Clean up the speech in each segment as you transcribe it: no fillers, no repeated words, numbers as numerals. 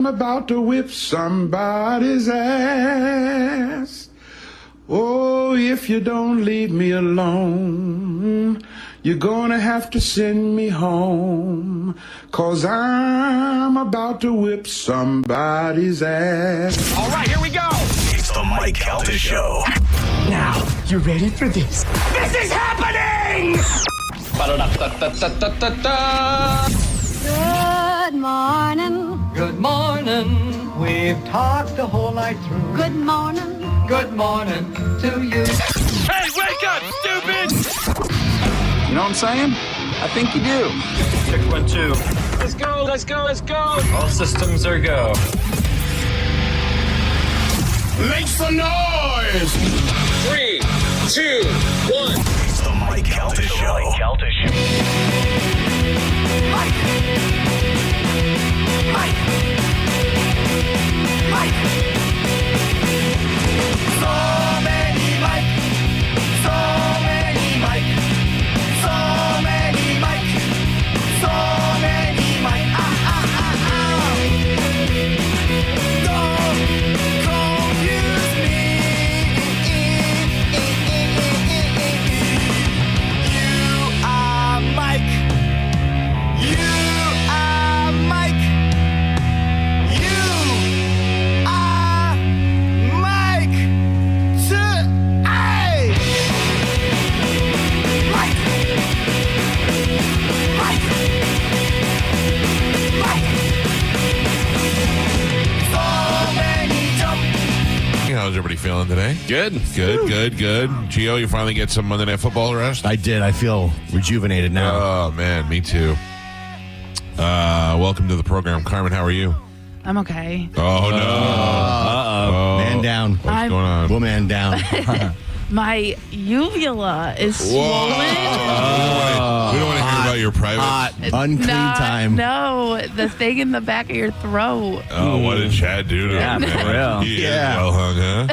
I'm about to whip somebody's ass. Oh, if you don't leave me alone, you're gonna have to send me home, 'cause I'm about to whip somebody's ass. All right, here we go. It's the Mike Calta Show. Now, you ready for this? This is happening! Good morning. Good morning. We've talked the whole night through. Good morning. Good morning to you. Hey, wake up, stupid! You know what I'm saying? I think you do. Check 1, 2. Let's go, let's go, let's go! All systems are go. Make some noise! 3, 2, 1. It's the Mike Calta Show. Mike! So many Mike. So many Mike. So many Mike. So many Mike. Don't confuse me. You are Mike. You are Mike. You are Mike. Hey! Mike. Mike. Mike. So many jump. How's everybody feeling today? Good. Gio, you finally get some Monday Night Football rest? I did. I feel rejuvenated now. Oh, man, me too. Welcome to the program. Carmen, how are you? I'm okay. Oh, no. Man down. What's going on? Woman down. My uvula is swollen. We don't want to hear about your private. Hot. Unclean time. No, the thing in the back of your throat. Oh, what did Chad do to him? for real. He is Yeah. well hung, huh?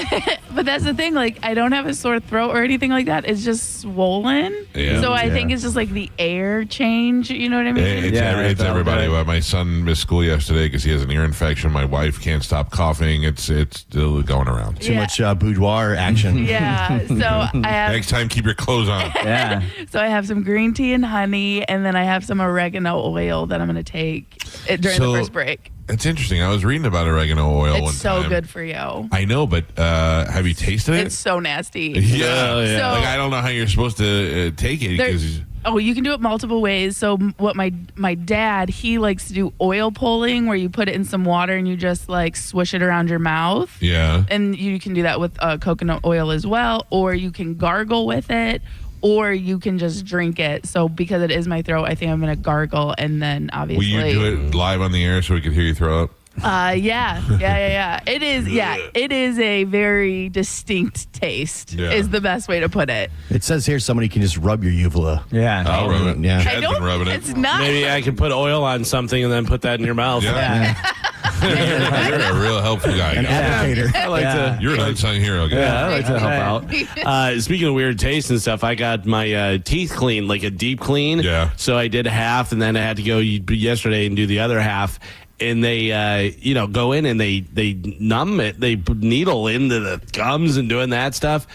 But that's the thing. Like, I don't have a sore throat or anything like that. It's just swollen. Yeah. So I think it's just like the air change. You know what I mean? It's everybody. okay. My son missed school yesterday because he has an ear infection. My wife can't stop coughing. It's still going around. Too much boudoir action. Yeah. So I have. Next time, keep your clothes on. Yeah. So I have some green tea and honey, and then I have some oregano oil that I'm going to take during the first break. It's interesting. I was reading about oregano oil one time. It's so good for you. I know, but have you tasted it? It's so nasty. Yeah. So- Like, I don't know how you're supposed to take it. Because Oh, you can do it multiple ways. So what my dad, he likes to do oil pulling, where you put it in some water and you just like swish it around your mouth. yeah. And you can do that with coconut oil as well, or you can gargle with it, or you can just drink it. So because it is my throat, I think I'm going to gargle, and then Will obviously. you do it live on the air so we could hear you throw up? Yeah. It is. Yeah, it is a very distinct taste. Yeah. Is the best way to put it. It says here somebody can just rub your uvula. Yeah. I'll rub it. Yeah. Chad's been rubbing it. It's not. Maybe I could put oil on something and then put that in your mouth. Yeah. You're a real helpful guy. An applicator. I like to. You're an unsung hero, guy. Yeah, I like to help out. Speaking of weird taste and stuff, I got my teeth cleaned, like a deep clean. Yeah. So I did half, and then I had to go yesterday and do the other half. And they, go in and they numb it. They needle into the gums and doing that stuff.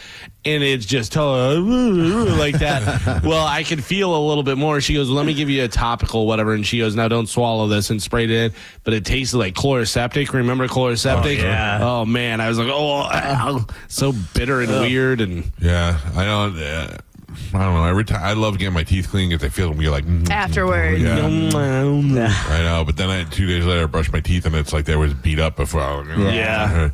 And it's just like that. Well, I could feel a little bit more. She goes, let me give you a topical, whatever. And she goes, now don't swallow this, and sprayed it in. But it tasted like chloroseptic. Remember chloroseptic? Oh, yeah. Oh, man. I was like, ow. So bitter and weird. And Yeah. I don't know. Every time I love getting my teeth clean because I feel them. You're like Afterwards. Yeah. I know, but then 2 days later, I brush my teeth and it's like they was beat up before. Yeah.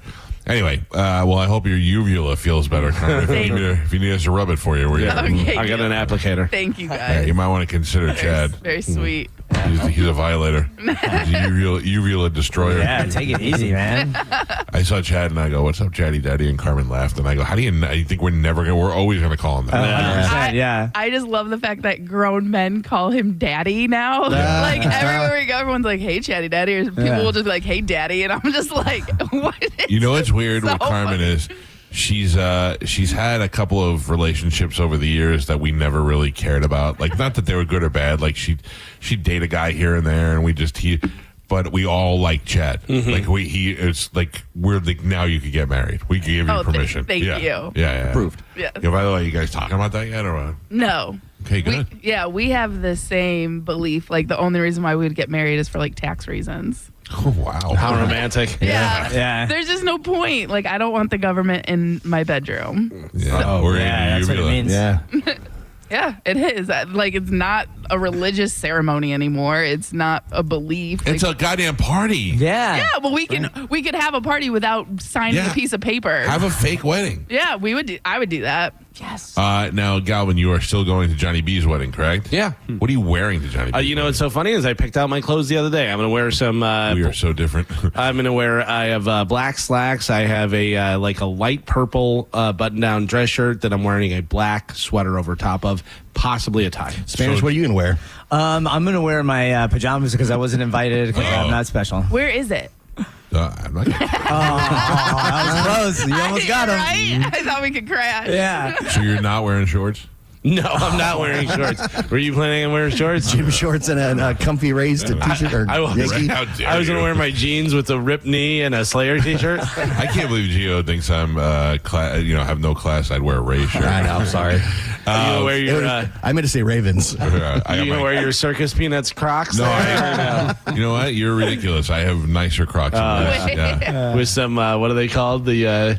Anyway, well, I hope your uvula feels better, Carmen. If you need us to rub it for you, Okay, I got an applicator. Thank you, Yeah, guys. you might want to consider Chad. Very sweet. He's a violator. He's a uvula destroyer. Yeah, take it easy, man. I saw Chad and I go, "What's up, Chatty Daddy?" And Carmen laughed and I go, "How do you think we're always going to call him that?" 100%, yeah. I just love the fact that grown men call him daddy now. Like everywhere we go, everyone's like, "Hey, Chatty Daddy," or people will just be like, "Hey, Daddy," and I'm just like, "What?" You know what's weird so with Carmen funny. is she's had a couple of relationships over the years that we never really cared about. Like, not that they were good or bad. Like she'd date a guy here and there, and but we all like Chad. Like it's like we're like, now you could get married. We can give you permission. Thank yeah. you. Yeah. Approved. Yes. Yeah, by the way, you guys talking about that yet or what? No. Okay, good. We have the same belief. Like the only reason why we would get married is for like tax reasons. Oh, wow. How romantic. Yeah. There's just no point. Like I don't want the government in my bedroom. Yeah. Or yeah, that's what it means. Yeah. Yeah, it is. Like it's not a religious ceremony anymore. It's not a belief. It's a goddamn party. Yeah. Yeah, well we could have a party without signing a piece of paper. Have a fake wedding. Yeah, I would do that. Yes. Now, Galvin, you are still going to Johnny B's wedding, correct? Yeah. What are you wearing to Johnny B's You know what's so funny is I picked out my clothes the other day. I'm going to wear some. We are so different. I'm going to wear. I have black slacks. I have a like a light purple button-down dress shirt that I'm wearing a black sweater over top of, possibly a tie. Spanish, what are you going to wear? I'm going to wear my pajamas because I wasn't invited because I'm not special. Where is it? I'm not gonna... That was close. You almost got him. Right? I thought we could crash. Yeah. So you're not wearing shorts? No, I'm not wearing shorts. Were you planning on wearing shorts? Gym shorts and a comfy raised t-shirt or I was Yankee? How dare I was going you. to wear my jeans with a ripped knee and a Slayer t-shirt. I can't believe Gio thinks I'm, have no class. I'd wear a Ray shirt. I know, I'm sorry. You gonna wear your, I meant to say Ravens. I got you gonna my- wear your Circus Peanuts Crocs? No, there? you know what? You're ridiculous. I have nicer Crocs than this. Yeah. With some what are they called? The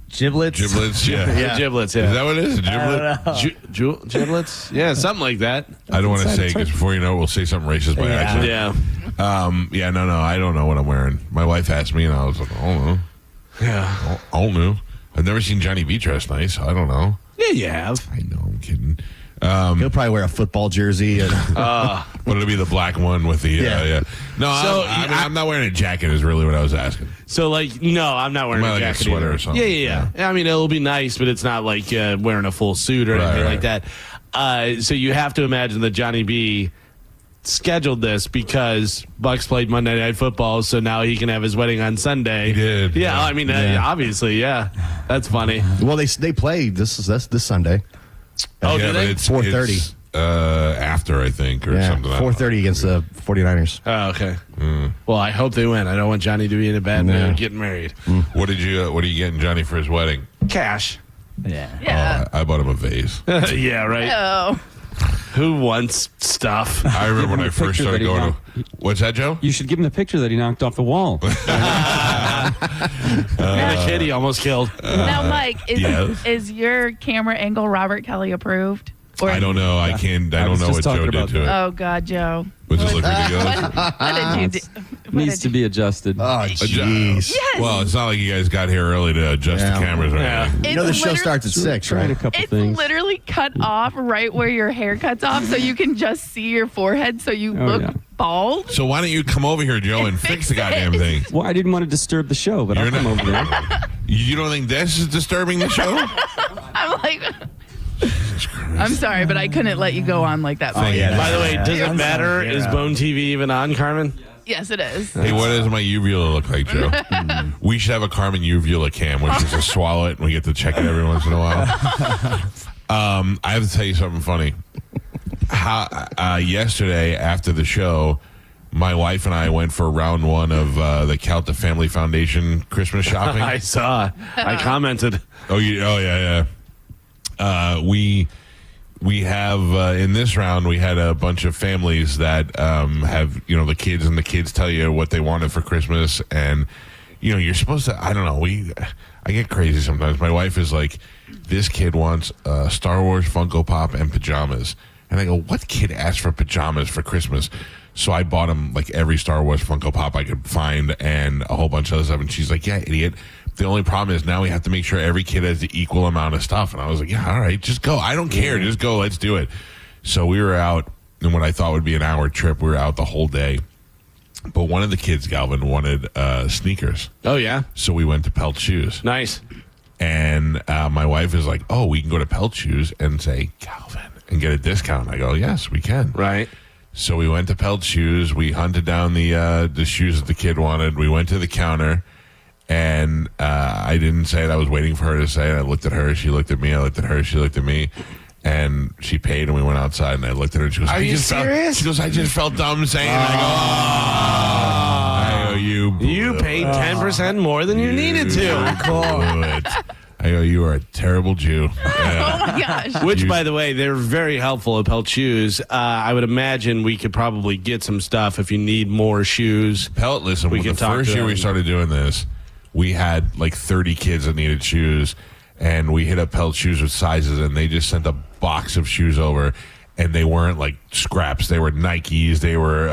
Giblets. Giblets, yeah. the giblets. Yeah. Is that what it is? A giblet? Giblets? Yeah, something like that. I don't want to say because before you know it, we'll say something racist by accident. Yeah. No, I don't know what I'm wearing. My wife asked me, and I was like, I don't know. Yeah. I don't know. I've never seen Johnny B dressed nice. I don't know. Yeah, you have. I know. I'm kidding. He'll probably wear a football jersey. And But it'll be the black one with the Yeah. No, So, I'm not wearing a jacket. Is really what I was asking. So, like, no, I'm not wearing Am I a like a jacket sweater either. or something? Yeah. I mean, it'll be nice, but it's not like wearing a full suit or anything like that. So you have to imagine that Johnny B scheduled this because Bucks played Monday Night Football, so now he can have his wedding on Sunday. He did. Yeah, I mean, obviously, yeah. That's funny. well, they play this Sunday. Oh, yeah, do but they? it's 4:30. After I think or something. 4:30 against the 49ers. Oh, okay. Well, I hope they win. I don't want Johnny to be in a bad mood getting married. What are you getting Johnny for his wedding? Cash. Yeah. Yeah. I bought him a vase. Yeah, right. Oh. Who wants stuff? I remember when I first started going to. What's that, Joe? You should give him the picture that he knocked off the wall. The kid he almost killed. Now, Mike, yes. is your camera angle Robert Kelly approved? Or I don't know. I can't. I don't know what Joe did to it. Oh God, Joe. Does it look ridiculous? What did you do? Needs to be adjusted. Oh, jeez. Yes. Well, it's not like you guys got here early to adjust the cameras or anything. You know the It's show starts at 6, Tried a right? couple It's things. literally cut off right where your hair cuts off, so you can just see your forehead, so you look yeah. bald. So why don't you come over here, Joe, and fix the goddamn thing? Well, I didn't want to disturb the show, but I'll You're come not- over there. You don't think this is disturbing the show? I'm like, I'm sorry, but I couldn't let you go on like that. Thank you. By the way, does it I'm matter? sorry, Is yeah. Bone TV even on, Carmen? Yes, it is. Hey, what does my uvula look like, Joe? We should have a Carmen uvula cam where she just swallow it and we get to check it every once in a while. I have to tell you something funny. Yesterday after the show, my wife and I went for round one of the Calta Family Foundation Christmas shopping. I saw. I commented. Oh yeah. We have in this round we had a bunch of families that have the kids, and the kids tell you what they wanted for Christmas, and you're supposed to. I don't know. I get crazy sometimes. My wife is like, this kid wants Star Wars Funko Pop and pajamas, and I go, what kid asked for pajamas for Christmas? So I bought him like every Star Wars Funko Pop I could find and a whole bunch of other stuff, and she's like, yeah, idiot. The only problem is now we have to make sure every kid has the equal amount of stuff. And I was like, yeah, all right, just go. I don't care. Just go. Let's do it. So we were out in what I thought would be an hour trip. We were out the whole day. But one of the kids, Galvin, wanted sneakers. Oh, yeah? So we went to Pelt Shoes. Nice. And my wife is like, oh, we can go to Pelt Shoes and say, Galvin, and get a discount. I go, yes, we can. Right. So we went to Pelt Shoes. We hunted down the shoes that the kid wanted. We went to the counter. And I didn't say it. I was waiting for her to say it. I looked at her. She looked at me. I looked at her. She looked at me. And she paid, and we went outside, and I looked at her, and she goes, Are you serious? She goes, I just felt dumb saying it. I go, you paid 10% more than you needed to. Cool. I go, you are a terrible Jew. Yeah. Oh my gosh. Which, by the way, they're very helpful at Pelt Shoes. I would imagine we could probably get some stuff if you need more shoes. Pelt, listen, We the can talk first to year them. we started doing this, we had like 30 kids that needed shoes, and we hit up Pelt Shoes with sizes, and they just sent a box of shoes over, and they weren't like scraps. They were Nikes. They were,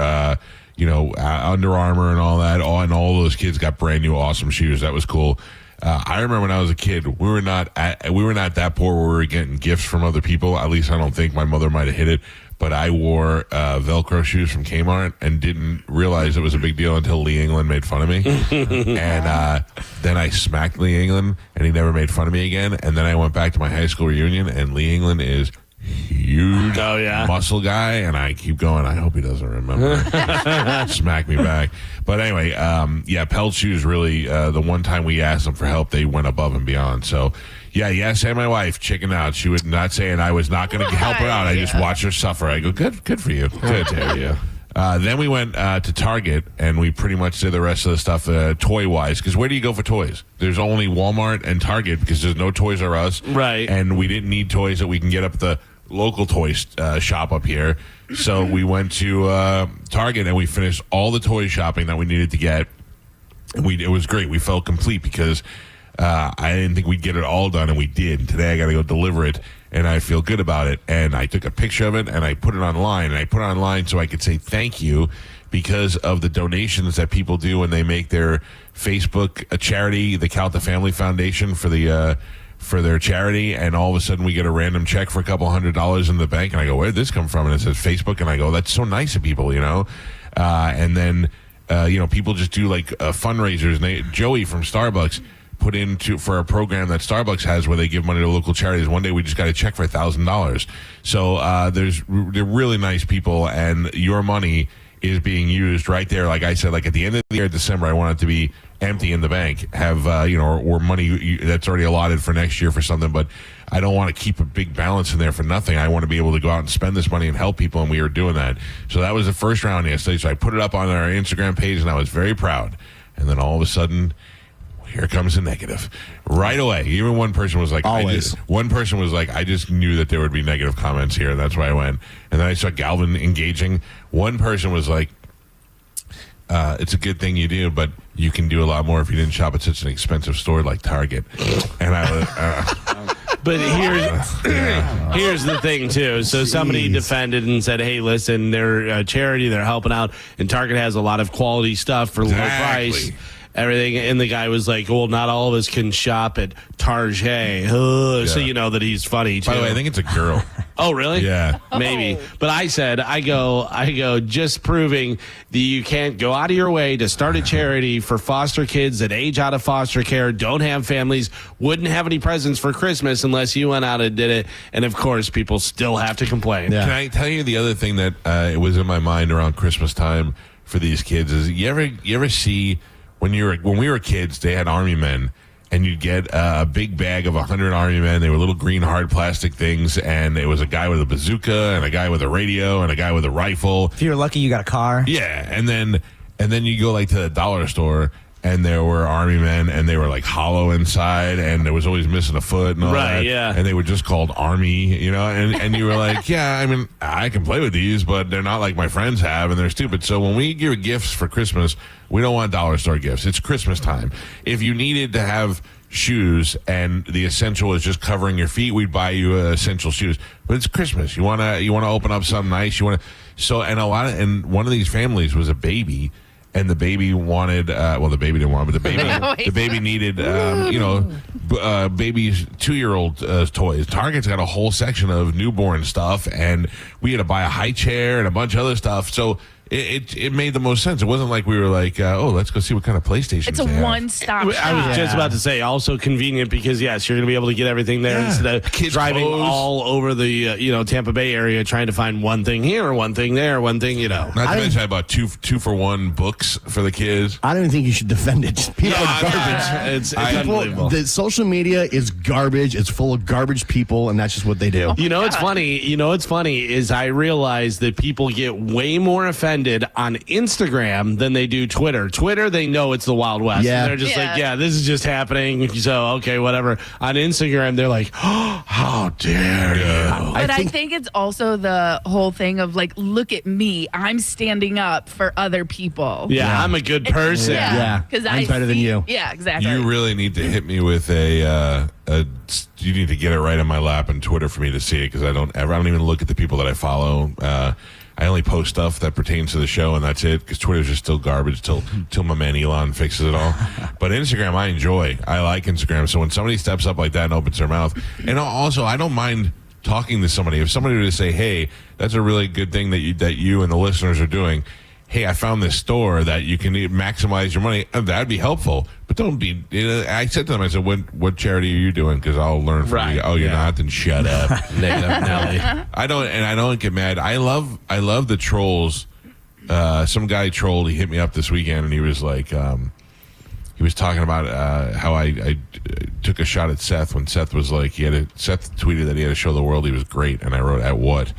Under Armour and all that. And all those kids got brand new, awesome shoes. That was cool. I remember when I was a kid, we were not that poor where we were getting gifts from other people. At least I don't think. My mother might have hit it. But I wore Velcro shoes from Kmart and didn't realize it was a big deal until Lee England made fun of me. And then I smacked Lee England, and he never made fun of me again. And then I went back to my high school reunion, and Lee England is huge muscle guy, and I keep going, I hope he doesn't remember. Smack me back. But anyway, Pelt Shoes really, the one time we asked them for help, they went above and beyond. So, yes, and my wife, chicken out. She was not saying I was not going to help her out. I just watched her suffer. I go, good for you. Good for you. Then we went to Target, and we pretty much did the rest of the stuff toy-wise. Because where do you go for toys? There's only Walmart and Target because there's no Toys R Us. Right. And we didn't need toys that we can get up at the local toy shop up here. So we went to Target, and we finished all the toy shopping that we needed to get. It was great. We felt complete because I didn't think we'd get it all done, and we did. And today I got to go deliver it, and I feel good about it. And I took a picture of it, and I put it online. And I put it online so I could say thank you because of the donations that people do when they make their Facebook a charity, the Calta Family Foundation for their charity, and all of a sudden we get a random check for a couple $100 in the bank, and I go, where'd this come from? And it says Facebook, and I go, that's so nice of people, and then people just do like fundraisers. And Joey from Starbucks put into for a program that Starbucks has where they give money to local charities. One day we just got a check for $1,000. So they're really nice people, and your money is being used right there. Like I said, like at the end of the year, December, I want it to be empty in the bank, have or money that's already allotted for next year for something, but I don't want to keep a big balance in there for nothing. I want to be able to go out and spend this money and help people, and we are doing that. So that was the first round yesterday, so I put it up on our Instagram page, and I was very proud. And then all of a sudden, here comes the negative right away. Even one person was like, I just knew that there would be negative comments here, and that's why I went. And then I saw Galvin engaging. One person was like, it's a good thing you do, but you can do a lot more if you didn't shop at such an expensive store like Target. And I was, but here's the thing too. So somebody defended and said, "Hey, listen, they're a charity, they're helping out, and Target has a lot of quality stuff for low price." Everything, and the guy was like, well, not all of us can shop at Target. So you know that he's funny too. By the way, I think it's a girl. Oh, really? Yeah. Maybe. But I said, I go, just proving that you can't go out of your way to start a charity for foster kids that age out of foster care, don't have families, wouldn't have any presents for Christmas unless you went out and did it. And of course, people still have to complain. Yeah. Can I tell you the other thing that it was in my mind around Christmas time for these kids is you ever see when we were kids, they had army men, and you'd get a big bag of 100 army men. They were little green hard plastic things, and it was a guy with a bazooka and a guy with a radio and a guy with a rifle. If you were lucky, you got a car. Yeah, and then you go like to the dollar store, and there were army men, and they were like hollow inside, and there was always missing a foot and all that. Right, yeah. And they were just called army, and you were like, yeah, I mean, I can play with these, but they're not like my friends have, and they're stupid. So when we give gifts for Christmas, we don't want dollar store gifts. It's Christmas time. If you needed to have shoes and the essential is just covering your feet, we'd buy you essential shoes. But it's Christmas. You wanna open up something nice. And one of these families was a baby. And the baby wanted, the baby didn't want it, but the baby needed, baby's 2-year-old toys. Target's got a whole section of newborn stuff, and we had to buy a high chair and a bunch of other stuff. So it made the most sense. It wasn't like we were like, oh, let's go see what kind of PlayStation. It's a one-stop shop. I was just about to say, also convenient because yes, you're going to be able to get everything there instead of driving all over the Tampa Bay area trying to find one thing here, one thing there, one thing. Not to mention I bought 2-for-1 books for the kids. I don't even think you should defend it. People are garbage. It's unbelievable. The social media is garbage. It's full of garbage people, and that's just what they do. It's funny. What's funny is I realize that people get way more offended on Instagram than they do Twitter. Twitter, they know it's the Wild West. Yeah. And they're just like, yeah, this is just happening. So, okay, whatever. On Instagram, they're like, oh, how dare you? But I think it's also the whole thing of like, look at me. I'm standing up for other people. Yeah, I'm a good person. Yeah. Because I'm better than you. Yeah, exactly. You really need to hit me with you need to get it right on my lap on Twitter for me to see it, because I don't even look at the people that I follow. I only post stuff that pertains to the show, and that's it, because Twitter's just still garbage till my man Elon fixes it all. But Instagram, I enjoy. I like Instagram. So when somebody steps up like that and opens their mouth, and also I don't mind talking to somebody. If somebody were to say, hey, that's a really good thing that you and the listeners are doing. Hey, I found this store that you can maximize your money. That'd be helpful. But don't be. I said to them, I said, "What charity are you doing? Because I'll learn from you." Oh, you're not? Then shut up. I don't get mad. I love the trolls. Some guy trolled. He hit me up this weekend, and he was like, he was talking about how I took a shot at Seth when Seth was like, Seth tweeted that he had to show the world he was great, and I wrote, at what?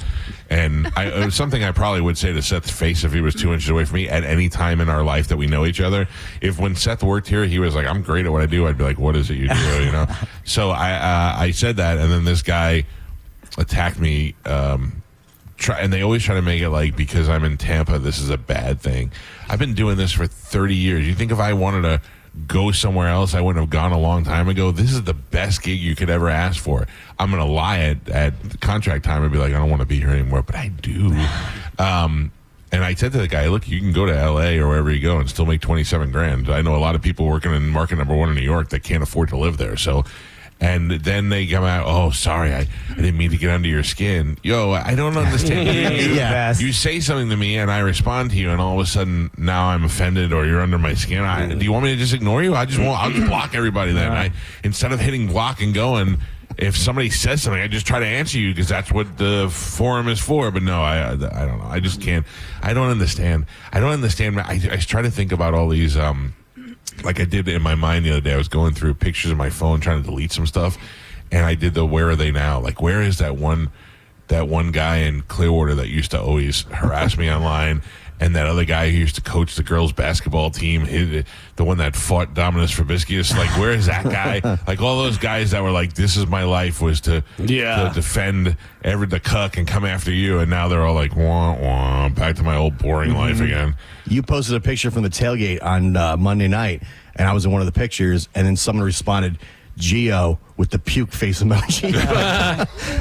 And it was something I probably would say to Seth's face if he was 2 inches away from me at any time in our life that we know each other. If when Seth worked here, he was like, I'm great at what I do, I'd be like, what is it you do? So I said that, and then this guy attacked me. And they always try to make it like, because I'm in Tampa, this is a bad thing. I've been doing this for 30 years. You think if I wanted to go somewhere else, I wouldn't have gone a long time ago? This is the best gig you could ever ask for. I'm going to lie at contract time and be like, I don't want to be here anymore, but I do. And I said to the guy, look, you can go to LA or wherever you go and still make $27,000. I know a lot of people working in market number 1 in New York that can't afford to live there. So, and then they come out, oh, sorry, I didn't mean to get under your skin. Yo, I don't understand. You say something to me and I respond to you, and all of a sudden now I'm offended or you're under my skin. Do you want me to just ignore you? I'll just block everybody then. Instead of hitting block and going, if somebody says something, I just try to answer you because that's what the forum is for. But no, I don't know. I just can't. I don't understand. I try to think about all these... like I did in my mind the other day. I was going through pictures of my phone trying to delete some stuff, and I did the where are they now? Like, where is that one guy in Clearwater that used to always harass me online, and that other guy who used to coach the girls basketball team, the one that fought Dominus Fabricius? Like, where is that guy? Like, all those guys that were like, this is my life, was to defend the cuck and come after you, and now they're all like, wah, wah, back to my old boring life again. You posted a picture from the tailgate on Monday night, and I was in one of the pictures, and then someone responded, Geo, with the puke face emoji.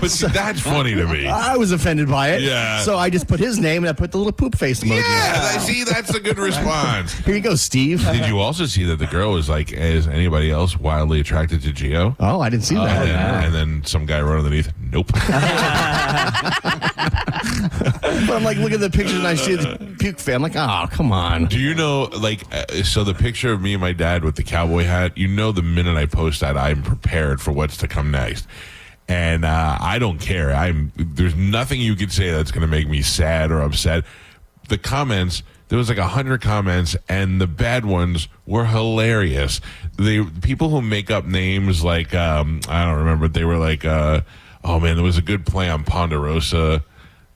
But see, that's funny to me. I was offended by it. Yeah. So I just put his name, and I put the little poop face emoji. Yeah, see, that's a good response. Here you go, Steve. Did you also see that the girl was like, is anybody else wildly attracted to Geo? Oh, I didn't see that. And then some guy wrote underneath, nope. But I'm like, look at the pictures, and I see the puke face. I'm like, oh, come on. Do you know, like, so the picture of me and my dad with the cowboy hat, the minute I post that, I'm prepared for what's to come next. And I don't care. There's nothing you could say that's going to make me sad or upset. The comments, there was like 100 comments, and the bad ones were hilarious. The people who make up names like, I don't remember, they were like, oh man, there was a good play on Ponderosa.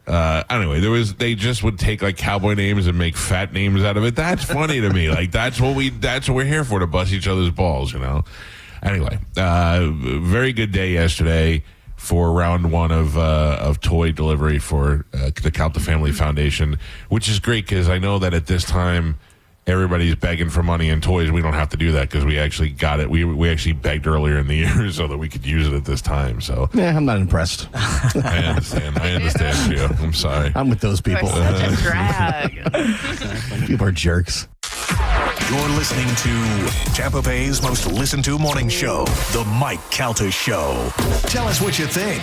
Anyway, they just would take like cowboy names and make fat names out of it. That's funny to me. Like, that's what we're here for, to bust each other's balls, Anyway, very good day yesterday for round 1 of toy delivery for the Calta Family Foundation, which is great because I know that at this time everybody's begging for money and toys. We don't have to do that because we actually got it. We actually begged earlier in the year so that we could use it at this time. So yeah, I'm not impressed. I understand you. I'm sorry. I'm with those people. Such a drag. People are jerks. You're listening to Tampa Bay's most listened to morning show, The Mike Calta Show. Tell us what you think.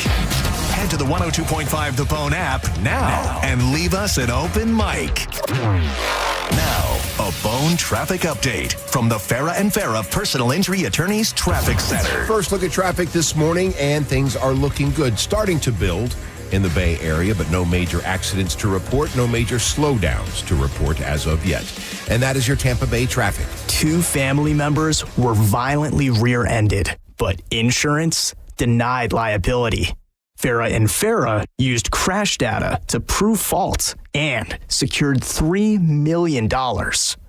Head to the 102.5 The Bone app now and leave us an open mic. Now, a Bone traffic update from the Farah and Farah Personal Injury Attorneys Traffic Center. First look at traffic this morning, and things are looking good. Starting to build in the Bay Area, but no major accidents to report, no major slowdowns to report as of yet. And that is your Tampa Bay traffic. 2 family members were violently rear-ended, but insurance denied liability. Farah and Farah used crash data to prove fault and secured $3 million.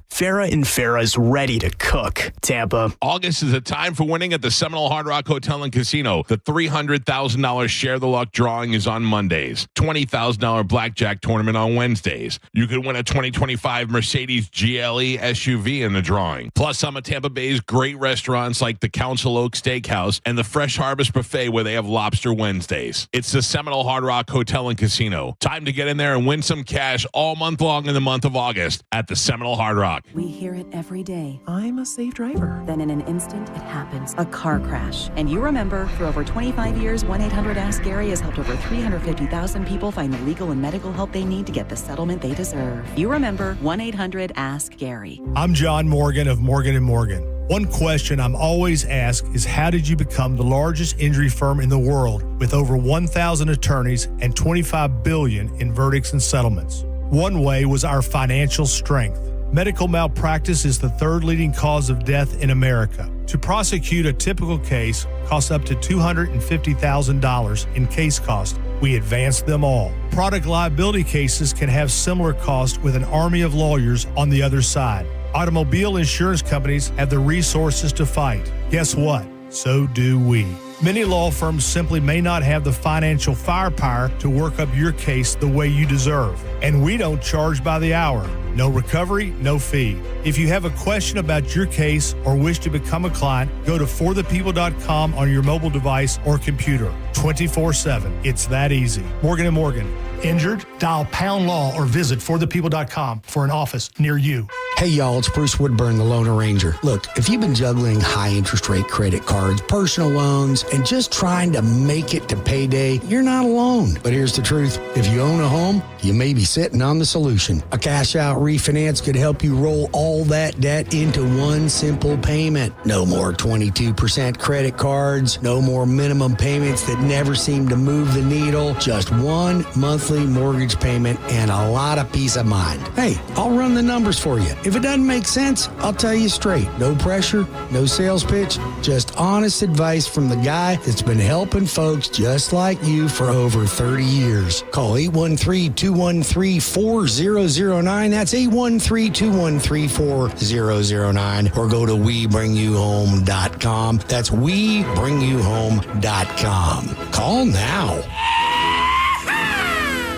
Farah and Farah's ready to cook. Tampa. August is a time for winning at the Seminole Hard Rock Hotel and Casino. The $300,000 Share the Luck drawing is on Mondays. $20,000 blackjack tournament on Wednesdays. You could win a 2025 Mercedes GLE SUV in the drawing. Plus, some of Tampa Bay's great restaurants like the Council Oak Steakhouse and the Fresh Harvest Buffet, where they have Lobster Wednesdays. It's the Seminole Hard Rock Hotel and Casino. Time to get in there and win some cash all month long in the month of August at the Seminole Hard Rock. We hear it every day. I'm a safe driver. Then in an instant, it happens. A car crash. And you remember, for over 25 years, 1-800-ASK-GARY has helped over 350,000 people find the legal and medical help they need to get the settlement they deserve. You remember 1-800-ASK-GARY. I'm John Morgan of Morgan & Morgan. One question I'm always asked is, how did you become the largest injury firm in the world with over 1,000 attorneys and $25 billion in verdicts and settlements? One way was our financial strength. Medical malpractice is the 3rd leading cause of death in America. To prosecute a typical case costs up to $250,000 in case cost. We advance them all. Product liability cases can have similar costs with an army of lawyers on the other side. Automobile insurance companies have the resources to fight. Guess what? So do we. Many law firms simply may not have the financial firepower to work up your case the way you deserve. And we don't charge by the hour. No recovery, no fee. If you have a question about your case or wish to become a client, go to forthepeople.com on your mobile device or computer. 24/7. It's that easy. Morgan & Morgan. Injured? Dial pound law or visit forthepeople.com for an office near you. Hey y'all, it's Bruce Woodburn, the Loan Arranger. Look, if you've been juggling high interest rate credit cards, personal loans, and just trying to make it to payday, you're not alone. But here's the truth. If you own a home, you may be sitting on the solution. A cash out refinance could help you roll all that debt into one simple payment. No more 22% credit cards, no more minimum payments that never seem to move the needle, just one monthly mortgage payment and a lot of peace of mind. Hey, I'll run the numbers for you. If it doesn't make sense, I'll tell you straight. No pressure, no sales pitch, just honest advice from the guy that's been helping folks just like you for over 30 years. Call 813-213-4009. That's 813-213-4009. Or go to WeBringYouHome.com. That's WeBringYouHome.com. Call now.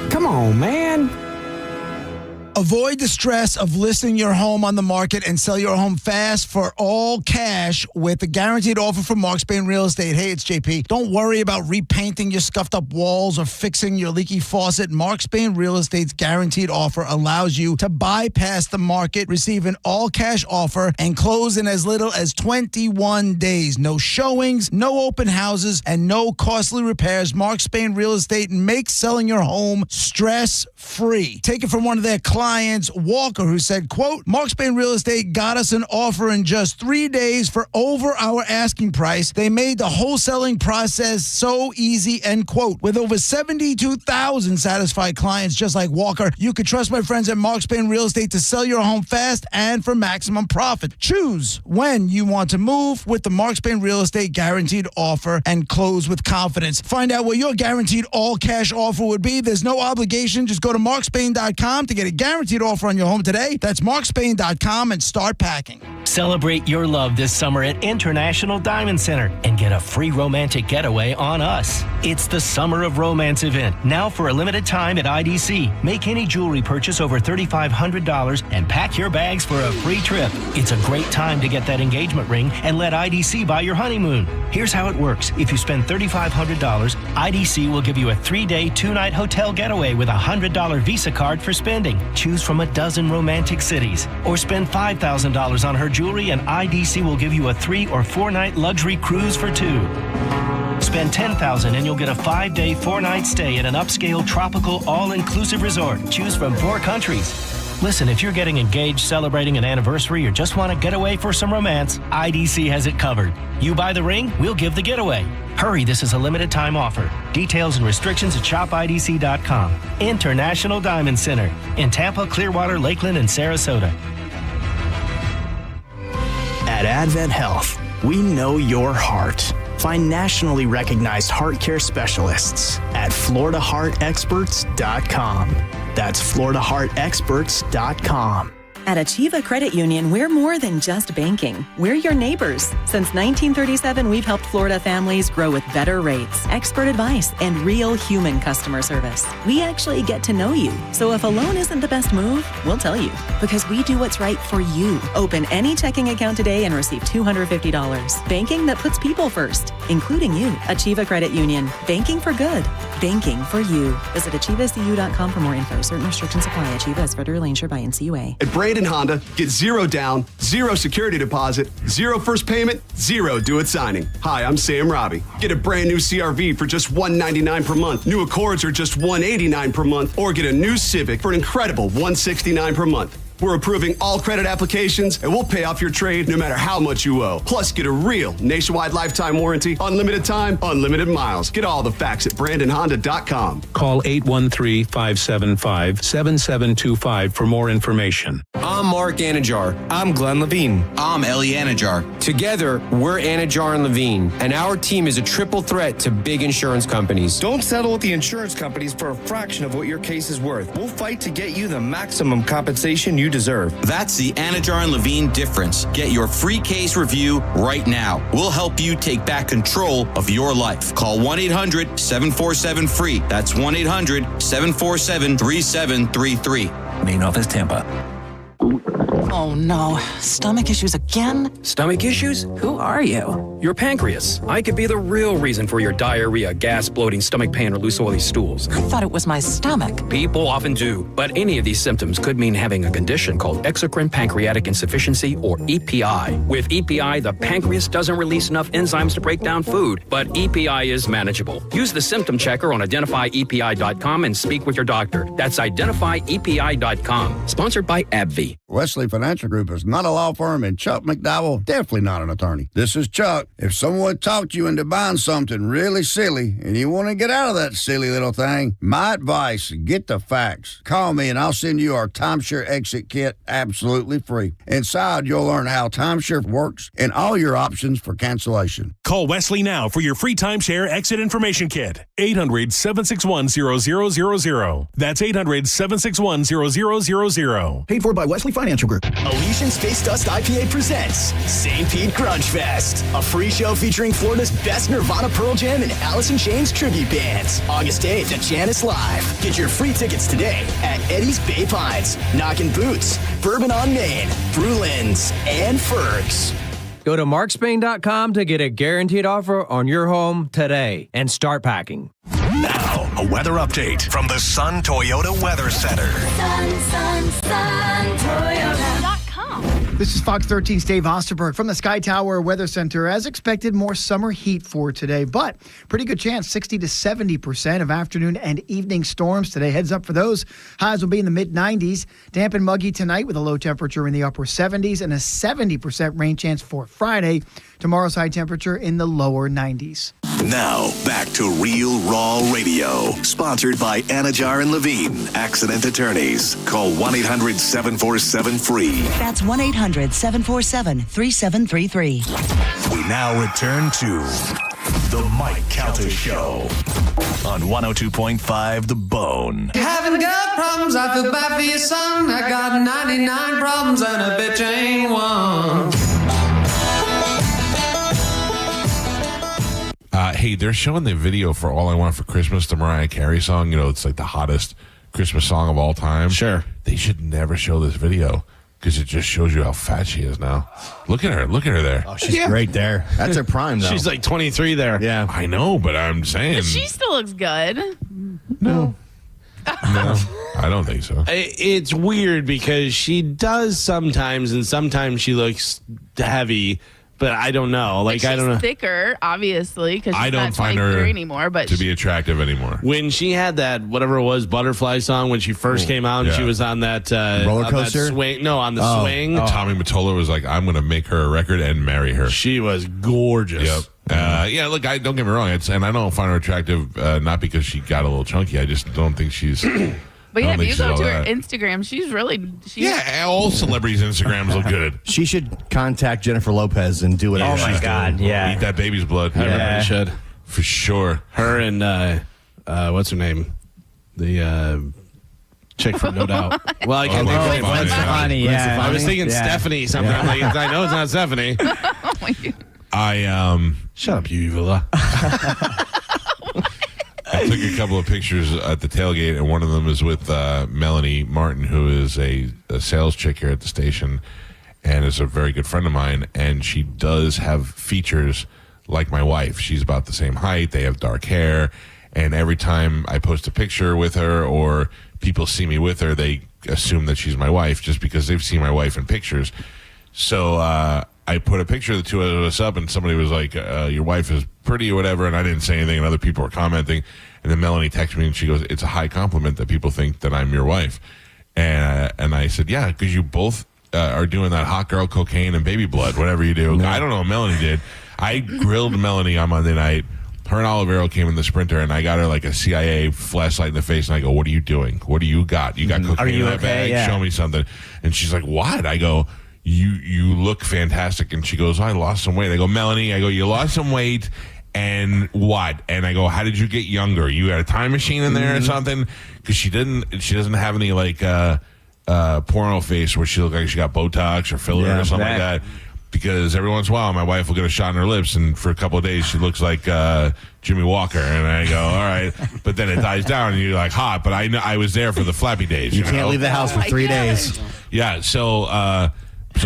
Come on, man. Avoid the stress of listing your home on the market and sell your home fast for all cash with a guaranteed offer from Mark Spain Real Estate. Hey, it's JP. Don't worry about repainting your scuffed up walls or fixing your leaky faucet. Mark Spain Real Estate's guaranteed offer allows you to bypass the market, receive an all cash offer, and close in as little as 21 days. No showings, no open houses, and no costly repairs. Mark Spain Real Estate makes selling your home stress free. Take it from one of their clients, Walker, who said, quote, Mark Spain Real Estate got us an offer in just 3 days for over our asking price. They made the wholesaling process so easy, end quote. With over 72,000 satisfied clients just like Walker, you can trust my friends at Mark Spain Real Estate to sell your home fast and for maximum profit. Choose when you want to move with the Mark Spain Real Estate guaranteed offer and close with confidence. Find out what your guaranteed all-cash offer would be. There's no obligation. Just go to markspain.com to get a guaranteed offer on your home today. That's markspain.com and start packing. Celebrate your love this summer at International Diamond Center and get a free romantic getaway on us. It's the Summer of Romance event, now for a limited time at IDC. Make any jewelry purchase over $3,500 and pack your bags for a free trip. It's a great time to get that engagement ring and let IDC buy your honeymoon. Here's how it works. If you spend $3,500, IDC will give you a 3-day, 2-night hotel getaway with a $100 Visa card for spending. Choose from a dozen romantic cities. Or spend $5,000 on her jewelry and IDC will give you a 3- or 4-night luxury cruise for for 2. Spend $10,000 and you'll get a 5-day, 4-night stay at an upscale, tropical, all-inclusive resort. Choose from 4 countries. Listen, if you're getting engaged, celebrating an anniversary, or just want to get away for some romance, IDC has it covered. You buy the ring, we'll give the getaway. Hurry, this is a limited time offer. Details and restrictions at shopidc.com. International Diamond Center in Tampa, Clearwater, Lakeland, and Sarasota. At Advent Health, we know your heart. Find nationally recognized heart care specialists at floridaheartexperts.com. That's floridaheartexperts.com. At Achieva Credit Union, we're more than just banking. We're your neighbors. Since 1937, we've helped Florida families grow with better rates, expert advice, and real human customer service. We actually get to know you. So if a loan isn't the best move, we'll tell you. Because we do what's right for you. Open any checking account today and receive $250. Banking that puts people first, including you. Achieva Credit Union. Banking for good. Banking for you. Visit achievacu.com for more info. Certain restrictions apply. Achieva is federally insured by NCUA. At Braden Honda, get 0 down, 0 security deposit, 0 first payment, 0 do it signing. Hi, I'm Sam Robbie. Get a brand new CRV for just $199 per month. New Accords are just $189 per month, or get a new Civic for an incredible $169 per month. We're approving all credit applications, and we'll pay off your trade no matter how much you owe. Plus, get a real nationwide lifetime warranty, unlimited time, unlimited miles. Get all the facts at BrandonHonda.com. Call 813-575-7725 for more information. I'm Mark Anajar. I'm Glenn Levine. I'm Ellie Anajar. Together, we're Anajar and Levine, and our team is a triple threat to big insurance companies. Don't settle with the insurance companies for a fraction of what your case is worth. We'll fight to get you the maximum compensation you deserve. That's the Anajar and Levine difference. Get your free case review right now. We'll help you take back control of your life. Call 1-800-747-FREE. That's 1-800-747-3733. Main office, Tampa. Oh no, stomach issues again? Stomach issues? Who are you? Your pancreas. I could be the real reason for your diarrhea, gas, bloating, stomach pain, or loose oily stools. I thought it was my stomach. People often do, but any of these symptoms could mean having a condition called exocrine pancreatic insufficiency, or EPI. With EPI, the pancreas doesn't release enough enzymes to break down food, but EPI is manageable. Use the symptom checker on identifyepi.com and speak with your doctor. That's identifyepi.com. Sponsored by AbbVie. Wesley Financial Group is not a law firm, and Chuck McDowell definitely not an attorney. This is Chuck. If someone talked you into buying something really silly and you want to get out of that silly little thing, my advice, get the facts. Call me and I'll send you our timeshare exit kit absolutely free. Inside, you'll learn how timeshare works and all your options for cancellation. Call Wesley now for your free timeshare exit information kit. 800-761-0000. That's 800-761-0000. Paid for by Wesley Financial Group. Elysian Space Dust IPA presents St. Pete Grunge Fest, a free show featuring Florida's best Nirvana, Pearl Jam, and Alice in Chains tribute bands. August 8th at Janice Live. Get your free tickets today at Eddie's Bay Pines, Knockin' Boots, Bourbon on Main, Brulins, and Fergs. Go to markspain.com to get a guaranteed offer on your home today and start packing. Now, a weather update from the Sun Toyota Weather Center. Sun, Toyota.com. This is Fox 13's Dave Osterberg from the Sky Tower Weather Center. As expected, more summer heat for today, but pretty good chance, 60 to 70% of afternoon and evening storms today. Heads up for those. Highs will be in the mid-90s. Damp and muggy tonight with a low temperature in the upper 70s and a 70% rain chance for Friday. Tomorrow's high temperature in the lower 90s. Now, back to Real Raw Radio. Sponsored by Anajar and Levine, accident attorneys. Call 1-800-747-FREE. That's 1-800-747-3733. We now return to The Mike Calta Show on 102.5 The Bone. Haven't got problems, I feel bad for your son. I got 99 problems and a bitch ain't one. Hey, they're showing the video for All I Want for Christmas, the Mariah Carey song. You know, it's like the hottest Christmas song of all time. Sure. They should never show this video because it just shows you how fat she is now. Look at her. Look at her there. Oh, she's great there. That's her prime, though. She's like 23 there. Yeah. I know, but I'm saying. But she still looks good. No. No, I don't think so. It's weird because she does sometimes, and sometimes she looks heavy. But I don't know. Like, I don't know. She's thicker, obviously, because she's I don't not find 23 her anymore. But to be attractive anymore. When she had that, whatever it was, butterfly song, when she first came out and she was on that roller coaster? swing. No, on the swing. Tommy Mottola was like, I'm going to make her a record and marry her. She was gorgeous. Yep. Yeah, look, don't get me wrong. And I don't find her attractive, not because she got a little chunky. I just don't think she's... But yeah, if you go to her that. Instagram, she's really... Yeah, all celebrities' Instagrams look good. She should contact Jennifer Lopez and do whatever she's doing. Eat that baby's blood. Everybody should. For sure. Her and, what's her name? The chick from No Doubt. Well, I can't think of her name. Gwen Stefani, yeah. I was thinking Stephanie something. I'm like, I know it's not Stephanie. Shut up, you Uvula. I took a couple of pictures at the tailgate, and one of them is with Melanie Martin, who is a sales chick here at the station and is a very good friend of mine. And she does have features like my wife. She's about the same height. They have dark hair. And every time I post a picture with her or people see me with her, they assume that she's my wife just because they've seen my wife in pictures. So I put a picture of the two of us up, and somebody was like, your wife is pretty or whatever, and I didn't say anything, and other people were commenting. And then Melanie texted me, and she goes, it's a high compliment that people think that I'm your wife. And I said, yeah, because you both are doing that hot girl cocaine and baby blood, whatever you do. I don't know what Melanie did. I grilled Melanie on Monday night. Her and Olivero came in the Sprinter, and I got her like a CIA flashlight in the face, and I go, what are you doing? What do you got? You got cocaine in that bag? Yeah. Show me something. And she's like, what? I go, you look fantastic. And she goes, I lost some weight. I go, Melanie, you lost some weight, and what? And I go, how did you get younger? You got a time machine in there or something? Because she doesn't have any like porno face where she look like she got Botox or filler or something like that. Because every once in a while, my wife will get a shot in her lips, and for a couple of days, she looks like Jimmy Walker. And I go, all right. But then it dies down, and you're like, hot. But I know I was there for the flappy days. You can't leave the house for 3 days. Yeah, so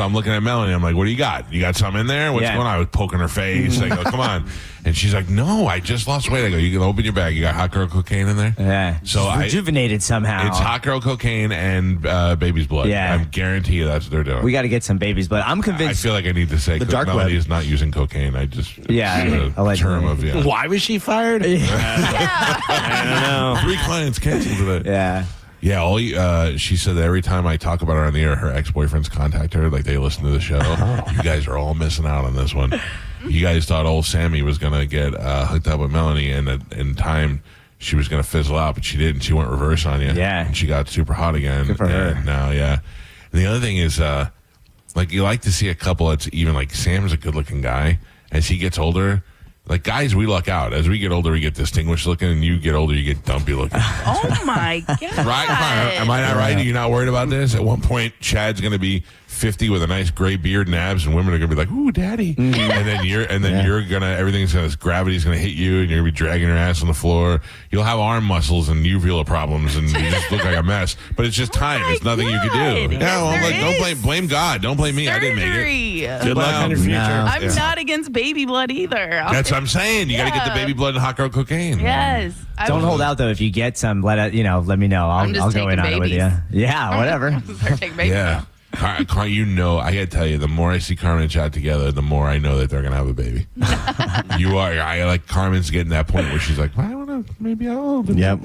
I'm looking at Melanie. I'm like, what do you got? You got something in there? What's going on? I was poking her face. I go, come on. And she's like, no, I just lost weight. I go, you can open your bag. You got hot girl cocaine in there? Yeah. So she's rejuvenated somehow. It's hot girl cocaine and baby's blood. Yeah. I guarantee you that's what they're doing. We got to get some baby's blood. I'm convinced. I feel like I need to say the dark Melanie web is not using cocaine. I just allegedly. term of Why was she fired? I don't know. 3 clients canceled today. Yeah. Yeah, she said that every time I talk about her on the air, her ex-boyfriends contact her, like they listen to the show. You guys are all missing out on this one. You guys thought old Sammy was going to get hooked up with Melanie, and in time she was going to fizzle out, but she didn't. She went reverse on you. Yeah. And she got super hot again. Good for her. Now, yeah. And the other thing is, like, you like to see a couple that's even, like, Sam's a good-looking guy. As he gets older, like, guys, we luck out. As we get older, we get distinguished looking, and you get older, you get dumpy looking. Oh, my God. Right? Am I not right? Are you not worried about this? At one point, Chad's going to be 50 with a nice gray beard and abs, and women are going to be like, ooh, daddy. And then you're going to, gravity's going to hit you, and you're going to be dragging your ass on the floor. You'll have arm muscles and uvula problems, and you just look like a mess. But it's just time. It's nothing you can do. Yes, don't blame God. Don't blame me. I didn't make it. Good luck on your future. I'm not against baby blood either. That's what I'm saying. You got to get the baby blood and hot girl cocaine. Yes. Don't hold out though. If you get some, let me know. I'll go in on it with you. Yeah, whatever. Take baby Yeah. I gotta tell you, the more I see Carmen and Chad together, the more I know that they're gonna have a baby. I like Carmen's getting that point where she's like, I wanna, maybe I'll. Yep.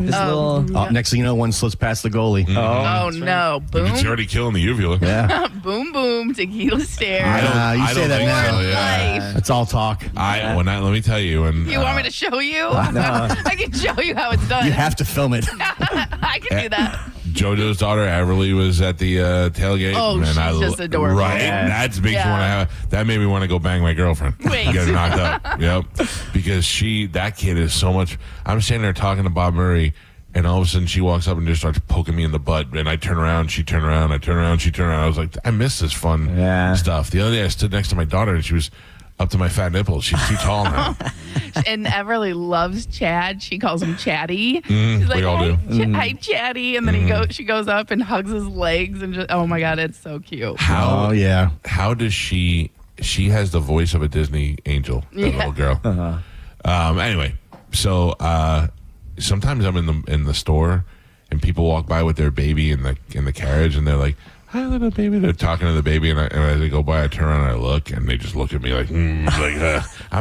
Next thing you know, one slips past the goalie. Oh no! Boom! It's already killing the uvula. Yeah. Boom! Boom! Tequila stare. You say that now. Yeah. It's all talk. Let me tell you. You want me to show you? No. I can show you how it's done. You have to film it. I can do that. JoJo's daughter Everly was at the tailgate. Oh, she's just adorable. Right, that's makes me want to have. That made me want to go bang my girlfriend. Wait. Get her knocked up. Yep, because that kid is so much. I'm standing there talking to Bob Murray, and all of a sudden she walks up and just starts poking me in the butt, and I turn around, she turned around, I turn around, she turned around. I was like, I miss this fun stuff. The other day I stood next to my daughter, and she was up to my fat nipples. She's too tall now. And Everly loves Chad. She calls him Chatty. She's like, we all do. Hi, Chatty. And then she goes up and hugs his legs and just, oh my God, it's so cute. How does she has the voice of a Disney angel, that little girl. Anyway, so sometimes I'm in the store and people walk by with their baby in the carriage and they're like, hi, little baby. They're talking to the baby, and as they go by, I turn around and I look, and they just look at me like, I'm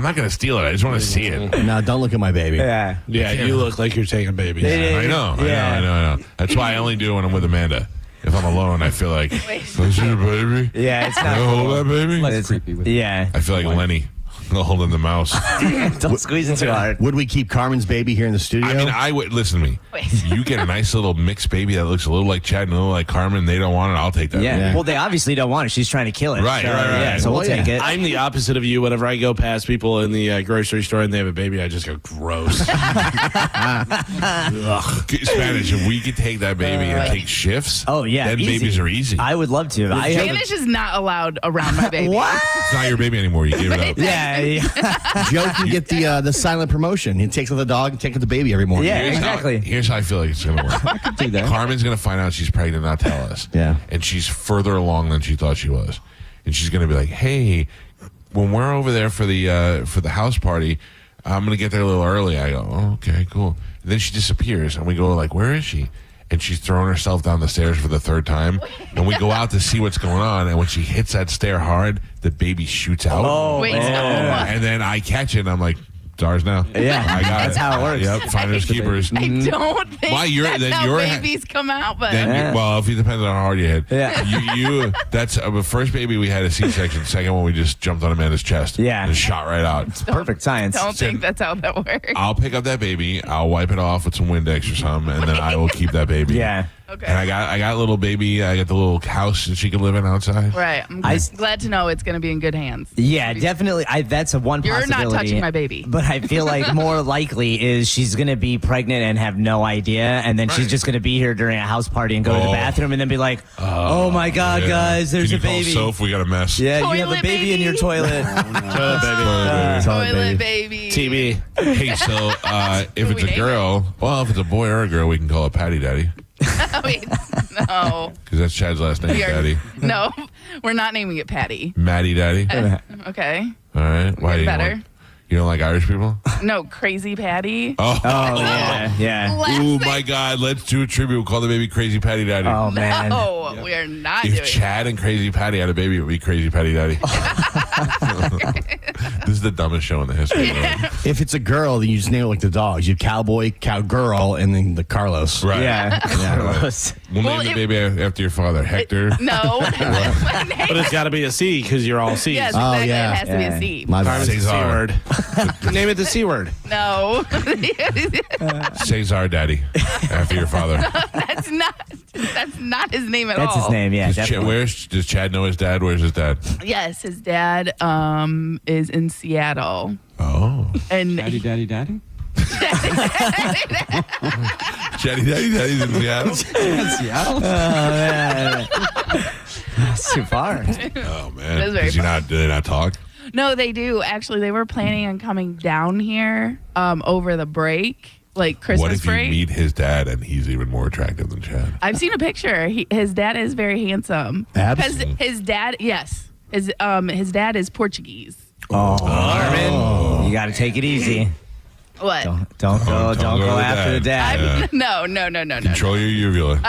not going to steal it. I just want to see it. No, don't look at my baby. Yeah, you look like you're taking babies. I know. That's why I only do it when I'm with Amanda. If I'm alone, I feel like, is it a baby? Yeah, it's not Can I hold that baby? It's creepy. Yeah. I feel like Lenny holding the mouse. Don't squeeze it too hard. Would we keep Carmen's baby here in the studio? I mean, I would listen to me. You get a nice little mixed baby that looks a little like Chad and a little like Carmen. They don't want it. I'll take that. Yeah. Well, they obviously don't want it. She's trying to kill it. Right. Yeah, so we'll take it. I'm the opposite of you. Whenever I go past people in the grocery store and they have a baby, I just go, gross. Spanish, if we could take that baby and take shifts, then babies are easy. I would love to. Spanish is not allowed around my baby. What? It's not your baby anymore. You gave it up. Yeah. Joe can get the silent promotion. He takes out the dog and takes out the baby every morning. Yeah, exactly. Here's how I feel like it's going to work. I could do that. Carmen's going to find out she's pregnant, not tell us. Yeah. And she's further along than she thought she was. And she's going to be like, hey, when we're over there for the house party, I'm going to get there a little early. I go, oh, okay, cool. And then she disappears, and we go like, where is she? And she's throwing herself down the stairs for the third time. And we go out to see what's going on. And when she hits that stair hard, the baby shoots out. Oh, Wait, and then I catch it, and I'm like, it's ours now. Yeah, I got that's it. how it works. Yep, finders keepers. I don't think that's how you're babies come out, but well, if it depends on how hard you hit. Yeah. You that's the first baby we had a C-section. Second one we just jumped on Amanda's chest. Yeah. And shot right out. It's perfect science. don't think that's how that works. I'll pick up that baby. I'll wipe it off with some Windex or something, and then I will keep that baby. Yeah. Okay. And I got a little baby. I got the little house that she can live in outside. Right. I'm glad to know it's going to be in good hands. Yeah, definitely. That's a one You're possibility. not touching my baby. But I feel like more likely is she's going to be pregnant and have no idea, and then she's just going to be here during a house party and go to the bathroom and then be like, oh my God, guys, there's Can a you baby. Call Soph? We got a mess. Yeah, Toilet you have a baby in your toilet. Toilet baby. TB. Hey, so if it's a girl, if it's a boy or a girl, we can call it Patty Daddy. Wait, no. Because that's Chad's last name, Daddy. No, we're not naming it Patty. Maddie Daddy. Okay. All right. Why do you better. You don't like Irish people? No, Crazy Patty. Oh yeah. Oh my God! Let's do a tribute. We'll call the baby Crazy Patty Daddy. Oh man. No, we are not doing If Chad and Crazy Patty had a baby, it would be Crazy Patty Daddy. This is the dumbest show in the history of the world. If it's a girl, then you just name it like the dogs. You cowboy, cowgirl, and then the Carlos. Right. Yeah. We'll name the baby after your father, Hector. No. But it's got to be a C because you're all C's. Yes, exactly. It has to be a C. My bad. Carmen's the C word. Name it the C word. No. Cesar Daddy, after your father. That's not his name at all. That's his name, yeah. Does Chad know his dad? Where's his dad? Yes, his dad is in Seattle. Oh. And Daddy. Daddy Daddy's in Seattle? Seattle? That's too far. Oh, man. Do they not talk? No, they do. Actually, they were planning on coming down here over the break, like Christmas What if break. you meet his dad and he's even more attractive than Chad? I've seen a picture. His dad is very handsome. Because his dad, yes, his dad is Portuguese. Oh, Carmen, you got to take it easy. What? Don't go after the dad. No. Control your uvula.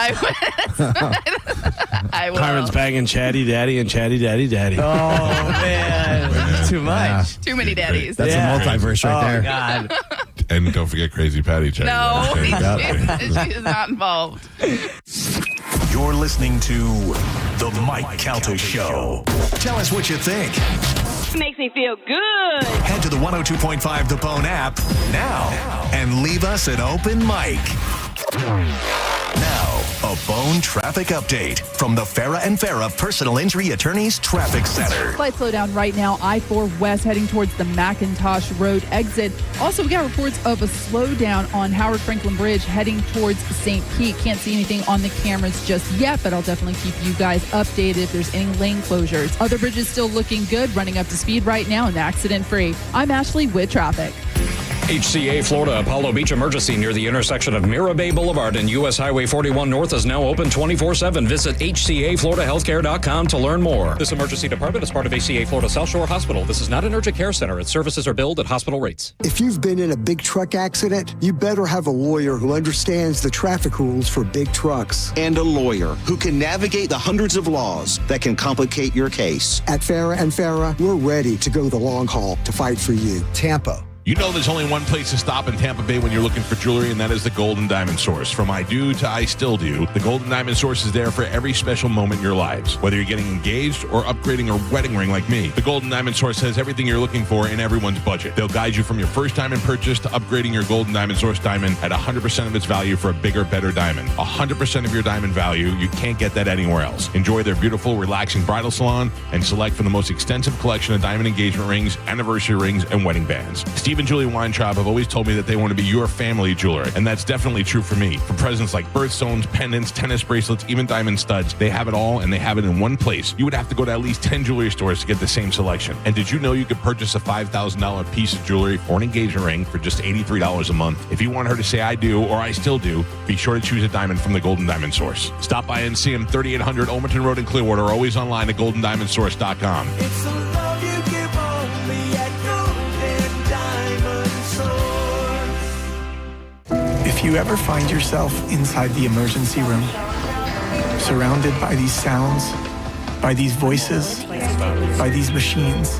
I will. Carmen's banging Chatty Daddy and Chatty Daddy Daddy. Oh man, too much. Too many daddies. That's a multiverse right there. God. And don't forget Crazy Patty. Chad. No, she is not involved. You're listening to The Mike Calta Show. Tell us what you think. Makes me feel good. Head to the 102.5 The Bone app now and leave us an open mic. Now, a Bone traffic update from the Farah and Farah Personal Injury Attorneys Traffic Center. Slight slowdown right now, I-4 West heading towards the McIntosh Road exit. Also, we got reports of a slowdown on Howard Franklin Bridge heading towards St. Pete. Can't see anything on the cameras just yet, but I'll definitely keep you guys updated if there's any lane closures. Other bridges still looking good, running up to speed right now and accident-free. I'm Ashley with traffic. HCA Florida Apollo Beach emergency near the intersection of Mirabay Boulevard and U.S. Highway 41 North is now open 24/7. Visit HCAFloridaHealthcare.com to learn more. This emergency department is part of HCA Florida South Shore Hospital. This is not an urgent care center. Its services are billed at hospital rates. If you've been in a big truck accident, you better have a lawyer who understands the traffic rules for big trucks. And a lawyer who can navigate the hundreds of laws that can complicate your case. At Farah and Farah, we're ready to go the long haul to fight for you. Tampa. You know there's only one place to stop in Tampa Bay when you're looking for jewelry, and that is the Golden Diamond Source. From I do to I still do, the Golden Diamond Source is there for every special moment in your lives. Whether you're getting engaged or upgrading a wedding ring like me, the Golden Diamond Source has everything you're looking for in everyone's budget. They'll guide you from your first diamond purchase to upgrading your Golden Diamond Source diamond at 100% of its value for a bigger, better diamond. 100% of your diamond value. You can't get that anywhere else. Enjoy their beautiful, relaxing bridal salon and select from the most extensive collection of diamond engagement rings, anniversary rings, and wedding bands. Steve and Julie Weintraub have always told me that they want to be your family jeweler, and that's definitely true for me. For presents like birthstones, pendants, tennis bracelets, even diamond studs, they have it all, and they have it in one place. You would have to go to at least 10 jewelry stores to get the same selection. And did you know you could purchase a $5,000 piece of jewelry or an engagement ring for just $83 a month? If you want her to say I do or I still do, be sure to choose a diamond from the Golden Diamond Source. Stop by and see them 3800 Olmerton Road in Clearwater, or always online at goldendiamondsource.com. It's the love you give only at Golden Diamond Source. If you ever find yourself inside the emergency room, surrounded by these sounds, by these voices, by these machines,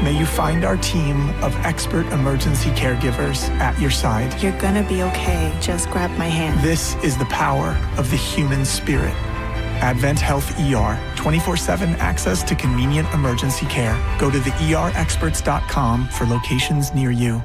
may you find our team of expert emergency caregivers at your side. You're gonna be okay. Just grab my hand. This is the power of the human spirit. Advent Health ER, 24/7 access to convenient emergency care. Go to theerexperts.com for locations near you.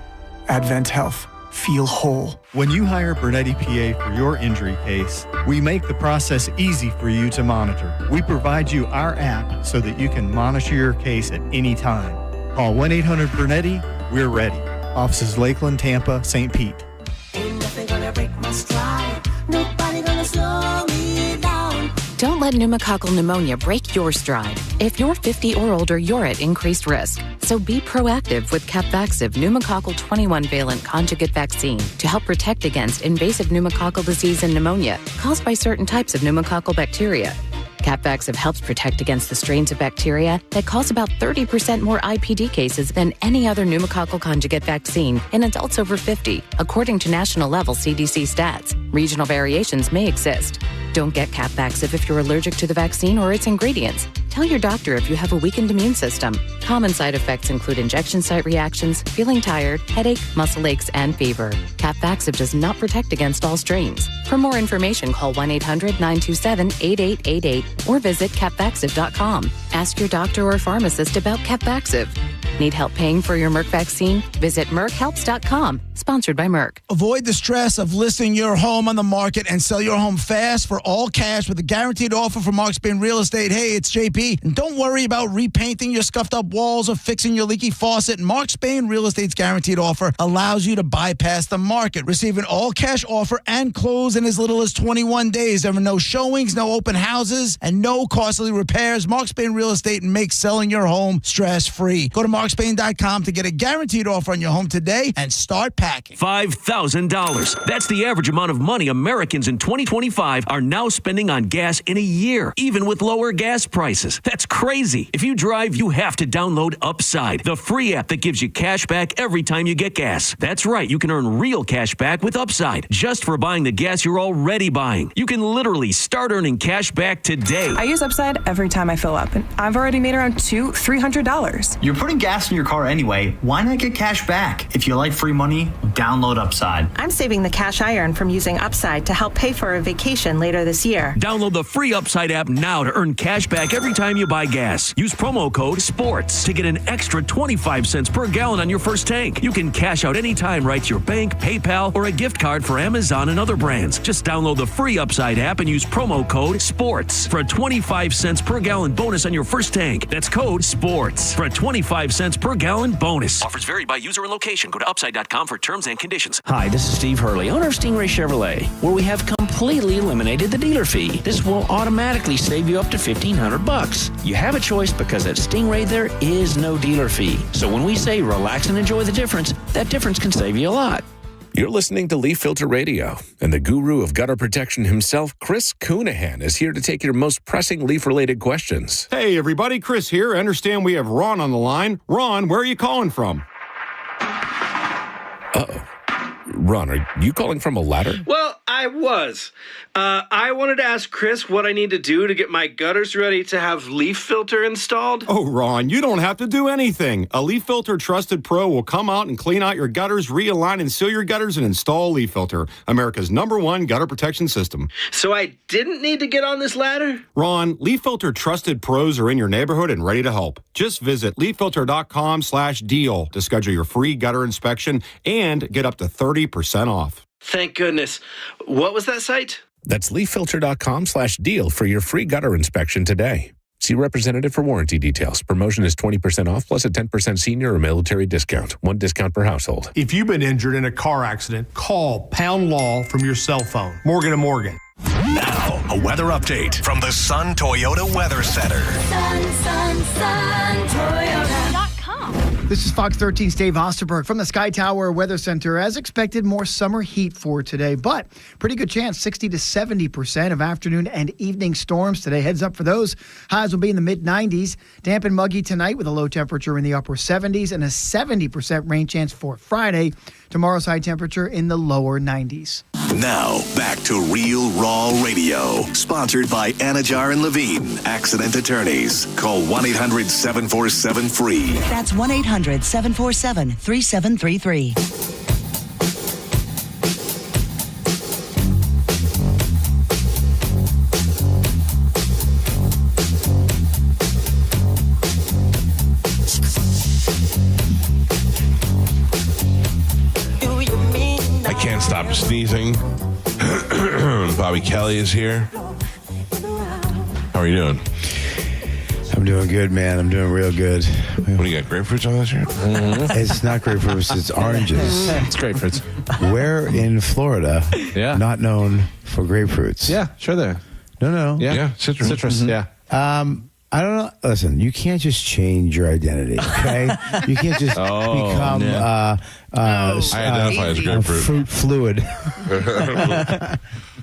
Advent Health. Feel whole. When you hire Bernetti PA for your injury case, we make the process easy for you to monitor. We provide you our app so that you can monitor your case at any time. Call 1-800-BERNETTI. We're ready. Offices Lakeland, Tampa, St. Pete. Ain't nothing gonna break my stride. Nobody gonna slow me down. Don't let pneumococcal pneumonia break your stride. If you're 50 or older, you're at increased risk. So be proactive with Capvaxive pneumococcal 21-valent conjugate vaccine to help protect against invasive pneumococcal disease and pneumonia caused by certain types of pneumococcal bacteria. Capvaxive helps protect against the strains of bacteria that cause about 30% more IPD cases than any other pneumococcal conjugate vaccine in adults over 50, according to national level CDC stats. Regional variations may exist. Don't get Capvaxive if you're allergic to the vaccine or its ingredients. Tell your doctor if you have a weakened immune system. Common side effects include injection site reactions, feeling tired, headache, muscle aches, and fever. Capvaxive does not protect against all strains. For more information, call 1-800-927-8888 or visit capvaxive.com. Ask your doctor or pharmacist about Capvaxive. Need help paying for your Merck vaccine? Visit merckhelps.com. Sponsored by Merck. Avoid the stress of listing your home on the market and sell your home fast for all cash with a guaranteed offer from Mark Spain Real Estate. Hey, it's JP. And don't worry about repainting your scuffed up walls or fixing your leaky faucet. Mark Spain Real Estate's guaranteed offer allows you to bypass the market. Receive an all cash offer and close in as little as 21 days. There are no showings, no open houses, and no costly repairs. Mark Spain Real Estate makes selling your home stress free. Go to markspain.com to get a guaranteed offer on your home today and start packing. $5,000. That's the average amount of money Americans in 2025 are now spending on gas in a year, even with lower gas prices. That's crazy. If you drive, you have to download Upside, the free app that gives you cash back every time you get gas. That's right, you can earn real cash back with Upside just for buying the gas you're already buying. You can literally start earning cash back today. I use Upside every time I fill up, and I've already made around $200-$300. You're putting gas in your car anyway. Why not get cash back? If you like free money, download Upside. I'm saving the cash I earn from using Upside to help pay for a vacation later this year. Download the free Upside app now to earn cash back every time you buy gas. Use promo code SPORTS to get an extra 25 cents per gallon on your first tank. You can cash out anytime right to your bank, PayPal, or a gift card for Amazon and other brands. Just download the free Upside app and use promo code SPORTS for a 25 cents per gallon bonus on your first tank. That's code SPORTS for a 25 cents cents per gallon bonus. Offers vary by user and location. Go to upside.com for terms and conditions. Hi, this is Steve Hurley, owner of Stingray Chevrolet, where we have completely eliminated the dealer fee. This will automatically save you up to $1,500. You have a choice because at Stingray there is no dealer fee. So when we say relax and enjoy the difference, that difference can save you a lot. You're listening to Leaf Filter Radio, and the guru of gutter protection himself, Chris Coonahan, is here to take your most pressing leaf-related questions. Hey, everybody, Chris here. I understand we have Ron on the line. Ron, where are you calling from? Uh-oh. Ron, are you calling from a ladder? Well, I was. I wanted to ask Chris what I need to do to get my gutters ready to have leaf filter installed. Oh, Ron, you don't have to do anything. A Leaf Filter Trusted Pro will come out and clean out your gutters, realign and seal your gutters, and install Leaf Filter, America's #1 gutter protection system. So I didn't need to get on this ladder? Ron, Leaf Filter Trusted Pros are in your neighborhood and ready to help. Just visit leaffilter.com/deal to schedule your free gutter inspection and get up to 30% off. Thank goodness. What was that site? That's leaffilter.com/deal for your free gutter inspection today. See representative for warranty details. Promotion is 20% off plus a 10% senior or military discount. One discount per household. If you've been injured in a car accident, call Pound Law from your cell phone. Morgan & Morgan. Now, a weather update from the Sun Toyota Weather Center. Sun, Toyota.com. This is Fox 13's Dave Osterberg from the Sky Tower Weather Center. As expected, more summer heat for today, but pretty good chance, 60 to 70% of afternoon and evening storms today. Heads up for those. Highs will be in the mid-90s. Damp and muggy tonight with a low temperature in the upper 70s and a 70% rain chance for Friday. Tomorrow's high temperature in the lower 90s. Now, back to Real Raw Radio. Sponsored by Anajar and Levine, Accident Attorneys. Call 1-800-747-FREE. That's 1-800-747-3733. I can't stop sneezing. Bobby Kelly is here. How are you doing? I'm doing good, man. I'm doing real good. What do you got, grapefruits on this year? It's not grapefruits, it's oranges. It's grapefruits. Where in Florida, not known for grapefruits? Yeah, sure there. No. Yeah, citrus. Citrus, yeah. I don't know. Listen, you can't just change your identity, okay? You can't just become I identify as grapefruit. Fruit fluid.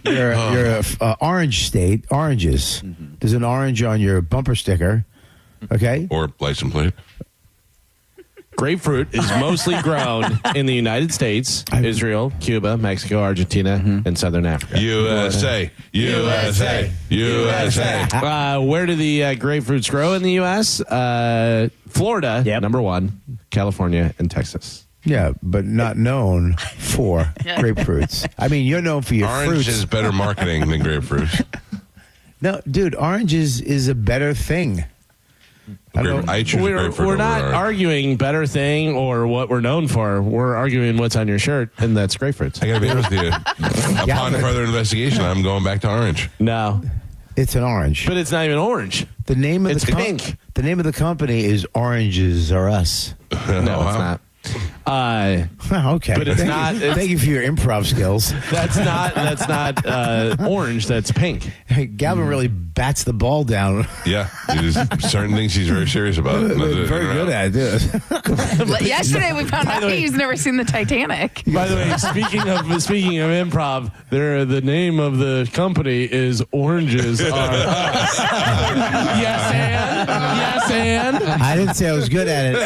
You're a orange state, oranges. There's an orange on your bumper sticker, okay? Or license plate. Grapefruit is mostly grown in the United States, Israel, Cuba, Mexico, Argentina, and Southern Africa. USA. Where do the grapefruits grow in the U.S.? Florida, number one, California, and Texas. Yeah, but not known for grapefruits. I mean, you're known for your Orange fruits. is better marketing than grapefruit. No, dude, orange is a better thing. I choose grapefruit. We're not over arguing better thing or what we're known for. We're arguing what's on your shirt, and that's grapefruits. I got to be honest with you. Upon further investigation, I'm going back to orange. No. It's an orange. But it's not even orange. The name of it's pink. The name of the company is Oranges Are Us. No, it's not. Okay. But it's not. Thank you for your improv skills. That's not orange. That's pink. Hey, Galvin really bats the ball down. Yeah, certain things he's very serious about. Very good at it. Yesterday we found out he's never seen the Titanic. By the way, speaking of improv, the name of the company is Oranges Are Us. Yes, and I didn't say I was good at it.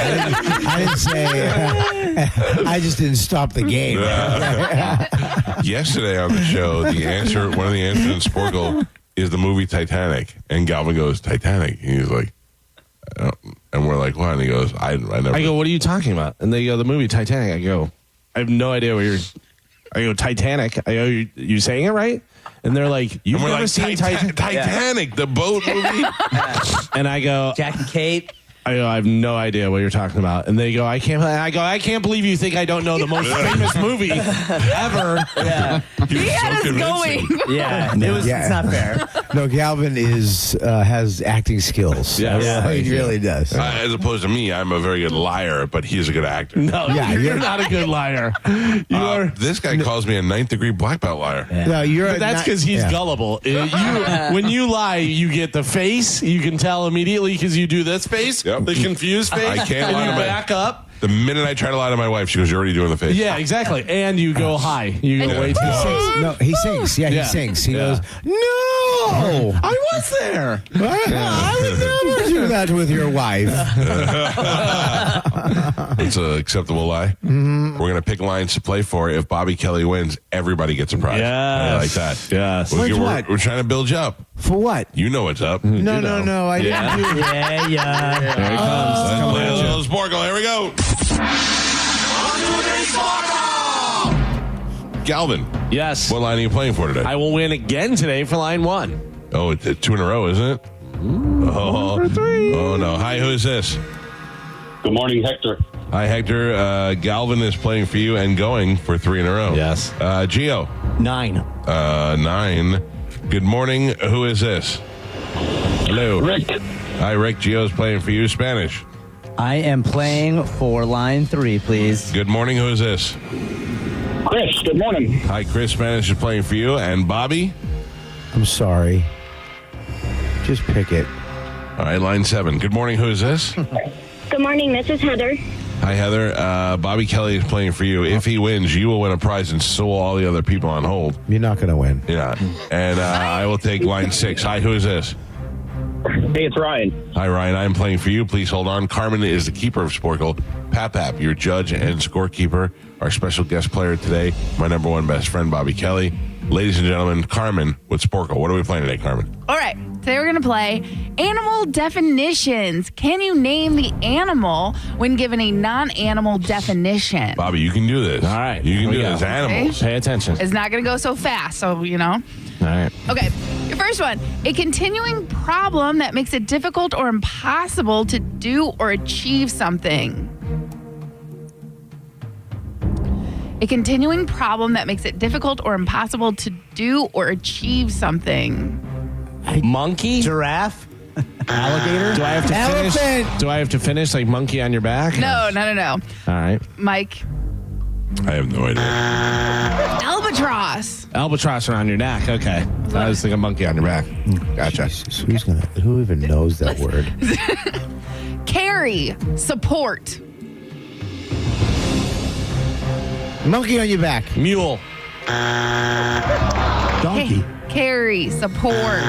I didn't say. I just didn't stop the game. Yesterday on the show, one of the answers in Sporkle is the movie Titanic, and Galvin goes, Titanic, and he's like, and we're like, what? And he goes, I never. I go, what are you talking about? And they go, the movie Titanic. I go, I have no idea what you're. I go, Titanic. I go, you saying it right? And they're like, you've never seen Titanic, the boat movie? And I go, Jack and Kate. I go, I have no idea what you're talking about. And they go, I can't believe you think I don't know the most famous movie ever. Yeah. He had us going. Yeah. It's not fair. No, Galvin has acting skills. Yeah. He really does. As opposed to me, I'm a very good liar, but he's a good actor. No, you're not a good liar. You are. This guy calls me a 9th degree black belt liar. No, But that's because he's gullible. When you lie, you get the face. You can tell immediately because you do this face, the confused face. I can't and lie you to my back up. The minute I try to lie to my wife, she goes, "You're already doing the face." Yeah, exactly. And you go high. You go way too high. No, he sings. Yeah, he sings. He goes, no, I was there. I would never do that with your wife. It's an acceptable lie. We're going to pick lines to play for. If Bobby Kelly wins, everybody gets a prize. I like that. Yes. We're trying to build you up. For what? You know what's up. No, I didn't do it. Yeah. There he comes. Let's play a little Sporkle. Here we go. Galvin. Yes. What line are you playing for today? I will win again today for line 1. Oh, it's 2 in a row, isn't it? Number 3. Oh, no. Hi, who is this? Good morning, Hector. Hi, Hector. Galvin is playing for you and going for 3 in a row. Yes. Gio. 9. 9. Good morning. Who is this? Hello. Rick. Hi, Rick. Gio's playing for you. Spanish. I am playing for line 3, please. Good morning. Who is this? Chris, good morning. Hi, Chris. Spanish is playing for you. And Bobby? I'm sorry. Just pick it. All right, line 7. Good morning. Who is this? Good morning. This is Heather. Hi, Heather. Bobby Kelly is playing for you. If he wins, you will win a prize, and so will all the other people on hold. You're not going to win. Yeah. And I will take line 6. Hi, who is this? Hey, it's Ryan. Hi, Ryan. I'm playing for you. Please hold on. Carmen is the keeper of Sporkle. Pap, your judge and scorekeeper. Our special guest player today, my number 1 best friend, Bobby Kelly. Ladies and gentlemen, Carmen with Sporkle. What are we playing today, Carmen? All right. Today we're going to play animal definitions. Can you name the animal when given a non-animal definition? Bobby, you can do this. All right. You can do go. this. Animals. Pay attention. It's not going to go so fast, so, you know. All right. Okay, your first one. A continuing problem that makes it difficult or impossible to do or achieve something. A continuing problem that makes it difficult or impossible to do or achieve something. Monkey? Giraffe? Alligator? Do I have to Elephant. finish? Do I have to finish like monkey on your back? No. All right. Mike. I have no idea. Albatross. Albatross around your neck. Okay. I was thinking monkey on your back. Gotcha. Jesus, who even knows that word? Carry. Support. Monkey on your back. Mule. Donkey. Carry. Support.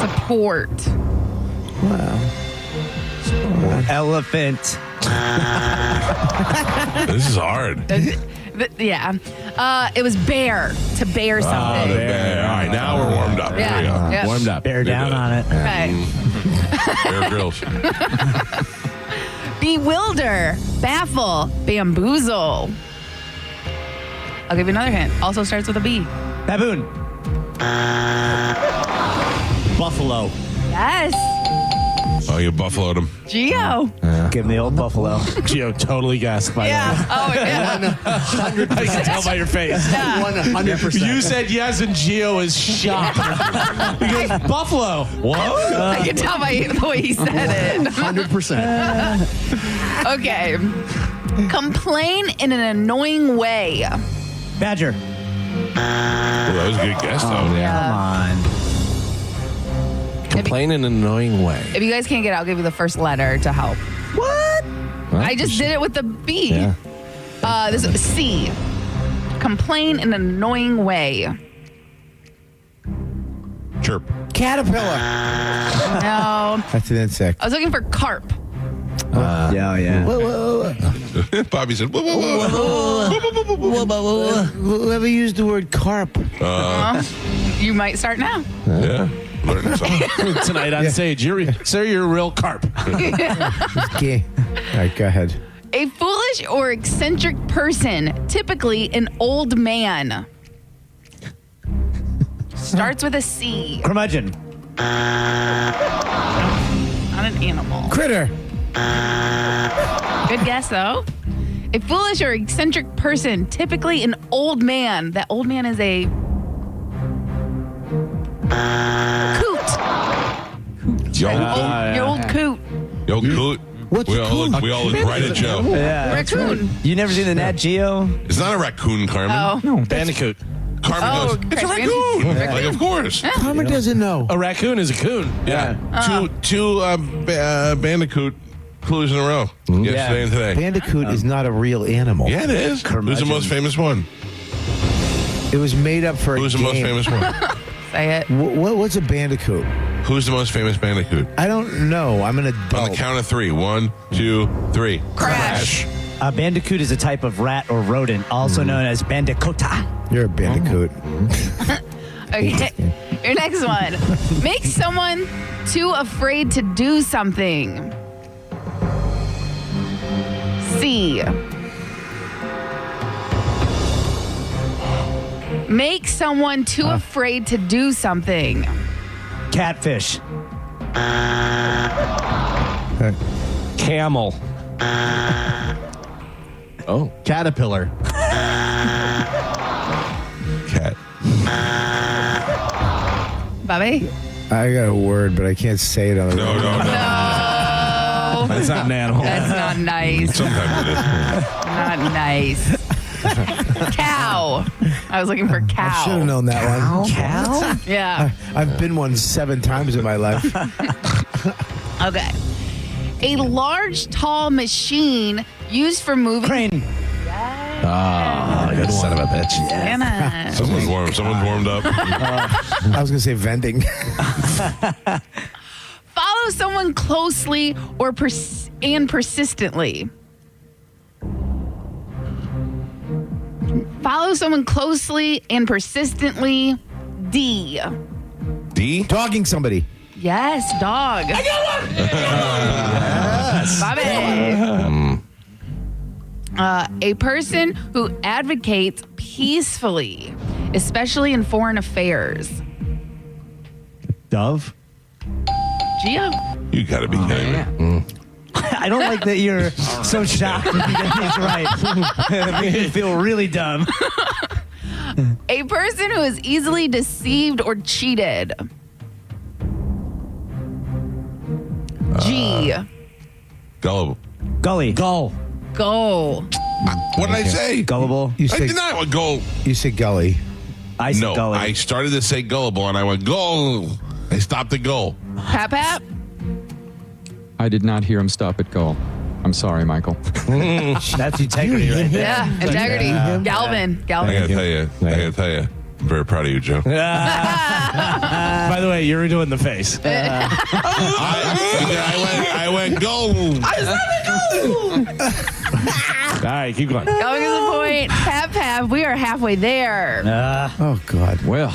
Support. Wow. Elephant. This is hard. Yeah. It was bear. To bear something. Bear. All right, now we're warmed up. Yeah. There we go. Yep. Warmed up. Bear down on it. Okay. Bear Grylls. Bewilder. Baffle. Bamboozle. I'll give you another hint. Also starts with a B. Baboon. Buffalo. Yes. Oh, you buffaloed him. Geo. Give him the old buffalo. Gio totally guessed by Yeah. Oh, yeah. 100%. I can tell by your face. Yeah. 100%. You said yes, and Gio is shocked. He goes, Buffalo. What? I can tell by the way he said it. 100%. Okay. Complain in an annoying way. Badger. Oh, that was a good guess, though. Come on. Complain in an annoying way. If you guys can't get it, I'll give you the first letter to help. What? Well, I just did it with the B. Yeah. This is C. Complain in an annoying way. Chirp. Caterpillar. No. That's an insect. I was looking for carp. Yeah. Bobby said, whoa, whoa, whoa. Whoever used the word carp. You might start now. Yeah. Learning something. Tonight on stage, you're a real carp. Okay. All right, go ahead. A foolish or eccentric person, typically an old man. Starts with a C. Curmudgeon. Not an animal. Critter. Good guess, though. A foolish or eccentric person, typically an old man. That old man is a coot. Your old coot. Yo, coot. What's we a all coot? look right at Joe. Yeah. Raccoon. You never seen the Nat Geo? It's not a raccoon, Carmen. Oh. No, Bandicoot. Carmen Oh, goes, it's a Crash raccoon. Bandicoot. Like, of course. Carmen doesn't know. A raccoon is a coon. Yeah. Two Bandicoot clues in a row. Yesterday and today. Bandicoot is not a real animal. Yeah, it is. Who's the most famous one? It was made up for Who's a the most game. famous one? Say it. What's a bandicoot? Who's the most famous Bandicoot? I don't know. I'm an adult. On the count of 3. 1, 2, 3. Crash. A bandicoot is a type of rat or rodent, also known as bandicota. You're a bandicoot. Okay. Your next one. Make someone too afraid to do something. C. Make someone too afraid to do something. Catfish. Camel. Oh. Caterpillar. Cat. Bobby? I got a word, but I can't say it on the No. No. That's not an animal. That's not nice. Sometimes it is. Not nice. Cow. I was looking for cow. I should have known that one. Cow? Yeah. I've been one 7 times in my life. Okay. A large, tall machine used for moving. Crane. Oh, you son of a bitch. Anna. Someone's warmed up. I was going to say vending. Follow someone closely or persistently. Follow someone closely and persistently. D. D? Dogging somebody. Yes, dog. I got one. Bobby. A person who advocates peacefully, especially in foreign affairs. Dove. Gio. You got to be kidding me. I don't like that you're so shocked when you get these right. It makes me feel really dumb. A person who is easily deceived or cheated. G. Gullible. Gully. Gull. Go. What did I say? Gullible. You I said, did not go. you said gully. I said No, gully. I started to say gullible and I went goal. I stopped at goal. Pap Pap. I did not hear him stop at goal. I'm sorry, Michael. That's integrity right there. Yeah, integrity. Galvin. I Galvin. gotta tell you, I'm very proud of you, Joe. By the way, you're doing the face. I went goal. All right, keep going. Going to the point. Pap Pap, we are halfway there. Oh, God. Well,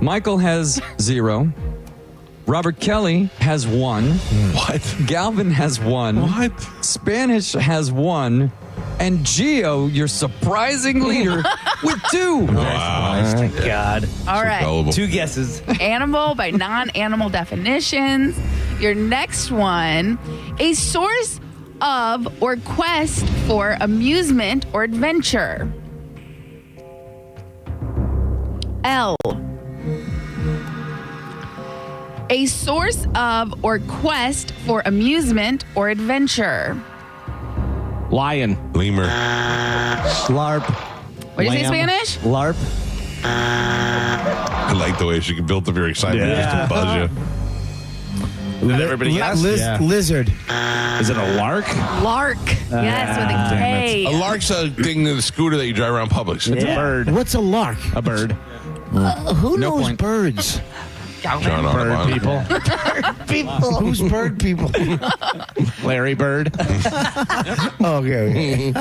Michael has 0. Robert Kelly has 1. What? Galvin has 1. What? Spanish has 1. And Gio, your surprising leader, with 2. Wow. Thank God. All right. Gullible. 2 guesses. Animal by non-animal definitions. Your next one, a source of or quest for amusement or adventure. L. A source of or quest for amusement or adventure. Lion. Lemur. LARP. What did you say, Spanish? LARP. I like the way she built up your excitement just to buzz you. Did everybody guess? Lizard. Is it a lark? Lark. Yes, with a K. A lark's a thing, the scooter that you drive around Publix. It's a bird. What's a lark? A bird. Who No knows point. birds? John Bird Audubon. people. People. Who's bird people? Larry Bird. Okay.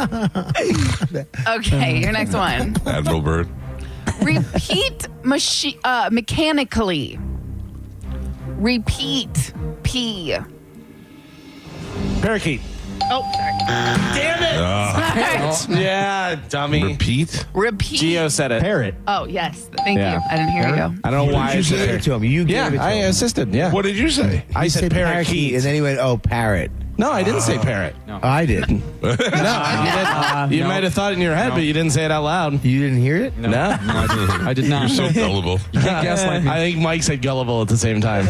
Okay, your next one. Admiral Bird. Repeat mechanically. Repeat. P. Parakeet. Oh, sorry. Damn it! Sorry. Yeah, dummy. Repeat. Gio said it. Parrot. Oh, yes. Thank Yeah. you. I didn't hear you. I don't know why I You said gave it to him. You gave it to I him. assisted. Yeah. What did you say? I said parakeet. and then he went, "Oh, parrot." No, I didn't say parrot. No. I didn't. No, you might have thought it in your head, but you didn't say it out loud. You didn't hear it? No. I did not. You're so gullible. You can't gaslight me. I think Mike said gullible at the same time.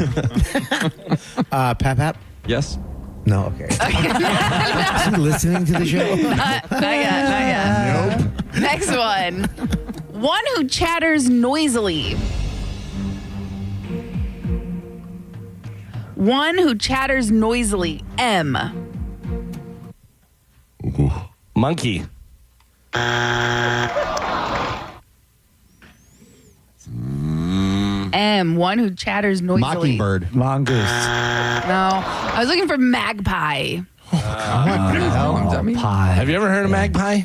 Pap. Yes. No, okay. Is he listening to the show? Not yet. Nope. Next one. One who chatters noisily. One who chatters noisily. M. Monkey. M. One who chatters noisily. Mockingbird. Mongoose. No. I was looking for magpie. Have you ever heard of magpie?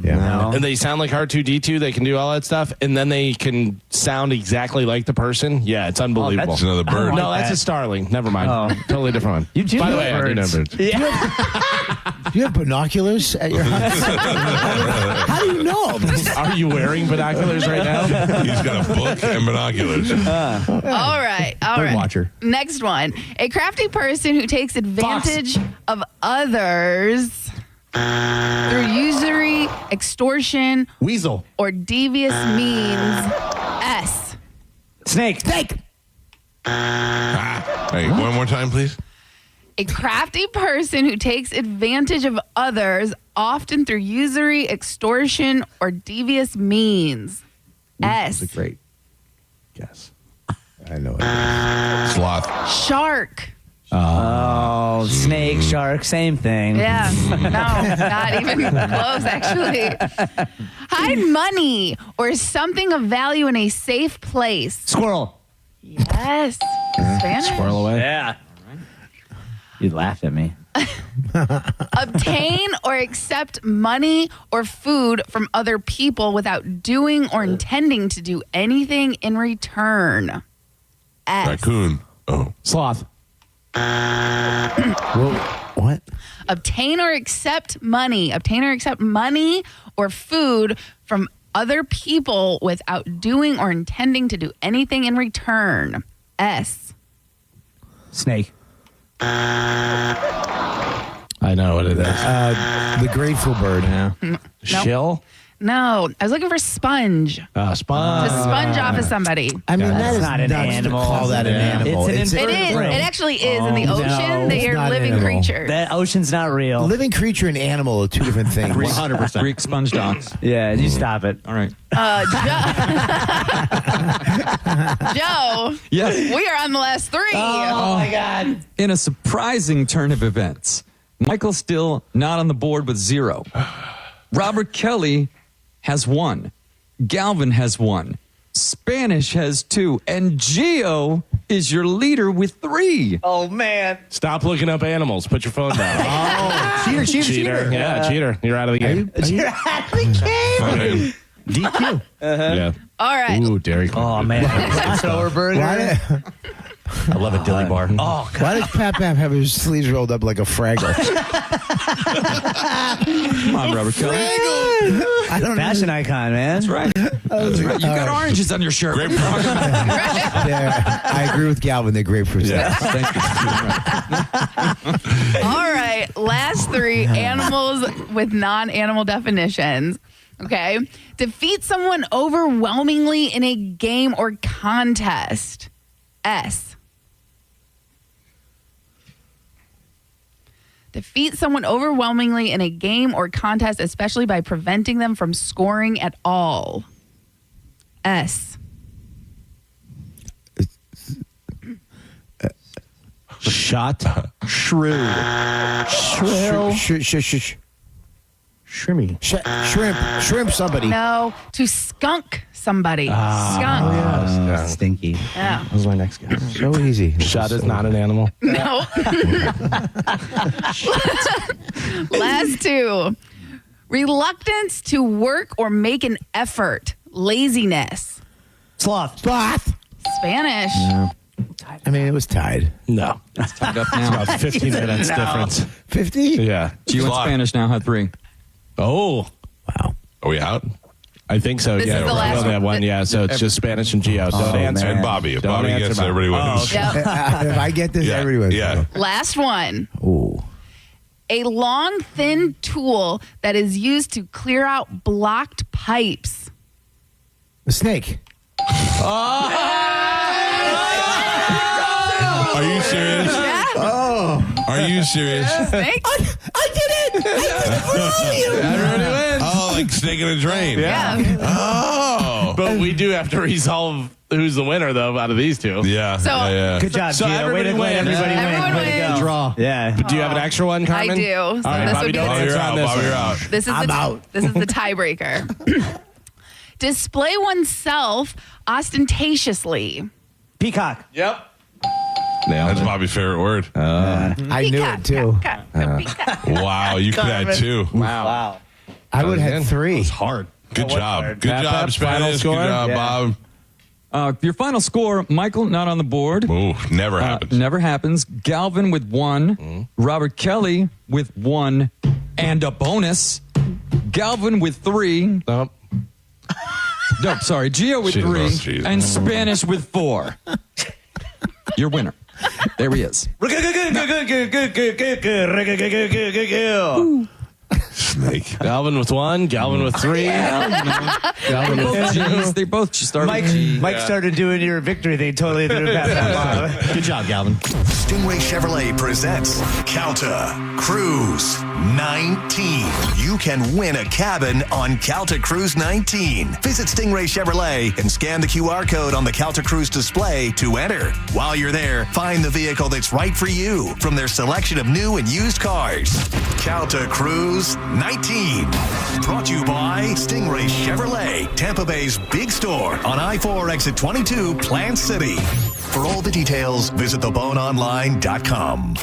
Yeah. No. And they sound like R2D2. They can do all that stuff, and then they can sound exactly like the person. Yeah, it's unbelievable. That's another bird. No, that's a starling. Never mind. Totally different one. You do By the know way, I do know birds. birds. Do you have binoculars at your house? How do you know? Are you wearing binoculars right now? He's got a book and binoculars. All right. Birdwatcher. Next one. A crafty person who takes advantage of others through usury, extortion, Weasel. or devious means. S. Snake. Hey, one more time, please. A crafty person who takes advantage of others, often through usury, extortion, or devious means. S. That's a great guess. I know it. Sloth. Shark. Oh, snake, shark, same thing. Yeah, no, not even close, actually. Hide money or something of value in a safe place. Squirrel. Yes. Spanish. Squirrel away. Yeah. You laughed at me. Obtain or accept money or food from other people without doing or intending to do anything in return. S. Raccoon. Oh. Sloth. Well, what? Obtain or accept money or food from other people without doing or intending to do anything in return. S. Snake. I know what it is. The grateful bird. Yeah. Shill. No, I was looking for sponge. Sponge. To sponge off of somebody. I mean, that is not an animal. To call that an animal. It's an It is. invertebrate. It actually is in the Oh, ocean. no, They it's are not living animal. creatures. That ocean's not real. Living creature and animal are two different things. 100%. Greek sponge dogs. Yeah, you stop it. All right. Joe, Yes. we are on the last three. Oh my God. In a surprising turn of events, Michael's still not on the board with 0. Robert Kelly has 1. Galvin has 1. Spanish has 2. And Gio is your leader with 3. Oh man. Stop looking up animals. Put your phone down. Cheater. Yeah, cheater. You're out of the game. You're out of the Fine. DQ. Yeah. All right. Ooh, Dairy Queen. Oh man. Thrower burger. I love a dilly bar. Oh God. Why does Pap have his sleeves rolled up like a Fraggle? Come on, Robert Kelly. I don't Fashion icon, man. That's right. That's right. You got oranges on your shirt. Grapefruit. I agree with Galvin. They're grapefruit. Yes, thank you. All right. Last 3 animals with non-animal definitions. Okay. Defeat someone overwhelmingly in a game or contest. S. Defeat someone overwhelmingly in a game or contest, especially by preventing them from scoring at all. S. Shot. Shrew. Shrimmy. Shrimp somebody. No, to skunk somebody. Skunk. Stinky. Yeah. That was my next guess. So easy. Shot is not an animal. No. Last 2. Reluctance to work or make an effort. Laziness. Sloth. Spanish. I mean, it was tied. No. It's tied up now. About 15 minutes difference. 50? Yeah. Gio in Spanish now had 3. Oh. Wow. Are we out? I think so. This yeah. is the we last only have one. one. Yeah. So it's just Spanish and Gio. Don't answer. And Bobby. If Don't Bobby answer gets it, Bobby. everybody wins. Yep. If I get this, everybody. Yeah. Last one. Ooh. A long, thin tool that is used to clear out blocked pipes. A snake. Are you serious? Yeah. Oh. Are you serious? Snake? I did it! I did it for all of you! Everybody wins. Oh, like snake in a drain. Yeah. Oh. But we do have to resolve who's the winner, though, out of these two. Yeah. So- yeah. Good job, So Gio. Way to everybody let wins. everybody win. Everyone Way to go. wins. Draw. Yeah. But do you have an extra one, Carmen? I do. So All right, this Bobby, would be don't the- Bobby, answer you're on out. this Bobby, one. you're out. This is I'm out. This is the tiebreaker. Display oneself ostentatiously. Peacock. Yep. That's Bobby's favorite word. I knew it too. Peacock. Wow, you could have 2. Wow. I would have had 3. It's hard. Good job. Good Pep, job, Pep, final Spanish. Good score? job, Yeah. Bob. Your final score, Michael, not on the board. Ooh, never happens. Never happens. Galvin with 1. Robert Kelly with 1. And a bonus. Galvin with 3. Nope. No, sorry. Gio with Jesus, 3. Jesus. And Spanish with 4. Your winner. There he is. Snake. Galvin with 1. Galvin with 3. Galvin with 2. G's. They both started Mike, with G. Mike started doing your victory thing. Totally threw it past Bob. Good job, Galvin. Stingray Chevrolet presents Calta Cruise 19. You can win a cabin on Calta Cruise 19. Visit Stingray Chevrolet and scan the QR code on the Calta Cruise display to enter. While you're there, find the vehicle that's right for you from their selection of new and used cars. Calta Cruise 19. Brought to you by Stingray Chevrolet, Tampa Bay's big store on I-4 exit 22, Plant City. For all the details, visit theboneonline.com.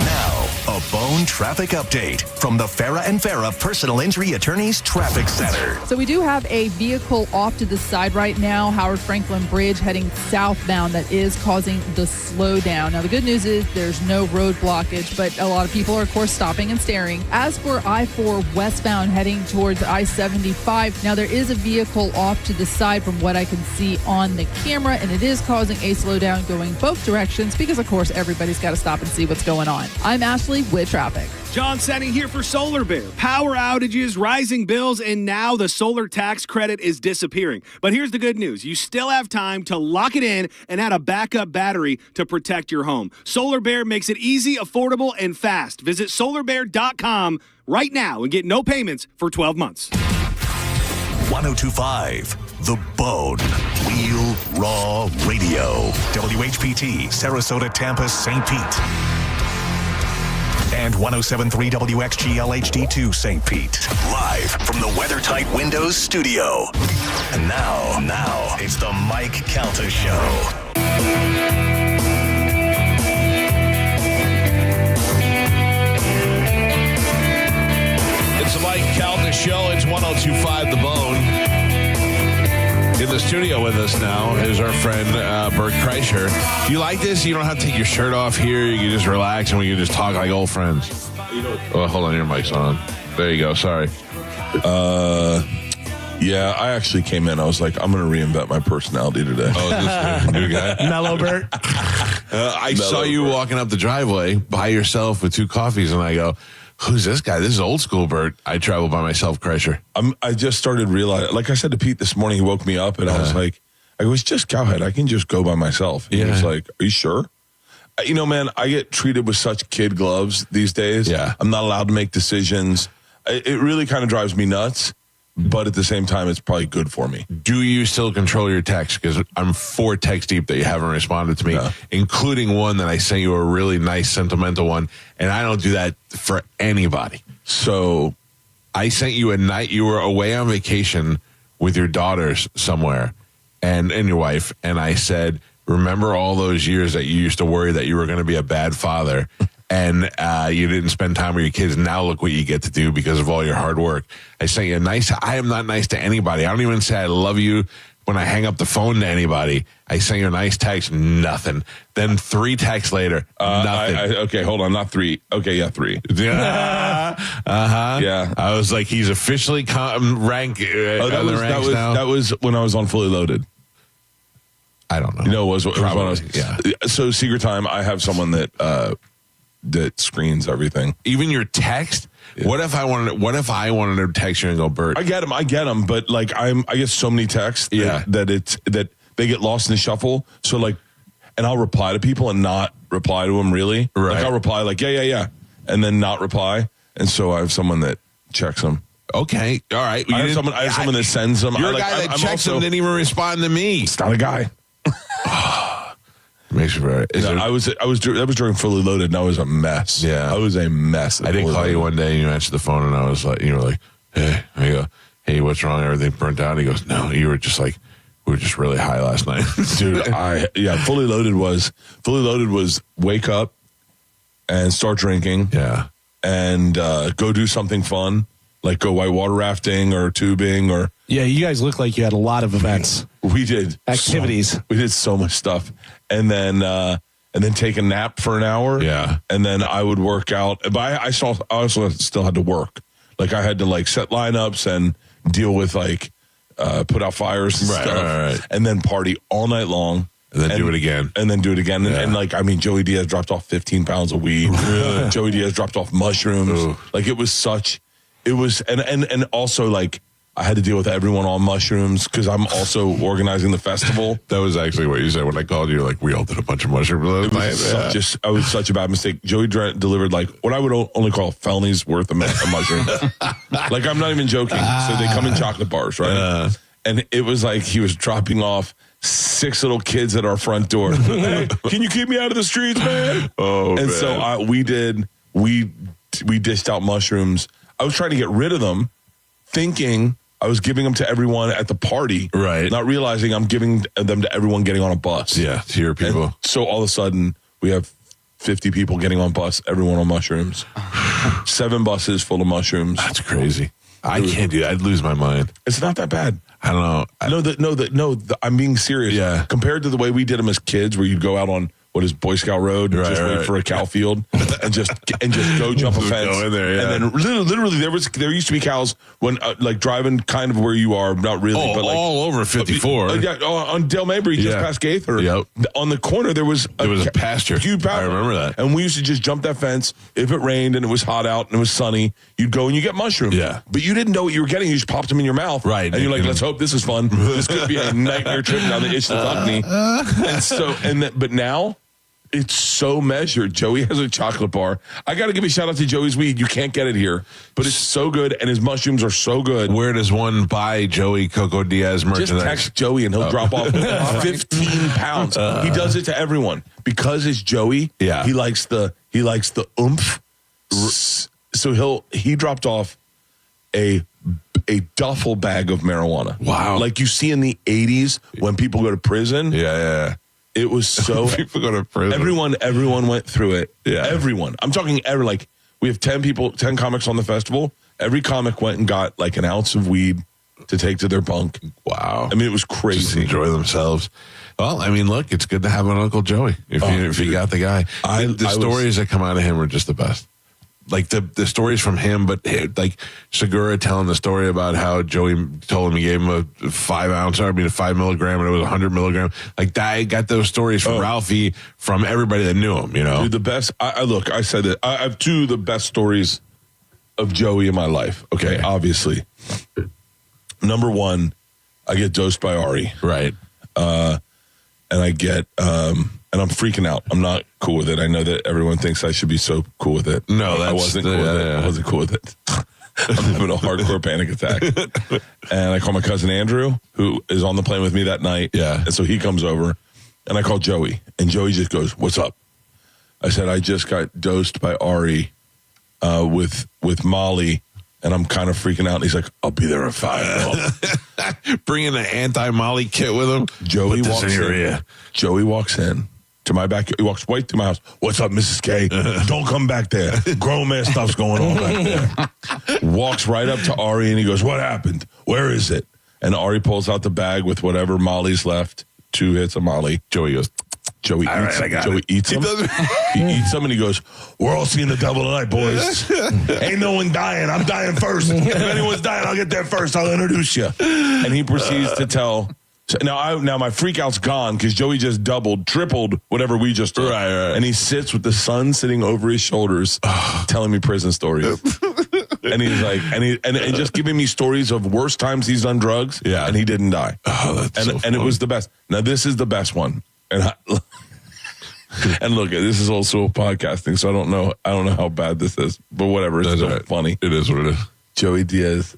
Now, a Bone traffic update from the Farah and Farah Personal Injury Attorneys Traffic Center. So we do have a vehicle off to the side right now, Howard Franklin Bridge heading southbound, that is causing the slowdown. Now the good news is there's no road blockage, but a lot of people are of course stopping and staring. As for I-4 westbound heading towards I-75, now there is a vehicle off to the side from what I can see on the camera, and it is causing a slowdown going both directions because of course everybody's got to stop and see what's going on. I'm Ashley with traffic. John Setting here for Solar Bear. Power outages, rising bills, and now the solar tax credit is disappearing. But here's the good news. You still have time to lock it in and add a backup battery to protect your home. Solar Bear makes it easy, affordable, and fast. Visit solarbear.com right now and get no payments for 12 months. 1025, The Bone. Real Raw Radio. WHPT, Sarasota, Tampa, St. Pete. And 107.3 WXGL HD2 St. Pete. Live from the WeatherTight Windows studio. And now, it's the Mike Calta Show. It's the Mike Calta Show. It's 102.5 The Bone. In the studio with us now is our friend Bert Kreischer. Do you like this? You don't have to take your shirt off here. You can just relax and we can just talk like old friends. Oh, hold on, your mic's on. There you go. Sorry. Yeah, I actually came in. I was like, I'm going to reinvent my personality today. Oh, is this new guy? Mellow Bert. I saw you walking up the driveway by yourself with 2 coffees, and I go, who's this guy? This is old school Bert. I travel by myself, Kreischer. I just started realizing, like I said to Pete this morning, he woke me up, and I was like, I go, it's just Cowhead. I can just go by myself. He was like, are you sure? You know, man, I get treated with such kid gloves these days. Yeah. I'm not allowed to make decisions. It really kind of drives me nuts. But at the same time, it's probably good for me. Do you still control your text? Because I'm 4 texts deep that you haven't responded to me, including one that I sent you a really nice sentimental one, and I don't do that for anybody. So I sent you a night you were away on vacation with your daughters somewhere and your wife, and I said, remember all those years that you used to worry that you were going to be a bad father and you didn't spend time with your kids. Now look what you get to do because of all your hard work. I sent you a nice, I am not nice to anybody. I don't even say I love you when I hang up the phone to anybody, I send you a nice text, nothing. Then 3 texts later, nothing. Okay, hold on, not 3. Okay, yeah, 3. Yeah. Yeah. I was like, he's officially ranked. That was when I was on Fully Loaded. I don't know. You know, it was when I was. Yeah. So Secret Time, I have someone that screens everything. Even your text. Yeah. What if I wanted to text you and go, Bert? I get them, but like I get so many texts that they get lost in the shuffle. So like, and I'll reply to people and not reply to them really. Right. Like I'll reply like yeah, and then not reply. And so I have someone that checks them. Okay, all right. I have someone that sends them. You're a guy that checks them didn't even respond to me. It's not a guy. Makes you very. That was during Fully Loaded, and I was a mess. Yeah, I was a mess. I did call you one day, and you answered the phone, and I was like, you were like, hey, I go, hey, what's wrong? Everything burnt out. He goes, no, you were just like, we were just really high last night, dude. Fully Loaded was wake up and start drinking, and go do something fun, like go whitewater rafting or tubing or. Yeah, you guys look like you had a lot of events. We did activities. We did so much stuff, and then take a nap for an hour. Yeah, and then I would work out. But I also still had to work. Like I had to like set lineups and deal with like put out fires and stuff, and then party all night long. And then do it again. Yeah. And like, I mean, Joey Diaz dropped off 15 pounds of weed. Really? Joey Diaz dropped off mushrooms. Ooh. Like it was, and also like, I had to deal with everyone on mushrooms because I'm also organizing the festival. That was actually what you said when I called you. Like, we all did a bunch of mushrooms. It was such a bad mistake. Joey delivered like what I would only call felonies worth of mushrooms. Like, I'm not even joking. So they come in chocolate bars, right? And it was like he was dropping off 6 little kids at our front door. Hey, can you keep me out of the streets, man? And so we dished out mushrooms. I was trying to get rid of them, thinking I was giving them to everyone at the party, right? Not realizing I'm giving them to everyone getting on a bus. Yeah, to your people. And so all of a sudden, we have 50 people getting on bus, everyone on mushrooms. 7 buses full of mushrooms. That's crazy. I can't do that. I'd lose my mind. It's not that bad. I don't know. I'm being serious. Yeah. Compared to the way we did them as kids, where you'd go out on what is Boy Scout Road, wait for a cow field, and just go jump a fence. Go in there, yeah. And then literally there used to be cows when like driving kind of where you are, not really, but like all over 54. On Dale Mabry, just past Gaither. Yep. On the corner there was a pasture. Huge pasture. I remember that. And we used to just jump that fence. If it rained and it was hot out and it was sunny, you'd go and you get mushrooms. Yeah. But you didn't know what you were getting. You just popped them in your mouth. Right. And you're like, let's hope this is fun. This could be a nightmare trip down the Ishtathakni. But now it's so measured. Joey has a chocolate bar. I got to give a shout out to Joey's weed. You can't get it here, but it's so good, and his mushrooms are so good. Where does one buy Joey Coco Diaz merchandise? Just text Joey, and he'll drop off 15 pounds. He does it to everyone because it's Joey. Yeah, he likes the oomph. So he dropped off a duffel bag of marijuana. Wow, like you see in the 80s when people go to prison. Yeah. It was so people go to prison. Everyone went through it. Yeah. Everyone. I'm talking like we have 10 comics on the festival. Every comic went and got like an ounce of weed to take to their bunk. Wow. I mean, it was crazy. Just enjoy themselves. Well, I mean, look, it's good to have an Uncle Joey if you got the guy. The stories that come out of him are just the best. Like the stories from him, but like Segura telling the story about how Joey told him he gave him a 5 milligram, and it was 100 milligram. Like that, I got those stories from Ralphie, from everybody that knew him. You know, dude, the best. I said that I have 2 of the best stories of Joey in my life. Okay, obviously, number 1, I get dosed by Ari, right, and I get and I'm freaking out. I'm not cool with it. I know that everyone thinks I should be so cool with it. No, I wasn't cool with it. I wasn't cool with it. I'm having a hardcore panic attack. And I call my cousin Andrew, who is on the plane with me that night. Yeah. And so he comes over, and I call Joey. And Joey just goes, "What's up?" I said, "I just got dosed by Ari with Molly, and I'm kind of freaking out." And he's like, "I'll be there at 5." Bringing an anti-Molly kit with him. Joey walks in to my back. He walks right through my house. "What's up, Mrs. K? Don't come back there. Grown man stuff's going on back there." Walks right up to Ari and he goes, "What happened? Where is it?" and Ari pulls out the bag with whatever Molly's left. 2 hits of Molly. Joey goes, Joey eats them. He eats them and he goes, we're all seeing the devil tonight, boys. Ain't no one dying. I'm dying first. If anyone's dying, I'll get there first. I'll introduce you. And he proceeds to tell. So now my freak out's gone because Joey just tripled whatever we just did. Right. And he sits with the sun sitting over his shoulders telling me prison stories. And he's like, and just giving me stories of worst times he's done drugs. Yeah. And he didn't die. Oh, that's and it was the best. Now this is the best one. And look, this is also podcasting, so I don't know how bad this is, but whatever. It's still funny. It is what it is. Joey Diaz,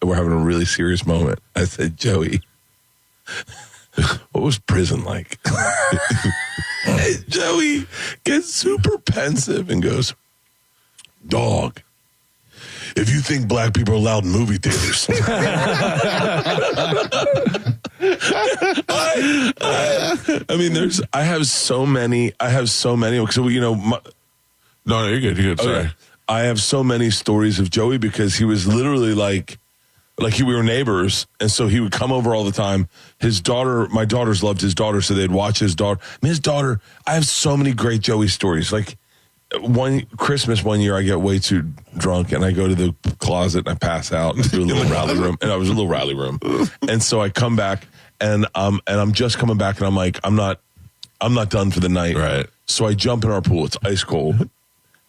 we're having a really serious moment. I said, Joey, what was prison like? And Joey gets super pensive and goes, dog, if you think black people are allowed in movie theaters. I mean, I have so many, because, no, you're good. Sorry. Okay. I have so many stories of Joey because he was literally like we were neighbors. And so he would come over all the time. My daughters loved his daughter. So they'd watch his daughter. I mean, his daughter, I have so many great Joey stories. Like Christmas one year, I get way too drunk and I go to the closet and I pass out and do a little rally room. And I was a little rally room. And so I come back and I'm just coming back and I'm like, I'm not done for the night. Right. So I jump in our pool. It's ice cold.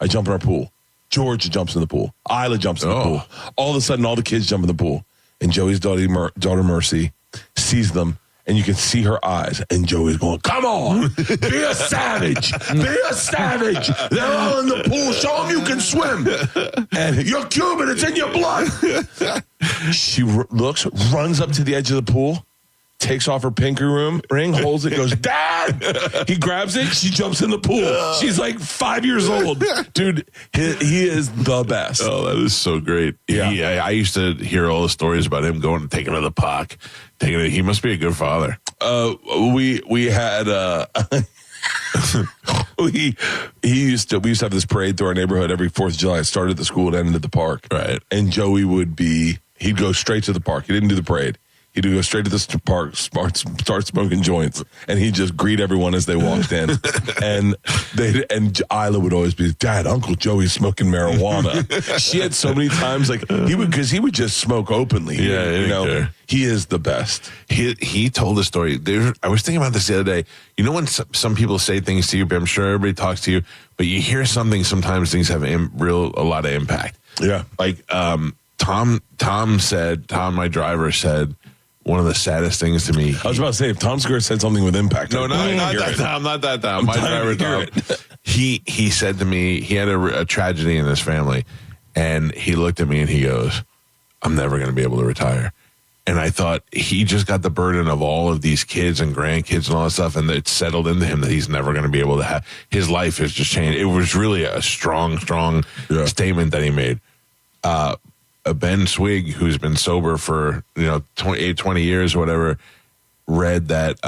I jump in our pool. George jumps in the pool. Isla jumps in the pool. All of a sudden, all the kids jump in the pool. And Joey's daughter Mercy sees them. And you can see her eyes. And Joey's going, come on. Be a savage. Be a savage. They're all in the pool. Show them you can swim. And you're Cuban. It's in your blood. She looks, runs up to the edge of the pool, takes off her pinky ring, holds it, goes, Dad! He grabs it, she jumps in the pool. She's like 5 years old. Dude, he is the best. Oh, that is so great. Yeah. I used to hear all the stories about him going and taking it to the park. He must be a good father. We had we used to have this parade through our neighborhood every 4th of July. It started at the school and ended at the park. Right. And Joey he'd go straight to the park. He didn't do the parade. He'd go straight to the park, start smoking joints, and he'd just greet everyone as they walked in. and Isla would always be, Dad, Uncle Joey's smoking marijuana. She had so many times, he would just smoke openly. Yeah, he is the best. He told a story. I was thinking about this the other day. You know when some people say things to you, but I'm sure everybody talks to you, but you hear something, sometimes things have a lot of impact. Yeah. Like Tom, my driver, said, one of the saddest things to me. I was about to say, if Tom Square said something with impact. No, not that Tom. My driver, Tom. He said to me, he had a tragedy in his family, and he looked at me and he goes, I'm never going to be able to retire. And I thought he just got the burden of all of these kids and grandkids and all that stuff, and it settled into him that he's never going to be able to have. His life has just changed. It was really a strong statement that he made. Ben Swig, who's been sober for 20 years or whatever, read that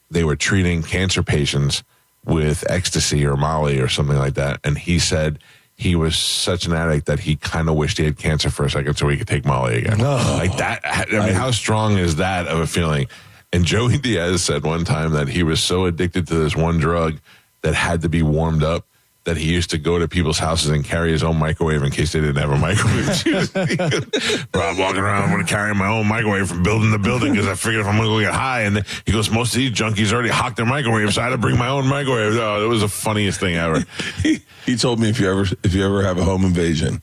they were treating cancer patients with ecstasy or Molly or something like that, and he said he was such an addict that he kind of wished he had cancer for a second so he could take Molly again. Like that. I mean, how strong is that of a feeling? And Joey Diaz said one time that he was so addicted to this one drug that had to be warmed up that he used to go to people's houses and carry his own microwave in case they didn't have a microwave. Bro, I'm walking around, I'm going to carry my own microwave from building to building because I figured if I'm going to go get high. And he goes, most of these junkies already hocked their microwave, so I had to bring my own microwave. Oh, it was the funniest thing ever. He told me if you ever have a home invasion,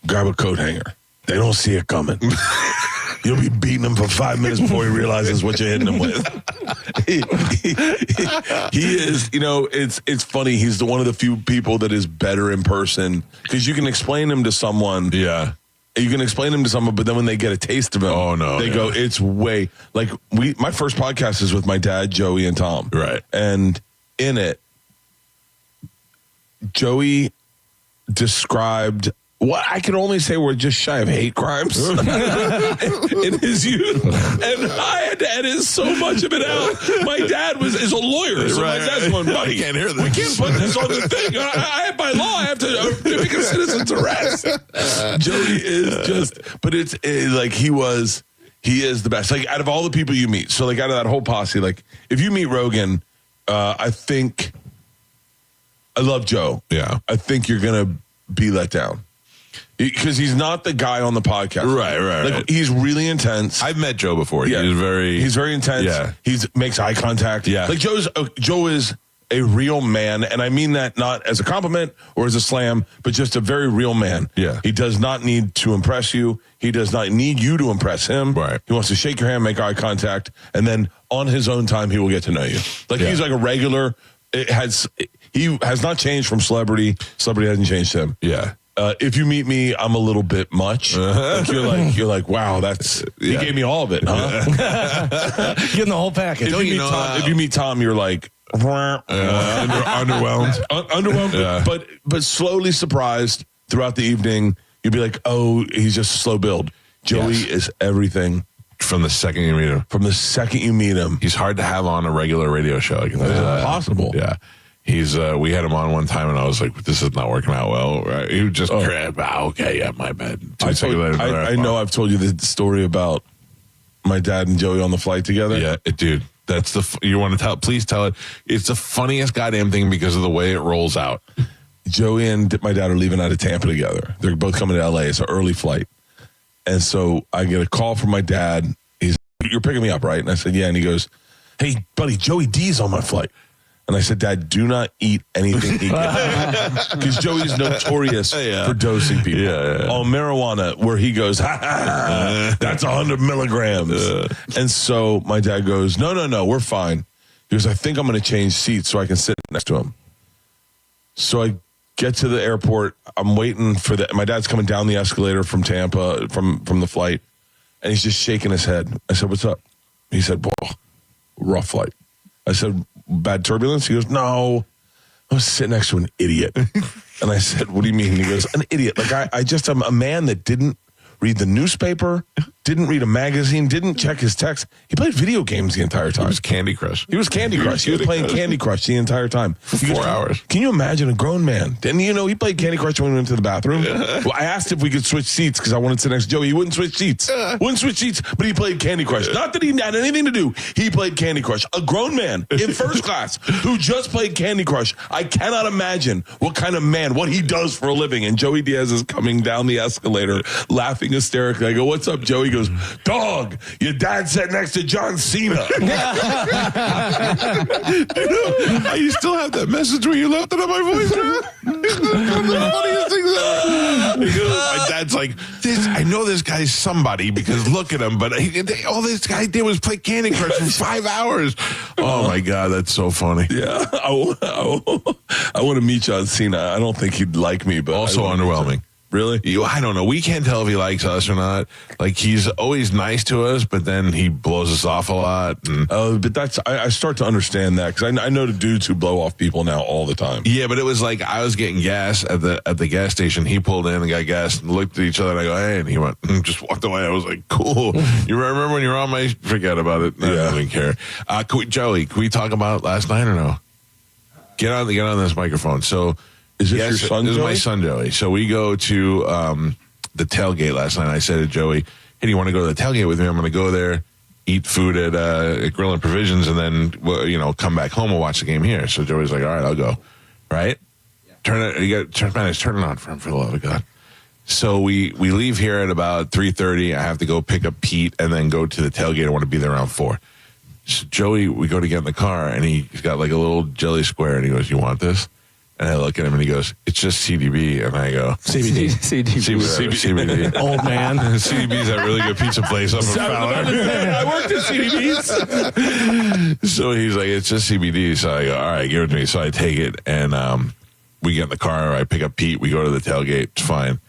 grab a coat hanger. They don't see it coming. You'll be beating him for 5 minutes before he realizes what you're hitting him with. He is, it's funny. He's one of the few people that is better in person because you can explain him to someone. Yeah. You can explain him to someone, but then when they get a taste of him, they go, it's way like my first podcast is with my dad, Joey, and Tom. Right. And in it, Joey described what I can only say were just shy of hate crimes in his youth. And I had to edit so much of it out. My dad is a lawyer, so my dad's going, buddy, can't hear this. We can't put this on the thing. By law, I have to make a citizen's arrest. Joey is just, but it's like he was He is the best. Like, out of all the people you meet, so like out of that whole posse, like if you meet Rogan, I think I love Joe. Yeah. I think you're going to be let down. Because he's not the guy on the podcast. Right. He's really intense. I've met Joe before. Yeah. He's very intense. Yeah. He makes eye contact. Yeah. Like Joe is a real man, and I mean that not as a compliment or as a slam, but just a very real man. Yeah. He does not need to impress you. He does not need you to impress him. Right. He wants to shake your hand, make eye contact, and then on his own time, he will get to know you. Like he's like a regular. He has not changed from celebrity. Celebrity hasn't changed him. Yeah. If you meet me, I'm a little bit much. Like you're like, wow, he gave me all of it, huh? Getting the whole package. If you meet Tom, you're like, underwhelmed. Underwhelmed, Yeah. but slowly surprised throughout the evening. You'll be like, oh, he's just a slow build. Joey is everything. From the second you meet him. From the second you meet him. He's hard to have on a regular radio show. I can tell you that. Impossible. Yeah. He's we had him on one time and I was like, this is not working out well. Right? He would just crap. Okay, yeah, my bad. I know I've told you the story about my dad and Joey on the flight together. Yeah, dude. That's you want to tell? Please tell it. It's the funniest goddamn thing because of the way it rolls out. Joey and my dad are leaving out of Tampa together. They're both coming to LA. It's an early flight. And so I get a call from my dad. You're picking me up, right? And I said, yeah. And he goes, hey, buddy, Joey D's on my flight. And I said, Dad, do not eat anything he gets. Because Joey's notorious for dosing people. Yeah. On marijuana, where he goes, that's 100 milligrams. And so my dad goes, no, we're fine. He goes, I think I'm going to change seats so I can sit next to him. So I get to the airport. I'm waiting for my dad's coming down the escalator from Tampa, from the flight. And he's just shaking his head. I said, what's up? He said, well, rough flight. I said, bad turbulence? He goes, no, I was sitting next to an idiot. And I said, what do you mean? He goes, an idiot. Like I just am a man that didn't read the newspaper, didn't read a magazine, didn't check his text. He played video games the entire time. He was Candy Crush. He was playing Candy Crush the entire time. For 4 hours. Can you imagine a grown man? And he played Candy Crush when we went to the bathroom. Well, I asked if we could switch seats because I wanted to sit next to Joey. He wouldn't switch seats. But he played Candy Crush. Not that he had anything to do. He played Candy Crush. A grown man in first class who just played Candy Crush. I cannot imagine what kind of man, what he does for a living. And Joey Diaz is coming down the escalator laughing hysterically. I go, what's up, Joey? He goes, dog, your dad sat next to John Cena. You still have that message where you left it on my voicemail? One of the funniest things ever. My dad's like, I know this guy's somebody because look at him, but all this guy did was play Candy Crush for 5 hours. Oh my God, that's so funny. Yeah, I want to meet John Cena. I don't think he'd like me, but also underwhelming. Really? I don't know. We can't tell if he likes us or not. Like, he's always nice to us, but then he blows us off a lot. But I start to understand that because I know the dudes who blow off people now all the time. Yeah, but it was like I was getting gas at the gas station. He pulled in and got gas and looked at each other and I go, hey, and he went, just walked away. I was like, cool. You remember when you were on my, forget about it. I don't even care. Joey, can we talk about last night or no? Get on this microphone. So, is this your son, This Joey? is my son, Joey. So we go to the tailgate last night. I said to Joey, hey, do you want to go to the tailgate with me? I'm going to go there, eat food at Grill and Provisions, and then, come back home and watch the game here. So Joey's like, all right, I'll go. Right? Yeah. Turn it on for him, for the love of God. So we leave here at about 3:30. I have to go pick up Pete and then go to the tailgate. I want to be there around 4. So Joey, we go to get in the car, and he's got like a little jelly square, and he goes, you want this? And I look at him and he goes, it's just CDB. And I go, CBD. CBD. Old man. CDB's that really good pizza place up in Fowler. I worked at CDB's. So he's like, it's just CBD. So I go, all right, give it to me. So I take it and we get in the car. I pick up Pete. We go to the tailgate. It's fine.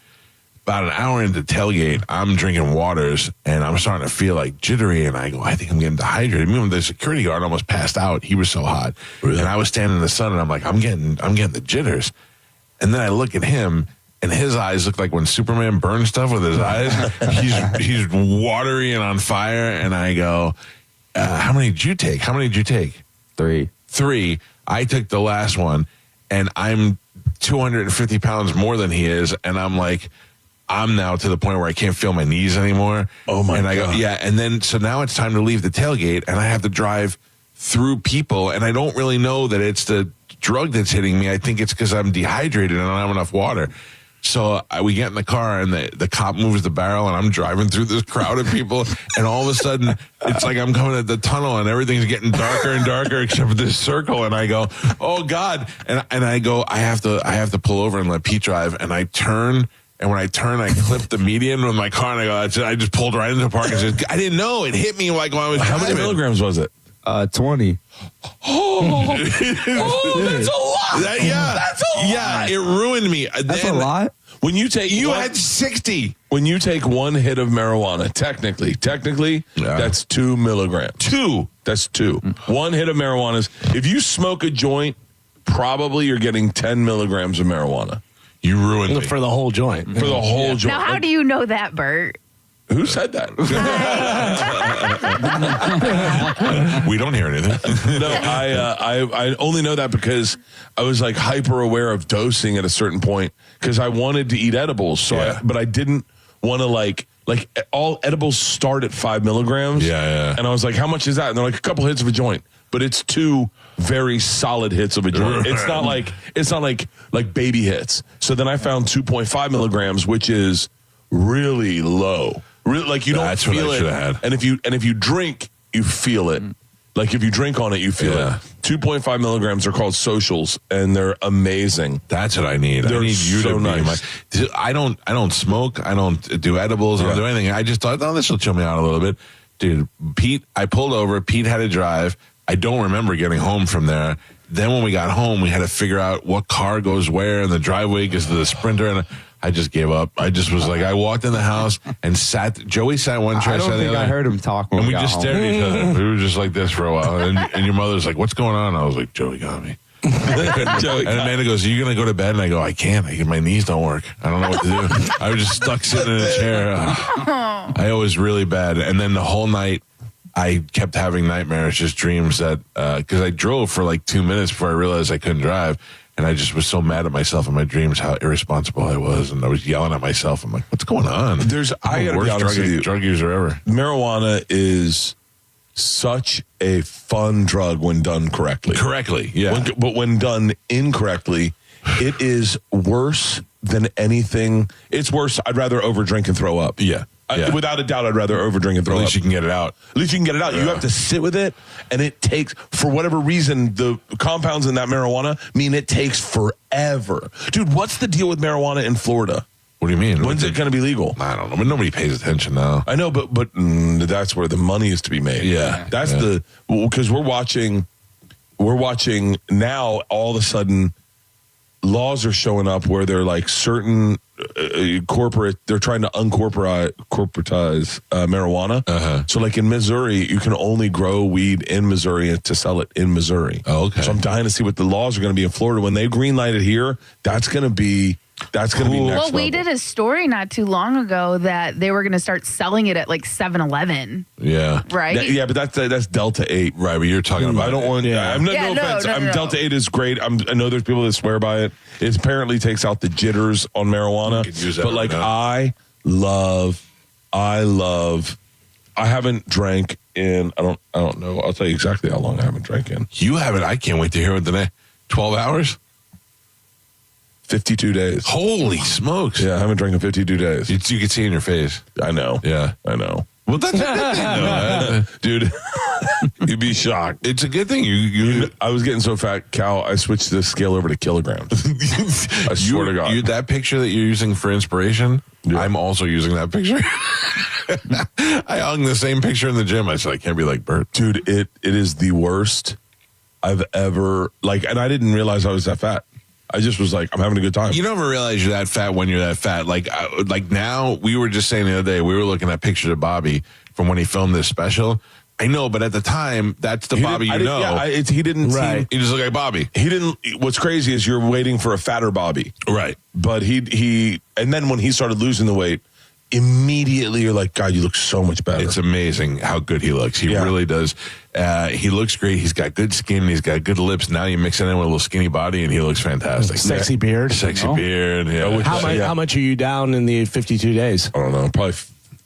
About an hour into tailgate, I'm drinking waters and I'm starting to feel like jittery. And I go, I think I'm getting dehydrated. Even the security guard almost passed out. He was so hot. Really? And I was standing in the sun and I'm like, I'm getting the jitters. And then I look at him and his eyes look like when Superman burns stuff with his eyes. He's watery and on fire. And I go, how many did you take? 3. I took the last one and I'm 250 pounds more than he is. And I'm like, I'm now to the point where I can't feel my knees anymore. Oh my and I God. go, yeah. And then, so now it's time to leave the tailgate and I have to drive through people. And I don't really know that it's the drug that's hitting me. I think it's because I'm dehydrated and I don't have enough water. So we get in the car and the cop moves the barrel and I'm driving through this crowd of people. And all of a sudden it's like I'm coming at the tunnel and everything's getting darker and darker except for this circle. And I go, oh God. And I go, I have to pull over and let Pete drive. And I turn. And when I turn, I clip the median with my car, and I just pulled right into the park. And said, I didn't know it hit me like when I was. How many milligrams was it? 20. Oh, that's a lot. That's a lot. Yeah, it ruined me. That's a lot. When you take had 60. When you take one hit of marijuana, technically, that's 2 milligrams. 2. That's 2. One hit of marijuana is, if you smoke a joint, probably you're getting 10 milligrams of marijuana. You ruined me. For the whole joint. For the whole joint. Now, how do you know that, Bert? Who said that? We don't hear anything. No, I only know that because I was like hyper aware of dosing at a certain point because I wanted to eat edibles. So, but I didn't want to like all edibles start at 5 milligrams. Yeah. And I was like, how much is that? And they're like a couple hits of a joint, but it's 2 very solid hits of a joint. It's not like baby hits. So then I found 2.5 milligrams, which is really low. Really, like you don't feel it. Had. And if you drink, you feel it. Like if you drink on it, you feel it. 2.5 milligrams are called socials, and they're amazing. That's what I need. They're I need you so to nice. be I don't smoke. I don't do edibles. I don't do anything. I just thought, oh, this will chill me out a little bit. Dude, Pete, I pulled over. Pete had to drive. I don't remember getting home from there. Then when we got home, we had to figure out what car goes where, and the driveway goes to the Sprinter, and I just gave up. I just was like, I walked in the house and sat. Joey sat one chair. I don't think I heard him talk when and we got just home. stared at each other. We were just like this for a while. And your mother's like, what's going on? I was like, Joey got me. And Amanda goes, are you going to go to bed? And I go, I can't. My knees don't work. I don't know what to do. I was just stuck sitting in a chair. I was really bad. And then the whole night, I kept having nightmares, just dreams that, because I drove for like 2 minutes before I realized I couldn't drive. And I just was so mad at myself in my dreams, how irresponsible I was. And I was yelling at myself. I'm like, what's going on? I gotta be honest with you. Drug user ever. Marijuana is such a fun drug when done correctly. Correctly, yeah. But when done incorrectly, it is worse than anything. It's worse. I'd rather overdrink and throw up. Yeah. Without a doubt, I'd rather overdrink and throw up. At least you can get it out. At least you can get it out. Yeah. You have to sit with it, and it takes, for whatever reason, the compounds in that marijuana mean it takes forever. Dude, what's the deal with marijuana in Florida? What do you mean? When's it going to be legal? I don't know, but nobody pays attention now. I know, but that's where the money is to be made. Yeah. That's because we're watching now, all of a sudden, laws are showing up where they're like certain they're trying to corporatize marijuana. So like in Missouri, you can only grow weed in Missouri to sell it in Missouri. Oh, okay. So I'm dying to see what the laws are going to be in Florida. When they greenlight it here, that's going to be next Well, we level. did a story not too long ago that they were going to start selling it at like 7-Eleven. Yeah. Right? Yeah, but that's Delta 8. Right, but you're talking about I don't want. Yeah. No offense. Delta 8 is great. I know there's people that swear by it. It apparently takes out the jitters on marijuana. But like I haven't drank in I don't know. I'll tell you exactly how long I haven't drank in. You haven't. I can't wait to hear it today. 12 hours? 52 days. Holy smokes. Yeah, I haven't drank in 52 days. You can see in your face. I know. Yeah. I know. Well, that's a good thing, though. Dude, you'd be shocked. It's a good thing. You I was getting so fat, Cal, I switched the scale over to kilograms. I swear to God. That picture that you're using for inspiration, I'm also using that picture. I hung the same picture in the gym. I said, I can't be like Bert. Dude, it is the worst I've ever, and I didn't realize I was that fat. I just was like, I'm having a good time. You never realize you're that fat when you're that fat. Like now, we were just saying the other day, we were looking at pictures of Bobby from when he filmed this special. I know, but at the time, that's the Bobby you know. Yeah, he didn't seem, he just looked like Bobby. He didn't. What's crazy is you're waiting for a fatter Bobby. Right. But he and then when he started losing the weight, immediately you're like, God, you look so much better. It's amazing how good he looks. He really does. He looks great. He's got good skin. He's got good lips. Now you mix it in with a little skinny body, and he looks fantastic. Sexy beard. Sexy beard. Yeah. How much are you down in the 52 days? I don't know. Probably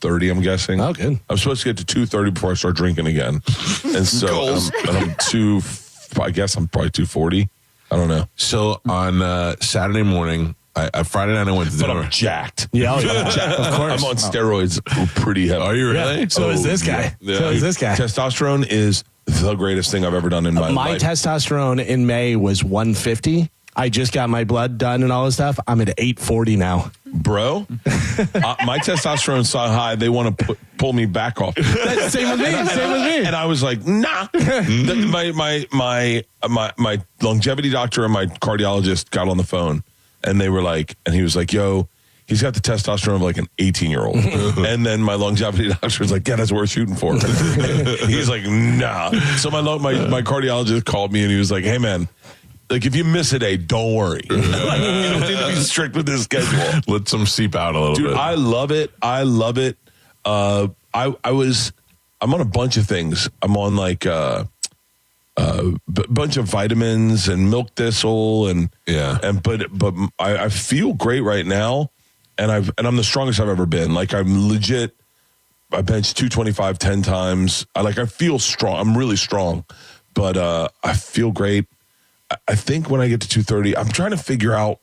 30, I'm guessing. Oh, good. I'm supposed to get to 230 before I start drinking again. And so I'm I guess I'm probably 240. I don't know. So on Saturday morning, Friday night I went to dinner. But I'm jacked. Yeah, I'm jacked. Of course. I'm on steroids pretty heavy. Are you really? Yeah. So is this guy. Yeah. So is this guy. Testosterone is the greatest thing I've ever done in my life. My testosterone in May was 150. I just got my blood done and all this stuff. I'm at 840 now. Bro, my testosterone's so high, they want to pull me back off. That's same with me. Same with me. And I was like, nah. My longevity doctor and my cardiologist got on the phone, and they were like, and he was like, yo, he's got the testosterone of like an 18-year-old. And then my longevity doctor was like, yeah, that's what we're shooting for. He's like, nah. So my cardiologist called me, and he was like, hey, man, like, if you miss a day, don't worry. Like, you don't need to be strict with this schedule. Let some seep out a little bit. Dude, I love it. I'm on a bunch of things. I'm on like a bunch of vitamins and milk thistle but I feel great right now, and I'm the strongest I've ever been. Like, I'm legit. I benched 225 10 times. I feel strong. I'm really strong, but I feel great. I think when I get to 230, I'm trying to figure out,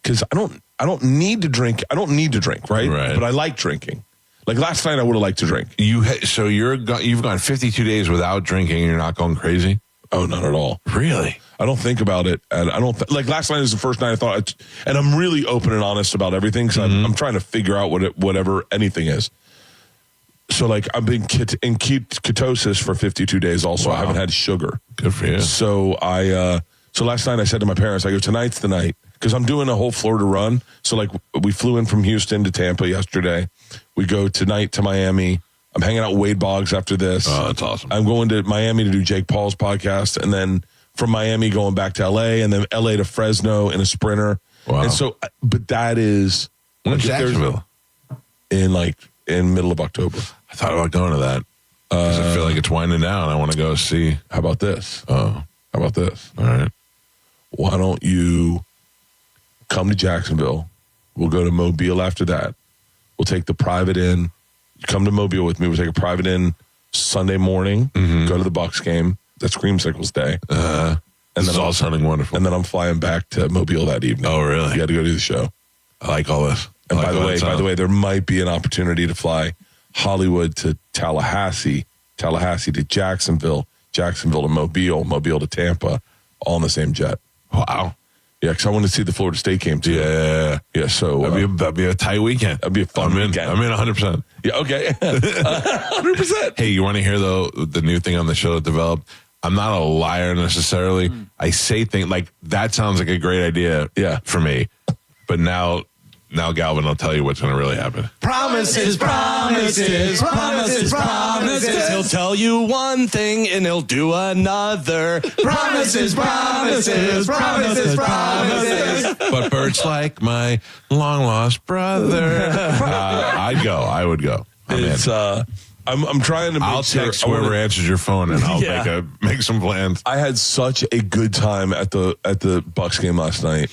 because I don't need to drink. I don't need to drink, right? But I like drinking. Like last night, I would have liked to drink. So you've gone 52 days without drinking, and you're not going crazy? Oh, not at all. Really? I don't think about it, and I don't like last night is the first night I thought. And I'm really open and honest about everything, because I'm trying to figure out whatever anything is. So, like, I've been in ketosis for 52 days. Also, I haven't had sugar. Good for you. So so last night I said to my parents, I go, tonight's the night, because I'm doing a whole Florida run. So, like, we flew in from Houston to Tampa yesterday. We go tonight to Miami. I'm hanging out with Wade Boggs after this. Oh, that's awesome. I'm going to Miami to do Jake Paul's podcast, and then from Miami going back to LA, and then LA to Fresno in a Sprinter. Wow. And so, but that is when's Jacksonville? In middle of October. I thought about going to that. I feel like it's winding down. I want to go see. How about this? Oh, how about this? All right. Why don't you come to Jacksonville? We'll go to Mobile after that. We'll take the private in. Come to Mobile with me. We'll take a private in Sunday morning. Go to the Bucks game. That's Creamsicles Day. And then all sounding wonderful. And then I'm flying back to Mobile that evening. Oh, really? You got to go do the show. I like all this. And by the way, there might be an opportunity to fly Hollywood to Tallahassee, Tallahassee to Jacksonville, Jacksonville to Mobile, Mobile to Tampa, all in the same jet. Wow. Yeah, because I want to see the Florida State game too. Yeah. So that'd be a tight weekend. That'd be a fun weekend. I'm in 100%. Yeah. Okay. 100%. Hey, you want to hear though the new thing on the show that developed? I'm not a liar necessarily. I say things like that sounds like a great idea. Yeah. For me, but now Galvin will tell you what's going to really happen. Promises, promises, promises, promises. He'll tell you one thing and he'll do another. Promises, promises, promises, promises. But Bert's like my long lost brother. I would go. I'm trying to make I'll text whoever answers your phone, and I'll make some plans. I had such a good time at the Bucks game last night.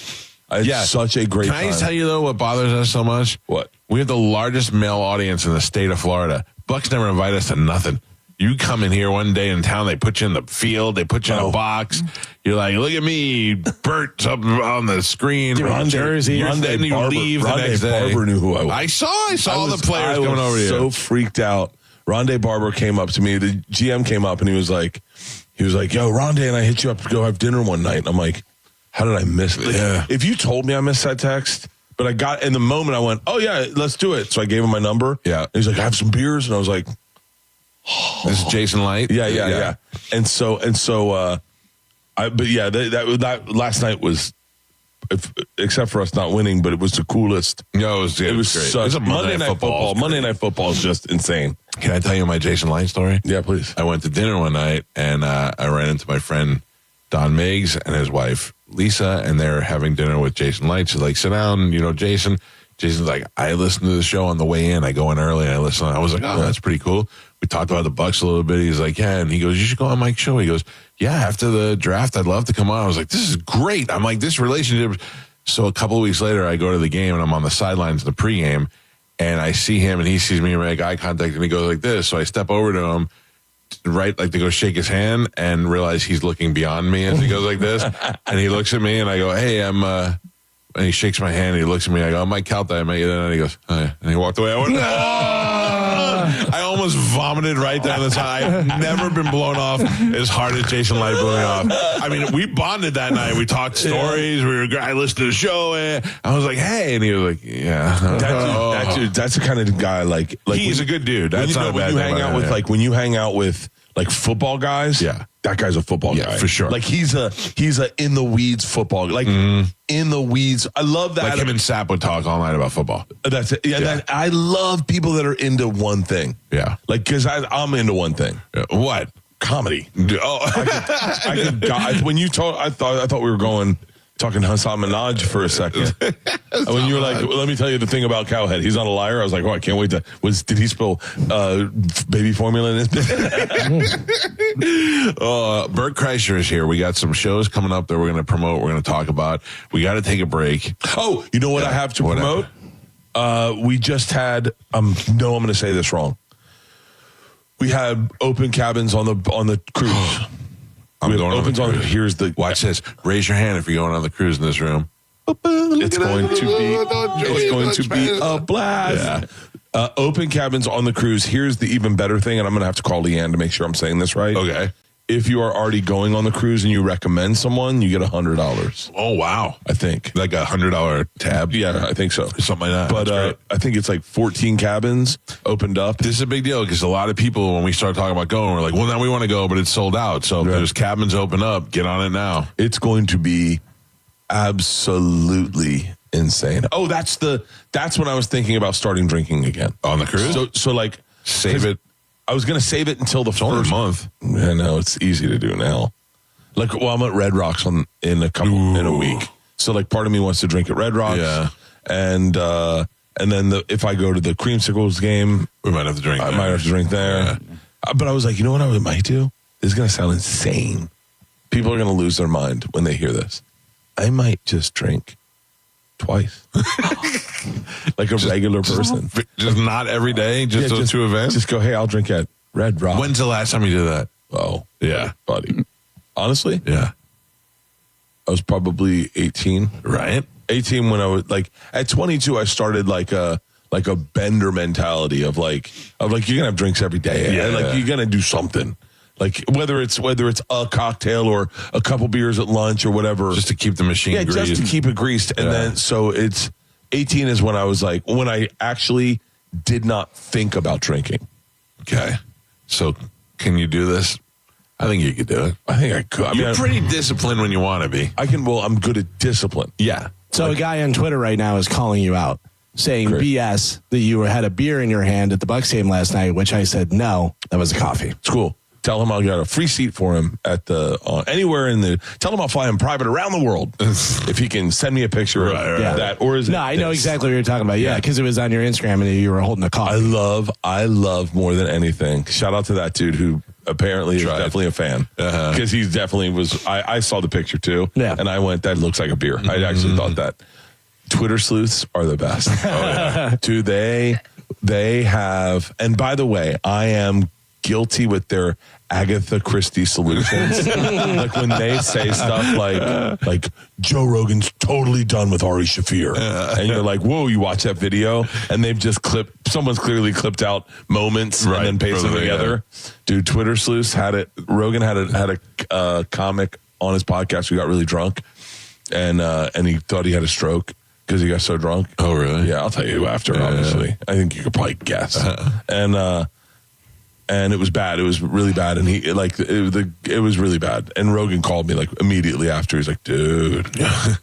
I had such a great time. Can I tell you, though, what bothers us so much? What? We have the largest male audience in the state of Florida. Bucks never invite us to nothing. You come in here one day in town, they put you in the field, they put you in a box. You're like, look at me, Bert's up on the screen. Jersey. Then you leave the next day. Barber knew who I was. I saw all the players coming over to you. So freaked out. Rondé Barber came up to me. The GM came up and he was like, yo, Rondé and I hit you up to go have dinner one night. And I'm like, how did I miss it? If you told me I missed that text, but I got in the moment, I went, oh yeah, let's do it. So I gave him my number. Yeah. And he's like, I have some beers. And I was like, this is Jason Light. Yeah. And so, that last night was, except for us not winning, but it was the coolest. No, it was great. Such, it was Monday Night Football. Monday Night Football is just insane. Can I tell you my Jason Light story? Yeah, please. I went to dinner one night and I ran into my friend Don Miggs and his wife Lisa, and they're having dinner with Jason Light. She's like, sit down, Jason. Jason's like, I listened to the show on the way in. I go in early and I listen. I was like, oh, that's pretty cool. We talked about the Bucks a little bit. He's like, yeah. And he goes, you should go on Mike's show. He goes, yeah, after the draft, I'd love to come on. I was like, this is great. I'm like, this relationship. So a couple of weeks later, I go to the game and I'm on the sidelines in the pregame and I see him and he sees me and we make eye contact and he goes like this. So I step over to him, right, like to go shake his hand and realize he's looking beyond me as he goes like this. And he looks at me and I go, hey, I'm, and he shakes my hand and he looks at me. I go, I'm Mike Calta. I met you then. And he goes, oh, yeah. And he walked away. I went, I almost vomited right there on the side. I've never been blown off as hard as Jason Light blew me off. I mean, we bonded that night. We talked stories. I listened to the show. And I was like, hey. And he was like, yeah. That dude, that's the kind of guy like he's a good dude. That's not a bad thing. When you hang out with like football guys, yeah, that guy's a football guy for sure. Like he's a in the weeds football, like in the weeds. I love that. Like him and Sapp would talk all night about football. That's it. Yeah, I love people that are into one thing. Yeah, like because I'm into one thing. What? Comedy. When you told, I thought we were talking Hassan Minaj for a second. When you were like, let me tell you the thing about Cowhead. He's not a liar. I was like, oh, I can't wait to. Did he spill baby formula in his bed? Bert Kreischer is here. We got some shows coming up that we're going to promote. We're going to talk about. We got to take a break. Oh, you know what I have to promote? We just had. I'm going to say this wrong. We had open cabins on the cruise. I'm going on the cruise. Here's the watch this. Raise your hand if you're going on the cruise in this room. It's going to be a blast. Yeah. Open cabins on the cruise. Here's the even better thing, and I'm going to have to call Leanne to make sure I'm saying this right. Okay. If you are already going on the cruise and you recommend someone, you get $100. Oh, wow. I think. Like a $100 tab? Yeah, I think so. Something like that. But I think it's like 14 cabins opened up. This is a big deal because a lot of people, when we start talking about going, we're like, well, now we want to go, but it's sold out. So if there's cabins open up, get on it now. It's going to be absolutely insane. Oh, that's when I was thinking about starting drinking again. On the cruise? So like, save it. I was going to save it until the first month. I know it's easy to do now. Like, well, I'm at Red Rocks in a week. So like, part of me wants to drink at Red Rocks. Yeah. And then if I go to the Creamsicles game, we might have to drink. I might have to drink there. Yeah. But I was like, you know what I might do? This is going to sound insane. People are going to lose their mind when they hear this. I might just drink twice. Like a regular person. Just not every day, just those two events? Just go, hey, I'll drink at Red Rock. When's the last time you did that? Oh, yeah. Buddy. Honestly? Yeah. I was probably 18. Right? 18 when I was like, at 22, I started like a bender mentality of like you're going to have drinks every day. Yeah. And like you're going to do something. Like whether it's a cocktail or a couple beers at lunch or whatever. Just to keep the machine greased. Yeah, just to keep it greased. And then, so it's 18 is when I was like, when I actually did not think about drinking. Okay. So can you do this? I think you could do it. I think I could. You're pretty disciplined when you want to be. I'm good at discipline. Yeah. So a guy on Twitter right now is calling you out, saying BS that you had a beer in your hand at the Bucks game last night, which I said, no, that was a coffee. It's cool. Tell him I'll get a free seat for him at anywhere in the. Tell him I'll fly him private around the world if he can send me a picture of that. Or is it? No, I know exactly what you're talking about. Yeah, because it was on your Instagram and you were holding a coffee. I love more than anything. Shout out to that dude who apparently is definitely a fan because he definitely was. I saw the picture too. Yeah, and I went, that looks like a beer. I actually thought that. Twitter sleuths are the best. Dude, they have. And by the way, I am guilty with their Agatha Christie solutions. Like when they say stuff like Joe Rogan's totally done with Ari Shafir. And you're like, whoa, you watch that video and they've just someone's clearly clipped out moments and then pasted them together. Dude, Twitter sleuths had it. Rogan had a comic on his podcast who got really drunk and he thought he had a stroke because he got so drunk. Oh, really? Yeah, I'll tell you after, honestly. I think you could probably guess. And it was bad. It was really bad. And it was really bad. And Rogan called me like immediately after. He's like, dude,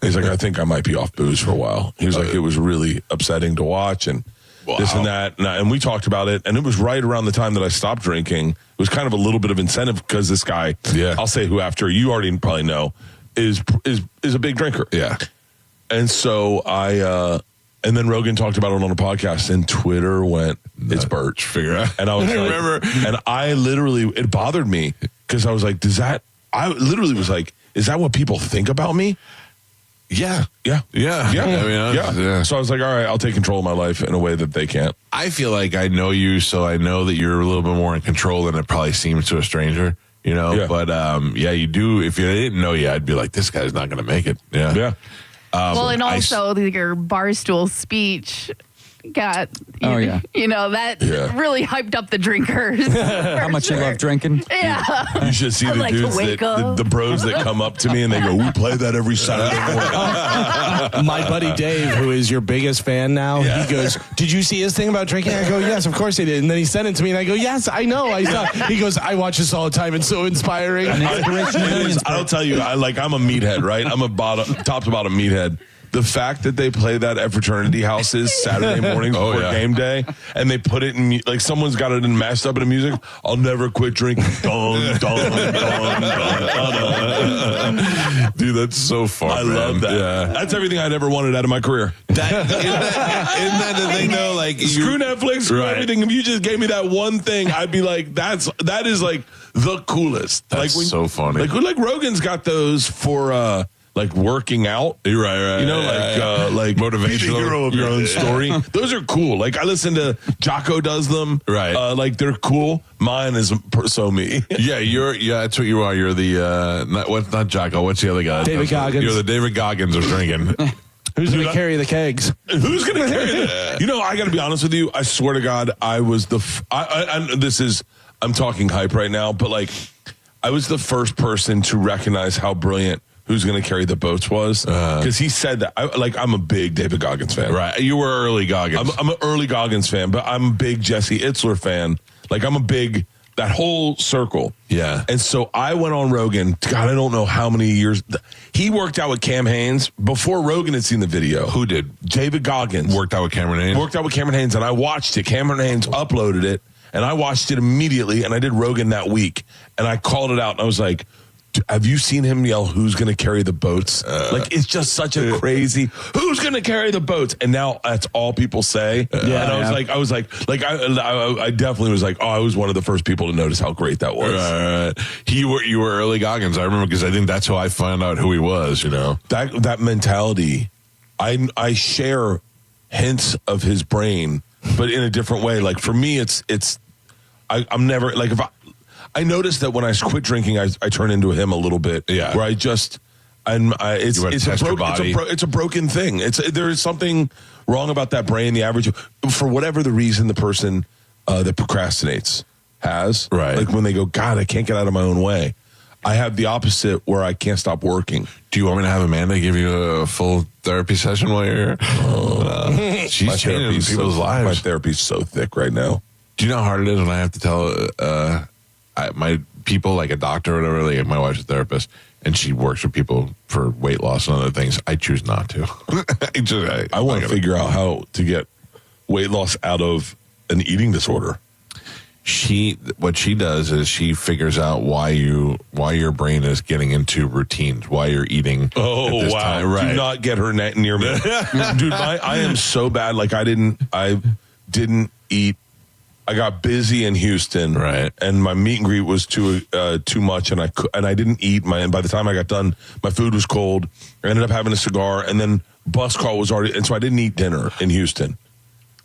he's like, I think I might be off booze for a while. He was like, it was really upsetting to watch and this and that. And we talked about it. And it was right around the time that I stopped drinking. It was kind of a little bit of incentive because this guy, I'll say who after, you already probably know, is a big drinker. Yeah. And so And then Rogan talked about it on a podcast, and Twitter went, "It's Bert." Figure out. And I was remember, and I literally, it bothered me because I was like, I literally was like, "Is that what people think about me?" Yeah. Yeah. Yeah. Yeah. I mean, yeah. So I was like, all right, I'll take control of my life in a way that they can't. I feel like I know you, so I know that you're a little bit more in control than it probably seems to a stranger, you know? Yeah. But, you do. If you didn't know you, I'd be like, this guy's not going to make it. Yeah. Yeah. Well, and also your Barstool speech got, that really hyped up the drinkers. How much you love drinking? Yeah. You should see I'd the like to dudes, wake up. the bros that come up to me and they go, we play that every Saturday morning. My buddy Dave, who is your biggest fan now, he goes, did you see his thing about drinking? I go, yes, of course he did. And then he sent it to me and I go, yes, I know. I saw. He goes, I watch this all the time. It's so inspiring. I'll tell you, I'm a meathead, right? I'm a top to bottom meathead. The fact that they play that at fraternity houses Saturday mornings before game day, and they put it in, like someone's got it in mashed up in the music, I'll never quit drinking. Dun, dun, dun, dun, dun. Dude, that's so fun. I love that. Yeah. That's everything I'd ever wanted out of my career. Isn't that the thing, though? Like, screw Netflix, screw everything. If you just gave me that one thing, I'd be like, that is like the coolest. That's like so funny. Like Rogan's got those for like working out. You're right. You know, like motivational. Be the hero of your own story. Those are cool. Like I listen to Jocko does them. Right. Like they're cool. Mine is so me. Yeah, that's what you are. You're the not Jocko. What's the other guy? David Goggins. You're the David Goggins of drinking. Who's going to carry the kegs? Who's going to carry that? You know, I got to be honest with you. I swear to God, I was I'm talking hype right now, but like I was the first person to recognize how brilliant Who's Going to Carry the Boats was, because he said that. I'm a big David Goggins fan. Right. You were early Goggins. I'm an early Goggins fan, but I'm a big Jesse Itzler fan. Like, I'm a big, that whole circle. Yeah. And so I went on Rogan. God, I don't know how many years. He worked out with Cam Hanes before Rogan had seen the video. Who did? David Goggins. Worked out with Cameron Hanes? Worked out with Cameron Hanes, and I watched it. Cameron Hanes uploaded it, and I watched it immediately, and I did Rogan that week. And I called it out, and I was like, have you seen him yell, who's going to carry the boats? Like, it's just such a crazy, who's going to carry the boats? And now that's all people say. And I was like, I definitely was like, I was one of the first people to notice how great that was. You were early Goggins. I remember, because I think that's how I found out who he was, you know. That mentality, I share hints of his brain, but in a different way. Like, for me, I'm never, like, I noticed that when I quit drinking, I turn into him a little bit. Yeah. Where it's a broken thing. There is something wrong about that brain. The average, for whatever the reason, the person that procrastinates has. Right. Like when they go, God, I can't get out of my own way. I have the opposite, where I can't stop working. Do you want me to have Amanda give you a full therapy session while you're here? She's changing people's lives. My therapy's so thick right now. Do you know how hard it is when I have to tell my people, like a doctor or whatever, like my wife's a therapist, and she works with people for weight loss and other things. I choose not to. I want to figure out how to get weight loss out of an eating disorder. What she does is she figures out why your brain is getting into routines, why you're eating. Oh, at this wow. time. Right. Do not get her near me. Dude, I am so bad. Like, I didn't eat. I got busy in Houston, right? And my meet and greet was too much, and I didn't eat. And by the time I got done, my food was cold. I ended up having a cigar, and then bus call was already, and so I didn't eat dinner in Houston.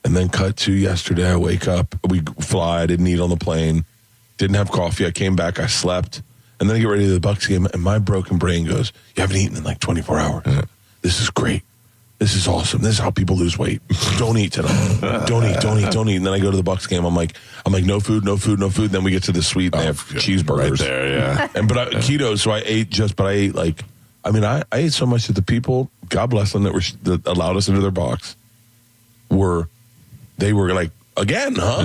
And then cut to yesterday, I wake up, we fly. I didn't eat on the plane, didn't have coffee. I came back, I slept, and then I get ready to the Bucs game, and my broken brain goes, "You haven't eaten in like 24 hours. Yeah. This is great. This is awesome. This is how people lose weight. Don't eat tonight. Don't eat. And then I go to the Bucs game. I'm like, no food. Then we get to the suite and they have cheeseburgers. Right there, yeah. But keto, so I ate like, I ate so much that the people, God bless them, that allowed us into their box, they were like, again, huh?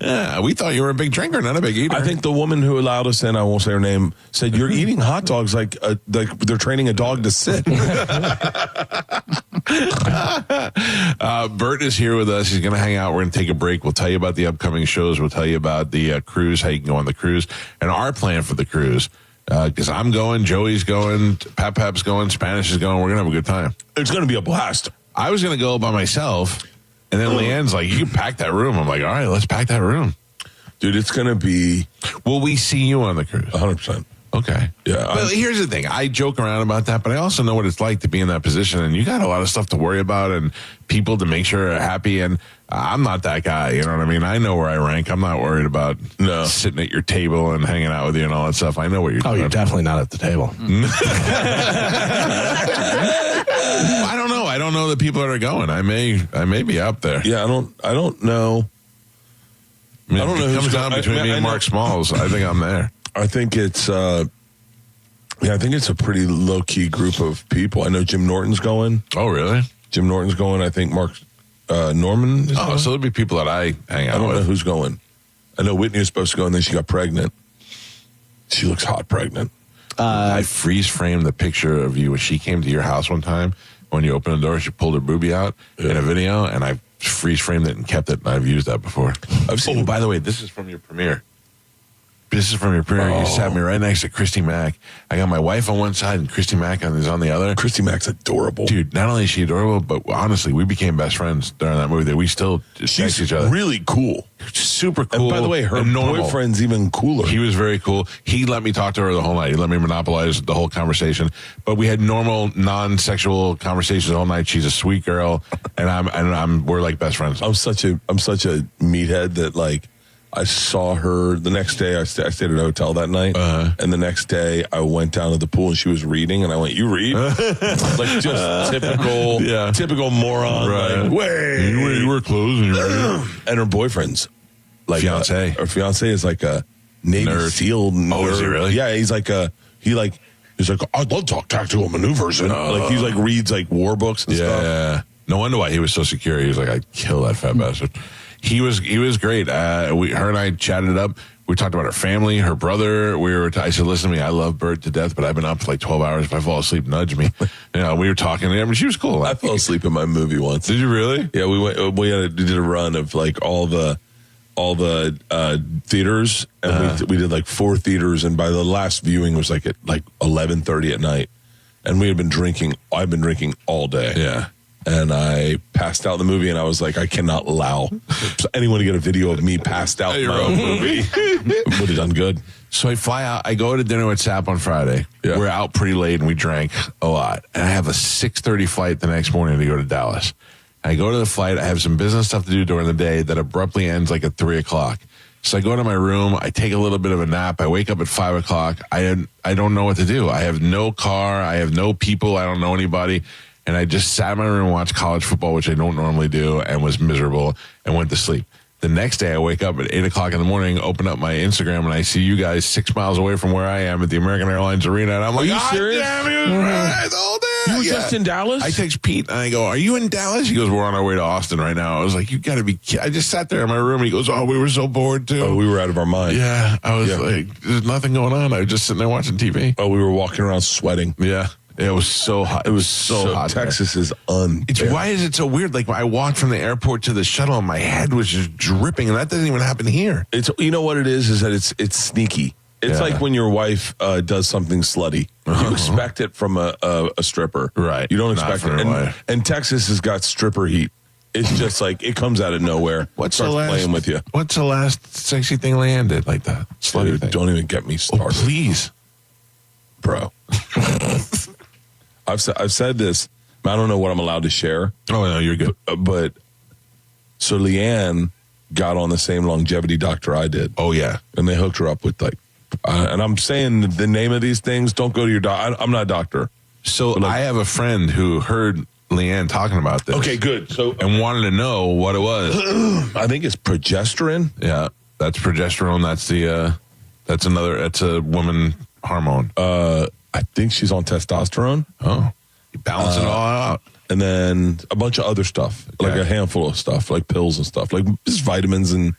Yeah, we thought you were a big drinker, not a big eater. I think the woman who allowed us in, I won't say her name, said, you're eating hot dogs like they're training a dog to sit. Bert is here with us. He's going to hang out. We're going to take a break. We'll tell you about the upcoming shows. We'll tell you about the cruise, how you can go on the cruise, and our plan for the cruise. Because I'm going, Joey's going, Pep's going, Spanish is going. We're going to have a good time. It's going to be a blast. I was going to go by myself, and then Leanne's like, you can pack that room. I'm like, all right, let's pack that room. Dude, it's going to be... Will we see you on the cruise? 100%. Okay. Yeah. Well, here's the thing. I joke around about that, but I also know what it's like to be in that position, and you got a lot of stuff to worry about and people to make sure are happy, and I'm not that guy, you know what I mean? I know where I rank. I'm not worried about sitting at your table and hanging out with you and all that stuff. I know what you're doing. Oh, you're definitely not at the table. I don't know. I don't know the people that are going. I may be up there. Yeah, I don't know. I mean, I don't know it who's comes down going. between me and Mark Smalls. I think I'm there. I think it's I think it's a pretty low key group of people. I know Jim Norton's going. Oh, really? Jim Norton's going. I think Mark Norman is going. So there'll be people that I hang out with. I don't know who's going. I know Whitney was supposed to go, and then she got pregnant. She looks hot pregnant. I freeze framed the picture of you when she came to your house one time. When you opened the door, she pulled her boobie out in a video, and I freeze framed it and kept it. And I've used that before. Oh, by the way, this is from your premiere. This is from your premiere. You sat me right next to Christy Mack. I got my wife on one side and Christy Mack is on the other. Christy Mack's adorable. Dude, not only is she adorable, but honestly, we became best friends during that movie. We still text each other. Really cool. Super cool. And by the way, her boyfriend's even cooler. He was very cool. He let me talk to her the whole night. He let me monopolize the whole conversation. But we had normal, non-sexual conversations all night. She's a sweet girl, and we're like best friends. I'm such a meathead that like I saw her the next day. I stayed at a hotel that night, and the next day I went down to the pool and she was reading, and I went, "You read?" Like just typical moron. Right. Like, wait, you wear clothes and you read. And her boyfriend's like fiance. Her fiance is like a Navy SEAL nerd. Oh, is he really? Yeah, he's like he's like I'd love to talk tactical maneuvers, and like he like reads like war books and stuff. Yeah. No wonder why he was so secure. He was like, I'd kill that fat bastard. He was great. Her and I chatted it up. We talked about her family, her brother. I said, listen to me, I love Bert to death, but I've been up for like 12 hours. If I fall asleep, nudge me. We were talking. I mean, she was cool. I fell asleep in my movie once. Did you really? Yeah, we did a run of like all the theaters, and we did like 4 theaters, and by the last viewing was like at like 11:30 at night, and we had been drinking. I've been drinking all day. Yeah. And I passed out in the movie, and I was like, I cannot allow anyone to get a video of me passed out in my own movie. Would have done good. So I fly out. I go to dinner with Sap on Friday. Yeah. We're out pretty late, and we drank a lot. And I have a 6:30 flight the next morning to go to Dallas. I go to the flight. I have some business stuff to do during the day that abruptly ends like at 3 o'clock. So I go to my room. I take a little bit of a nap. I wake up at 5 o'clock. I don't know what to do. I have no car. I have no people. I don't know anybody. And I just sat in my room and watched college football, which I don't normally do, and was miserable and went to sleep. The next day, I wake up at 8 o'clock in the morning, open up my Instagram, and I see you guys 6 miles away from where I am at the American Airlines Arena. And I'm like, are you serious? Damn, he was right all day. You were just in Dallas? I text Pete, and I go, are you in Dallas? He goes, we're on our way to Austin right now. I was like, you got to be kidding. I just sat there in my room. He goes, oh, we were so bored, too. Oh, we were out of our mind. Yeah. I was like, there's nothing going on. I was just sitting there watching TV. Oh, we were walking around sweating. Yeah. It was so hot. It was so hot. Texas is unbearable. Why is it so weird? Like, I walked from the airport to the shuttle, and my head was just dripping, and that doesn't even happen here. You know what it is that it's sneaky. It's like when your wife does something slutty. You expect it from a stripper. Right. You don't expect it. And Texas has got stripper heat. It's just like, it comes out of nowhere. Starts playing with you. What's the last sexy thing Leanne did like that? Slutty thing. Don't even get me started. Oh, please. Bro. I've said this. I don't know what I'm allowed to share. Oh, no, you're good. But so Leanne got on the same longevity doctor I did. Oh, yeah. And they hooked her up with like, and I'm saying the name of these things. Don't go to your doctor. I'm not a doctor. So I have a friend who heard Leanne talking about this. Okay, good. So and wanted to know what it was. I think it's progesterone. Yeah, that's progesterone. That's a woman hormone. I think she's on testosterone. Oh, you balance it all out. And then a bunch of other stuff, like a handful of stuff, like pills and stuff, like just vitamins and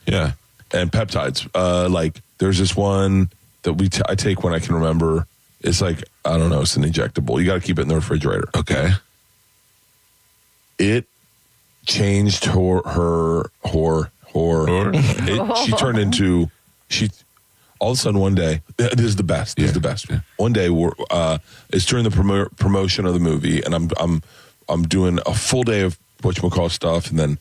peptides. Like there's this one that I take when I can remember. It's like, I don't know, it's an injectable. You got to keep it in the refrigerator. Okay. It changed her. She turned into all of a sudden one day, this is the best. This is the best. One day, it's during the promotion of the movie, and I'm doing a full day of whatchamacallit stuff, and then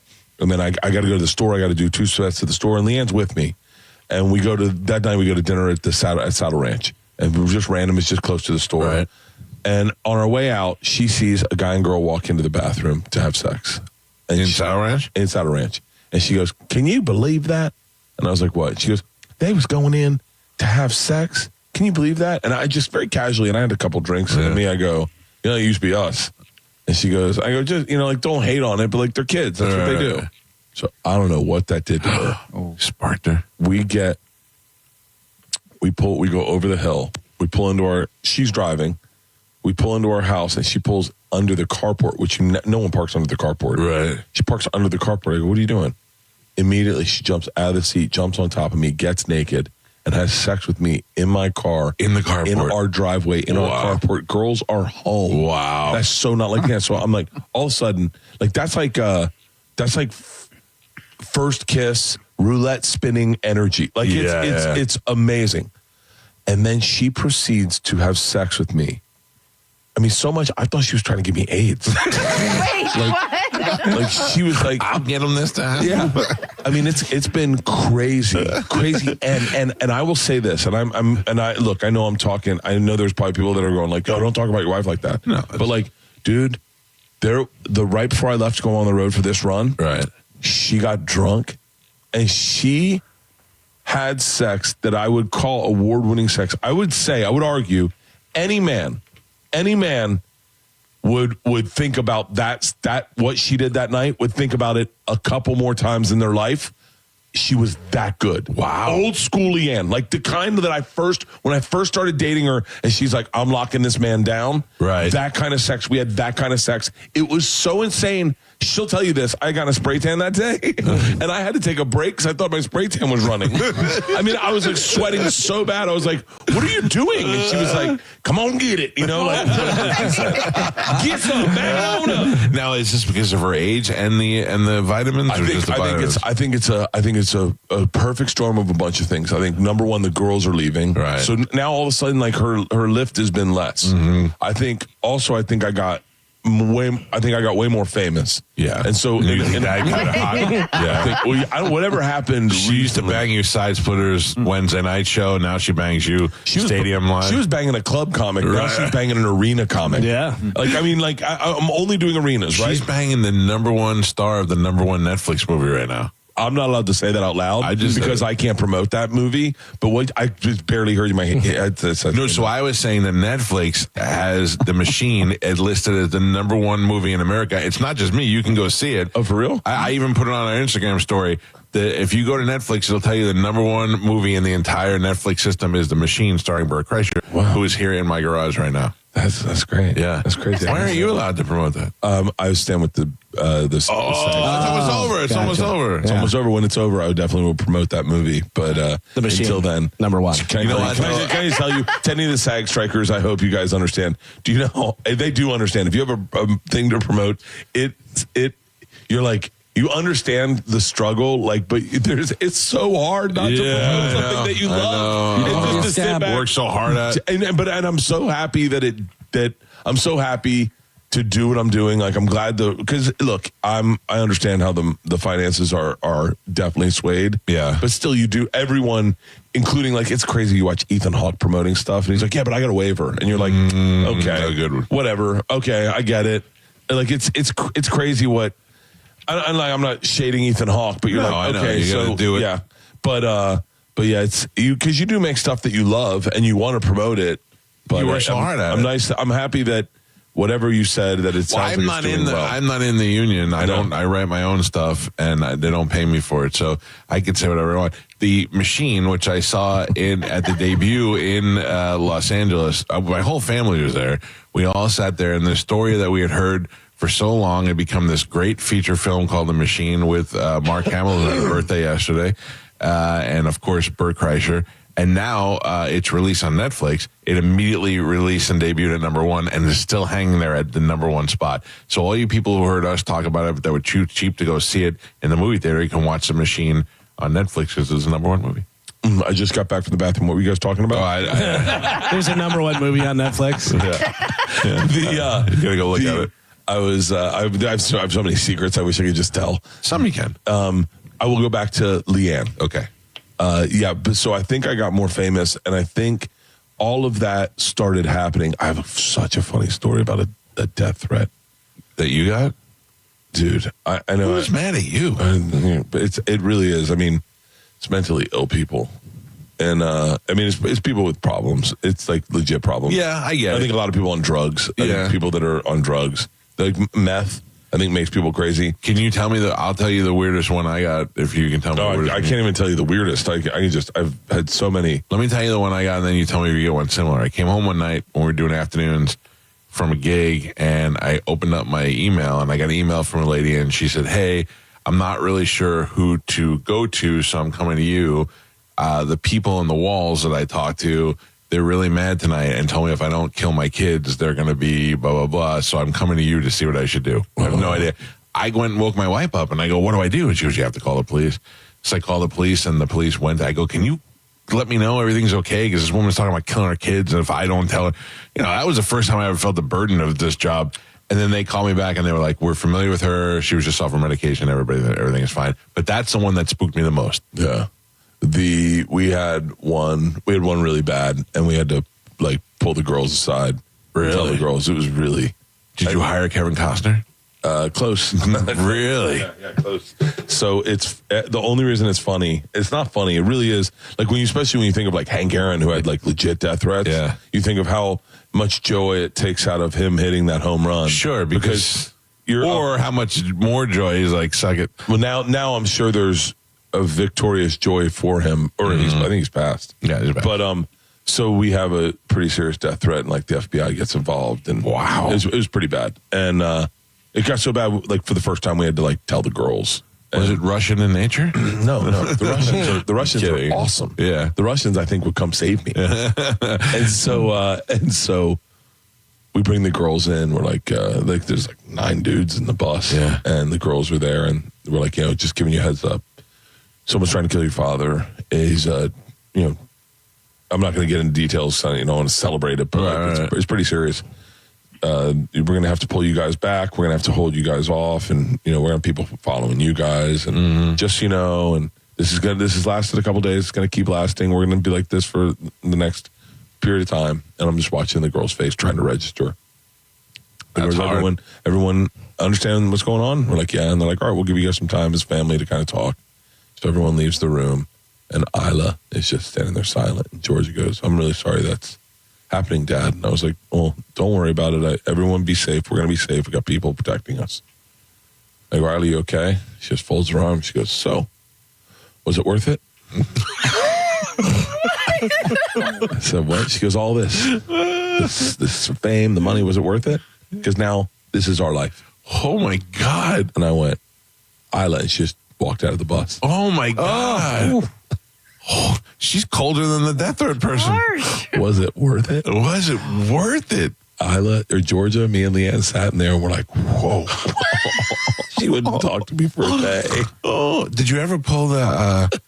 I got to go to the store. I got to do 2 sets to the store, and Leanne's with me. And that night we go to dinner at Saddle Ranch. And it was just random. It's just close to the store. Right. And on our way out, she sees a guy and girl walk into the bathroom to have sex. And in Saddle Ranch? In Saddle Ranch. And she goes, "Can you believe that?" And I was like, "What?" She goes, "They was going in to have sex. Can you believe that?" And I just very casually, and I had a couple drinks, and to me, I go, "You know, it used to be us." And she goes, I go, "Just, don't hate on it, but like they're kids. That's what they do." So I don't know what that did to her. Sparked her. We go over the hill. We pull into she's driving. We pull into our house, and she pulls under the carport, which no one parks under the carport. Right. She parks under the carport. I go, "What are you doing?" Immediately, she jumps out of the seat, jumps on top of me, gets naked, and has sex with me in my car. In the carport. In our driveway, in our carport. Girls are home. Wow. That's so not like that. So I'm like, all of a sudden, like that's like first kiss, roulette spinning energy. Like it's amazing. And then she proceeds to have sex with me. I mean, so much, I thought she was trying to give me AIDS. Wait, what? Like she was like, "I'll get him this time." Yeah. I mean, it's been crazy. And I will say this, and I look, I know I'm talking, I know there's probably people that are going like, "Oh, don't talk about your wife like that." No. But like, dude, right before I left to go on the road for this run, right, she got drunk and she had sex that I would call award-winning sex. I would argue any man would think about that what she did that night, would think about it a couple more times in their life. She was that good. Wow. Old school Leanne. Like the kind that when I first started dating her and she's like, "I'm locking this man down." Right. That kind of sex. We had that kind of sex. It was so insane. She'll tell you this. I got a spray tan that day and I had to take a break because I thought my spray tan was running. I mean, I was like sweating so bad. I was like, "What are you doing?" And she was like, "Come on, get it." Like, get some, man. Now, is this because of her age and the vitamins? I think it's a perfect storm of a bunch of things. I think number one, the girls are leaving. Right. So now all of a sudden, like her lift has been less. Mm-hmm. I think I got way more famous. Yeah. And so that kind of hot. Yeah. Whatever happened. She used to bang you side splitters Wednesday night show. Now she bangs you stadium live. She was banging a club comic. Now she's banging an arena comic. Yeah. I'm only doing arenas, right? She's banging the number one star of the number one Netflix movie right now. I'm not allowed to say that out loud because I can't promote that movie. But what I just barely heard in my head. No, so I was saying that Netflix has The Machine listed as the number one movie in America. It's not just me. You can go see it. Oh, for real? I even put it on our Instagram story. If you go to Netflix, it'll tell you the number one movie in the entire Netflix system is The Machine, starring Bert Kreischer, who is here in my garage right now. That's great. Yeah, that's crazy. Why aren't you allowed to promote that? I was staying with it's almost over. It's almost over. It's almost over. When it's over, I definitely will promote that movie. But The Machine, until then, number one. Can I just tell you, to any of the SAG strikers, I hope you guys understand. Do you know they do understand? If you have a thing to promote, you're like. You understand the struggle, but it's so hard not to promote something that you love. It's just to sit back, work so hard at, and I'm so happy that I'm so happy to do what I'm doing. Like I'm glad because look, I understand how the finances are definitely swayed. Yeah, but still, you do everyone, including it's crazy. You watch Ethan Hawke promoting stuff, and he's like, "Yeah, but I got a waiver," and you're like, "Okay, good, whatever, okay, I get it." Like it's crazy what. I'm not shading Ethan Hawke, but you're like, okay, you so do it. Yeah, but yeah, it's you because you do make stuff that you love and you want to promote it. But you work so hard at it. I'm happy that whatever you said that it sounds I'm like not in the well. I'm not in the union. I write my own stuff and they don't pay me for it, so I can say whatever I want. The Machine, which I saw at the debut in Los Angeles, my whole family was there. We all sat there, and the story that we had heard for so long had become this great feature film called The Machine with Mark Hamill, who had a birthday yesterday, and of course Bert Kreischer. And now it's released on Netflix. It immediately released and debuted at number one and is still hanging there at the number one spot. So all you people who heard us talk about it that were too cheap to go see it in the movie theater, you can watch The Machine on Netflix because it's the number one movie. I just got back from the bathroom. What were you guys talking about? There's a #1 movie on Netflix. You gotta go look at it. I have so many secrets I wish I could just tell. Some you can. I will go back to Leanne. Okay. But so I think I got more famous, and I think all of that started happening. I have such a funny story about a death threat that you got, dude. I know. Who's mad at you? But it really is. I mean, it's mentally ill people, and I mean it's people with problems. It's like legit problems. Yeah, I get it. I think a lot of people on drugs. I think people that are on drugs, like meth, I think makes people crazy. Can you tell me I'll tell you the weirdest one I got if you can tell me. No, I can't even tell you the weirdest. I've had so many. Let me tell you the one I got, and then you tell me if you get one similar. I came home one night when we were doing afternoons from a gig, and I opened up my email, and I got an email from a lady, and she said, "Hey, I'm not really sure who to go to, so I'm coming to you. The people on the walls that I talked to, they're really mad tonight and told me if I don't kill my kids, they're going to be blah, blah, blah. So I'm coming to you to see what I should do." I have no idea. I went and woke my wife up, and I go, "What do I do?" And she goes, "You have to call the police." So I called the police, and the police went. I go, "Can you let me know everything's okay? Because this woman's talking about killing her kids, and if I don't tell her," that was the first time I ever felt the burden of this job. And then they called me back, and they were like, "We're familiar with her. She was just off her medication. Everything is fine." But that's the one that spooked me the most. Yeah. We had one really bad, and we had to pull the girls aside. Really? Tell the girls it was really. Did you hire Kevin Costner? Close. Really? Yeah, close. So it's the only reason it's funny. It's not funny. It really is. Especially when you think of Hank Aaron, who had legit death threats. Yeah. You think of how much joy it takes out of him hitting that home run. Sure, because or how much more joy he's like, suck it. Well, now I'm sure there's a victorious joy for him, or I think he's passed. Yeah, he's passed. But so we have a pretty serious death threat, and the FBI gets involved, and wow, it was pretty bad, and it got so bad. For the first time, we had to tell the girls. Was it Russian in nature? No. The Russians are awesome. Yeah, the Russians I think would come save me. and so we bring the girls in. We're there's 9 dudes in the bus, and the girls were there, and we're like, just giving you a heads up. Someone's trying to kill your father. He's, I'm not going to get into details. I don't want to celebrate it, but it's pretty serious. We're going to have to pull you guys back. We're going to have to hold you guys off, and we're going to have people following you guys, and just and this has lasted a couple days. It's going to keep lasting. We're going to be like this for the next period of time, and I'm just watching the girl's face trying to register. That's hard. Everyone understand what's going on? We're like, yeah, and they're like, all right, we'll give you guys some time as family to kind of talk. So everyone leaves the room, and Isla is just standing there silent. And Georgia goes, "I'm really sorry that's happening, Dad." And I was like, "Well, don't worry about it. Everyone be safe. We're going to be safe. We got people protecting us." I go, "Isla, you okay?" She just folds her arms. She goes, "So, was it worth it?" I said, "What?" She goes, "All this fame, the money, was it worth it? Because now this is our life." Oh, my God. And I went, "Isla," and she just walked out of the bus. Oh, my God. Oh, she's colder than the death threat person. Was it worth it? Was it worth it? Isla or Georgia, me and Leanne sat in there, and we're like, whoa. She wouldn't talk to me for a day. Oh, did you ever pull the,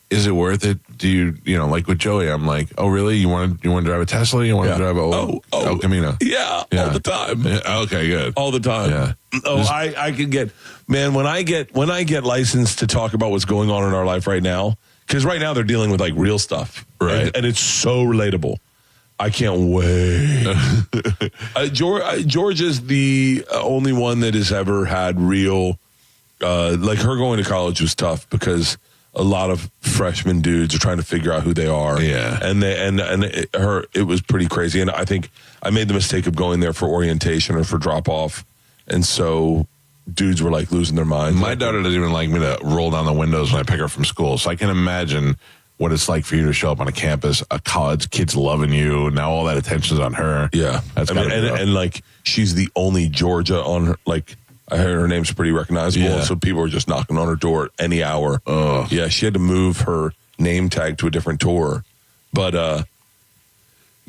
is it worth it? Do you like with Joey, I'm like, oh, really? You want to drive a Tesla? You want to drive El Camino? Yeah, all the time. Yeah, okay, good. All the time. Yeah. Oh, I could get, man, when I get licensed to talk about what's going on in our life right now, because right now they're dealing with real stuff. Right. And it's so relatable. I can't wait. George is the only one that has ever had real, her going to college was tough because a lot of freshman dudes are trying to figure out who they are. Yeah. And it was pretty crazy. And I think I made the mistake of going there for orientation or for drop off. And so dudes were losing their minds. My daughter doesn't even like me to roll down the windows when I pick her up from school. So I can imagine what it's like for you to show up on a campus, a college kid's loving you. Now all that attention's on her. Yeah. And she's the only Georgia on her, I heard her name's pretty recognizable. Yeah. So people are just knocking on her door any hour. Yeah. She had to move her name tag to a different tour, but,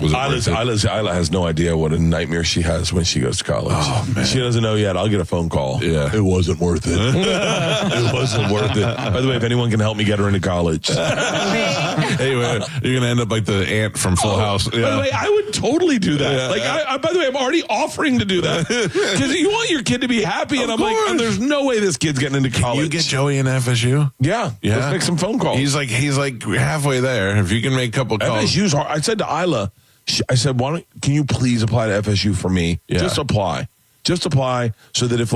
Isla has no idea what a nightmare she has when she goes to college. Oh, man. She doesn't know yet. I'll get a phone call. Yeah. It wasn't worth it. It wasn't worth it. By the way, if anyone can help me get her into college. Anyway, you're gonna end up like the aunt from Full House. By the way, I would totally do that. Yeah. Like, by the way, I'm already offering to do that because you want your kid to be happy, and I'm like, oh, there's no way this kid's getting into college. You get Joey in FSU? Yeah. Let's make some phone calls. He's like halfway there. If you can make a couple calls. FSU's hard. I said to Isla, I said, can you please apply to FSU for me? Yeah. Just apply so that if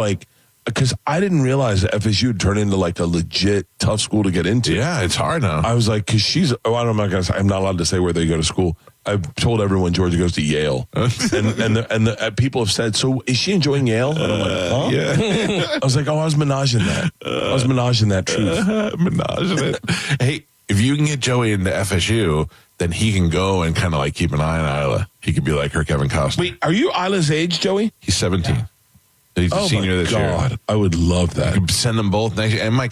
because I didn't realize that FSU would turn into like a legit tough school to get into. Yeah, it's hard now. I was like, because I'm not allowed to say where they go to school. I've told everyone Georgia goes to Yale, and the people have said, so is she enjoying Yale? And I'm like, huh? Yeah. I was like, I was menaging that. I was menaging that truth. Menaging it. Hey, if you can get Joey into FSU, then he can go and kind of like keep an eye on Isla. He could be like her Kevin Costner. Wait, are you Isla's age, Joey? He's 17. Yeah. He's a senior this year. I would love that. You could send them both next year. And my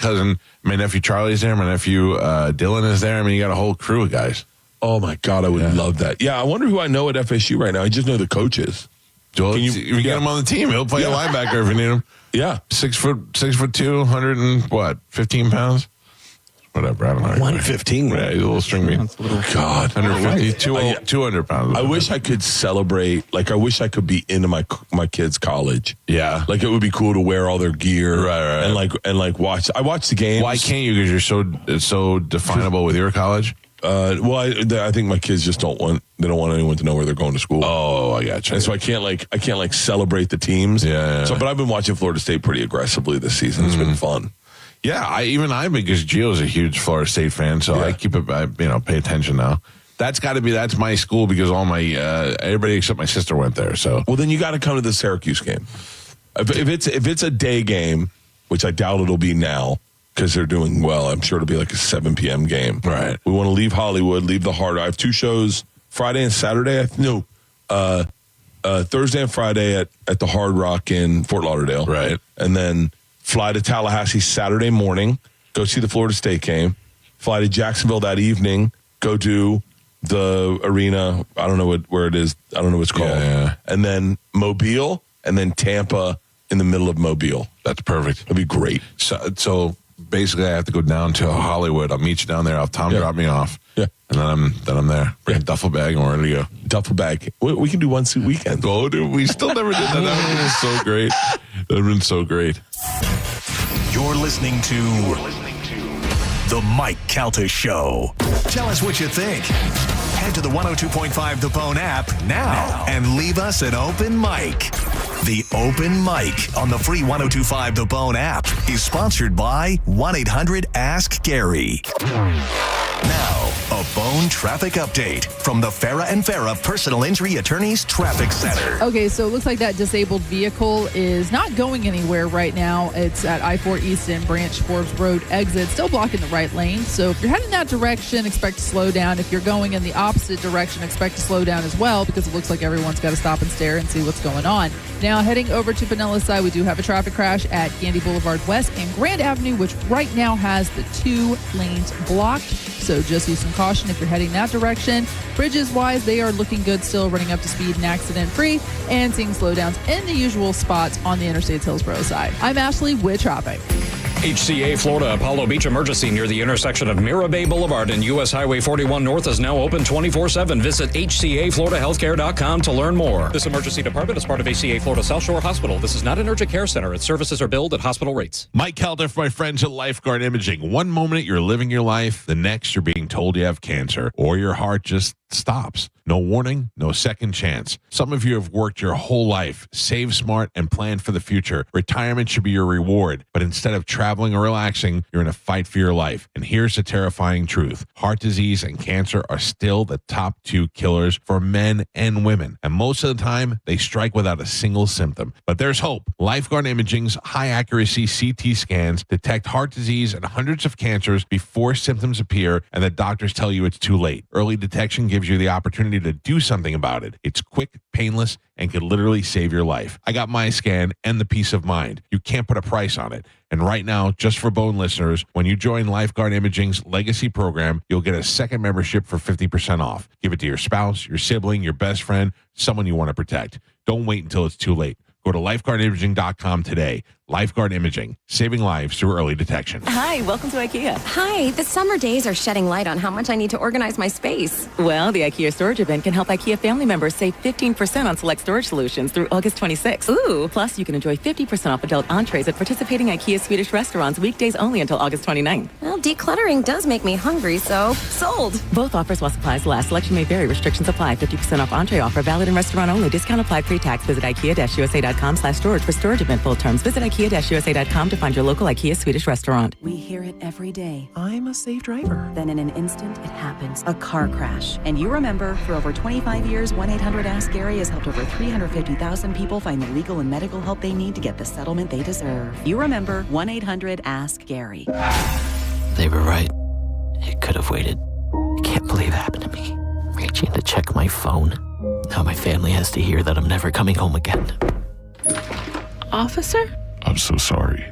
nephew Charlie's there. My nephew Dylan is there. I mean, you got a whole crew of guys. Oh my God, I would love that. Yeah, I wonder who I know at FSU right now. I just know the coaches. Joel, can you get him on the team? He'll play a linebacker if you need him. Yeah, 6'2", 115 pounds. Whatever, I don't know. 115. Yeah, he's a little stringy. God, 150, 200 pounds. I wish I could celebrate. Like, I wish I could be into my kids' college. Yeah, like it would be cool to wear all their gear, right, and watch. I watch the games. Why can't you? Because you're so definable with your college. I think my kids just don't want anyone to know where they're going to school. Oh, I got you. And so I can't celebrate the teams. Yeah. So, but I've been watching Florida State pretty aggressively this season. It's been fun. Yeah, because Gio's a huge Florida State fan, so I keep it. Pay attention now. That's my school because all my everybody except my sister went there. So then you got to come to the Syracuse game. If it's a day game, which I doubt it'll be now because they're doing well, I'm sure it'll be like a 7 p.m. game. Right. We want to leave Hollywood, leave the Hard. I have 2 shows, Friday and Saturday. Thursday and Friday at the Hard Rock in Fort Lauderdale. Right. And then fly to Tallahassee Saturday morning, go see the Florida State game, fly to Jacksonville that evening, go do the arena. I don't know where it is. I don't know what it's called. Yeah. And then Mobile, and then Tampa in the middle of Mobile. That's perfect. That'd be great. So basically, I have to go down to Hollywood. I'll meet you down there. I'll have Tom drop me off. Yeah. And then I'm there. Bring a duffel bag and we're ready to go. Duffel bag. We can do one suit weekend. Oh, dude, we still never did that. That would have been so great. That would have been so great. You're listening to The Mike Calta Show. Tell us what you think. Head to the 102.5 The Bone app now and leave us an open mic. The Open Mic on the free 102.5 The Bone app is sponsored by 1-800-ASK-GARY. Now, a Bone traffic update from the Farah and Farah Personal Injury Attorneys Traffic Center. Okay, so it looks like that disabled vehicle is not going anywhere right now. It's at I-4 East and Branch Forbes Road exit, still blocking the right lane. So if you're heading that direction, expect to slow down. If you're going in the opposite direction, expect to slow down as well because it looks like everyone's got to stop and stare and see what's going on. Now, heading over to Pinellas side, we do have a traffic crash at Gandy Boulevard West and Grand Avenue, which right now has the 2 lanes blocked. So just use some caution if you're heading that direction. Bridges-wise, they are looking good still, running up to speed and accident-free, and seeing slowdowns in the usual spots on the Interstate's Hillsborough side. I'm Ashley with traffic. HCA Florida Apollo Beach emergency near the intersection of Mira Bay Boulevard and U.S. Highway 41 North is now open 24/7. Visit HCAFloridaHealthcare.com to learn more. This emergency department is part of HCA Florida South Shore Hospital. This is not an urgent care center. Its services are billed at hospital rates. Mike Calta for my friends at Lifeguard Imaging. One moment you're living your life, the next you're being told you have cancer, or your heart just stops. No warning, no second chance. Some of you have worked your whole life, saved smart, and planned for the future. Retirement should be your reward, but instead of traveling or relaxing, you're in a fight for your life. And here's the terrifying truth. Heart disease and cancer are still the top 2 killers for men and women. And most of the time, they strike without a single symptom. But there's hope. Lifeguard Imaging's high-accuracy CT scans detect heart disease and hundreds of cancers before symptoms appear, and the doctors tell you it's too late. Early detection gives you the opportunity to do something about it. It's quick, painless, and could literally save your life. I got my scan and the peace of mind. You can't put a price on it. And right now, just for Bone listeners, when you join Lifeguard Imaging's Legacy program, you'll get a second membership for 50% off. Give it to your spouse, your sibling, your best friend, someone you want to protect. Don't wait until it's too late. Go to lifeguardimaging.com today. Lifeguard Imaging, saving lives through early detection. Hi, welcome to IKEA. Hi, the summer days are shedding light on how much I need to organize my space. Well, the IKEA storage event can help IKEA family members save 15% on select storage solutions through August 26th. Ooh. Plus, you can enjoy 50% off adult entrees at participating IKEA Swedish restaurants weekdays only until August 29th. Well, decluttering does make me hungry, so sold. Both offers while supplies last. Selection may vary. Restrictions apply. 50% off entree offer valid in restaurant only. Discount applied pre-tax. Visit IKEA-USA.com/storage for storage event full terms. Visit IKEA-USA.com to find your local IKEA Swedish restaurant. We hear it every day. I'm a safe driver. Then in an instant, it happens. A car crash. And you remember, for over 25 years, 1-800-ASK-GARY has helped over 350,000 people find the legal and medical help they need to get the settlement they deserve. You remember 1-800-ASK-GARY. They were right. It could have waited. I can't believe it happened to me. Reaching to check my phone. Now my family has to hear that I'm never coming home again. Officer? I'm so sorry.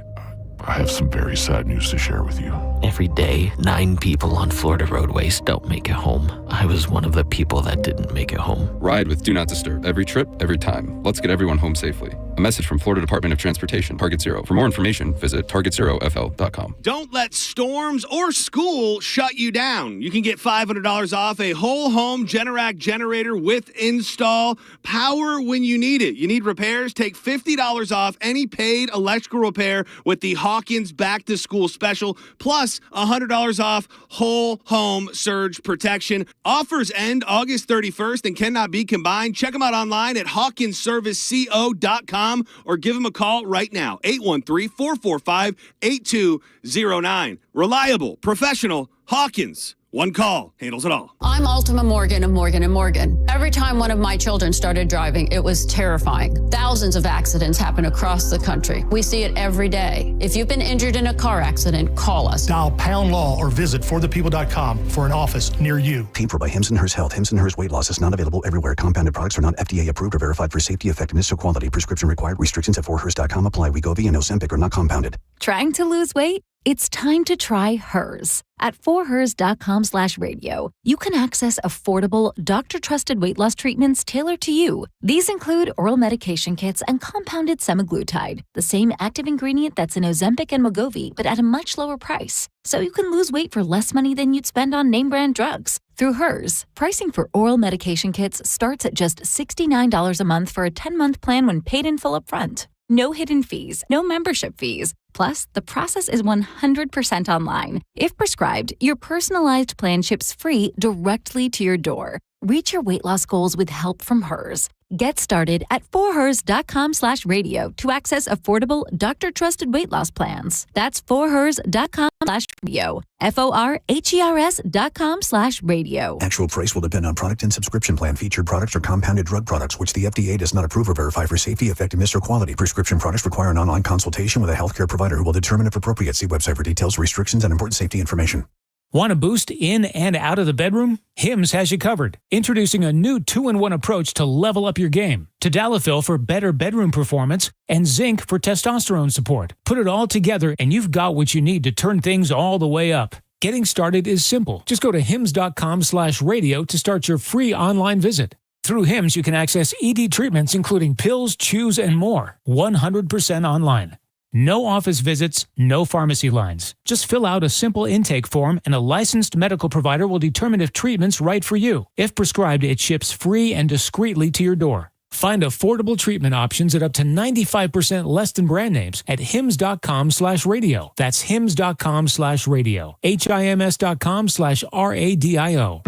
I have some very sad news to share with you. Every day, 9 people on Florida roadways don't make it home. I was one of the people that didn't make it home. Ride with Do Not Disturb. Every trip, every time. Let's get everyone home safely. A message from Florida Department of Transportation, Target Zero. For more information, visit targetzerofl.com. Don't let storms or school shut you down. You can get $500 off a whole home Generac generator with install. Power when you need it. You need repairs? Take $50 off any paid electrical repair with the Hawkins Back to School special, plus $100 off whole home surge protection. Offers end August 31st and cannot be combined. Check them out online at hawkinsserviceco.com or give them a call right now, 813-445-8209. Reliable, professional, Hawkins. One call handles it all. I'm Ultima Morgan of Morgan & Morgan. Every time one of my children started driving, it was terrifying. Thousands of accidents happen across the country. We see it every day. If you've been injured in a car accident, call us. Dial pound law or visit forthepeople.com for an office near you. Paid for by Hims & Hers Health. Hims & Hers Weight Loss is not available everywhere. Compounded products are not FDA approved or verified for safety, effectiveness, or quality. Prescription required. Restrictions at forhers.com apply. Wegovy and Ozempic are not compounded. Trying to lose weight? It's time to try Hers. At forhers.com/radio, you can access affordable, doctor-trusted weight loss treatments tailored to you. These include oral medication kits and compounded semaglutide, the same active ingredient that's in Ozempic and Wegovy, but at a much lower price. So you can lose weight for less money than you'd spend on name-brand drugs. Through Hers, pricing for oral medication kits starts at just $69 a month for a 10-month plan when paid in full upfront. No hidden fees, no membership fees. Plus, the process is 100% online. If prescribed, your personalized plan ships free directly to your door. Reach your weight loss goals with help from Hers. Get started at forhers.com/radio to access affordable, doctor-trusted weight loss plans. That's forhers.com/radio. forhers.com/radio. Actual price will depend on product and subscription plan. Featured products are compounded drug products, which the FDA does not approve or verify for safety, effectiveness, or quality. Prescription products require an online consultation with a healthcare provider who will determine if appropriate. See website for details, restrictions, and important safety information. Want a boost in and out of the bedroom? Hims has you covered. Introducing a new 2-in-1 approach to level up your game. Tadalafil for better bedroom performance and zinc for testosterone support. Put it all together and you've got what you need to turn things all the way up. Getting started is simple. Just go to hims.com/radio to start your free online visit. Through Hims, you can access ED treatments including pills, chews, and more. 100% online. No office visits, no pharmacy lines. Just fill out a simple intake form and a licensed medical provider will determine if treatment's right for you. If prescribed, it ships free and discreetly to your door. Find affordable treatment options at up to 95% less than brand names at hims.com/radio. That's hims.com/radio. HIMS.com/RADIO.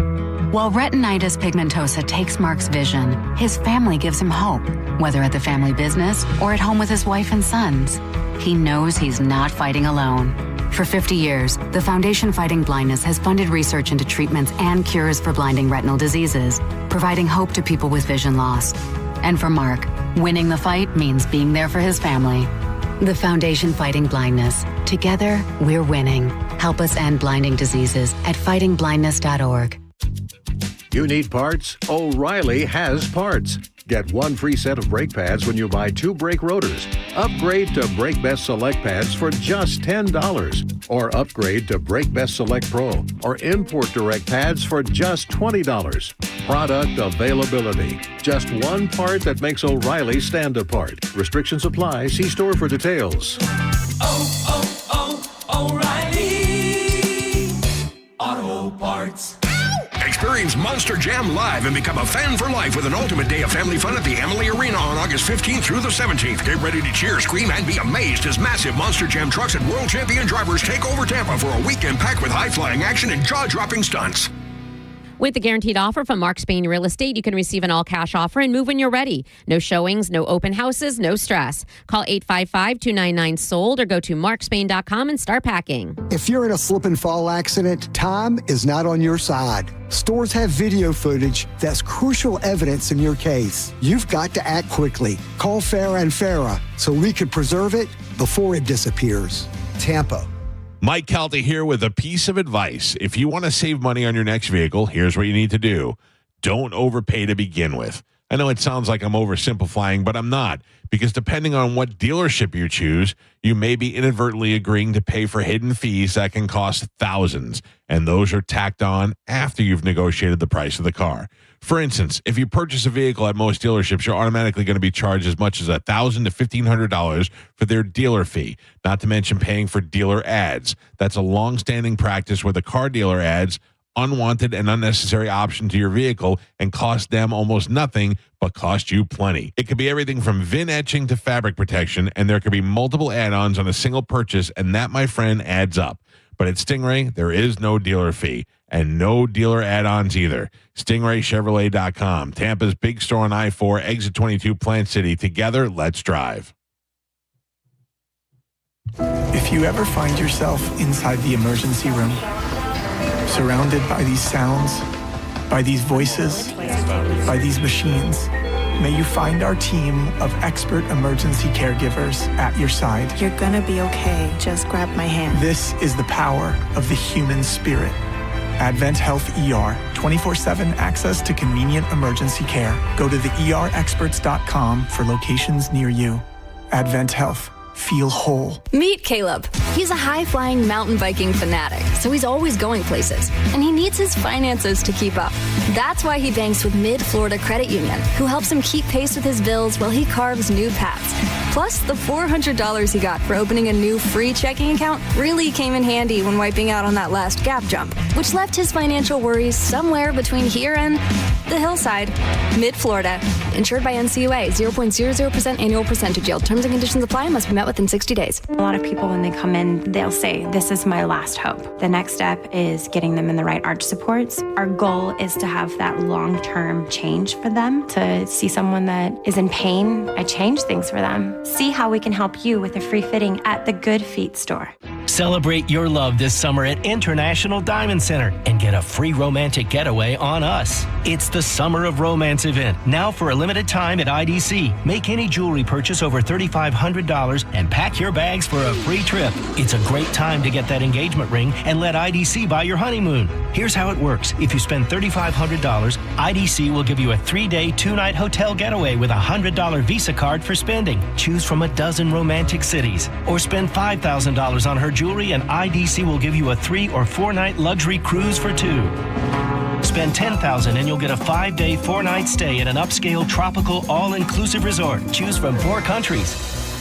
While retinitis pigmentosa takes Mark's vision, his family gives him hope, whether at the family business or at home with his wife and sons. He knows he's not fighting alone. For 50 years, the Foundation Fighting Blindness has funded research into treatments and cures for blinding retinal diseases, providing hope to people with vision loss. And for Mark, winning the fight means being there for his family. The Foundation Fighting Blindness. Together, we're winning. Help us end blinding diseases at fightingblindness.org. You need parts? O'Reilly has parts. Get one free set of brake pads when you buy 2 brake rotors. Upgrade to Brake Best Select pads for just $10. Or upgrade to Brake Best Select Pro or Import Direct pads for just $20. product availability. Just one part that makes O'Reilly stand apart. Restrictions apply. See store for details. O'Reilly Auto Parts. Experience Monster Jam live and become a fan for life with an ultimate day of family fun at the Amalie Arena on August 15th through the 17th. Get ready to cheer, scream, and be amazed as massive Monster Jam trucks and world champion drivers take over Tampa for a weekend packed with high-flying action and jaw-dropping stunts. With the guaranteed offer from Mark Spain Real Estate, you can receive an all-cash offer and move when you're ready. No showings, no open houses, no stress. Call 855-299-SOLD or go to markspain.com and start packing. If you're in a slip and fall accident, time is not on your side. Stores have video footage that's crucial evidence in your case. You've got to act quickly. Call Farah and Farah so we can preserve it before it disappears. Tampa. Mike Calta here with a piece of advice. If you want to save money on your next vehicle, here's what you need to do. Don't overpay to begin with. I know it sounds like I'm oversimplifying, but I'm not, because depending on what dealership you choose, you may be inadvertently agreeing to pay for hidden fees that can cost thousands, and those are tacked on after you've negotiated the price of the car. For instance, if you purchase a vehicle at most dealerships, you're automatically going to be charged as much as $1,000 to $1,500 for their dealer fee, not to mention paying for dealer ads. That's a long-standing practice where the car dealer adds unwanted and unnecessary option to your vehicle and cost them almost nothing, but cost you plenty. It could be everything from VIN etching to fabric protection, and there could be multiple add-ons on a single purchase, and that, my friend, adds up. But at Stingray, there is no dealer fee and no dealer add-ons either. StingrayChevrolet.com, Tampa's big store on I-4, exit 22, Plant City. Together, let's drive. If you ever find yourself inside the emergency room, surrounded by these sounds, by these voices, by these machines, may you find our team of expert emergency caregivers at your side. You're gonna be okay. Just grab my hand. This is the power of the human spirit. Advent Health ER, 24/7 access to convenient emergency care. Go to theerexperts.com for locations near you. Advent Health. Feel whole. Meet Caleb. He's a high-flying mountain biking fanatic, so he's always going places, and he needs his finances to keep up. That's why he banks with Mid-Florida Credit Union, who helps him keep pace with his bills while he carves new paths. Plus, the $400 he got for opening a new free checking account really came in handy when wiping out on that last gap jump, which left his financial worries somewhere between here and the hillside. Mid-Florida. Insured by NCUA. 0.00% annual percentage yield. Terms and conditions apply. Must be met within 60 days. A lot of people, when they come in, they'll say, this is my last hope. The next step is getting them in the right arch supports. Our goal is to have that long-term change for them, to see someone that is in pain. I change things for them. See how we can help you with a free fitting at the Good Feet store. Celebrate your love this summer at International Diamond Center and get a free romantic getaway on us. It's the Summer of Romance event, now for a limited time at IDC. Make any jewelry purchase over $3,500 and pack your bags for a free trip. It's a great time to get that engagement ring and let IDC buy your honeymoon. Here's how it works. If you spend $3,500, IDC will give you a 3-day, 2-night hotel getaway with a $100 Visa card for spending. Choose from a dozen romantic cities. Or spend $5,000 on her jewelry and IDC will give you a 3- or 4-night luxury cruise for 2. Spend $10,000 and you'll get a 5-day, 4-night stay at an upscale tropical all-inclusive resort. Choose from 4 countries.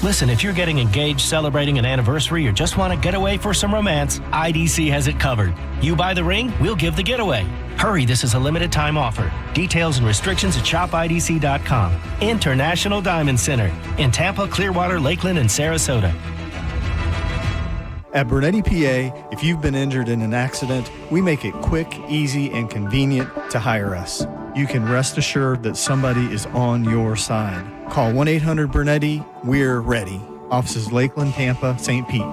Listen, if you're getting engaged, celebrating an anniversary, or just want to get away for some romance, IDC has it covered. You buy the ring, we'll give the getaway. Hurry, this is a limited time offer. Details and restrictions at shopidc.com. International Diamond Center in Tampa, Clearwater, Lakeland, and Sarasota. At Bernetti PA, if you've been injured in an accident, we make it quick, easy, and convenient to hire us. You can rest assured that somebody is on your side. Call 1-800-BERNETTI. We're ready. Offices Lakeland, Tampa, St. Pete.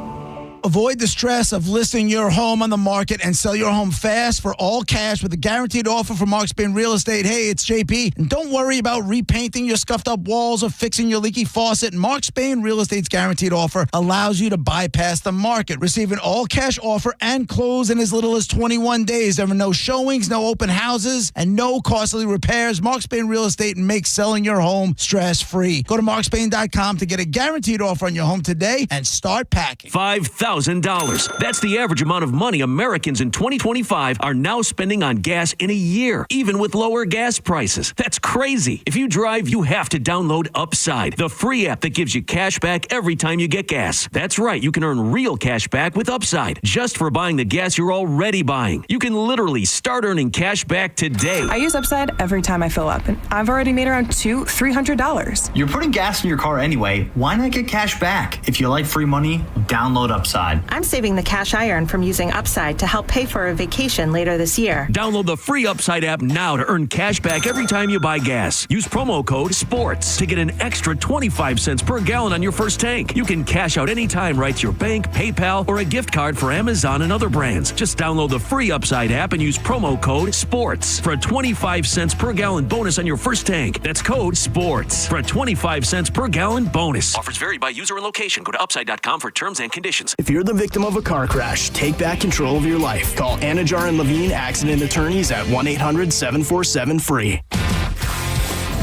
Avoid the stress of listing your home on the market and sell your home fast for all cash with a guaranteed offer from Mark Spain Real Estate. Hey, it's JP. And don't worry about repainting your scuffed up walls or fixing your leaky faucet. Mark Spain Real Estate's guaranteed offer allows you to bypass the market. Receive an all cash offer and close in as little as 21 days. There are no showings, no open houses, and no costly repairs. Mark Spain Real Estate makes selling your home stress free. Go to markspain.com to get a guaranteed offer on your home today and start packing. 5,000 $1,000. That's the average amount of money Americans in 2025 are now spending on gas in a year, even with lower gas prices. That's crazy. If you drive, you have to download Upside, the free app that gives you cash back every time you get gas. That's right, you can earn real cash back with Upside, just for buying the gas you're already buying. You can literally start earning cash back today. I use Upside every time I fill up, and I've already made around $300. You're putting gas in your car anyway. Why not get cash back? If you like free money, download Upside. I'm saving the cash I earn from using Upside to help pay for a vacation later this year. Download the free Upside app now to earn cash back every time you buy gas. Use promo code SPORTS to get an extra 25 cents per gallon on your first tank. You can cash out anytime right to your bank, PayPal, or a gift card for Amazon and other brands. Just download the free Upside app and use promo code SPORTS for a 25 cents per gallon bonus on your first tank. That's code SPORTS for a 25 cents per gallon bonus. Offers vary by user and location. Go to upside.com for terms and conditions. If you're the victim of a car crash, take back control of your life. Call Anajar and Levine Accident Attorneys at 1-800-747-FREE.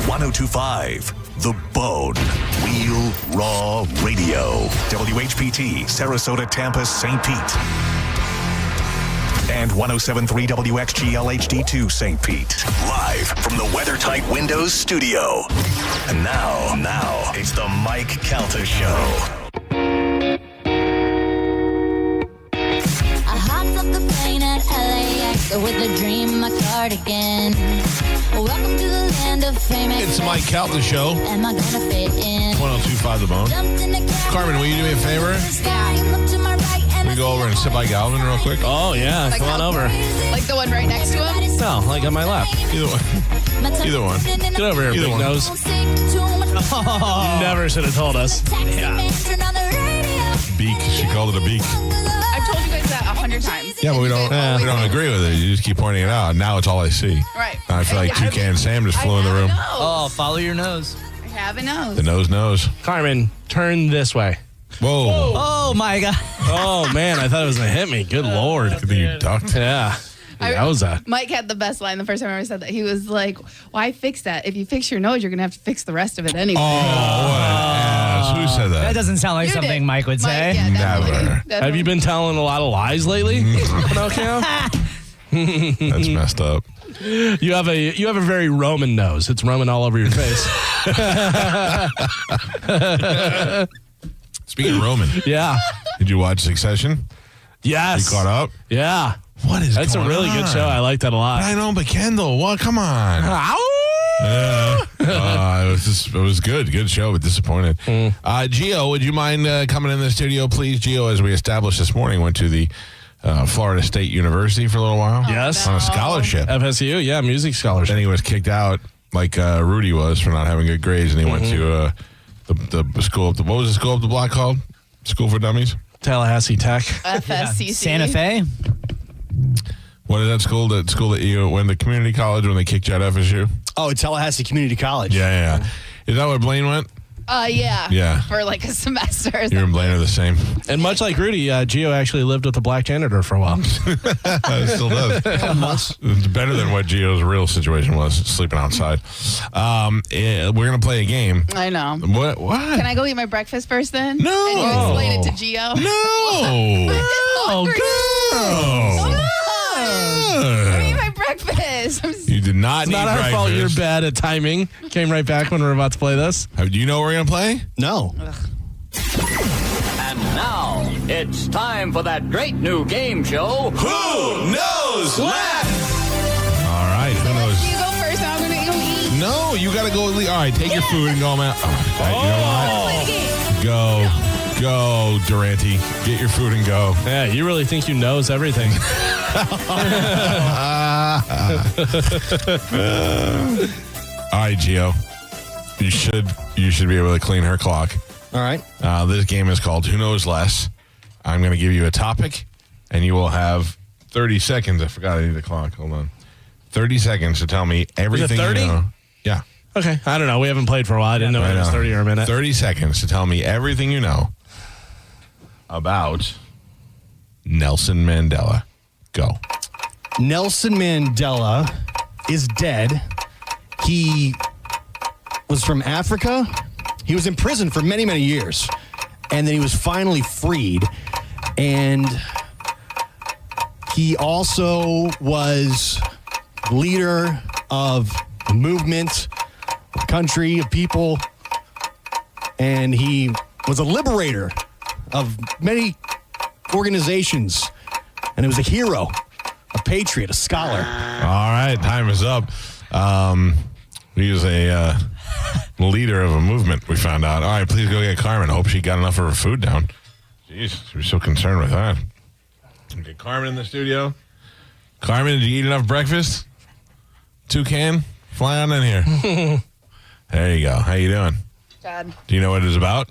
1025 The Bone. Real Raw Radio. WHPT, Sarasota, Tampa, St. Pete. And 1073 WXGL HD2 St. Pete. Live from the WeatherTight Windows studio. And now, it's the Mike Calta Show. I hopped off the plane at LAX with a dream in my cardigan. Welcome to the land of fame. It's the Mike Calta Show. Am I gonna fit in? 1025 The Bone. Carmen, will you do me a favor? We go over and sit by Galvin real quick. Oh, yeah. Like Come on over. Like the one right next to him? No, like on my lap. Either one. Either one. Get over here, Either big one. nose. You never should have told us. Yeah. Beak. She called it a beak. I've told you guys that 100 times. Yeah, but we don't agree with it. You just keep pointing it out. Now it's all I see. Right. I feel like Toucan Sam just flew in the room. Oh, follow your nose. I have a nose. The nose knows. Carmen, turn this way. Whoa. Oh, my God. Oh, man. I thought it was going to hit me. Good Lord. Good thing you ducked. Yeah. That was that. Mike had the best line the first time I ever said that. He was like, why fix that? If you fix your nose, you're going to have to fix the rest of it anyway. Oh, what an ass. Who said that? That doesn't sound like something Mike would say. Yeah, Never. Have you been telling a lot of lies lately? Pinocchio? That's messed up. You have a very Roman nose. It's Roman all over your face. Speaking of Roman. Yeah. Did you watch Succession? Yes. You caught up? Yeah. What is That's going a really on? good show. I like that a lot. I know, but Kendall, what? Come on. Yeah. It was good. Good show, but disappointed. Gio, would you mind coming in the studio, please? Gio, as we established this morning, went to the Florida State University for a little while. Yes. On a scholarship. FSU, yeah, music scholarship. Then he was kicked out like Rudy was for not having good grades, and he went to the school. What was the school up the block called? School for Dummies? Tallahassee Tech. FSCC. Santa Fe? What is that school? That school that you went to community college when they kicked you out of FSU? Oh, Tallahassee Community College. Yeah. Is that where Blaine went? Yeah. Yeah. For like a semester or You something. and Blaine are the same. And much like Rudy, Gio actually lived with a black janitor for a while. It still does. It's better than what Gio's real situation was, sleeping outside. We're going to play a game. I know. What? Can I go eat my breakfast first then? No. And you explain it to Gio? No. Oh, girl. I eat my breakfast. You did not It's need not our breakfast. fault. You're bad at timing. Came right back when we were about to play this. Do you know what we're going to play? No. And now, it's time for that great new game show. Who Knows Left? All right. Who knows? You go first, and I'm going to go eat. No, you got to go. All right, take your food and go out. You know what? Go, Durante. Get your food and go. Yeah, you really think you knows everything. All right, Gio. You should be able to clean her clock. All right. This game is called Who Knows Less. I'm going to give you a topic, and you will have 30 seconds. I forgot I need the clock. Hold on. 30 seconds to tell me everything you 30? know. Yeah. Okay, I don't know. We haven't played for a while. I didn't know if it was 30 or a minute. 30 seconds to tell me everything you know about Nelson Mandela. Go. Nelson Mandela is dead. He was from Africa. He was in prison for many, many years. And then he was finally freed. And he also was leader of a movement, a country, of people, and he was a liberator of many organizations, and he was a hero, a patriot, a scholar. All right, time is up. He was a leader of a movement, we found out. All right, please go get Carmen. I hope she got enough of her food down. Jeez, we're so concerned with that. Okay, Carmen in the studio. Carmen, did you eat enough breakfast? Toucan, fly on in here. There you go. How you doing? God. Do you know what it is about?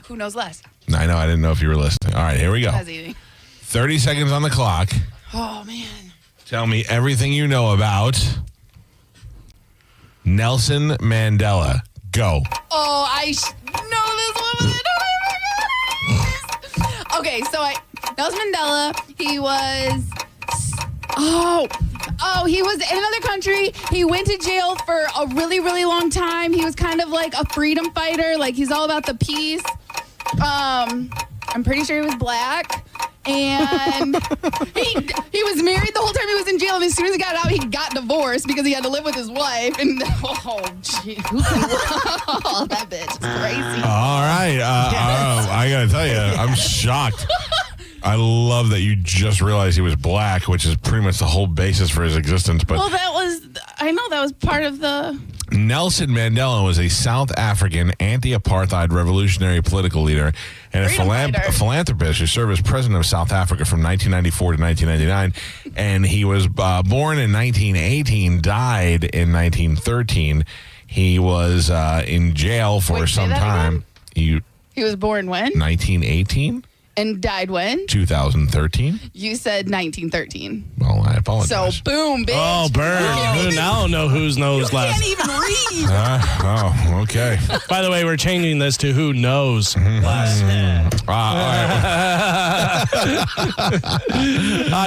Who knows less? I know. I didn't know if you were listening. All right, here we go. That's easy. 30 seconds on the clock. Oh, man. Tell me everything you know about Nelson Mandela. Go. Oh, I know this one. Okay, so Nelson Mandela, he was... he was in another country. He went to jail for a really, really long time. He was kind of like a freedom fighter. Like, he's all about the peace. I'm pretty sure he was black. And he was married the whole time he was in jail. And as soon as he got out, he got divorced because he had to live with his wife. And, that bitch is crazy. All right. I got to tell you, I'm shocked. I love that you just realized he was black, which is pretty much the whole basis for his existence. But well, I know that was part of the... Nelson Mandela was a South African anti-apartheid revolutionary political leader and a philanthropist who served as president of South Africa from 1994 to 1999. And he was born in 1918, died in 1913. He was in jail for some time. He was born when? 1918. And died when? 2013. You said 1913. Well, I apologize. So, boom, bitch. Oh, Bert. Now I don't know whose knows last. You can't even read. Okay. By the way, we're changing this to who knows last.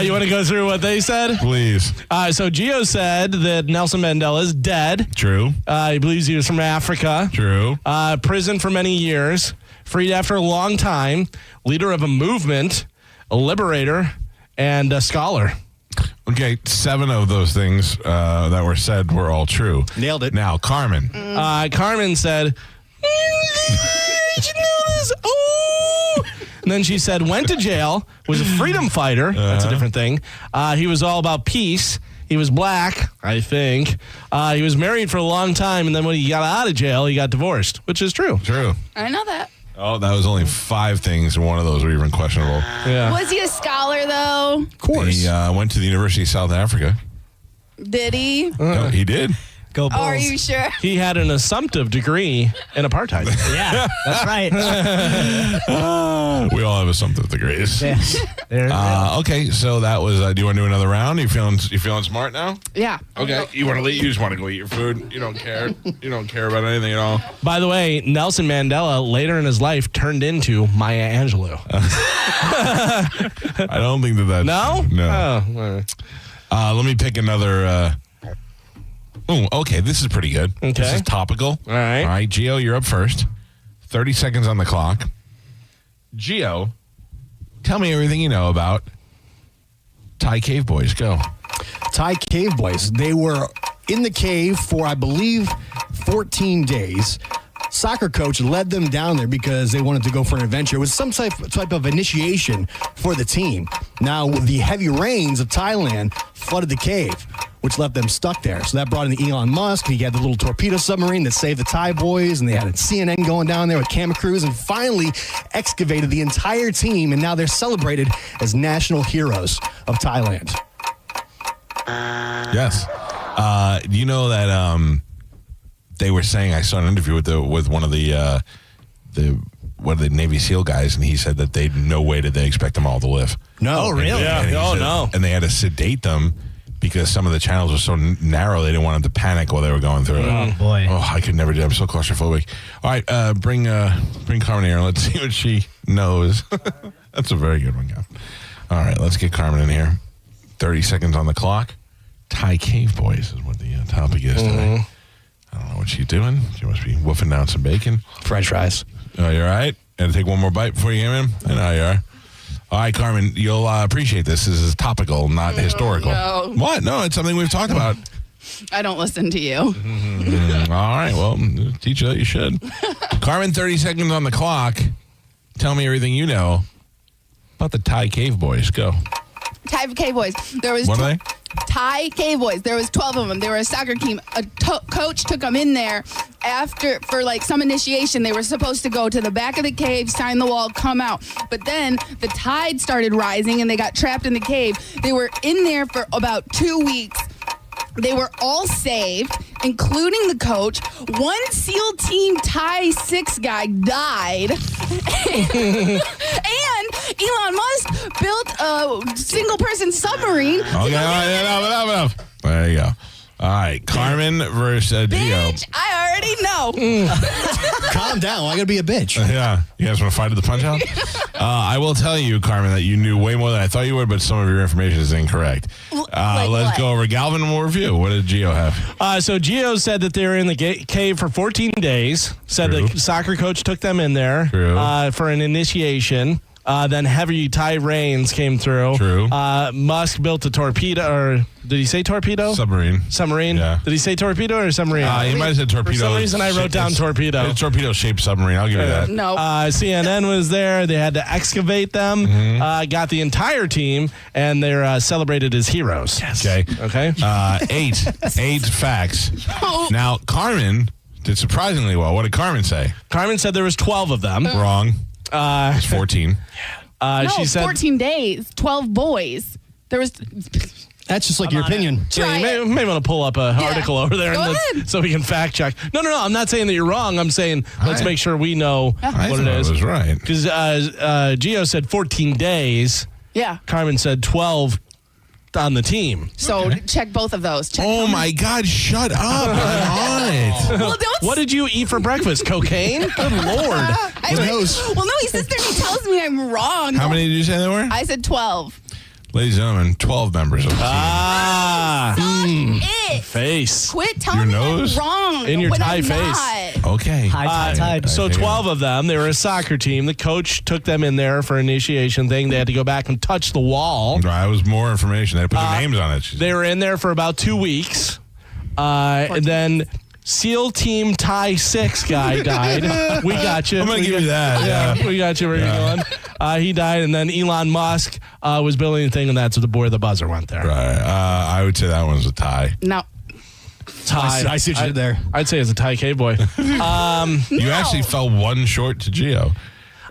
You want to go through what they said? Please. So Gio said that Nelson Mandela is dead. True. He believes he was from Africa. True. Prison for many years. Freed after a long time. Leader of a movement. A liberator. And a scholar. Okay, 7 of those things that were said were all true. Nailed it. Now, Carmen. Carmen said, did you know this? Oh! And then she said, went to jail, was a freedom fighter. That's a different thing. He was all about peace. He was black, I think. He was married for a long time, and then when he got out of jail, he got divorced, which is true. True. I know that. Oh, that was only 5 things, and one of those were even questionable. Yeah. Was he a scholar, though? Of course. He went to the University of South Africa. Did he? No, he did. Go Bulls. Oh, are you sure? He had an assumptive degree in apartheid. Yeah, that's right. We all have assumptive degrees. Okay, so that was. Do you want to do another round? You feeling smart now? Yeah. Okay. You want to leave? You just want to go eat your food. You don't care. You don't care about anything at all. By the way, Nelson Mandela later in his life turned into Maya Angelou. I don't think that's... No? No. Oh, let me pick another... okay, this is pretty good. Okay. This is topical. All right. All right, Gio, you're up first. 30 seconds on the clock. Gio, tell me everything you know about Thai Cave Boys. Go. Thai Cave Boys. They were in the cave for, I believe, 14 days. Soccer coach led them down there because they wanted to go for an adventure. It was some type of initiation for the team. Now, the heavy rains of Thailand flooded the cave, which left them stuck there. So that brought in Elon Musk. He had the little torpedo submarine that saved the Thai boys, and they had a CNN going down there with camera crews, and finally excavated the entire team, and now they're celebrated as national heroes of Thailand. Yes. Do you know that they were saying, I saw an interview with one of the Navy SEAL guys, and he said that no way did they expect them all to live. No. Oh, really? No. And they had to sedate them because some of the channels were so narrow, they didn't want them to panic while they were going through it. Oh, boy. Oh, I could never do it. I'm so claustrophobic. All right, bring Carmen here. Let's see what she knows. That's a very good one, yeah. All right, let's get Carmen in here. 30 seconds on the clock. Thai Cave Boys is what the topic is today. I don't know what she's doing. She must be woofing down some bacon. French fries. Oh, you all right? Got to take one more bite before you get in? I know you are. All right, Carmen, you'll appreciate this. This is topical, not historical. no. What? No, it's something we've talked about. I don't listen to you. All right, well, teach you that you should. Carmen, 30 seconds on the clock. Tell me everything you know about the Thai Cave Boys. Go. Thai Cave Boys. There was What are they? Thai Cave Boys. There was 12 of them. They were a soccer team. A coach took them in there for like some initiation. They were supposed to go to the back of the cave, sign the wall, come out. But then the tide started rising and they got trapped in the cave. They were in there for about 2 weeks. They were all saved, including the coach. One SEAL Team Thai 6 guy died. And Elon Musk built a single-person submarine. Okay, enough. There you go. All right, Carmen versus Gio. Bitch, I already know. Calm down. I got to be a bitch. Yeah. You guys want to fight to the punch out? I will tell you, Carmen, that you knew way more than I thought you would, but some of your information is incorrect. Let's go over. Galvin will review. What did Gio have? So Gio said that they were in the cave for 14 days. Said True. the soccer coach took them in there for an initiation. Then heavy Thai rains came through. True. Musk built a torpedo, or did he say torpedo? Submarine. Yeah. Did he say torpedo or submarine? He might have said torpedo. For some reason, I wrote down torpedo. It's torpedo-shaped submarine. I'll give you that. No. CNN was there. They had to excavate them. Got the entire team, and they're celebrated as heroes. Yes. Okay. 8 facts. Now, Carmen did surprisingly well. What did Carmen say? Carmen said there was 12 of them. Wrong. It's 14. No, she said 14 days, 12 boys. There was. That's just like your opinion. Yeah, you may want to pull up an article over there so we can fact check. No. I'm not saying that you're wrong. I'm saying let's make sure we know what it is. I was right. Because Gio said 14 days. Yeah. Carmen said 12 on the team. So check both of those. Check Oh my God! Shut up! I'm on it. Well, don't. What did you eat for breakfast? Cocaine? Good Lord! Well, no, he sits there and he tells me I'm wrong. How many did you say there were? I said 12. Ladies and gentlemen, 12 members of the team. Face. Quit telling me I'm wrong. In your when Thai I'm face. not. Okay. So 12 of them, they were a soccer team. The coach took them in there for initiation thing. They had to go back and touch the wall. Right, it was more information. They had to put their names on it. They were in there for about 2 weeks. And then SEAL Team Thai 6 guy died. We got you. I'm going to give you that. Yeah, we got you where you're going. He died, and then Elon Musk was building a thing, and that's where the buzzer went there. Right. I would say that one's a tie. No. Thai. I see what you did there. I'd say it's a Thai K-boy. You actually fell one short to Gio.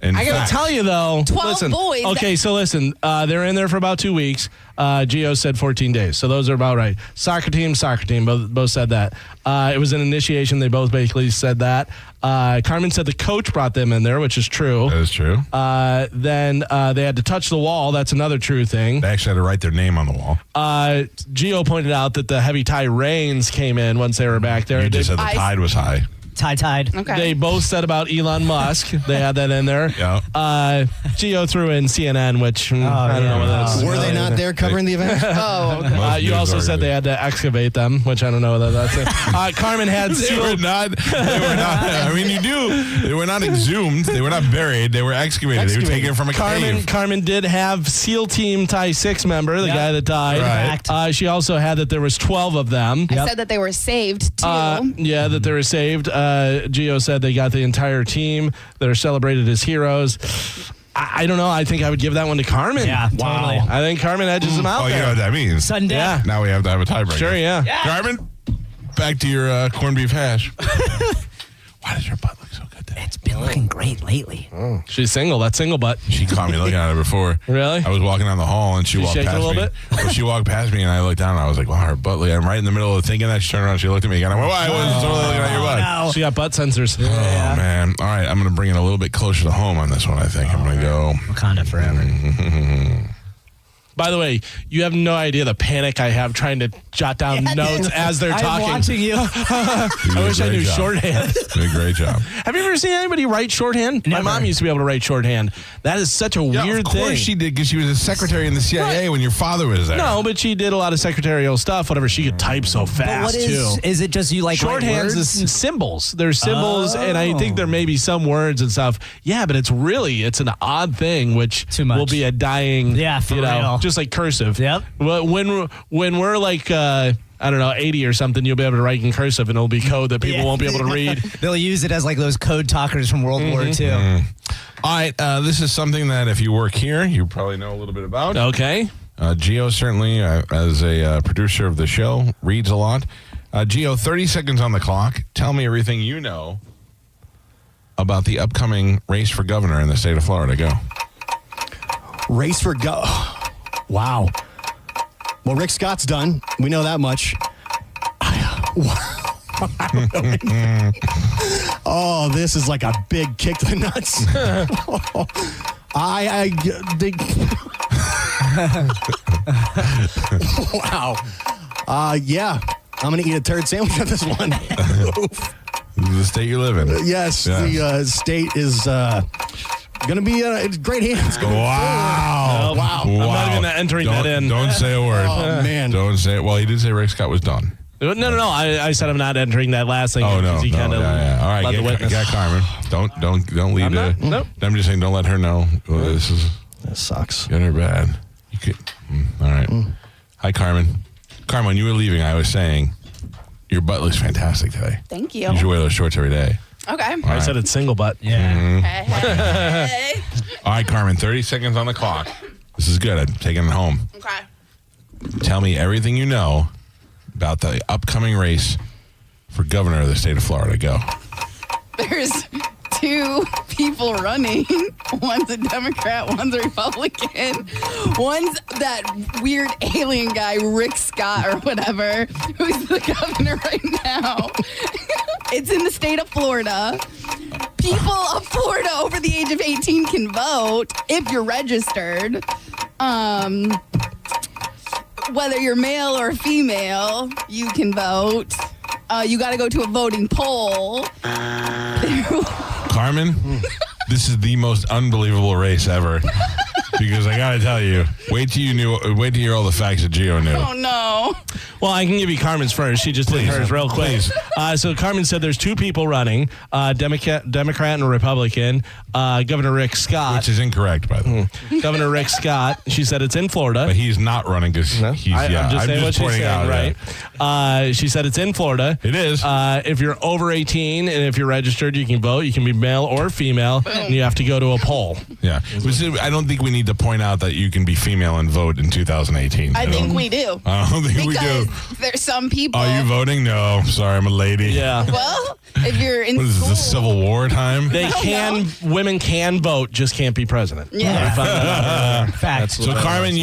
I got to tell you, though. 12 boys. Okay, so listen. They're in there for about 2 weeks. Gio said 14 days. So those are about right. Soccer team, both said that. It was an initiation. They both basically said that. Carmen said the coach brought them in there, which is true. That is true. Then they had to touch the wall. That's another true thing. They actually had to write their name on the wall. Gio pointed out that the heavy Thai rains came in once they were back there. You just said the tide was high. Tide. Okay. They both said about Elon Musk. They had that in there. Yeah. Gio threw in CNN, which I don't know what that's. Were they not there covering the event? Oh. You also said they had to excavate them, which I don't know what that's. Carmen had They were not. I mean, you do. They were not exhumed. They were not buried. They were excavated. They were taken from a cave. Carmen did have SEAL Team Thai 6 member, the guy that died. Right. She also had that there was 12 of them. I said that they were saved, too. That they were saved. Gio said they got the entire team. They're celebrated as heroes. I don't know. I think I would give that one to Carmen. Yeah, wow. totally. I think Carmen edges them out Oh, you there. know what that means. Sudden death. Now we have to have a tiebreaker. Sure, yeah. Carmen, back to your corned beef hash. Why does your butt look so good today? It's been looking great lately. Oh, she's single. That's single butt. She caught me looking at her before. Really? I was walking down the hall and she walked shake it past a little me. bit? Well, she walked past me and I looked down and I was like, wow, her butt. I'm right in the middle of thinking that. She turned around, she looked at me again. I went, I was totally looking at your butt. No. She got butt sensors. Oh, man. All right, I'm going to bring it a little bit closer to home on this one, I think. I'm going to go Wakanda forever. By the way, you have no idea the panic I have trying to jot down notes as they're talking. I'm watching you. I wish I knew shorthand. You did a great job. Have you ever seen anybody write shorthand? Never. My mom used to be able to write shorthand. That is such a weird thing. Of course she did, because she was a secretary in the CIA when your father was there. No, but she did a lot of secretarial stuff. Whatever, she could type so fast But what is it just you like shorthands is symbols. There's symbols, and I think there may be some words and stuff. Yeah, but it's an odd thing, which will be a dying. Yeah, for real. Just like cursive. Yep. When we're like. I don't know, 80 or something, you'll be able to write in cursive, and it'll be code that people won't be able to read. They'll use it as like those code talkers from World War II. All right, this is something that if you work here, you probably know a little bit about. Okay. Gio certainly, as a producer of the show, reads a lot. Gio, 30 seconds on the clock. Tell me everything you know about the upcoming race for governor in the state of Florida. Go. Race for Wow. Well, Rick Scott's done. We know that much. Oh, this is like a big kick to the nuts. I think. Wow. Yeah. I'm going to eat a turd sandwich on this one. The state you live in. Yes. The state is going to be in great hands. Wow. Wow. I'm not even entering that in. Don't say a word. Oh, man. Don't say it. Well, he did say Rick Scott was done. No. I said I'm not entering that last thing. Oh, no. He All right, get Carmen. Don't lead to. Nope. I'm just saying, don't let her know. Well, That sucks. Good or bad. You could. All right. Hi, Carmen. Carmen, when you were leaving, I was saying your butt looks fantastic today. Thank you. You should wear those shorts every day. Okay. I said it's single butt. Yeah. Hey. All right, Carmen, 30 seconds on the clock. This is good. I'm taking it home. Okay. Tell me everything you know about the upcoming race for governor of the state of Florida. Go. There's two people running. One's a Democrat, one's a Republican. One's that weird alien guy, Rick Scott or whatever, who's the governor right now. It's in the state of Florida. People of Florida over the age of 18 can vote if you're registered. Whether you're male or female, you can vote. You got to go to a voting poll. Carmen, this is the most unbelievable race ever. Because I got to tell you, wait till you hear all the facts that Gio knew. Oh, no. Well, I can give you Carmen's first. She just did hers real quick. So Carmen said there's two people running, Democrat and a Republican, Governor Rick Scott. Which is incorrect, by the way. Governor Rick Scott. She said it's in Florida. But he's not running because he's, I'm just saying what she's saying, out, right? She said it's in Florida. It is. If you're over 18 and if you're registered, you can vote. You can be male or female, and you have to go to a poll. Yeah. I don't think we need to point out that you can be female and vote in 2018. I think we do. I don't think we do. There's some people. Are you voting? No. Sorry, I'm a lady. Yeah. Well, if you're in What is school. this, the Civil War time? Women can vote, just can't be president. Yeah. Facts. So Carmen,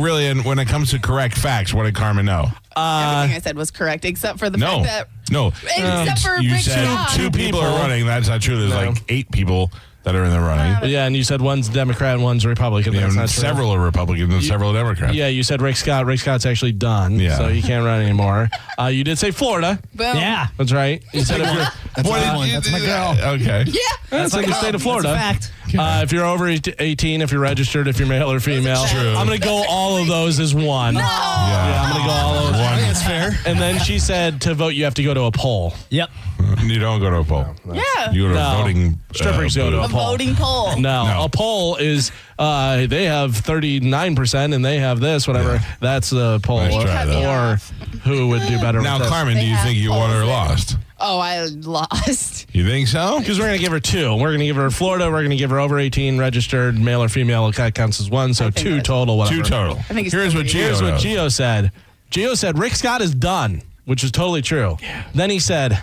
really, and when it comes to correct facts, what did Carmen know? Everything I said was correct, except for the fact that. No. Except for you Rick said Scott. two people are running. That's not true. There's like 8 people that are in the running. Yeah, and you said one's Democrat and one's Republican. That's not true. Several are Republicans and several are Democrats. Yeah, you said Rick Scott. Rick Scott's actually done, so you can't run anymore. You did say Florida. Boom. Yeah. That's right. You said if you're... That's my girl. Okay. Yeah. That's in the state of Florida. That's a fact. If you're over 18, if you're registered, if you're male or female. True. I'm going to go all of those as one. No. Yeah, I'm going to go all of those. I think that's fair. And then she said to vote, you have to they poll. Yep. You don't go to a poll. Yeah. You go to a voting. Strippers go to A a poll. voting poll. No, a poll is they have 39% and they have this, whatever. Yeah. That's a poll. Nice try, though. Or who would do better Now, with this. Carmen, do you think you won or lost? Oh, I lost. You think so? Because we're going to give her 2. We're going to give her Florida. We're going to give her over 18, registered, male or female. That counts as 1. So 2 total, whatever. 2 total. I think it's Here's what Gio said. Gio said Rick Scott is done, which is totally true. Yeah. Then he said,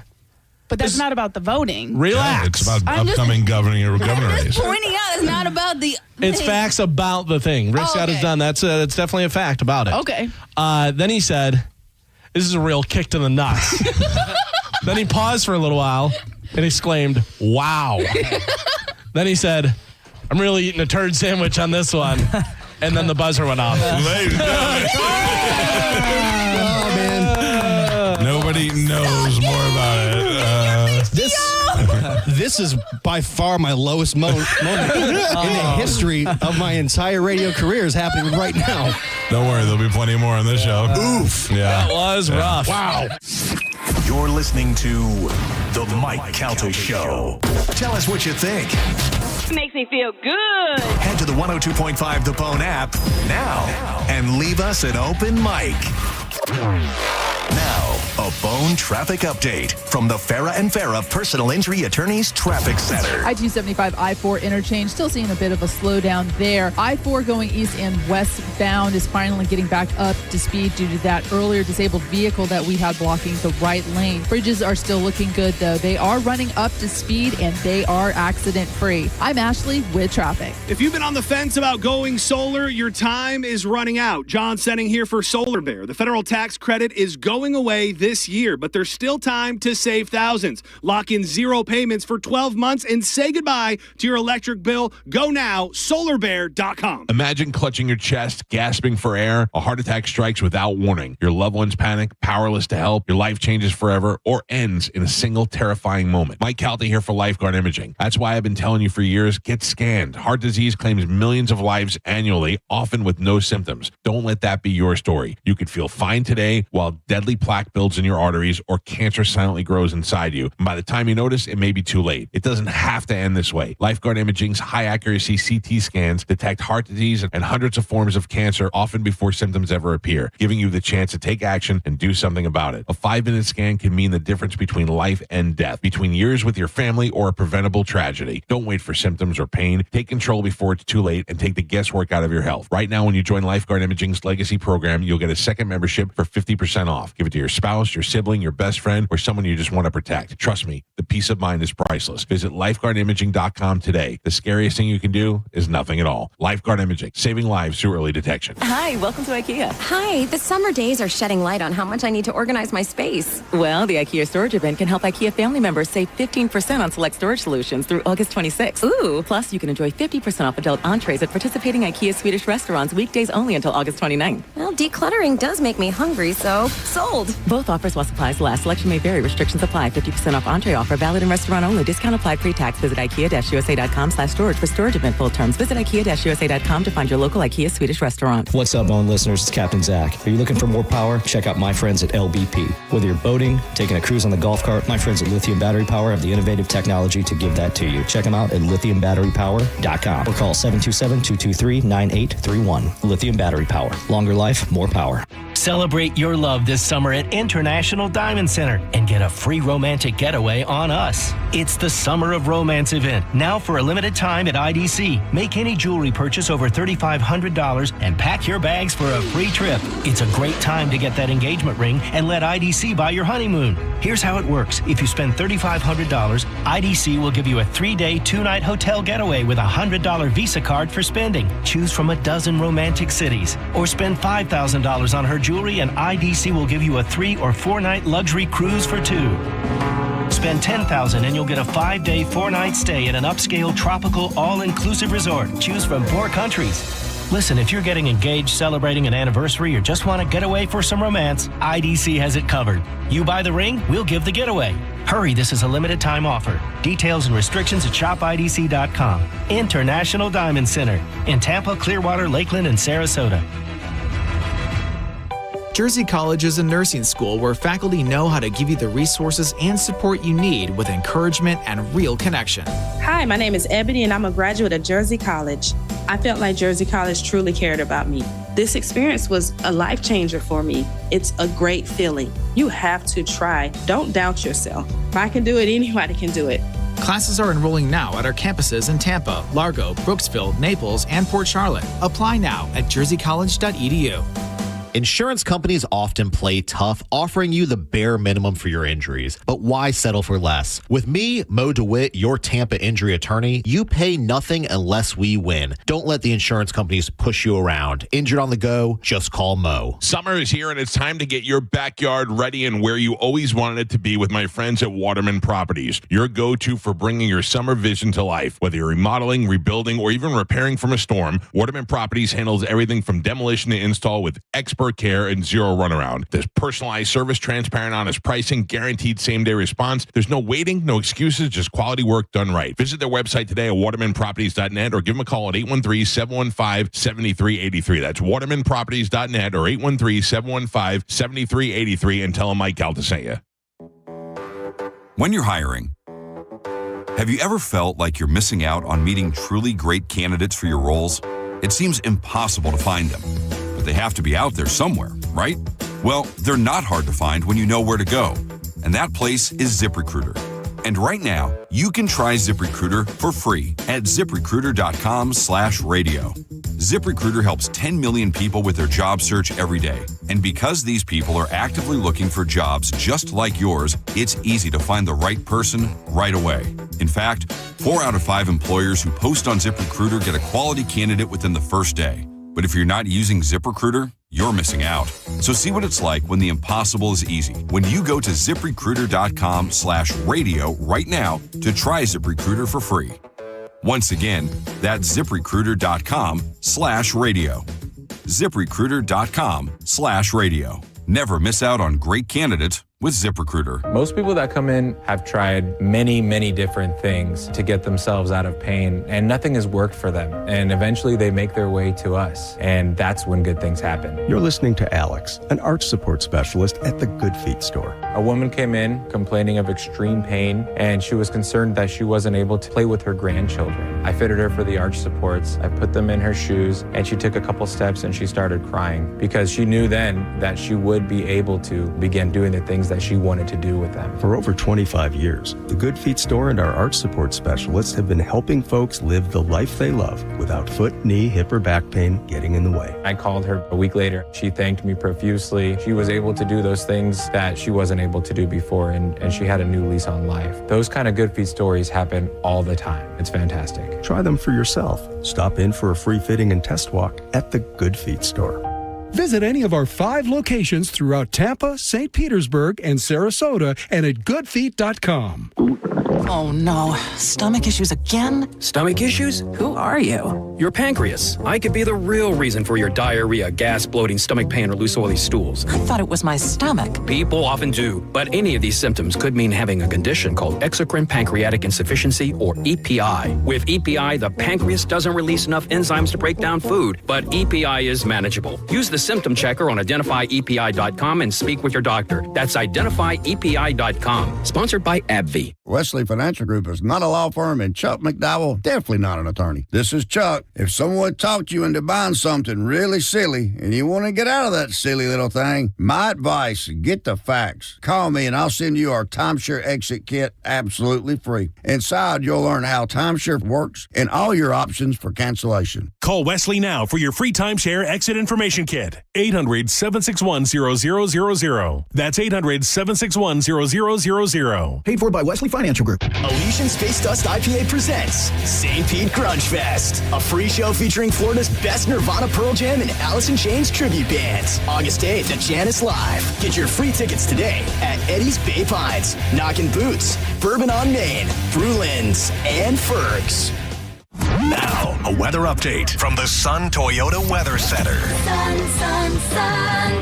But that's not about the voting. relax. Yeah, it's about upcoming governor I'm race. just pointing out it's not about the. It's facts about the thing. Rick Scott is done. That's definitely a fact about it. Okay. Then he said, this is a real kick to the nuts. Then he paused for a little while and exclaimed, wow. Then he said, I'm really eating a turd sandwich on this one. and then the buzzer went off. Ladies and gentlemen. Nobody knows more about it. This is by far my lowest moment in the history of my entire radio career is happening right now. Don't worry, there'll be plenty more on this show. Oof. Yeah. That was rough. Wow. You're listening to The Mike Calta Show. Tell us what you think. Makes me feel good. Head to the 102.5 The Bone app now and leave us an open mic. Now, a Bone traffic update from the Farah and Farah Personal Injury Attorneys Traffic Center. I-275 I-4 interchange, still seeing a bit of a slowdown there. I-4 going east and westbound is finally getting back up to speed due to that earlier disabled vehicle that we had blocking the right lane. Bridges are still looking good, though. They are running up to speed and they are accident-free. I'm Ashley with traffic. If you've been on the fence about going solar, your time is running out. John Senning here for Solar Bear. The federal tax credit is going away this year, but there's still time to save thousands. Lock in 0 payments for 12 months and say goodbye to your electric bill. Go now, solarbear.com. Imagine clutching your chest, gasping for air. A heart attack strikes without warning. Your loved ones panic, powerless to help. Your life changes forever or ends in a single terrifying moment. Mike Calta here for Lifeguard Imaging. That's why I've been telling you for years, get scanned. Heart disease claims millions of lives annually, often with no symptoms. Don't let that be your story. You could feel fine today while deadly plaque builds in your arteries or cancer silently grows inside you. And by the time you notice, it may be too late. It doesn't have to end this way. Lifeguard Imaging's high-accuracy CT scans detect heart disease and hundreds of forms of cancer often before symptoms ever appear, giving you the chance to take action and do something about it. A 5-minute scan can mean the difference between life and death, between years with your family or a preventable tragedy. Don't wait for symptoms or pain. Take control before it's too late and take the guesswork out of your health. Right now, when you join Lifeguard Imaging's Legacy program, you'll get a second membership for 50% off. Give it to your spouse, your sibling, your best friend, or someone you just want to protect. Trust me, the peace of mind is priceless. Visit lifeguardimaging.com today. The scariest thing you can do is nothing at all. Lifeguard Imaging, saving lives through early detection. Hi, welcome to IKEA. Hi, the summer days are shedding light on how much I need to organize my space. Well, the IKEA storage event can help IKEA family members save 15% on select storage solutions through August 26th. Ooh. Plus, you can enjoy 50% off adult entrees at participating IKEA Swedish restaurants weekdays only until August 29th. Well, decluttering does make me hungry, so sold. Both offers while supplies last. Selection may vary. Restrictions apply. 50% off entree offer valid in restaurant only. Discount applied pre-tax. Visit IKEA-USA.com/storage for storage event full terms. Visit IKEA-USA.com to find your local IKEA Swedish restaurant. What's up, Bone listeners? It's Captain Zach. Are you looking for more power? Check out my friends at LBP. Whether you're boating, taking a cruise on the golf cart, my friends at Lithium Battery Power have the innovative technology to give that to you. Check them out at lithiumbatterypower.com or call 727-223-9831. Lithium Battery Power. Longer life, more power. Celebrate your love this summer at International Diamond Center and get a free romantic getaway on us. It's the Summer of Romance event, now for a limited time at IDC. Make any jewelry purchase over $3,500 and pack your bags for a free trip. It's a great time to get that engagement ring and let IDC buy your honeymoon. Here's how it works. If you spend $3,500, IDC will give you a 3-day, 2-night hotel getaway with a $100 Visa card for spending. Choose from a dozen romantic cities. Or spend $5,000 on her jewelry and IDC will give you a 3- or 4-night luxury cruise for 2. Spend $10,000 and you'll get a 5-day, 4-night stay at an upscale, tropical, all-inclusive resort. Choose from 4 countries. Listen, if you're getting engaged, celebrating an anniversary, or just want to get away for some romance, IDC has it covered. You buy the ring, we'll give the getaway. Hurry, this is a limited time offer. Details and restrictions at shopidc.com. International Diamond Center in Tampa, Clearwater, Lakeland, and Sarasota. Jersey College is a nursing school where faculty know how to give you the resources and support you need with encouragement and real connection. Hi, my name is Ebony and I'm a graduate of Jersey College. I felt like Jersey College truly cared about me. This experience was a life changer for me. It's a great feeling. You have to try. Don't doubt yourself. If I can do it, anybody can do it. Classes are enrolling now at our campuses in Tampa, Largo, Brooksville, Naples, and Port Charlotte. Apply now at jerseycollege.edu. Insurance companies often play tough, offering you the bare minimum for your injuries. But why settle for less? With me, Mo DeWitt, your Tampa injury attorney, you pay nothing unless we win. Don't let the insurance companies push you around. Injured on the go, just call Mo. Summer is here, and it's time to get your backyard ready and where you always wanted it to be with my friends at Waterman Properties. Your go-to for bringing your summer vision to life. Whether you're remodeling, rebuilding, or even repairing from a storm, Waterman Properties handles everything from demolition to install with expert care and zero runaround. There's personalized service, transparent, honest pricing, guaranteed same-day response. There's no waiting, no excuses, just quality work done right. Visit their website today at watermanproperties.net or give them a call at 813-715-7383. That's watermanproperties.net or 813-715-7383 and tell them Mike Calta sent you. When you're hiring, have you ever felt like you're missing out on meeting truly great candidates for your roles? It seems impossible to find them, but they have to be out there somewhere, right? Well, they're not hard to find when you know where to go, and that place is ZipRecruiter. And right now, you can try ZipRecruiter for free at ZipRecruiter.com/radio. ZipRecruiter helps 10 million people with their job search every day. And because these people are actively looking for jobs just like yours, it's easy to find the right person right away. In fact, 4 out of 5 employers who post on ZipRecruiter get a quality candidate within the first day. But if you're not using ZipRecruiter, you're missing out. So see what it's like when the impossible is easy. When you go to ZipRecruiter.com/radio right now to try ZipRecruiter for free. Once again, that's ZipRecruiter.com/radio. ZipRecruiter.com/radio. Never miss out on great candidates with ZipRecruiter. Most people that come in have tried many different things to get themselves out of pain, and nothing has worked for them. And eventually they make their way to us, and that's when good things happen. You're listening to Alex, an arch support specialist at the Good Feet store. A woman came in complaining of extreme pain, and she was concerned that she wasn't able to play with her grandchildren. I fitted her for the arch supports. I put them in her shoes, and she took a couple steps and she started crying because she knew then that she would be able to begin doing the things that she wanted to do with them. For over 25 years, the Good Feet store and our arch support specialists have been helping folks live the life they love without foot, knee, hip, or back pain getting in the way. I called her a week later. She thanked me profusely. She was able to do those things that she wasn't able to do before, and she had a new lease on life. Those kind of Good Feet stories happen all the time. It's fantastic. Try them for yourself. Stop in for a free fitting and test walk at the Good Feet store. Visit any of our 5 locations throughout Tampa, St. Petersburg, and Sarasota, and at goodfeet.com. Oh no, stomach issues again? Stomach issues? Who are you? Your pancreas. I could be the real reason for your diarrhea, gas, bloating, stomach pain, or loose oily stools. I thought it was my stomach. People often do, but any of these symptoms could mean having a condition called exocrine pancreatic insufficiency, or EPI. With EPI, the pancreas doesn't release enough enzymes to break down food, but EPI is manageable. Use the symptom checker on identifyepi.com and speak with your doctor. That's identifyepi.com. Sponsored by AbbVie. Wesley Financial Group is not a law firm, and Chuck McDowell definitely not an attorney. This is Chuck. If someone talked you into buying something really silly and you want to get out of that silly little thing, my advice, get the facts. Call me and I'll send you our timeshare exit kit absolutely free. Inside, you'll learn how timeshare works and all your options for cancellation. Call Wesley now for your free timeshare exit information kit. 800-761-0000. That's 800-761-0000. Paid for by Wesley Financial Group. Elysian Space Dust IPA presents St. Pete Grunge Fest, a free show featuring Florida's best Nirvana, Pearl Jam, and Alice in Chains tribute bands. August 8th at Janice Live. Get your free tickets today at Eddie's Bay Pines, Knockin' Boots, Bourbon on Main, Brewlands, and Fergs. Now, a weather update from the Sun Toyota Weather Center. Sun,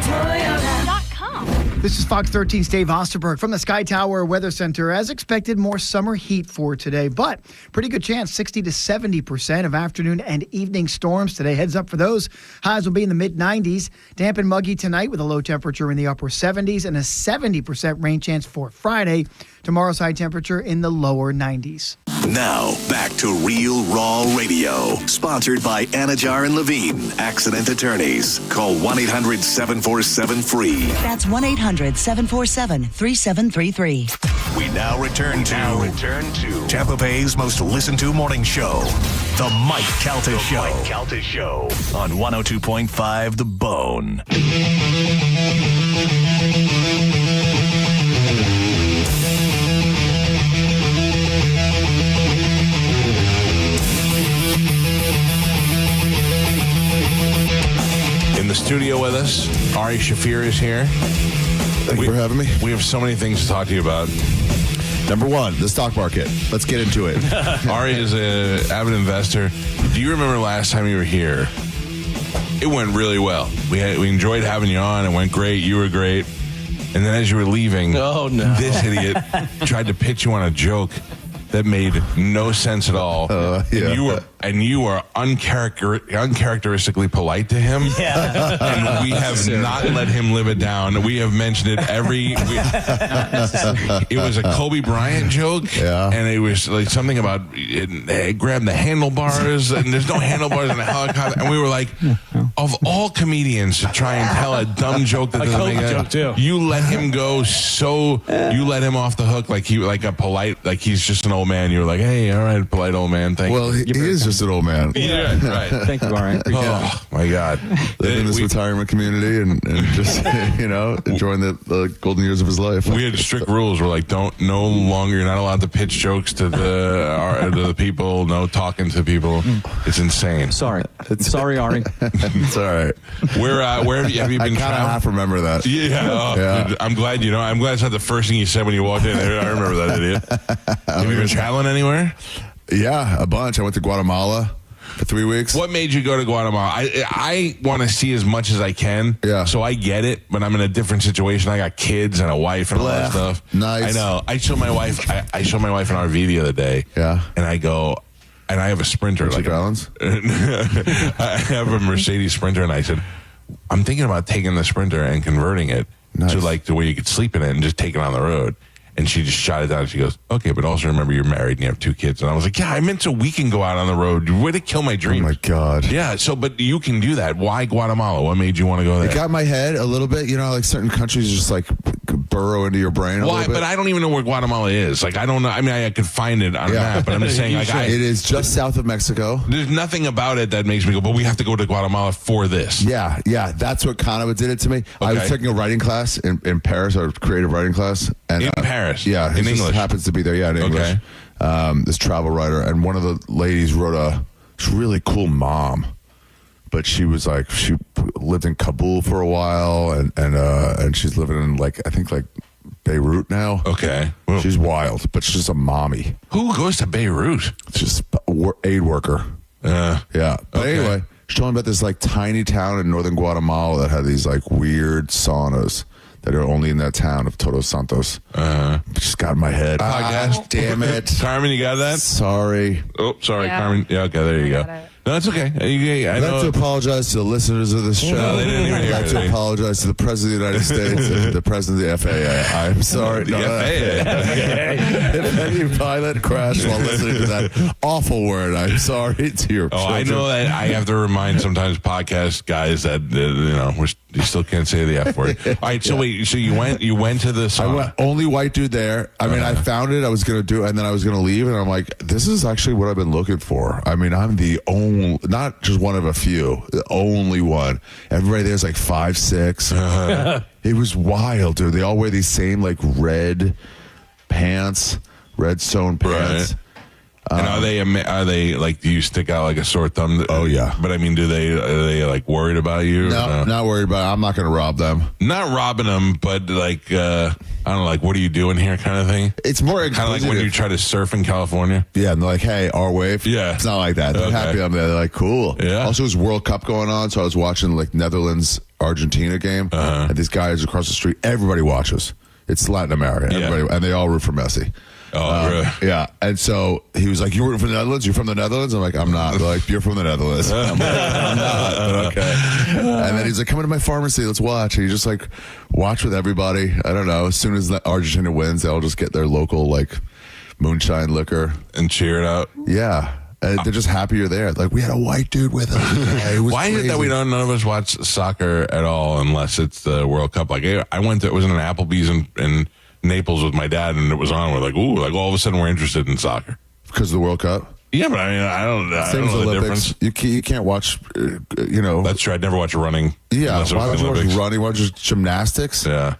Toyota.com. This is Fox 13's Dave Osterberg from the Sky Tower Weather Center. As expected, more summer heat for today, but pretty good chance, 60 to 70% of afternoon and evening storms today. Heads up for those. Highs will be in the mid-90s. Damp and muggy tonight with a low temperature in the upper 70s and a 70% rain chance for Friday. Tomorrow's high temperature in the lower 90s. Now, back to Real Raw Radio. Sponsored by Anajar and Levine, accident attorneys. Call 1-800-747-FREE. That's 1-800-747-3733. We now return to Tampa Bay's most listened to morning show, The Mike Calta Show. On 102.5 The Bone. In the studio with us, Ari Shafir is here. Thank you for having me. We have so many things to talk to you about. Number one, the stock market. Let's get into it. Ari is an avid investor. Do you remember last time you were here? It went really well. We enjoyed having you on. It went great. You were great. And then as you were leaving, this idiot tried to pitch you on a joke that made no sense at all. And you were uncharacteristically polite to him. Yeah. And we have not let him live it down. We have mentioned it it was a Kobe Bryant joke. Yeah. And it was like something about grab the handlebars, and there's no handlebars in a helicopter. And we were like, of all comedians to try and tell a dumb joke that doesn't make sense, you let him go you let him off the hook like he's just an old man. You were like, hey, all right, polite old man. Thank you. Well, he is just an old man. Yeah, right. Thank you, Ari. Oh, my God. Living in this retirement community and just, enjoying the golden years of his life. We had strict rules. We're like, you're not allowed to pitch jokes to the people, no talking to people. It's insane. Sorry, Ari. It's all right. Where have you been traveling? I kind of half remember that. Yeah. Dude, I'm glad I'm glad it's not the first thing you said when you walked in. I remember that idiot. Have you been traveling anywhere? Yeah, a bunch. I went to Guatemala for 3 weeks. What made you go to Guatemala? I want to see as much as I can. Yeah. So I get it, but I'm in a different situation. I got kids and a wife and all that stuff. Nice. I know. I showed my wife an RV the other day. Yeah. And I go, and I have a Sprinter. I have a Mercedes Sprinter, and I said, I'm thinking about taking the Sprinter and converting it to like the way you could sleep in it and just take it on the road. And she just shot it down. She goes, okay, but also remember you're married and you have 2 kids. And I was like, yeah, I meant so we can go out on the road. Way to kill my dream. Oh, my God. Yeah, but you can do that. Why Guatemala? What made you want to go there? It got my head a little bit. Like certain countries just like burrow into your brain a little bit. But I don't even know where Guatemala is. Like, I don't know. I mean, I could find it on a map, but I'm just saying. Like, it is just south of Mexico. There's nothing about it that makes me go, but we have to go to Guatemala for this. Yeah. That's what kind of did it to me. Okay. I was taking a writing class in Paris, a creative writing class. And, in Paris? Yeah. In English? Happens to be there, in English. Okay. This travel writer, and one of the ladies wrote a really cool mom, but she was like, she lived in Kabul for a while, and she's living in I think Beirut now. Okay, well, she's wild, but she's a mommy. Who goes to Beirut? It's just aid worker. Yeah, but anyway, she's talking about this tiny town in northern Guatemala that had these weird saunas that are only in that town of Todos Santos. Just got in my head. Damn it. Carmen, you got that? Sorry. Oh, sorry, Carmen. Yeah, okay, there you go. No, it's okay. I'd like to apologize to the listeners of this show. No, they didn't even hear I'd like to apologize to the President of the United States and the President of the FAA. I'm sorry. The FAA. If any pilot crashed while listening to that awful word, I'm sorry to your children. I know that I have to remind sometimes podcast guys that, you still can't say the F word. All right, so wait, so you went to the sauna. I went, only white dude there. I mean, I found it. I was going to do it, and then I was going to leave, and I'm like, this is actually what I've been looking for. I mean, I'm the only, not just one of a few, the only one. Everybody there's 5'6". It was wild, dude. They all wear these same red pants, red sewn pants. Right. And are they do you stick out like a sore thumb? Oh yeah. But I mean, are they worried about you? No, not worried about it. I'm not going to rob them. Not robbing them, but I don't know, what are you doing here kind of thing? It's more kind of like when you try to surf in California. Yeah, and they're like, hey, our wave. Yeah. It's not like that. They're happy I'm there. They're like, cool. Yeah. Also, there's World Cup going on, so I was watching Netherlands Argentina game, and these guys across the street, everybody watches. It's Latin America, everybody, and they all root for Messi. Oh, really? Yeah. And so he was like, "You're rooting for the Netherlands? You're from the Netherlands?" I'm like, "I'm not." They're like, "You're from the Netherlands." I'm not. But okay. And then he's like, "Come into my pharmacy. Let's watch." And you just watch with everybody. I don't know. As soon as Argentina wins, they'll just get their local moonshine liquor and cheer it out. Yeah. And they're just happy you're there. We had a white dude with us. Yeah, why is it that none of us watch soccer at all unless it's the World Cup? I went to, it was in an Applebee's in Naples with my dad, and it was on. We're like, ooh, like all of a sudden we're interested in soccer because of the World Cup. Yeah, but I mean, I don't know the difference. You can't watch, That's true. I'd never watch running. Yeah, why would you watch running? Why would you watch gymnastics? Yeah.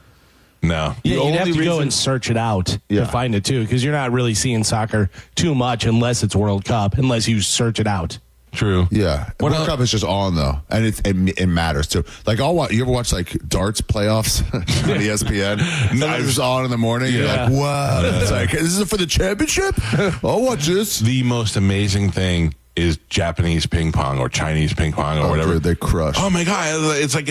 No. Yeah, you'd have to go and search it out to find it, too, because you're not really seeing soccer too much unless it's World Cup, unless you search it out. True. Yeah. World Cup is just on, though, and it matters, too. Like, you ever watch, like, darts playoffs on ESPN? Sometimes it's on in the morning. Yeah. You're like, wow. It's like, this is for the championship? I'll watch this. The most amazing thing is Japanese ping pong or Chinese ping pong or whatever. Dude, they crush. Oh, my God. It's like,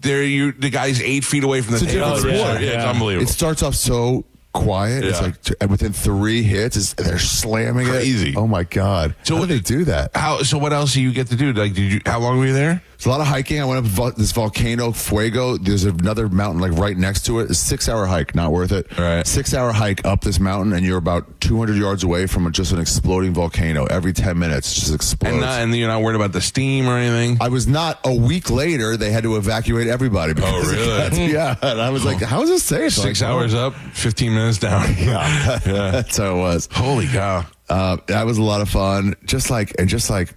the guy's 8 feet away from the table. Yeah, it's unbelievable. It starts off so quiet. Yeah. It's like within 3 hits, they're slamming Crazy. it. Oh my God! So how do they do that? So what else do you get to do? Like, how long were you there? It's a lot of hiking. I went up this volcano Fuego. There's another mountain like right next to it. It's a 6-hour hike, not worth it. Right. 6-hour hike up this mountain, and you're about 200 yards away from just an exploding volcano. Every 10 minutes, it just explodes. And you're not worried about the steam or anything? I was not. A week later, they had to evacuate everybody. Oh, really? Yeah. And I was like, how is this safe? 6 hours up, 15 minutes down. Yeah. That's how it was. Holy cow. That was a lot of fun. Just like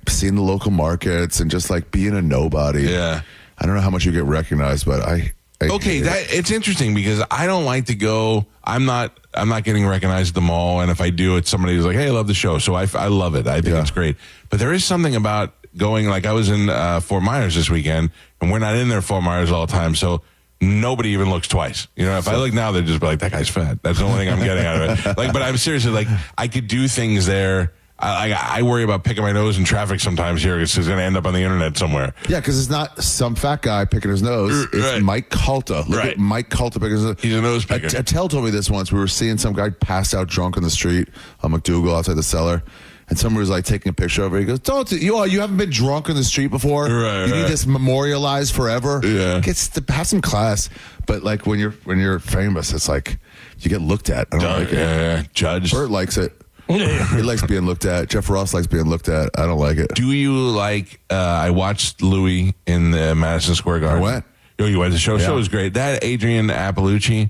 seeing the local markets and just like being a nobody. Yeah. I don't know how much you get recognized, but it's interesting because I don't like to go. I'm not getting recognized at the mall, and if I do, it's somebody who's like, "Hey, I love the show," so I love it. I think it's great. But there is something about going. Like I was in Fort Myers this weekend, and we're not in there Fort Myers all the time, so nobody even looks twice. You know, if I look now, they'd just be like, "That guy's fat." That's the only thing I'm getting out of it. Like, but I'm seriously like, I could do things there. I worry about picking my nose in traffic sometimes here because it's going to end up on the internet somewhere. Yeah, because it's not some fat guy picking his nose. It's Mike Calta. Look at Mike Calta picking his nose. He's a nose picker. Attell told me this once. We were seeing some guy passed out drunk on the street on McDougal outside the cellar. And someone was like taking a picture of it. He goes, you haven't been drunk on the street before? You need this memorialized forever? Yeah. Have some class. But like when you're famous, it's like you get looked at. I don't like it. Yeah. Judged. Bert likes it. He likes being looked at. Jeff Ross likes being looked at. I don't like it. Do you like, I watched Louis in the Madison Square Garden. I went. Oh, you went to the show? Yeah. Show was great. That Adrienne Appalucci,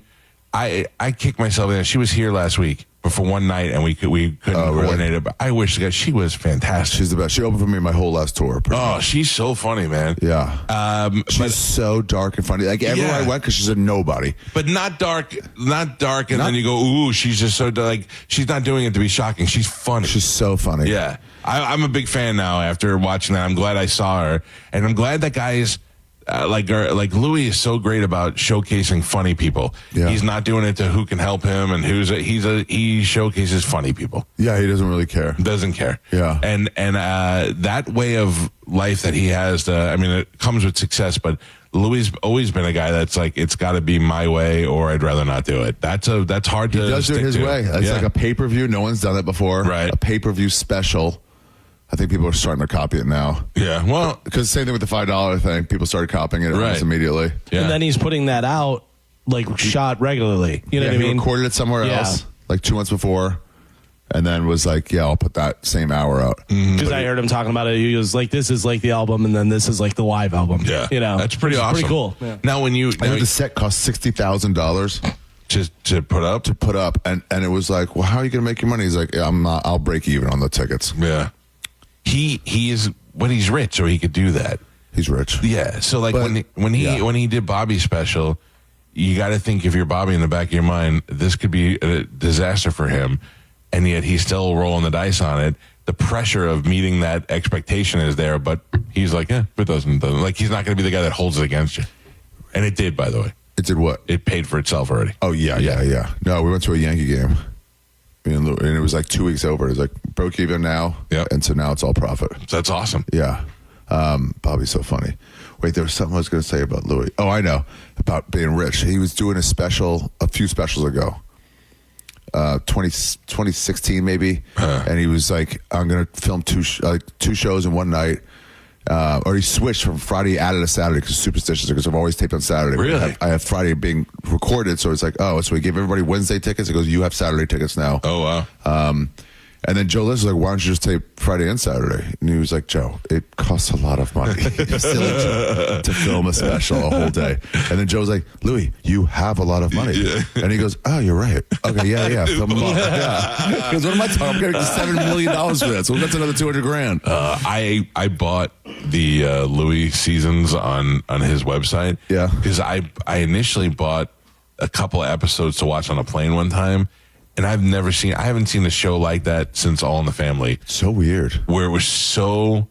I kicked myself in. She was here last week. But for one night, and we couldn't coordinate it. But I wish she was fantastic. She's the best. She opened for me my whole last tour. She's so funny, man. Yeah. She's so dark and funny. Like everywhere I went, because she's a nobody. But not dark, and then you go, ooh, she's just so like she's not doing it to be shocking. She's funny. She's so funny. Yeah. I'm a big fan now after watching that. I'm glad I saw her, and I'm glad that guys. Like Louis is so great about showcasing funny people. Yeah. He's not doing it to who can help him and he showcases funny people. Yeah, he doesn't really care. Doesn't care. Yeah. And that way of life that he has, it comes with success, but Louis always been a guy that's like, it's got to be my way or I'd rather not do it. That's hard to He does do it his way. It's like a pay-per-view. No one's done it before. Right. A pay-per-view special. I think people are starting to copy it now. Yeah, well, because same thing with the $5 thing. People started copying it almost immediately. Yeah. And then he's putting that out like shot regularly. You know what I mean? He recorded it somewhere else like 2 months before, and then was like, "Yeah, I'll put that same hour out." Because I heard him talking about it. He was like, "This is like the album, and then this is like the live album." Yeah, you know, that's pretty awesome. Pretty cool. Yeah. Now, the set cost $60,000. Just to put up, and it was like, well, how are you going to make your money? He's like, yeah, I'll break even on the tickets. Yeah. He is, but he's rich, so he could do that. He's rich. Yeah. So like when he did Bobby's special, you got to think if you're Bobby in the back of your mind, this could be a disaster for him, and yet he's still rolling the dice on it. The pressure of meeting that expectation is there, but he's like, if it doesn't like he's not going to be the guy that holds it against you. And it did, by the way. It did what? It paid for itself already. Oh yeah. No, we went to a Yankee game. And it was like 2 weeks over. It was like broke even now. Yeah. And so now it's all profit. That's awesome. Yeah. Bobby's so funny. Wait, there was something I was going to say about Louis. Oh, I know. About being rich. He was doing a few specials ago. 2016 maybe. And he was like, I'm going to film two shows in one night. Or he switched from Friday, added a Saturday because superstitious, because I've always taped on Saturday. Really? I have Friday being recorded, so it's like, so he gave everybody Wednesday tickets. He goes, you have Saturday tickets now. Oh, wow. And then Joe Liz was like, why don't you just tape Friday and Saturday? And he was like, Joe, it costs a lot of money to film a special a whole day. And then Joe was like, Louis, you have a lot of money. And he goes, oh, you're right. Okay, yeah. Film them all. Yeah. He goes, what am I talking? I'm getting $7 million for that. So that's another $200,000. I bought the Louis seasons on his website. Yeah. Because I initially bought a couple of episodes to watch on a plane one time. And I haven't seen a show like that since All in the Family. So weird. Where it was so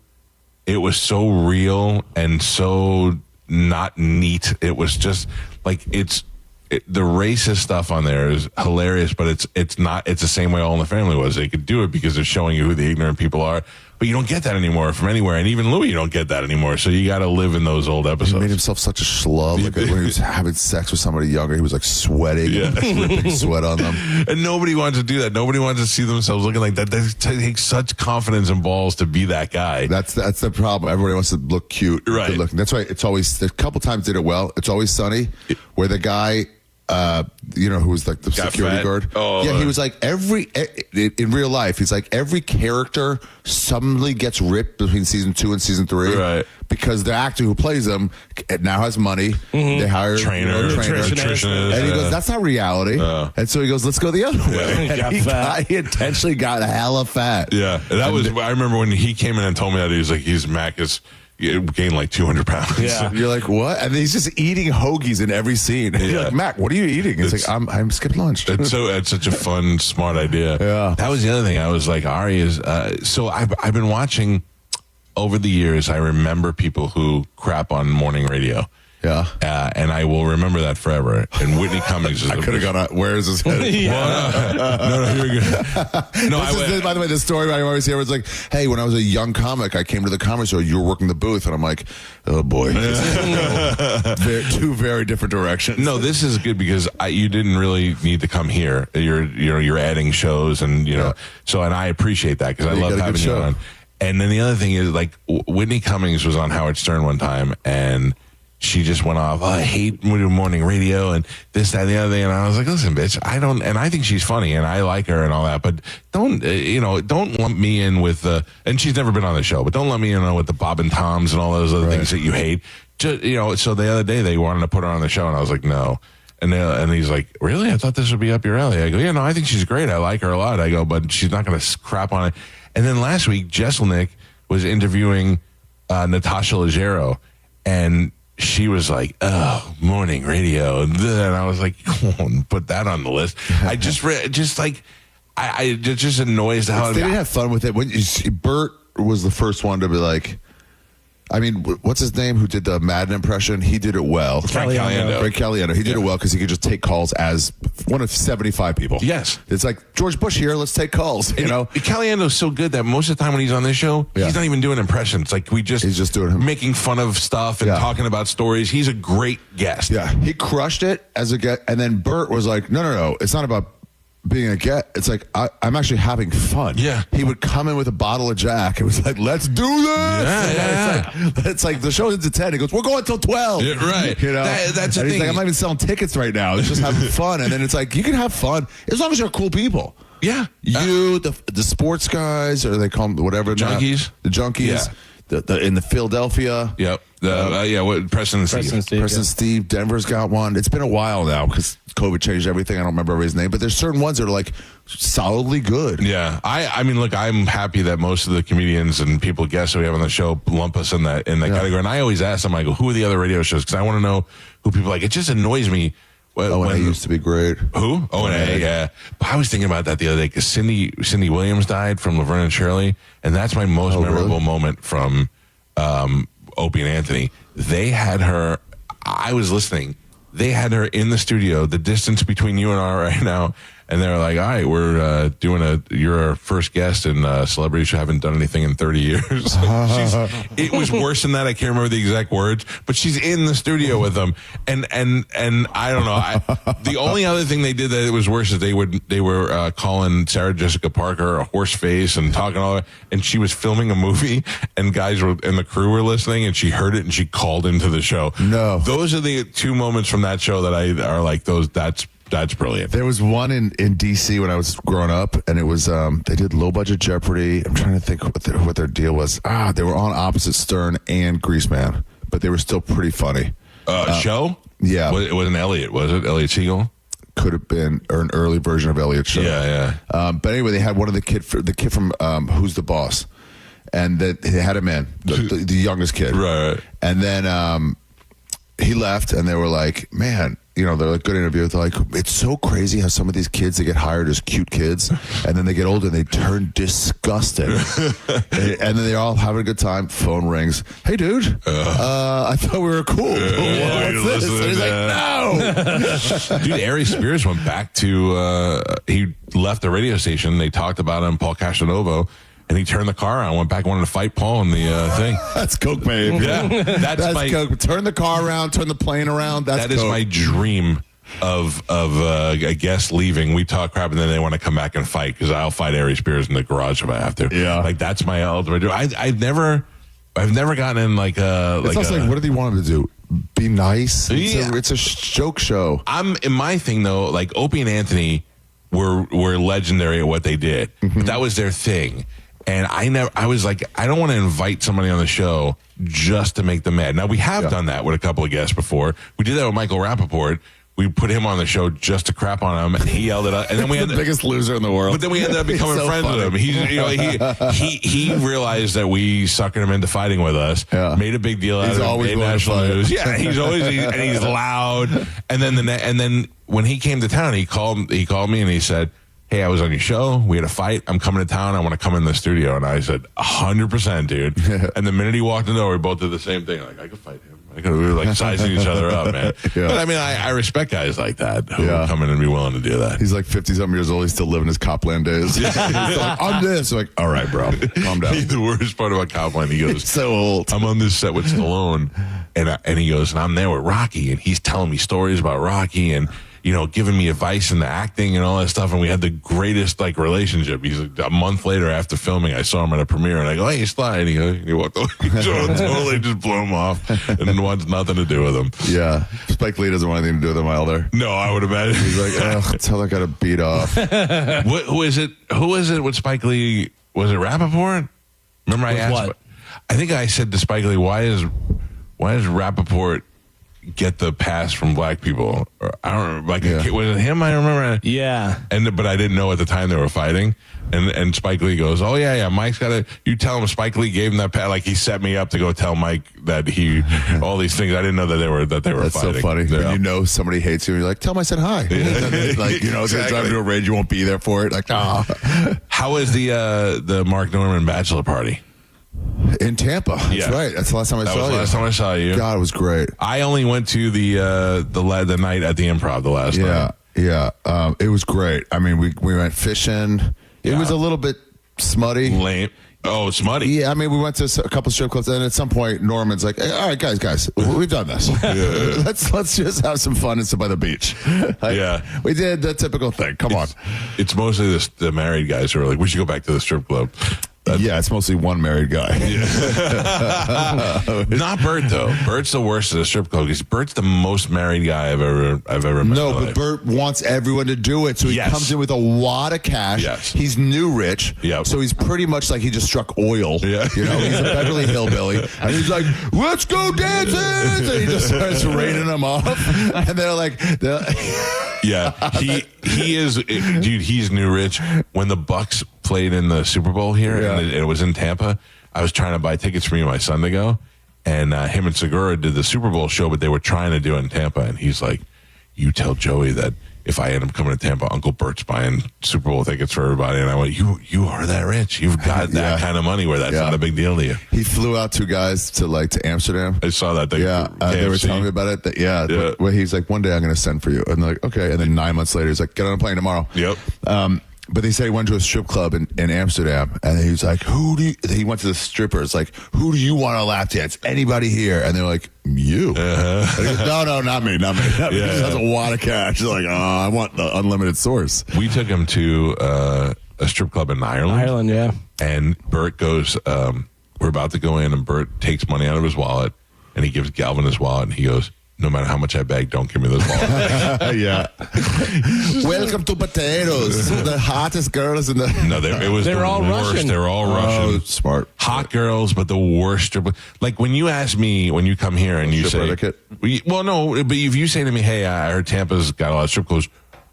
real and so not neat. It was just like the racist stuff on there is hilarious, but it's not. It's the same way All in the Family was. They could do it because they're showing you who the ignorant people are, but you don't get that anymore from anywhere. And even Louis, you don't get that anymore. So you got to live in those old episodes. He made himself such a schlub. Like when he was having sex with somebody younger, he was like sweating, dripping sweat on them. And nobody wants to do that. Nobody wants to see themselves looking like that. They take such confidence and balls to be that guy. That's the problem. Everybody wants to look cute, right? Good looking. That's why it's always a couple times did it well. It's Always Sunny, where the guy. Who was like the security guard? Oh, yeah, he was like in real life. He's like every character suddenly gets ripped between season 2 and season 3, right? Because the actor who plays them now has money. Mm-hmm. They hire trainer, nutritionist, and he goes, "That's not reality." And so he goes, "Let's go the other way." And he intentionally got hella fat. Yeah, that was. I remember when he came in and told me that he was like, "He's Mac is." Gained like 200 pounds. Yeah, you're like, what? And he's just eating hoagies in every scene. And you're like, Mac, what are you eating? It's like, I'm skipping lunch. It's such a fun, smart idea. Yeah, that was the other thing. I was like, Ari is. So I've been watching over the years. I remember people who crap on morning radio. Yeah, and I will remember that forever. And Whitney Cummings is. I could have gone out. Where is this headed? No, you're good. By the way, the story I always hear was like, "Hey, when I was a young comic, I came to the comedy show. You were working the booth, and I'm like, oh boy, two very different directions." No, this is good because you didn't really need to come here. You're adding shows, and so and I appreciate that because I love having you on. And then the other thing is like Whitney Cummings was on Howard Stern one time, and she just went off, I hate morning radio and this, that, and the other thing. And I was like, listen, bitch, and I think she's funny and I like her and all that, but don't lump me in with and she's never been on the show, but don't lump me in with the Bob and Toms and all those other things that you hate. Just, so the other day they wanted to put her on the show and I was like, no. And he's like, really? I thought this would be up your alley. I go, yeah, no, I think she's great. I like her a lot. I go, but she's not going to crap on it. And then last week, Jesselnick was interviewing Natasha Leggero, and she was like, oh, morning radio. And I was like, come on, put that on the list. I just annoys the hell out of me. They didn't have fun with it. When Bert was the first one to be like, I mean, what's his name who did the Madden impression? He did it well. Frank Caliendo. He did it well because he could just take calls as one of 75 people. Yes. It's like, George Bush here, let's take calls, Caliendo's so good that most of the time when he's on this show, he's not even doing impressions. Like he's just doing him. Making fun of stuff and talking about stories. He's a great guest. Yeah. He crushed it as a guest. And then Bert was like, no, it's not about being a get. It's like, I'm actually having fun. Yeah. He would come in with a bottle of Jack. It was like, let's do this. Yeah. It's like the show's into 10. He goes, we're going till 12. Yeah, right. That's the thing. He's like, I'm not even selling tickets right now. It's just having fun. And then it's like, you can have fun as long as you're cool people. Yeah. The sports guys, or they call them whatever. Junkies. The junkies. Yeah. In the Philadelphia. Yep. Preston Steve. Denver's got one. It's been a while now because COVID changed everything. I don't remember everybody's name, but there's certain ones that are like solidly good. Yeah. I mean, look, I'm happy that most of the comedians and people guests we have on the show lump us in that category. And I always ask them, I go, who are the other radio shows? Because I want to know who people like. It just annoys me. O&A used to be great. Who? O&A, yeah. But I was thinking about that the other day because Cindy Williams died from Laverne and Shirley, and that's my most memorable moment from Opie and Anthony. They had her, I was listening, they had her in the studio, the distance between you and I right now, and they were like, all right, we're you're our first guest in celebrities who haven't done anything in 30 years. It was worse than that. I can't remember the exact words, but she's in the studio with them. And I don't know. The only other thing they did that was worse is they were calling Sarah Jessica Parker a horse face and talking all that. And she was filming a movie and guys and the crew were listening and she heard it and she called into the show. No. Those are the two moments from that show that are like those, that's That's brilliant. There was one in D.C. when I was growing up, and it was they did low budget Jeopardy. I'm trying to think what their deal was. They were on opposite Stern and Greaseman, but they were still pretty funny. Show? Yeah. It wasn't Elliot, was it? Elliot Siegel? Could have been, or an early version of Elliot's show. Yeah. But anyway, they had one of the kid from Who's the Boss, and they had him in the youngest kid, right? And then he left, and they were like, "Man, they're like good interview." They're like, "It's so crazy how some of these kids they get hired as cute kids, and then they get older and they turn disgusting." And then they're all having a good time. Phone rings. "Hey, dude, I thought we were cool. What's this?" And he's like, "No." Dude, Ari Spears went back to. He left the radio station. They talked about him, Paul Castanovo. And he turned the car on, went back, wanted to fight Paul in the thing. That's coke, babe. Yeah, that's my coke. Turn the car around, turn the plane around. That is my dream of a guest leaving. We talk crap, and then they want to come back and fight because I'll fight Ari Spears in the garage if I have to. Yeah, like that's my ultimate dream. I've never gotten in like a. It's also like, what do they want him to do? Be nice. It's a joke show. I'm in my thing though. Like Opie and Anthony were legendary at what they did. But that was their thing. And I was like, I don't want to invite somebody on the show just to make them mad. Now, we have done that with a couple of guests before. We did that with Michael Rappaport. We put him on the show just to crap on him, and he yelled it out. And then we had the biggest loser in the world. But then we ended up becoming friends with him. He realized that we suckered him into fighting with us. Yeah. Made a big deal out of it. Made national news. Yeah, he's always and he's loud. And then when he came to town, he called me and he said, "Hey, I was on your show. We had a fight. I'm coming to town. I want to come in the studio." And I said, 100%, dude. And the minute he walked in the door, we both did the same thing. Like, I could fight him. We were like sizing each other up, man. Yeah. But I mean, I respect guys like that who come in and be willing to do that. He's like 50-something years old. He's still living his Copland days. He's like, "I'm this." I'm like, all right, bro. Calm down. The worst part about Copland, he goes, so old. I'm on this set with Stallone. And he goes, and I'm there with Rocky. And he's telling me stories about Rocky and giving me advice in the acting and all that stuff. And we had the greatest relationship. He's a month later after filming, I saw him at a premiere and I go, "Hey, Sly." And he walked over. Totally just blew him off and wants nothing to do with him. Yeah. Spike Lee doesn't want anything to do with him either. No, I would imagine. He's like, tell that guy to beat off. Who is it with Spike Lee? Was it Rappaport? Remember I asked? What? I think I said to Spike Lee, why does Rappaport get the pass from black people? Or, I don't remember. Was it him? I remember. Yeah. But I didn't know at the time they were fighting. And Spike Lee goes, "Oh yeah. Mike's got to." You tell him Spike Lee gave him that pass. Like he set me up to go tell Mike that all these things. I didn't know that they were That's fighting. so funny. Yeah. When somebody hates you, you're like, "Tell him I said hi." Yeah. Like exactly. Drive to a rage, you won't be there for it. Like, How was the Mark Norman bachelor party? In Tampa. That's right. That's the last time I saw you. Last time I saw you. God, it was great. I only went to the night at the Improv, the last night. Yeah. It was great. I mean, we went fishing. It was a little bit smutty. Lame. Oh, smutty. Yeah, I mean, we went to a couple strip clubs, and at some point, Norman's like, "Hey, all right, guys, we've done this. Let's just have some fun and sit by the beach." We did the typical thing. Come on. It's mostly the married guys who are like, "We should go back to the strip club." It's mostly one married guy. Not Bert though. Bert's the worst at the strip club because Bert's the most married guy I've ever met. No, but Bert wants everyone to do it, so he comes in with a wad of cash. Yes. He's new rich, so he's pretty much like he just struck oil. Yeah. He's a Beverly Hillbilly, and he's like, "Let's go dancing!" And he just starts raining them off, and they're like, "Yeah, he is, dude. He's new rich." When the Bucks played in the Super Bowl here, and it was in Tampa, I was trying to buy tickets for me and my son to go, and him and Segura did the Super Bowl show, but they were trying to do it in Tampa, and he's like, "You tell Joey that if I end up coming to Tampa, Uncle Bert's buying Super Bowl tickets for everybody." And I went, you are that rich. You've got that kind of money where that's not a big deal to you. He flew out two guys to Amsterdam. I saw that thing. Yeah, they were telling me about it. Where he's like, "One day I'm going to send for you." And they're like, "Okay." And then 9 months later, he's like, "Get on a plane tomorrow." Yep. But they said he went to a strip club in Amsterdam, and he was like, he went to the strippers, like, "Who do you want to lap dance? Anybody here?" And they're like, "You." And he goes, no, not me. He has a wad of cash. He's like, "Oh, I want the unlimited source." We took him to a strip club in Ireland. Yeah. And Bert goes, we're about to go in, and Bert takes money out of his wallet, and he gives Galvin his wallet, and he goes, no matter how much I beg, don't give me those balls. Yeah. Welcome to Potatoes. The hottest girls in the. No, they're all worst. Russian. They're all Russian. Oh, smart. Hot girls, but the worst. Like when you ask me, when you come here and you say, well, no, but if you say to me, hey, I heard Tampa's got a lot of strip clubs,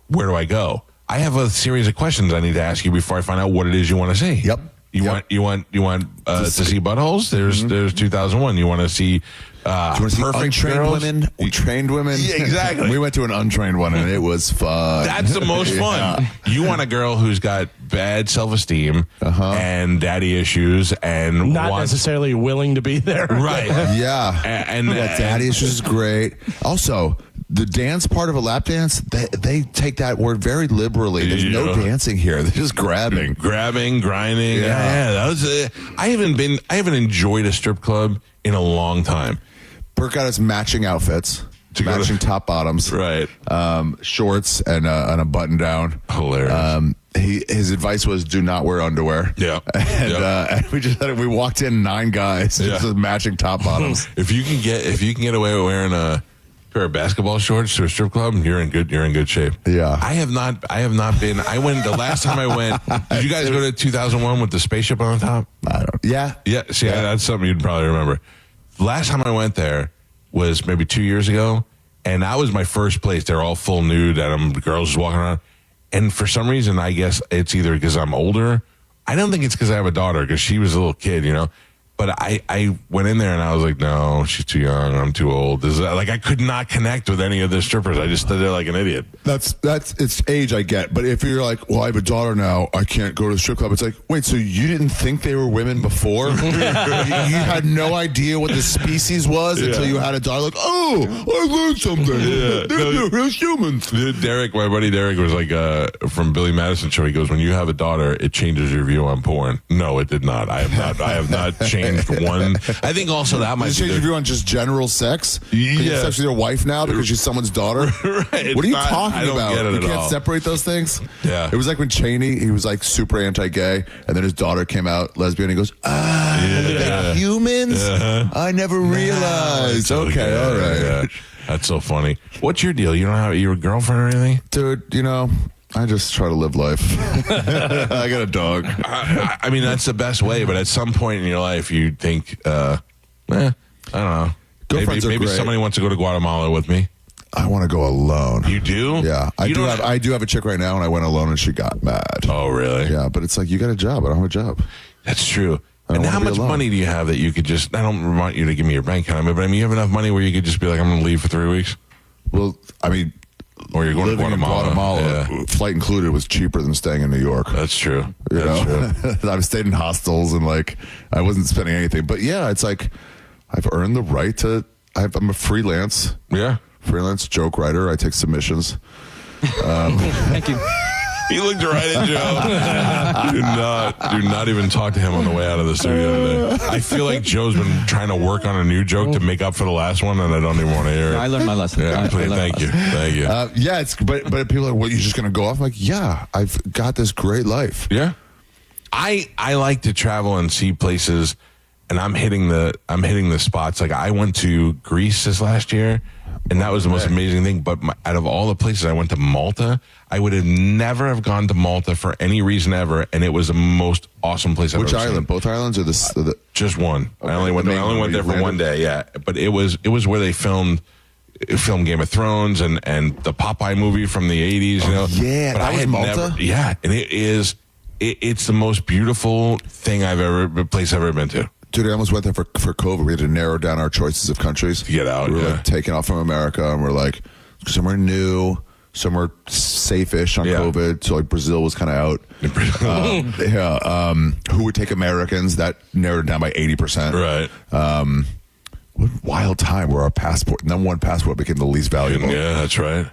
where do I go? I have a series of questions I need to ask you before I find out what it is you want to see. Yep. You want to see buttholes? There's 2001. You want to see do you want to see untrained girls? women, trained women? Yeah, exactly. We went to an untrained one and it was fun. That's the most fun. You want a girl who's got bad self-esteem and daddy issues and not necessarily willing to be there. Right. Yeah. And daddy issues is great. Also, the dance part of a lap dance, they take that word very liberally. There's no dancing here. They're just grabbing, grinding. Yeah, that was. I haven't enjoyed a strip club in a long time. Bert got us matching outfits, matching top bottoms, right? Shorts and a button down. Hilarious. His advice was do not wear underwear. Yeah, and we walked in 9 guys just with matching top bottoms. If you can get away with wearing a pair of basketball shorts to a strip club, you're in good shape. Yeah. I have not been. I went the last time I went. Did you guys go to 2001 with the spaceship on the top? I don't. Yeah. Yeah. See, that's something you'd probably remember. The last time I went there was maybe 2 years ago, and that was my first place. They're all full nude, and girls just walking around. And for some reason, I guess it's either because I'm older. I don't think it's because I have a daughter, because she was a little kid, you know. But I went in there and I was like, no, she's too young. I'm too old. I could not connect with any of the strippers. I just stood there like an idiot. That's it's age I get. But if you're like, well, I have a daughter now, I can't go to the strip club. It's like, wait, so you didn't think they were women before? you had no idea what the species was until you had a daughter. Like, oh, I learned something. Yeah. They're humans. Derek, my buddy Derek was like from Billy Madison show. He goes, when you have a daughter, it changes your view on porn. No, it did not. I have not changed one. I think also that might change your view on just general sex. Yeah, you have sex with your wife now because she's someone's daughter. Right. What are you talking about? Get it you at can't all. separate those things. Yeah, it was like when Cheney, he was like super anti-gay, and then his daughter came out lesbian. And he goes, they're humans. I never realized. Okay, all right. Yeah. That's so funny. What's your deal? You don't have your girlfriend or anything, dude? You know, I just try to live life. I got a dog. I mean, that's the best way. But at some point in your life, you think, I don't know. Maybe somebody wants to go to Guatemala with me. I want to go alone. You do? Yeah, I do have a chick right now, and I went alone, and she got mad. Oh, really? Yeah, but it's like, you got a job. I don't have a job. That's true. And how much money do you have that you could just? I don't want you to give me your bank account, but I mean, you have enough money where you could just be like, I'm going to leave for 3 weeks. Well, I mean. Or you're going to Guatemala. Flight included, was cheaper than staying in New York. That's true. I've stayed in hostels and I wasn't spending anything. But yeah, it's like I've earned the right to. I'm a freelance. Yeah, freelance joke writer. I take submissions. Thank you. He looked right at Joe. Do not even talk to him on the way out of the studio today. I feel like Joe's been trying to work on a new joke to make up for the last one, and I don't even want to hear it. I learned my lesson. Yeah, thank you. Yeah, but people are, what, you're just gonna go off? I'm like, yeah, I've got this great life. Yeah, I like to travel and see places, and I'm hitting the spots. Like I went to Greece this last year. And that was the most amazing thing. But out of all the places, I went to Malta. I would have never have gone to Malta for any reason ever, and it was the most awesome place I've ever seen. Which island? Both islands, or just one? Okay, I only went there for one day. Yeah, but it was where they filmed Game of Thrones and the Popeye movie from the 80s. You know, yeah, but that was Malta. And it's the most beautiful thing place I've ever been to. Dude, I almost went there for COVID. We had to narrow down our choices of countries to get out. We were taking off from America, and we're like, somewhere new, somewhere safe-ish on COVID. So Brazil was kind of out. Who would take Americans? That narrowed it down by 80%. Right. What wild time where our number one passport became the least valuable. Yeah, that's right.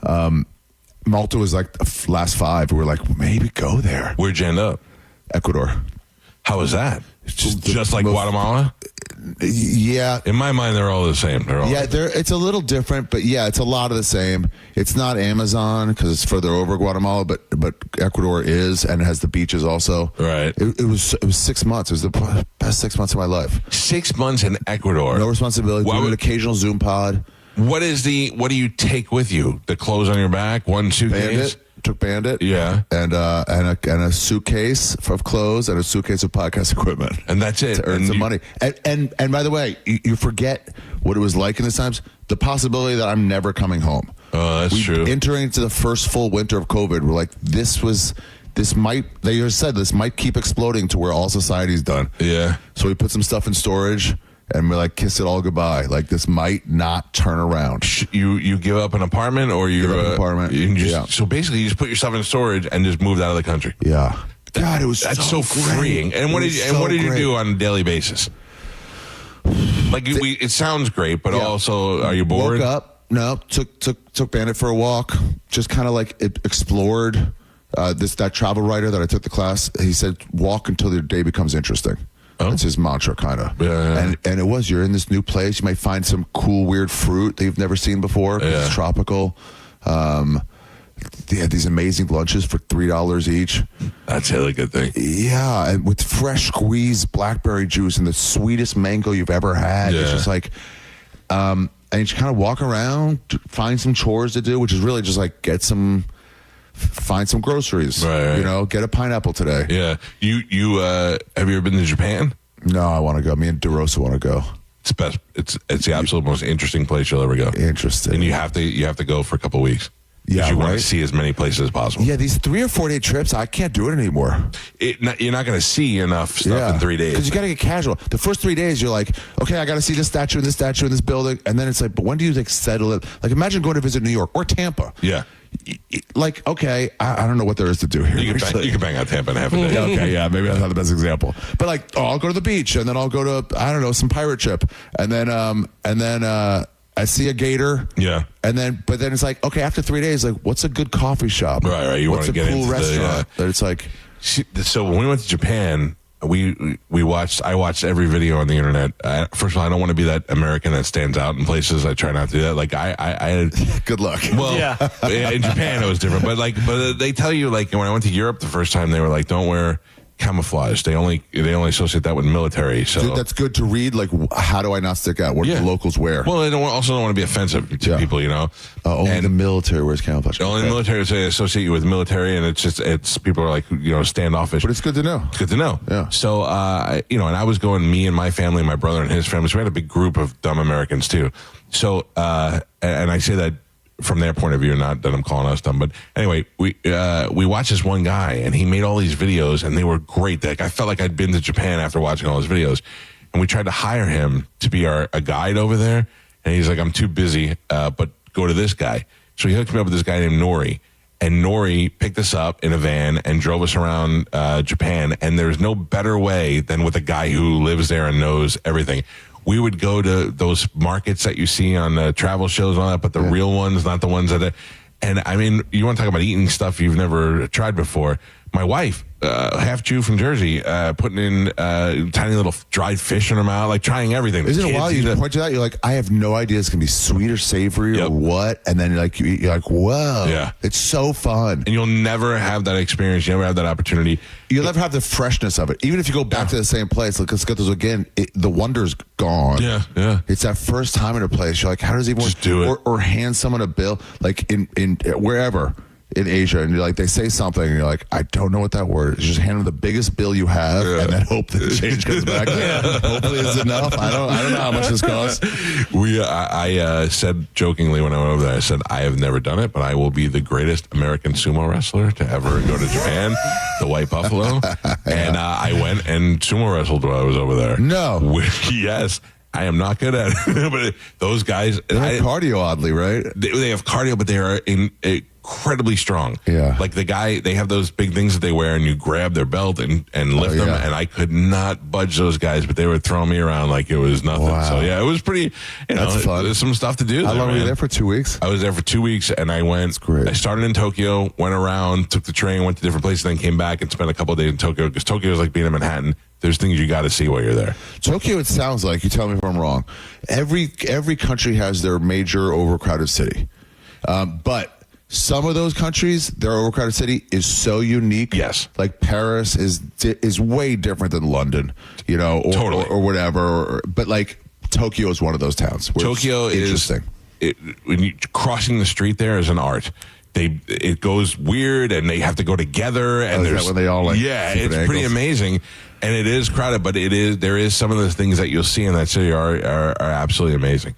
Malta was like the last 5. We were like, maybe go there. Where'd you end up? Ecuador. How was that? Just like Guatemala? Yeah. In my mind, they're all the same. It's a little different, but yeah, it's a lot of the same. It's not Amazon because it's further over Guatemala, but Ecuador is, and it has the beaches also. Right. It was 6 months. It was the best 6 months of my life. 6 months in Ecuador. No responsibility. We had an occasional Zoom pod. What do you take with you? The clothes on your back, one suitcase? Took Bandit. Yeah. And a suitcase of clothes and a suitcase of podcast equipment. And that's it. To earn some money. And by the way, you forget what it was like in these times. The possibility that I'm never coming home. Oh, that's true. Entering into the first full winter of COVID, we're like, this might, they just said, this might keep exploding to where all society's done. Yeah. So we put some stuff in storage. And we're like, kiss it all goodbye. Like, this might not turn around. You give up an apartment, or you give up an apartment? So basically, you just put your stuff in storage and just moved out of the country. Yeah. God, it was that's so freeing. And what did you do on a daily basis? Like, it sounds great, but also, are you bored? Woke up. No, took Bandit for a walk. Just kind of like explored. That travel writer that I took the class, he said, walk until your day becomes interesting. Oh. That's his mantra, kind of. Yeah. And it was, you're in this new place. You might find some cool, weird fruit that you've never seen before. Yeah. It's tropical. They had these amazing lunches for $3 each. That's a really good thing. Yeah, and with fresh squeezed blackberry juice and the sweetest mango you've ever had. Yeah. It's just like, and you just kind of walk around, find some chores to do, which is really just like find some groceries. Right. You know, get a pineapple today. Yeah. You have you ever been to Japan? No, I want to go. Me and DeRosa want to go. It's best. It's the absolute most interesting place you'll ever go. Interesting. And you have to go for a couple of weeks. Yeah, you want to see as many places as possible. Yeah, these 3 or 4 day trips, I can't do it anymore. You're not going to see enough stuff in 3 days. Because you got to get casual. The first 3 days, you're like, okay, I got to see this statue and this statue in this building. And then it's like, but when do you settle it? Like, imagine going to visit New York or Tampa. Yeah. Like, okay, I don't know what there is to do here. You can bang out Tampa in half a day. Okay, yeah, maybe that's not the best example. But like, I'll go to the beach, and then I'll go to, I don't know, some pirate ship. And then I see a gator. Yeah. But then it's like, okay, after 3 days, like, what's a good coffee shop? Right. You want to get cool into restaurant? That it's like. So when we went to Japan, I watched every video on the internet. First of all, I don't want to be that American that stands out in places. I try not to do that. Like I had good luck. Well, yeah. In Japan it was different, but they tell you, like, when I went to Europe the first time, they were like, don't wear camouflage. They only associate that with military. So that's good to read. Like, how do I not stick out? What do the locals wear? Well, they also don't want to be offensive to people, you know. Only the military wears camouflage. Only the military, they associate you with military, and it's people are like, you know, standoffish. But it's good to know. It's good to know. Yeah. So and I was going, me and my family, my brother and his family. So we had a big group of dumb Americans too. So and I say that from their point of view, not that I'm calling us dumb, but anyway, we watched this one guy, and he made all these videos, and they were great. Like, I felt like I'd been to Japan after watching all his videos, and we tried to hire him to be a guide over there, and he's like, I'm too busy, but go to this guy. So he hooked me up with this guy named Nori, and Nori picked us up in a van and drove us around Japan, and there's no better way than with a guy who lives there and knows everything. We would go to those markets that you see on the travel shows and all that, but the real ones, not the ones that. And I mean, you want to talk about eating stuff you've never tried before. My wife, half Jew from Jersey, putting in tiny little dried fish in her mouth, like trying everything. Isn't it wild? You point to that, you're like, I have no idea it's going to be sweet or savory or what. And then you're like, whoa. Yeah. It's so fun. And you'll never have that experience. You never have that opportunity. You'll never have the freshness of it. Even if you go back to the same place, let's get this again, the wonder's gone. Yeah. It's that first time in a place. You're like, how does he just do it? Or hand someone a bill, like in wherever. In Asia, and you're like, they say something, and you're like, I don't know what that word is. You just hand them the biggest bill you have, and then hope that the change comes back. Hopefully, it's enough. I don't know how much this costs. I said jokingly when I went over there, I said, I have never done it, but I will be the greatest American sumo wrestler to ever go to Japan, the White Buffalo. And I went and sumo wrestled while I was over there. No. Yes. I am not good at it, but those guys, they have cardio, oddly, right? They have cardio, but they are incredibly strong. Yeah, like the guy, they have those big things that they wear, and you grab their belt and lift them. And I could not budge those guys, but they were throwing me around like it was nothing. Wow. So yeah, it was pretty. That's fun. There's some stuff to do. How long were you there for? 2 weeks. I was there for 2 weeks, and I went. That's great. I started in Tokyo, went around, took the train, went to different places, then came back and spent a couple of days in Tokyo, because Tokyo is like being in Manhattan. There's things you got to see while you're there. Tokyo, it sounds like, you tell me if I'm wrong, every country has their major overcrowded city. But some of those countries, their overcrowded city is so unique. Yes. Like Paris is way different than London, totally. or whatever. But like Tokyo is one of those towns. Tokyo is interesting. when you crossing the street there is an art. It goes weird, and they have to go together, and is that when they all like it's angles? pretty amazing, and it is crowded, but there is some of the things that you'll see in that city are absolutely amazing.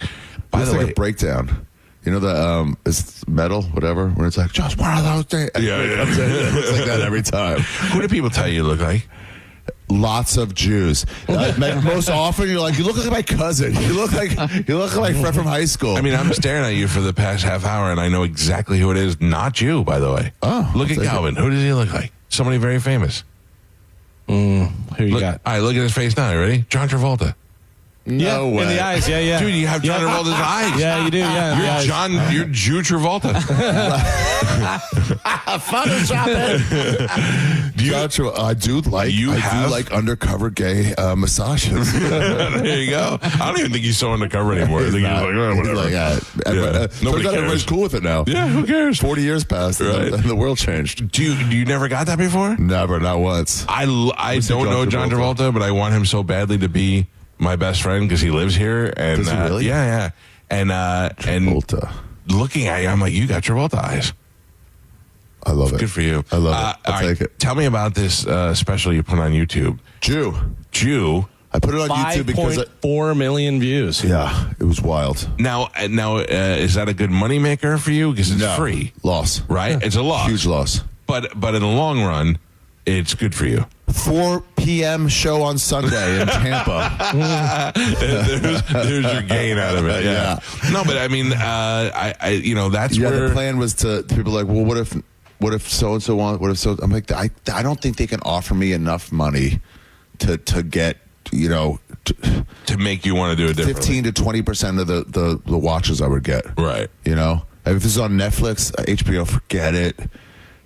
By the way, like a breakdown. You know the it's metal, whatever, when it's like just one of those days. Yeah. It looks like that every time. Who do people tell you look like? Lots of Jews. Most often, you're like, you look like my cousin. You look like my friend from high school. I mean, I'm staring at you for the past half hour, and I know exactly who it is. Not you, by the way. Oh, look at Calvin. Who does he look like? Somebody very famous. Who you got? All right, look at his face now. You ready? John Travolta. No way. In the eyes, yeah. Dude, you have John Travolta's eyes. Yeah, you do, yeah. You're Jew Travolta. Photoshop it. I do like undercover gay massages. There you go. I don't even think he's so undercover anymore. I think he's like, oh, whatever. Nobody cares. Everybody's cool with it now. Yeah, who cares? 40 years passed, and the world changed. Do you never got that before? Never, not once. I don't know John Travolta, but I want him so badly to be my best friend because he lives here. And does he really? Yeah. And Travolta. Looking at you, I'm like, you got Travolta eyes. I love it. Good for you. I love it. I'll take it. Tell me about this special you put on YouTube. Jew. I put it on YouTube because 5.4 million views. Yeah, it was wild. Now, is that a good moneymaker for you? Because it's free. Loss. Right? It's a loss. Huge loss. But in the long run, it's good for you. 4 p.m. show on Sunday in Tampa. there's your gain out of it. Yeah. No, but I mean, that's where the plan was to. People are like, well, what if so and so want? What if so? I'm like, I don't think they can offer me enough money to get to make you want to do it differently. 15 to 20% of the watches I would get. Right. If this is on Netflix, HBO, forget it.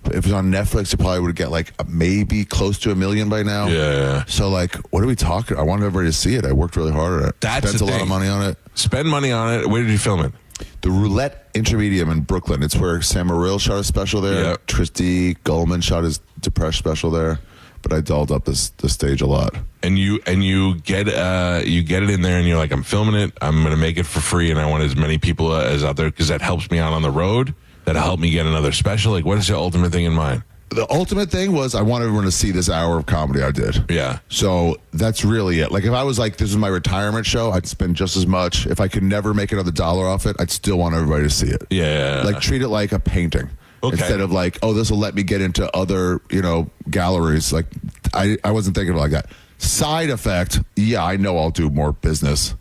If it was on Netflix, it probably would get like maybe close to 1 million by now. Yeah. So like, what are we talking? I wanted everybody to see it. I worked really hard on it. Spent a lot of money on it. Spend money on it. Where did you film it? The Roulette Intermedium in Brooklyn. It's where Sam Morril shot a special there. Yep. Tristy Gullman shot his Depression special there. But I dolled up the stage a lot. And you get it in there, and you're like, I'm filming it. I'm going to make it for free, and I want as many people as out there because that helps me out on the road. That'll help me get another special. Like, what is your ultimate thing in mind? The ultimate thing was I want everyone to see this hour of comedy I did. Yeah. So that's really it. Like, if I was like, this is my retirement show, I'd spend just as much. If I could never make another dollar off it, I'd still want everybody to see it. Yeah. Like, treat it like a painting. Okay. Instead of like, oh, this will let me get into other, galleries. Like, I wasn't thinking of it like that. Side effect, yeah, I know I'll do more business.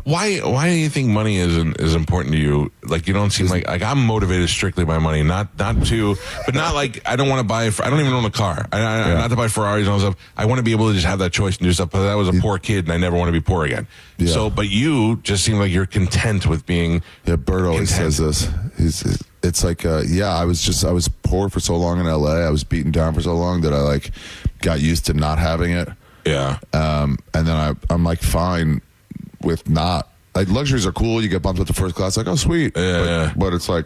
Why do you think money is important to you? Like, you don't seem like I'm motivated strictly by money, not like I don't want to buy. I don't even own a car. Not to buy Ferraris and all that stuff. I want to be able to just have that choice and do stuff. But I was a poor kid and I never want to be poor again. Yeah. So, but you just seem like you're content with being. Yeah, Bert always says this. It's like, I was poor for so long in LA. I was beaten down for so long that I got used to not having it. Yeah. And then I'm like fine with not. Like, luxuries are cool. You get bumped up to first class. Like, oh, sweet. Yeah. But it's like,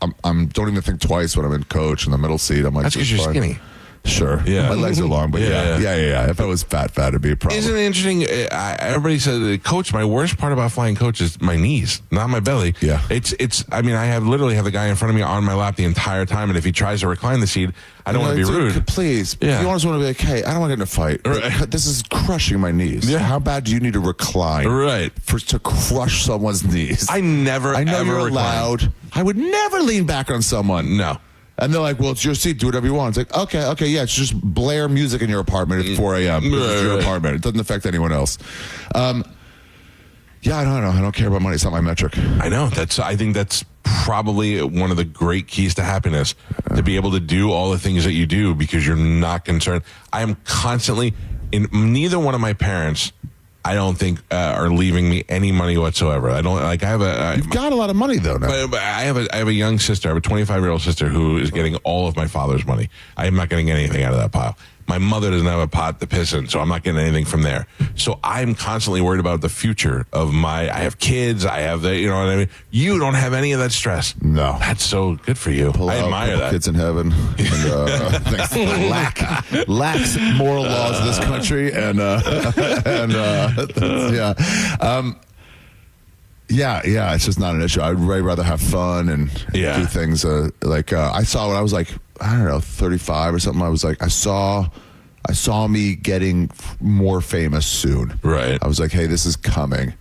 I'm don't even think twice when I'm in coach in the middle seat. I'm like, that's because you're skinny. Sure. Yeah. My legs are long, but yeah. If I was fat, it'd be a problem. Isn't it interesting? Everybody says, coach, my worst part about flying coach is my knees, not my belly. Yeah. I mean, I literally have the guy in front of me on my lap the entire time, and if he tries to recline the seat, I don't want to be rude. Please. Yeah. You always want to be like, hey, I don't want to get in a fight. Right. This is crushing my knees. Yeah. How bad do you need to recline? Right. To crush someone's knees? I know you're allowed. I would never lean back on someone. No. And they're like, well, it's your seat. Do whatever you want. It's like, okay, yeah. It's just blare music in your apartment at 4 a.m. It's your apartment. It doesn't affect anyone else. Yeah, I don't know. I don't care about money. It's not my metric. I know. I think that's probably one of the great keys to happiness, to be able to do all the things that you do because you're not concerned. I am constantly, neither one of my parents, I don't think are leaving me any money whatsoever. I don't like. I have You've got a lot of money though. Now. But I have a young sister. I have a 25-year-old sister who is getting all of my father's money. I am not getting anything out of that pile. My mother doesn't have a pot to piss in, so I'm not getting anything from there. So I'm constantly worried about the future of I have kids. I have you know what I mean? You don't have any of that stress. No. That's so good for you. I admire that. Kids in heaven. And, lacks moral laws in this country. Yeah, it's just not an issue. I'd way rather have fun and do things I saw when I was like, I don't know, 35 or something. I was like, I saw me getting more famous soon. Right. I was like, hey, this is coming.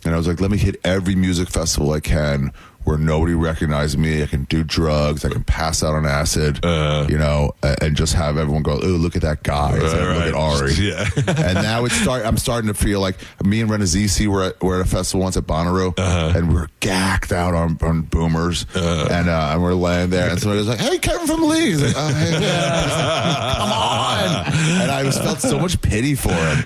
And I was like, let me hit every music festival I can where nobody recognizes me. I can do drugs. I can pass out on acid, and just have everyone go, oh, look at that guy. Look at Ari. Yeah. And now I'm starting to feel like me and Renazizi were at a festival once at Bonnaroo, and we were gacked out on boomers, and we're laying there, and somebody was like, hey, Kevin from the League. He's like, oh, hey, man. Come on. And I felt so much pity for him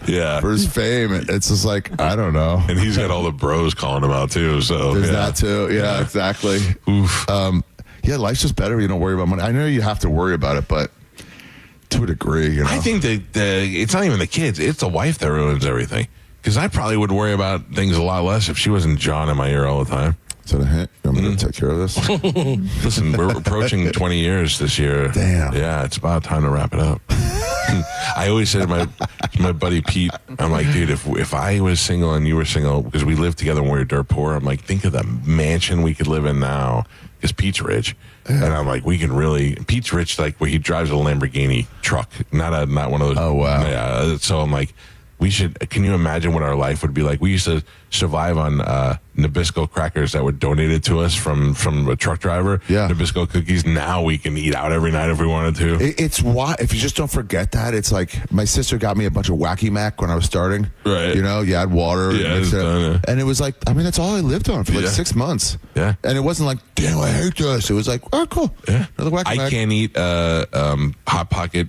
for his fame. It's just like, I don't know. And he's got all the bros calling him out, too. So there's that, too. Yeah. Exactly. Oof. Life's just better when you don't worry about money. I know you have to worry about it, but to a degree, I think that it's not even the kids; it's the wife that ruins everything. Because I probably would worry about things a lot less if she wasn't John in my ear all the time. Is that a hint? I'm going to take care of this. Listen, we're approaching 20 years this year. Damn. Yeah, it's about time to wrap it up. I always said to my buddy Pete, I'm like, dude, if I was single and you were single, because we lived together when we were dirt poor, I'm like, think of the mansion we could live in now, because Pete's rich. Yeah. And I'm like, we can really, Pete's rich, like where he drives a Lamborghini truck, not one of those. Oh, wow. Yeah. So I'm like, can you imagine what our life would be like? We used to survive on Nabisco crackers that were donated to us from a truck driver. Yeah. Nabisco cookies. Now we can eat out every night if we wanted to. It's why, if you just don't forget that, it's like my sister got me a bunch of Wacky Mac when I was starting. Right. You add water. And it was like, that's all I lived on for like 6 months. Yeah. And it wasn't like, damn, I hate this. It was like, oh, cool. Yeah. Another Wacky Mac. I can't eat Hot Pocket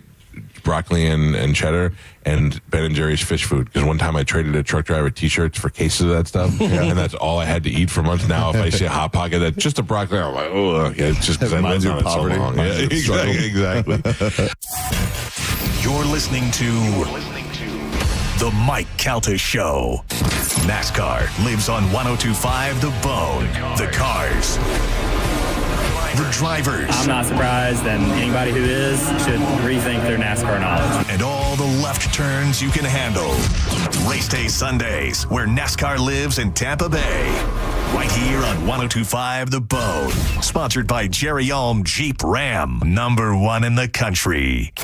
broccoli and cheddar and Ben & Jerry's fish food, because one time I traded a truck driver t-shirts for cases of that stuff, and that's all I had to eat for months. Now if I see a Hot Pocket that's just a broccoli, I'm like, oh, yeah, it's just because I lived on it so long. Yeah, exactly. You're listening to The Mike Calta Show. NASCAR lives on 102.5 The Bone, the cars, the drivers. I'm not surprised, and anybody who is should rethink their NASCAR knowledge. And all the left turns you can handle. Race Day Sundays, where NASCAR lives in Tampa Bay. Right here on 102.5 The Bone. Sponsored by Jerry Ulm Jeep Ram, #1 in the country.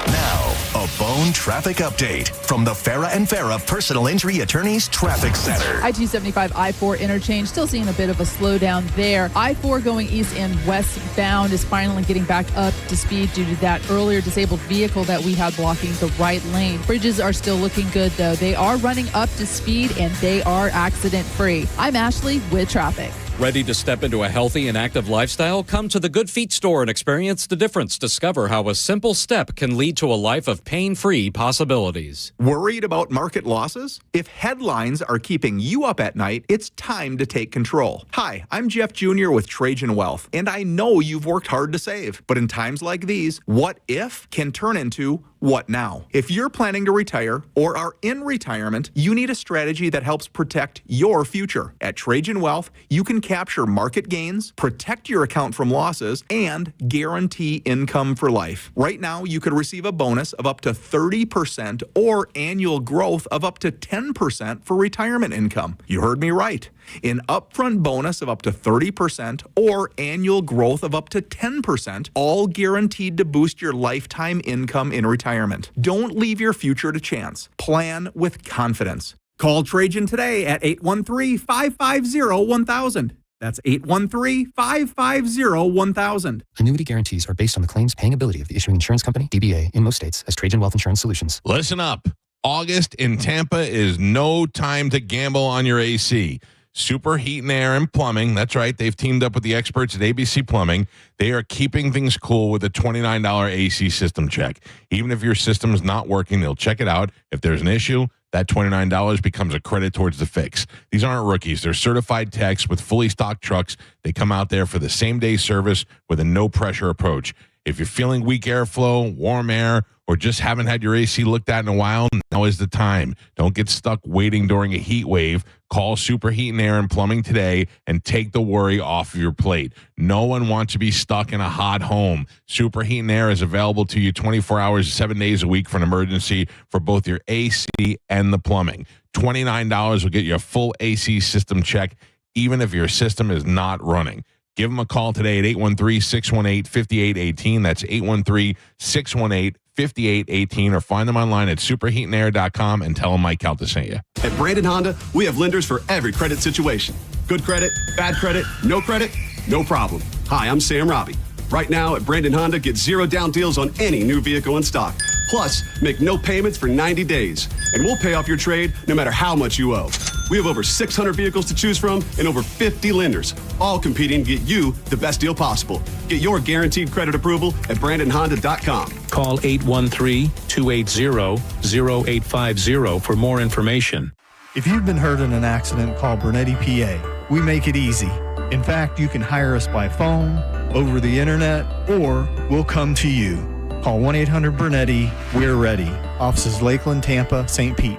Now, a Bone traffic update from the Farah and Farah Personal Injury Attorneys Traffic Center. I-275 I-4 interchange, still seeing a bit of a slowdown there. I-4 going east and westbound is finally getting back up to speed due to that earlier disabled vehicle that we had blocking the right lane. Bridges are still looking good, though. They are running up to speed and they are accident-free. I'm Ashley with traffic. Ready to step into a healthy and active lifestyle? Come to the Good Feet store and experience the difference. Discover how a simple step can lead to a life of pain-free possibilities. Worried about market losses? If headlines are keeping you up at night, it's time to take control. Hi, I'm Jeff Jr. with Trajan Wealth, and I know you've worked hard to save. But in times like these, what if can turn into what now? If you're planning to retire or are in retirement, you need a strategy that helps protect your future. At Trajan Wealth, you can capture market gains, protect your account from losses, and guarantee income for life. Right now, you could receive a bonus of up to 30% or annual growth of up to 10% for retirement income. You heard me right. An upfront bonus of up to 30% or annual growth of up to 10%, all guaranteed to boost your lifetime income in retirement. Don't leave your future to chance. Plan with confidence. Call Trajan today at 813-550-1000. That's 813-550-1000. Annuity guarantees are based on the claims paying ability of the issuing insurance company, DBA, in most states as Trajan Wealth Insurance Solutions. Listen up. August in Tampa is no time to gamble on your AC. Super Heat and Air and Plumbing. That's right. They've teamed up with the experts at ABC Plumbing. They are keeping things cool with a $29 AC system check. Even if your system is not working, they'll check it out. If there's an issue, that $29 becomes a credit towards the fix. These aren't rookies. They're certified techs with fully stocked trucks. They come out there for the same-day service with a no-pressure approach. If you're feeling weak airflow, warm air, or just haven't had your AC looked at in a while, Now is the time. Don't get stuck waiting during a heat wave. Call Superheat and Air and Plumbing today and take the worry off of your plate. No one wants to be stuck in a hot home. Superheat and Air is available to you 24 hours, 7 days a week for an emergency for both your AC and the plumbing. $29 will get you a full AC system check, even if your system is not running. Give them a call today at 813-618-5818. That's 813-618-5818, or find them online at superheatandair.com and tell them Mike Calta sent you. At Brandon Honda, we have lenders for every credit situation. Good credit, bad credit, no problem. Hi, I'm Sam Robbie. Right now at Brandon Honda, get 0 down deals on any new vehicle in stock. Plus, make no payments for 90 days, and we'll pay off your trade no matter how much you owe. We have over 600 vehicles to choose from and over 50 lenders, all competing to get you the best deal possible. Get your guaranteed credit approval at BrandonHonda.com. Call 813-280-0850 for more information. If you've been hurt in an accident, call Bernetti PA. We make it easy. In fact, you can hire us by phone, over the internet, or we'll come to you. Call 1-800-BERNETTI. We're ready. Offices Lakeland, Tampa, St. Pete.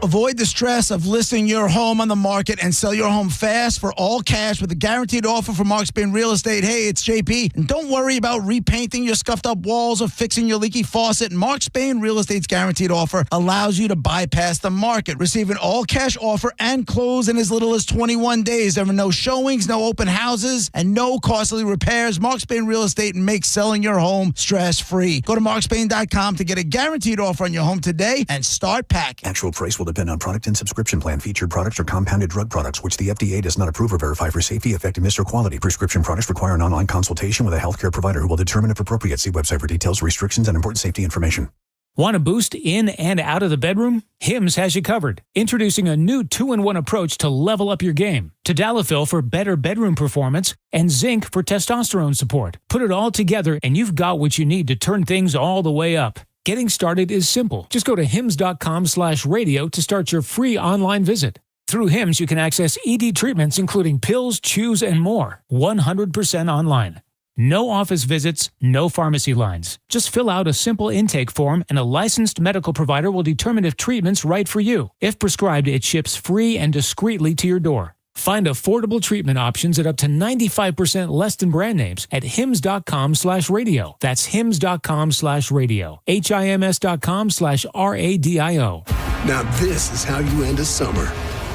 Avoid the stress of listing your home on the market and sell your home fast for all cash with a guaranteed offer from Mark Spain Real Estate. Hey, it's JP. And don't worry about repainting your scuffed up walls or fixing your leaky faucet. Mark Spain Real Estate's guaranteed offer allows you to bypass the market. Receive an all cash offer and close in as little as 21 days. There are no showings, no open houses, and no costly repairs. Mark Spain Real Estate makes selling your home stress free. Go to markspain.com to get a guaranteed offer on your home today and start packing. Actual price will depend on product and subscription plan. Featured products are compounded drug products, which the FDA does not approve or verify for safety, effectiveness, or quality. Prescription products require an online consultation with a healthcare provider who will determine if appropriate. See website for details, restrictions, and important safety information. Want a boost in and out of the bedroom? Hims has you covered. Introducing a new 2-in-1 approach to level up your game. Tadalafil for better bedroom performance and zinc for testosterone support. Put it all together and you've got what you need to turn things all the way up. Getting started is simple. Just go to hims.com/radio to start your free online visit. Through Hims, you can access ED treatments, including pills, chews, and more. 100% online. No office visits, no pharmacy lines. Just fill out a simple intake form and a licensed medical provider will determine if treatment's right for you. If prescribed, it ships free and discreetly to your door. Find affordable treatment options at up to 95% less than brand names at hims.com/radio. That's hims.com/radio. HIMS.com/RADIO. Now this is how you end a summer.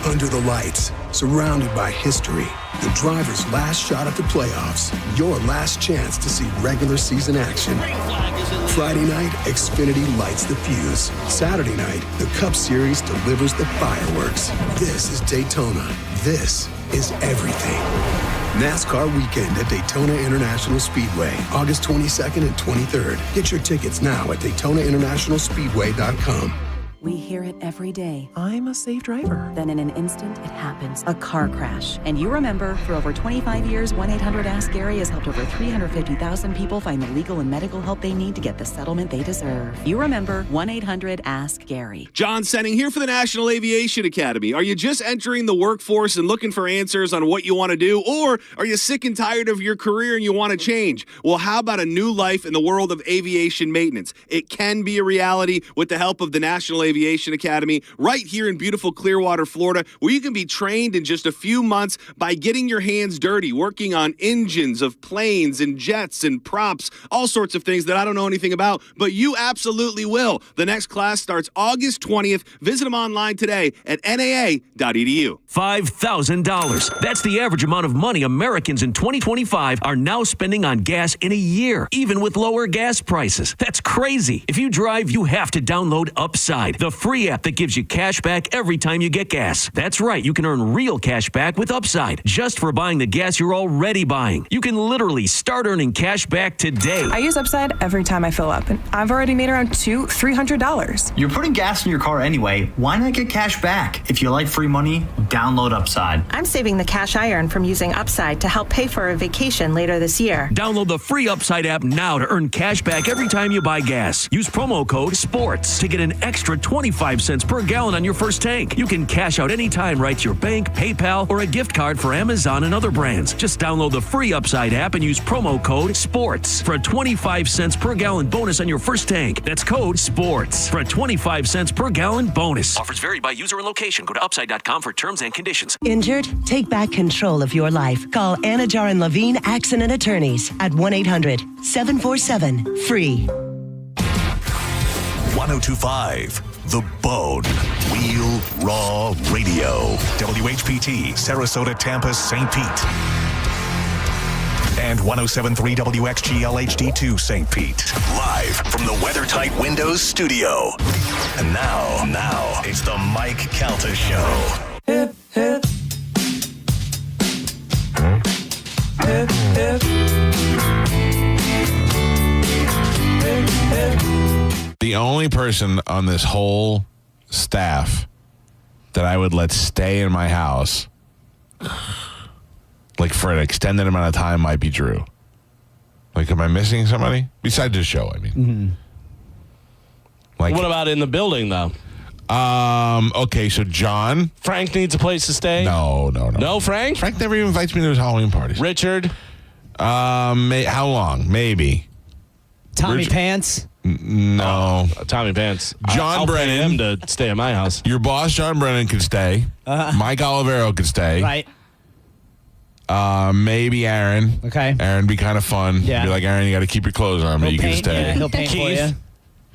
Under the lights, surrounded by history. The driver's last shot at the playoffs. Your last chance to see regular season action. Friday night, Xfinity lights the fuse. Saturday night, the Cup Series delivers the fireworks. This is Daytona. This is everything. NASCAR weekend at Daytona International Speedway, August 22nd and 23rd. Get your tickets now at DaytonaInternationalSpeedway.com. We hear it every day. I'm a safe driver. Then in an instant, it happens. A car crash. And you remember, for over 25 years, 1-800-ASK-GARY has helped over 350,000 people find the legal and medical help they need to get the settlement they deserve. You remember 1-800-ASK-GARY. John Senning here for the National Aviation Academy. Are you just entering the workforce and looking for answers on what you want to do? Or are you sick and tired of your career and you want to change? Well, how about a new life in the world of aviation maintenance? It can be a reality with the help of the National Aviation Academy right here in beautiful Clearwater, Florida, where you can be trained in just a few months by getting your hands dirty, working on engines of planes and jets and props, all sorts of things that I don't know anything about, but you absolutely will. The next class starts August 20th. Visit them online today at naa.edu. $5,000. That's the average amount of money Americans in 2025 are now spending on gas in a year, even with lower gas prices. That's crazy. If you drive, you have to download Upside, the free app that gives you cash back every time you get gas. That's right, you can earn real cash back with Upside just for buying the gas you're already buying. You can literally start earning cash back today. I use Upside every time I fill up, and I've already made around $200-$300. You're putting gas in your car anyway. Why not get cash back? If you like free money, download Upside. I'm saving the cash I earn from using Upside to help pay for a vacation later this year. Download the free Upside app now to earn cash back every time you buy gas. Use promo code SPORTS to get an extra 25 cents per gallon on your first tank. You can cash out anytime right to your bank, PayPal, or a gift card for Amazon and other brands. Just download the free Upside app and use promo code SPORTS for a 25 cents per gallon bonus on your first tank. That's code SPORTS for a 25 cents per gallon bonus. Offers vary by user and location. Go to upside.com for terms and conditions. Injured? Take back control of your life. Call Anajar and Levine Accident Attorneys at 1-800-747-FREE. 1025 The Bone. Wheel Raw Radio. WHPT, Sarasota, Tampa, St. Pete. And 1073 WXGL HD2 St. Pete. Live from the WeatherTight Windows studio. And now, it's the Mike Calta Show. Hip, hip. Hip, hip. Hip, hip. The only person on this whole staff that I would let stay in my house, like for an extended amount of time, might be Drew. Like, am I missing somebody? Besides this show, I mean. Mm-hmm. Like, what about in the building, though? Okay, so John. Frank needs a place to stay? No. No, Frank? Frank never even invites me to his Halloween parties. Richard? How long? Maybe. Tommy Pants? No. Tommy Pants. John I'll Brennan. pay him to stay at my house. Your boss, John Brennan, could stay. Mike Olivero could stay. Right. Maybe Aaron. Okay. Aaron would be kind of fun. Yeah. Be like, Aaron, you got to keep your clothes on, but you can stay. Yeah, he'll paint for you.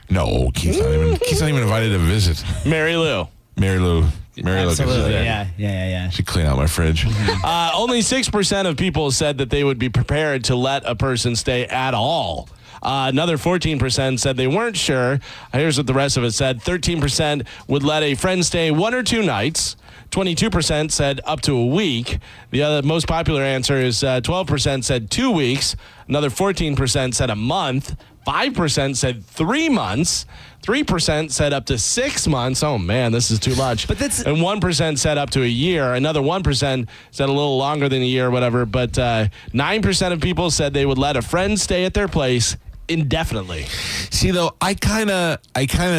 No, Keith's not even invited to visit. Mary Lou. Absolutely. Yeah. She'd clean out my fridge. Only 6% of people said that they would be prepared to let a person stay at all. Another 14% said they weren't sure. Here's what the rest of it said. 13% would let a friend stay 1 or 2 nights. 22% said up to a week. The other most popular answer is 12% said 2 weeks. Another 14% said a month. 5% said 3 months. 3% said up to 6 months. Oh, man, this is too much. And 1% said up to a year. Another 1% said a little longer than a year or whatever. But 9% of people said they would let a friend stay at their place indefinitely. See, though, I kind of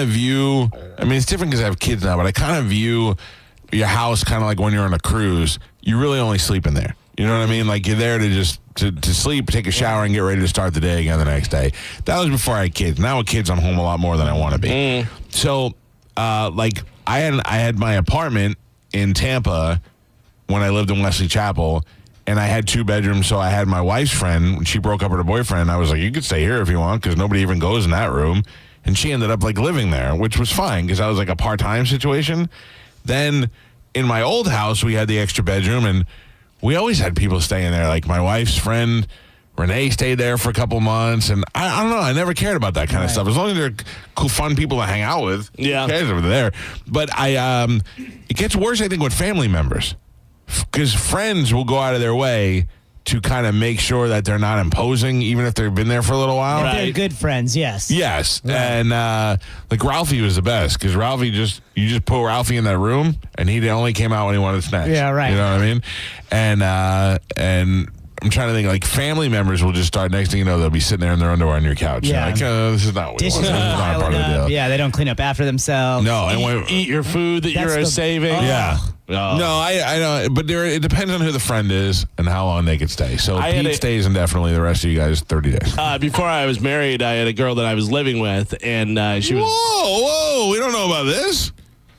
view, I mean, it's different because I have kids now, but I kind of view your house kind of like when you're on a cruise. You really only sleep in there. You know what I mean? Like, you're there to just to sleep, take a shower, and get ready to start the day again the next day. That was before I had kids. Now with kids, I'm home a lot more than I want to be. So, like, I had my apartment in Tampa when I lived in Wesley Chapel, and I had 2 bedrooms, so I had my wife's friend. When she broke up with her boyfriend, I was like, you could stay here if you want, because nobody even goes in that room. And she ended up, like, living there, which was fine, because I was, like, a part-time situation. Then, in my old house, we had the extra bedroom, and we always had people staying there. Like, my wife's friend, Renee, stayed there for a couple months, and I don't know. I never cared about that kind of stuff. As long as they're cool, fun people to hang out with, who cares over there? But it gets worse, I think, with family members, because friends will go out of their way to kind of make sure that they're not imposing, even if they've been there for a little while. They're good friends, yes. Yes, and like Ralphie was the best, because Ralphie you just put Ralphie in that room, and he only came out when he wanted snacks. Yeah, right. You know what I mean? And I'm trying to think, like, family members will just start, next thing you know, they'll be sitting there in their underwear on your couch. Yeah. Like, this is not what we want. This is not part of the deal. Yeah, they don't clean up after themselves. No, and Eat your food that you're saving. Yeah. No, I know, but it depends on who the friend is and how long they could stay. So Pete stays indefinitely, the rest of you guys 30 days. Before I was married, I had a girl that I was living with, and she was... Whoa, we don't know about this.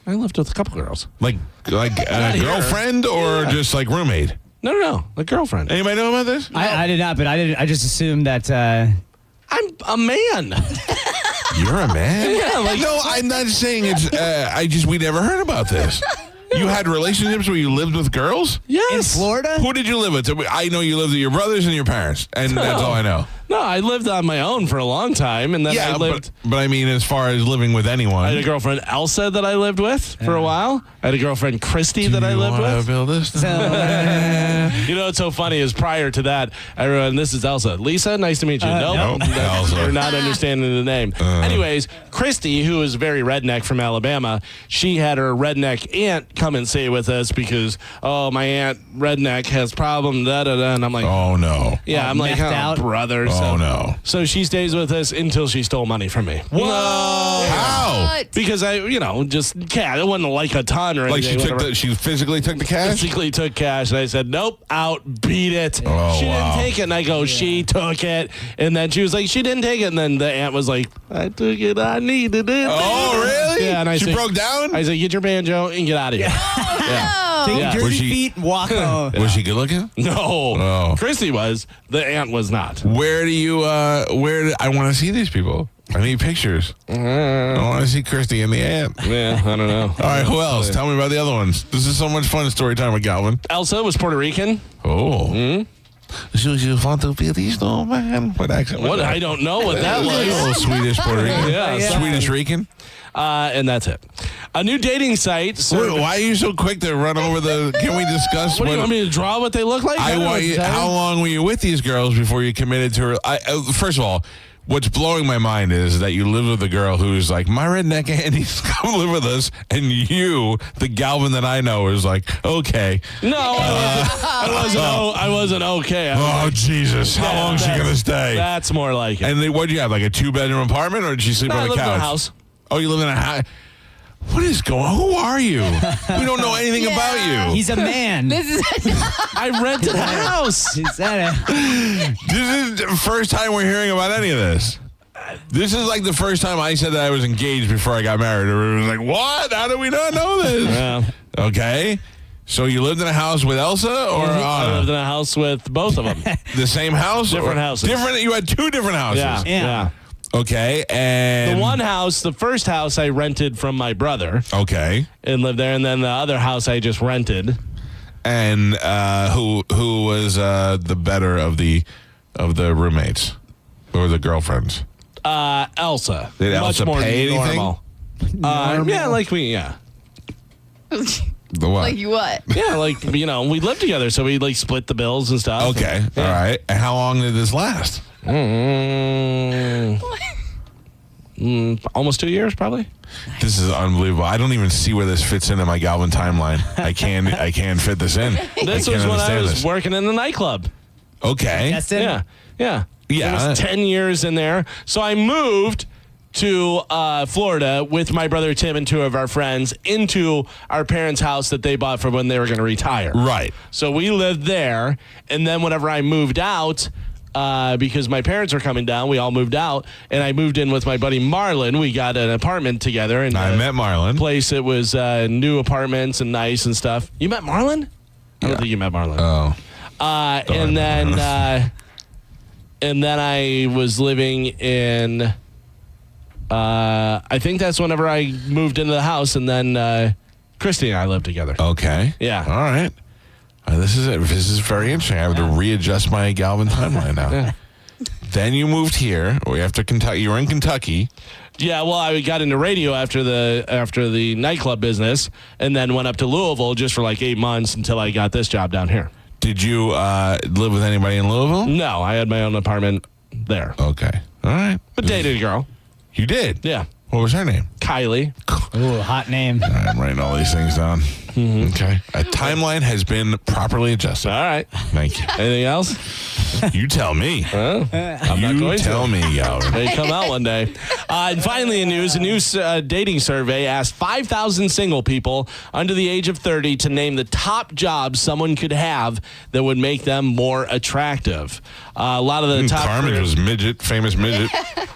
I lived with a couple girls. Like a girlfriend or just like roommate? No, a girlfriend. Anybody know about this? I did not, but I just assumed that... I'm a man. You're a man? Yeah, no, I'm not saying it's... we never heard about this. You had relationships where you lived with girls? Yes. In Florida? Who did you live with? I know you lived with your brothers and your parents, and that's all I know. No, I lived on my own for a long time, and then I lived... But I mean, as far as living with anyone... I had a girlfriend, Elsa, that I lived with for a while. I had a girlfriend, Christy, that I lived with. Build this You know what's so funny is prior to that, everyone, this is Elsa. Lisa, nice to meet you. Nope. Elsa. You're not understanding the name. Anyways, Christy, who is very redneck from Alabama, she had her redneck aunt come and stay with us because, my Aunt Redneck has problem, da-da-da. And I'm like, oh, no. Yeah, I'm like, brother. Oh, no. So she stays with us until she stole money from me. Whoa. How? Because I, just it wasn't like a ton or Like anything. she physically took the cash? Physically took cash. And I said, nope, out, beat it. Oh, she wow. didn't take it. And I go, she took it. And then she was like, she didn't take it. And then the aunt was like, I took it. I needed it. Oh, really? Yeah. And she broke down? I said, get your banjo and get out of here. Take your dirty feet and walk home. Was she good looking? No. Oh. Christy was. The aunt was not. Where do you, I want to see these people. I need pictures. I want to see Christy and the aunt. Yeah, I don't know. All right, who else? Tell me about the other ones. This is so much fun story time with Galvin. Elsa was Puerto Rican. Oh. You want to be the snowman? What accent? What? I don't know what that was. Oh, Swedish Puerto Rican. Yeah. Swedish Rican. And that's it. A new dating site. Why are you so quick to run over the? Can we discuss? What do you want me to draw what they look like? I want you. How long were you with these girls before you committed to her? First of all, what's blowing my mind is that you live with a girl who's like, my redneck auntie's come live with us, and you, the Galvin that I know, is like, okay. No, I wasn't okay. Oh, Jesus. How long is she going to stay? That's more like it. And then what do you have, like a 2-bedroom apartment, or did she sleep on the couch? I live in a house. Oh, you live in a house? What is going on? Who are you? We don't know anything about you. He's a man. I rented a house. Is that This is the first time we're hearing about any of this. This is like the first time I said that I was engaged before I got married. It was like, what? How do we not know this? Yeah. Okay. So you lived in a house with Elsa or Anna? I lived in a house with both of them. The same house? Different houses. Different. You had 2 different houses. Yeah. Okay, and the one house, the first house I rented from my brother. Okay. And lived there, and then the other house I just rented. And who was the better of the roommates or the girlfriends? Elsa. Did Elsa Much more pay anything? normal. Yeah, like me, yeah. The what? Like you what? Yeah, like, we lived together, so we like split the bills and stuff. Okay, all right. And how long did this last? Almost 2 years, probably. This is unbelievable. I don't even see where this fits into my Galvin timeline. I can't fit this in. This was when I was working in the nightclub. Okay. Yeah. Yeah. It was 10 years in there. So I moved to Florida with my brother Tim and 2 of our friends into our parents' house that they bought for when they were going to retire. Right. So we lived there, and then whenever I moved out, because my parents were coming down, we all moved out, and I moved in with my buddy Marlon. We got an apartment together. And I met Marlon. Place, it was new apartments and nice and stuff. You met Marlon? I don't think you met Marlon. Oh. And then I was living in... I think that's whenever I moved into the house, and then Christy and I lived together. Okay. Yeah. All right. This is very interesting. I have to readjust my Galvin timeline now. Yeah. Then you moved here. After Kentucky, you were in Kentucky. Yeah, well, I got into radio after the nightclub business, and then went up to Louisville just for like 8 months until I got this job down here. Did you live with anybody in Louisville? No, I had my own apartment there. Okay. All right. But dated a girl. You did? Yeah. What was her name? Kylie. Ooh, hot name. All right, I'm writing all these things down. Mm-hmm. Okay. A timeline has been properly adjusted. All right. Thank you. Anything else? You tell me. I'm not going to. Tell me, Galvin. They come out one day. And finally in news, a new dating survey asked 5,000 single people under the age of 30 to name the top jobs someone could have that would make them more attractive. A lot of the top Carmen was famous midget.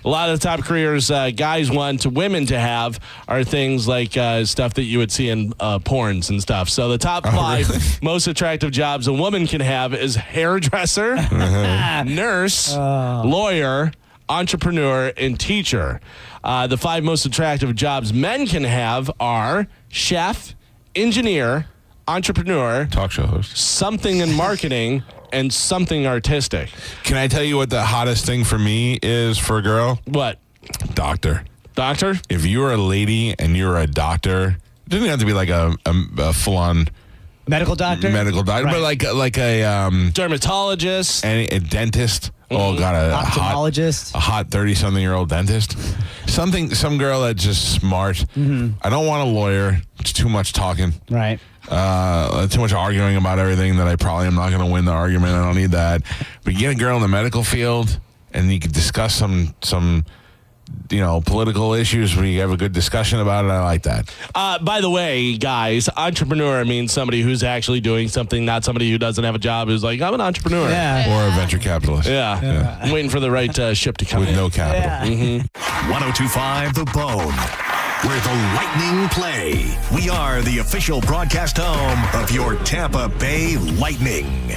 A lot of the top careers guys want women to have are things like stuff that you would see in porns and stuff. So the top 5 really? most attractive jobs a woman can have is hairdresser, nurse, lawyer, entrepreneur, and teacher. The 5 most attractive jobs men can have are chef, engineer, entrepreneur, talk show host, something in marketing, and something artistic. Can I tell you what the hottest thing for me is for a girl? What? Doctor. Doctor? If you're a lady and you're a doctor, it doesn't have to be like a full-on medical doctor, right. But like a dermatologist, and a dentist. got a Ophthalmologist. a hot 30-something-year-old dentist. Some girl that's just smart. I don't want a lawyer. It's too much talking. Right. Too much arguing about everything that I probably am not going to win the argument. I don't need that. But you get a girl in the medical field, and you can discuss some political issues where you have a good discussion about it. I like that. By the way, guys, entrepreneur means somebody who's actually doing something, not somebody who doesn't have a job who's like, I'm an entrepreneur. Or a venture capitalist. Yeah. I'm waiting for the right ship to come with in. no capital. 1025 The Bone, where the Lightning play. We are the official broadcast home of your Tampa Bay Lightning.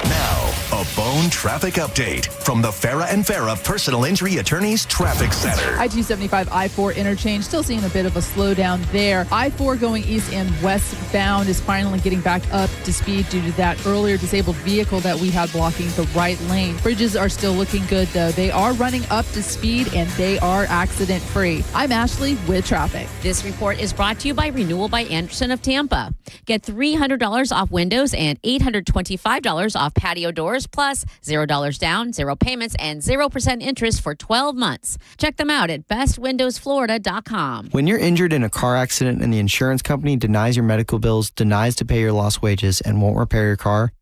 Now, a Bone traffic update from the Farah and Farah Personal Injury Attorneys Traffic Center. I-275 I-4 interchange, still seeing a bit of a slowdown there. I-4 going east and westbound is finally getting back up to speed due to that earlier disabled vehicle that we had blocking the right lane. Bridges are still looking good, though. They are running up to speed and they are accident-free. I'm Ashley with traffic. This report is brought to you by Renewal by Anderson of Tampa. Get $300 off windows and $825 off patio doors, plus $0 down, 0 payments, and 0% interest for 12 months. Check them out at bestwindowsflorida.com. When you're injured in a car accident and the insurance company denies your medical bills, denies to pay your lost wages, and won't repair your car,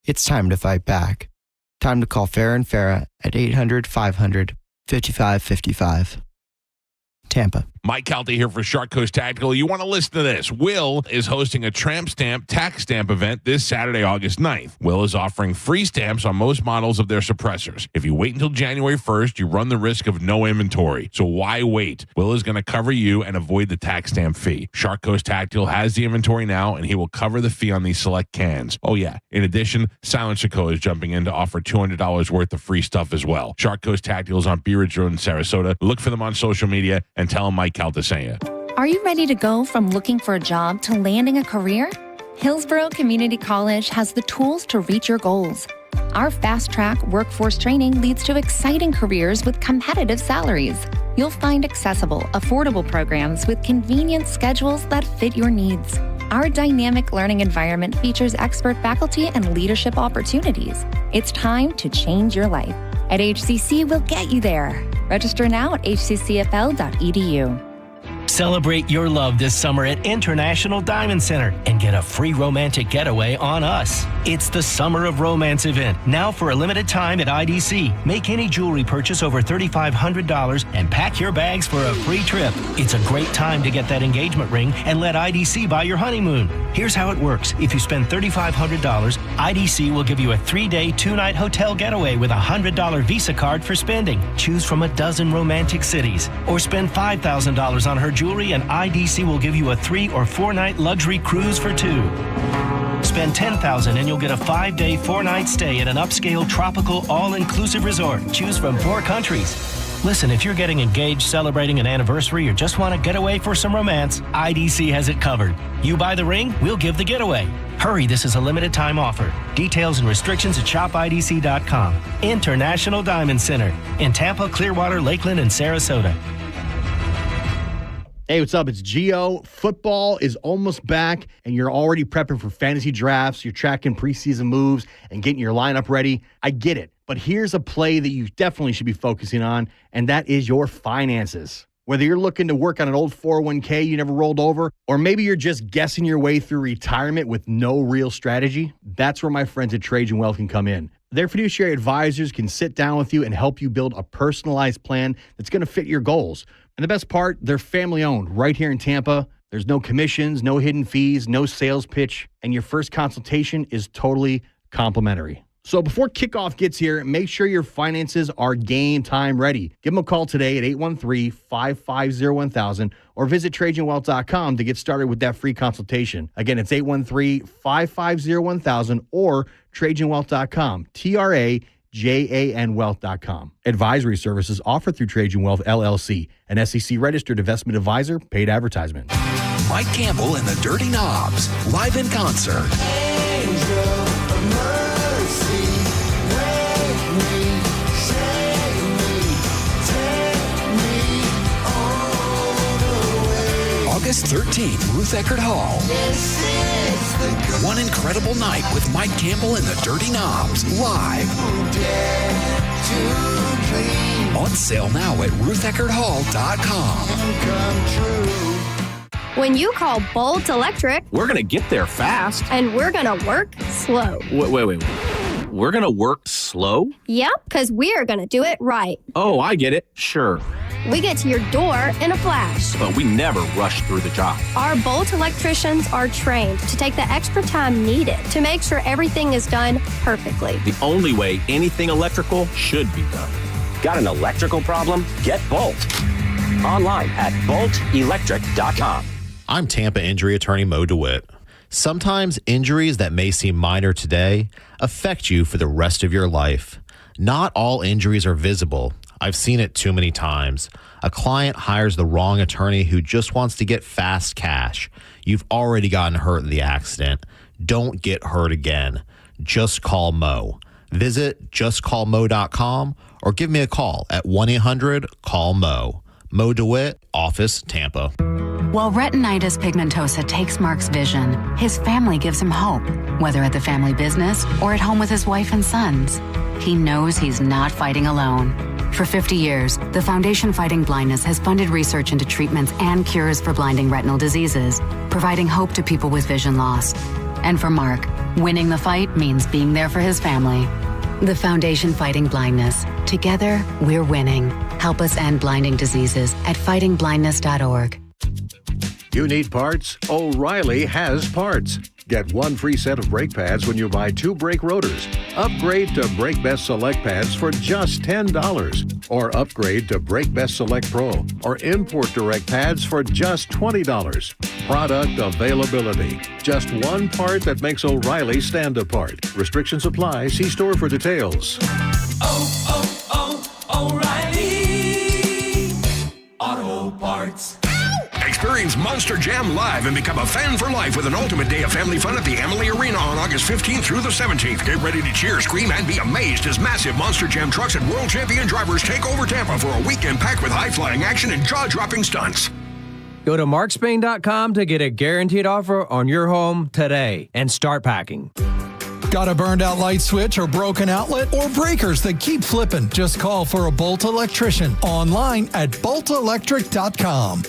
it's time to fight back. Time to call Farah and Farah at 800-500-5555. Tampa. Mike Calta here for Shark Coast Tactical. You want to listen to this. Will is hosting a tramp stamp tax stamp event this Saturday, August 9th. Will is offering free stamps on most models of their suppressors. If you wait until January 1st, you run the risk of no inventory. So why wait? Will is going to cover you and avoid the tax stamp fee. Shark Coast Tactical has the inventory now, and he will cover the fee on these select cans. Oh, yeah. In addition, Silent Chico is jumping in to offer $200 worth of free stuff as well. Shark Coast Tactical is on Bee Ridge Road in Sarasota. Look for them on social media and tell them Mike Calta sent you. Are you ready to go from looking for a job to landing a career? Hillsborough Community College has the tools to reach your goals. Our fast-track workforce training leads to exciting careers with competitive salaries. You'll find accessible, affordable programs with convenient schedules that fit your needs. Our dynamic learning environment features expert faculty and leadership opportunities. It's time to change your life. At HCC, we'll get you there. Register now at hccfl.edu. Celebrate your love this summer at International Diamond Center and get a free romantic getaway on us. It's the Summer of Romance event, now for a limited time at IDC. Make any jewelry purchase over $3,500 and pack your bags for a free trip. It's a great time to get that engagement ring and let IDC buy your honeymoon. Here's how it works. If you spend $3,500, IDC will give you a 3-day, 2-night hotel getaway with a $100 Visa card for spending. Choose from a dozen romantic cities. Or spend $5,000 on her jewelry and IDC will give you a 3 or 4-night luxury cruise for 2. Spend $10,000 and you'll get a 5-day, 4-night stay at an upscale tropical all-inclusive resort. Choose from 4 countries. Listen, if you're getting engaged, celebrating an anniversary, or just want to get away for some romance, IDC has it covered. You buy the ring, we'll give the getaway. Hurry, this is a limited time offer. Details and restrictions at shopidc.com. International Diamond Center in Tampa, Clearwater, Lakeland, and Sarasota. Hey, what's up? It's Gio. Football is almost back, and you're already prepping for fantasy drafts. You're tracking preseason moves and getting your lineup ready. I get it. But here's a play that you definitely should be focusing on, and that is your finances. Whether you're looking to work on an old 401k you never rolled over, or maybe you're just guessing your way through retirement with no real strategy, that's where my friends at Trajan Wealth can come in. Their fiduciary advisors can sit down with you and help you build a personalized plan that's going to fit your goals. And the best part, they're family-owned right here in Tampa. There's no commissions, no hidden fees, no sales pitch, and your first consultation is totally complimentary. So before kickoff gets here, make sure your finances are game time ready. Give them a call today at 813-550-1000 or visit TrajanWealth.com to get started with that free consultation. Again, it's 813-550-1000 or TrajanWealth.com, TRAJAN Wealth.com. Advisory services offered through Trajan Wealth, LLC, an SEC-registered investment advisor, paid advertisement. Mike Campbell and the Dirty Knobs, live in concert. August 13th, Ruth Eckerd Hall. This is One Incredible Night with Mike Campbell and the Dirty Knobs, live. On sale now at rutheckerdhall.com. When you call Bolt Electric, we're going to get there fast. And we're going to work slow. Wait. We're going to work slow? Yep, because we are going to do it right. Oh, I get it. Sure. We get to your door in a flash. But we never rush through the job. Our Bolt electricians are trained to take the extra time needed to make sure everything is done perfectly. The only way anything electrical should be done. Got an electrical problem? Get Bolt. Online at boltelectric.com. I'm Tampa injury attorney Mo DeWitt. Sometimes injuries that may seem minor today affect you for the rest of your life. Not all injuries are visible. I've seen it too many times. A client hires the wrong attorney who just wants to get fast cash. You've already gotten hurt in the accident. Don't get hurt again. Just call Mo. Visit justcallmo.com or give me a call at 1-800-CALL-MO. Mo DeWitt, Office, Tampa. While retinitis pigmentosa takes Mark's vision, his family gives him hope, whether at the family business or at home with his wife and sons. He knows he's not fighting alone. For 50 years, the Foundation Fighting Blindness has funded research into treatments and cures for blinding retinal diseases, providing hope to people with vision loss. And for Mark, winning the fight means being there for his family. The Foundation Fighting Blindness. Together, we're winning. Help us end blinding diseases at fightingblindness.org. You need parts? O'Reilly has parts. Get one free set of brake pads when you buy 2 brake rotors. Upgrade to Brake Best Select pads for just $10. Or upgrade to Brake Best Select Pro or Import Direct pads for just $20. Product availability. Just one part that makes O'Reilly stand apart. Restrictions apply. See store for details. O'Reilly Auto Parts. Experience Monster Jam live and become a fan for life with an ultimate day of family fun at the Amalie Arena on August 15th through the 17th. Get ready to cheer, scream, and be amazed as massive Monster Jam trucks and world champion drivers take over Tampa for a weekend packed with high-flying action and jaw-dropping stunts. Go to markspain.com to get a guaranteed offer on your home today and start packing. Got a burned out light switch or broken outlet or breakers that keep flipping? Just call for a Bolt electrician online at boltelectric.com.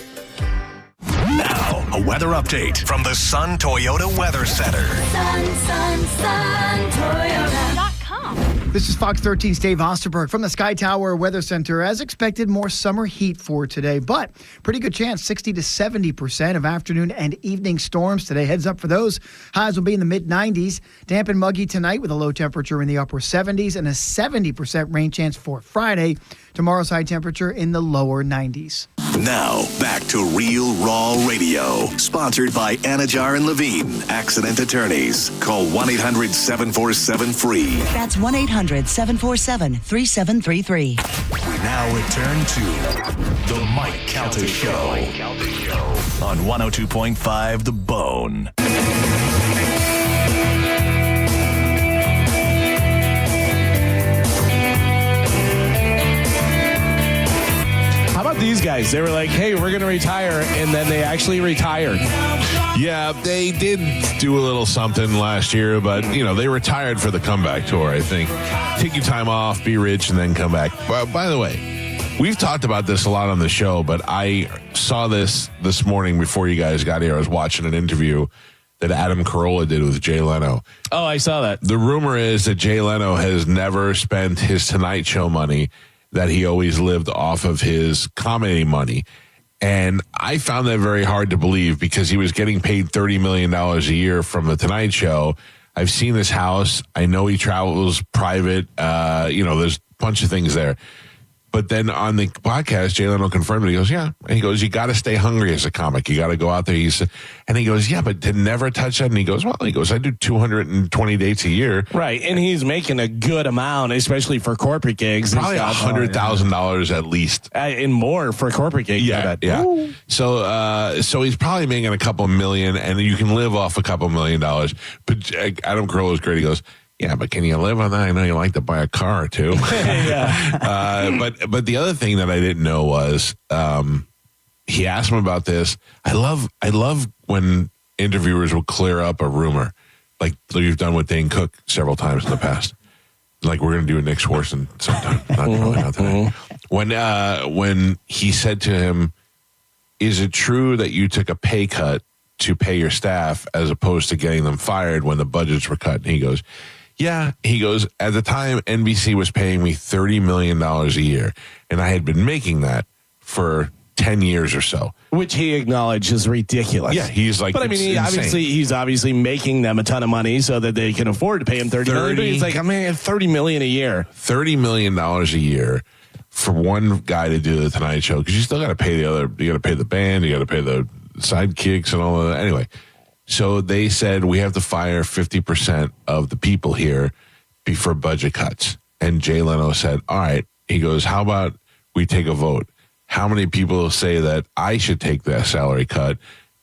Now, a weather update from the Sun Toyota Weather Center. SunToyota.com. This is Fox 13's Dave Osterberg from the Sky Tower Weather Center. As expected, more summer heat for today, but pretty good chance, 60 to 70% of afternoon and evening storms today. Heads up for those. Highs will be in the mid-90s. Damp and muggy tonight with a low temperature in the upper 70s and a 70% rain chance for Friday. Tomorrow's high temperature in the lower 90s. Now, back to Real Raw Radio. Sponsored by Anajar and Levine, Accident Attorneys. Call 1-800-747-FREE. That's 1-800-747-3733. We now return to The Mike Calta Show on 102.5 The Bone. How about these guys? They were like, hey, we're going to retire, and then they actually retired. Yeah, they did do a little something last year, but, they retired for the comeback tour, I think. Take your time off, be rich, and then come back. By the way, we've talked about this a lot on the show, but I saw this morning before you guys got here. I was watching an interview that Adam Carolla did with Jay Leno. Oh, I saw that. The rumor is that Jay Leno has never spent his Tonight Show money, that he always lived off of his comedy money. And I found that very hard to believe because he was getting paid $30 million a year from the Tonight Show. I've seen his house. I know he travels private. There's a bunch of things there. But then on the podcast, Jay Leno confirmed it. He goes, yeah. And he goes, you got to stay hungry as a comic. You got to go out there. And he goes, yeah, but to never touch that. And he goes, I do 220 dates a year. Right. And he's making a good amount, especially for corporate gigs. Probably $100,000 at least. And more for corporate gigs. Yeah. Ooh. So he's probably making a couple million, and you can live off a couple $1 million. But Adam Carolla is great. He goes, yeah, but can you live on that? I know you like to buy a car or two. But the other thing that I didn't know was he asked him about this. I love when interviewers will clear up a rumor, like we've done with Dane Cook several times in the past. Like we're going to do a Nick Swartzen sometime. Not today. When he said to him, "Is it true that you took a pay cut to pay your staff as opposed to getting them fired when the budgets were cut?" And he goes, "Yeah." He goes, "At the time, NBC was paying me $30 million a year, and I had been making that for 10 years or so." Which he acknowledged is ridiculous. Yeah, he's like, but I mean, he's obviously making them a ton of money so that they can afford to pay him $30 million. But he's like, I'm making $30 million a year. $30 million a year for one guy to do the Tonight Show, because you still got to pay you got to pay the band, you got to pay the sidekicks and all of that. Anyway, so they said we have to fire 50% of the people here for budget cuts. And Jay Leno said, all right. He goes, how about we take a vote? How many people say that I should take that salary cut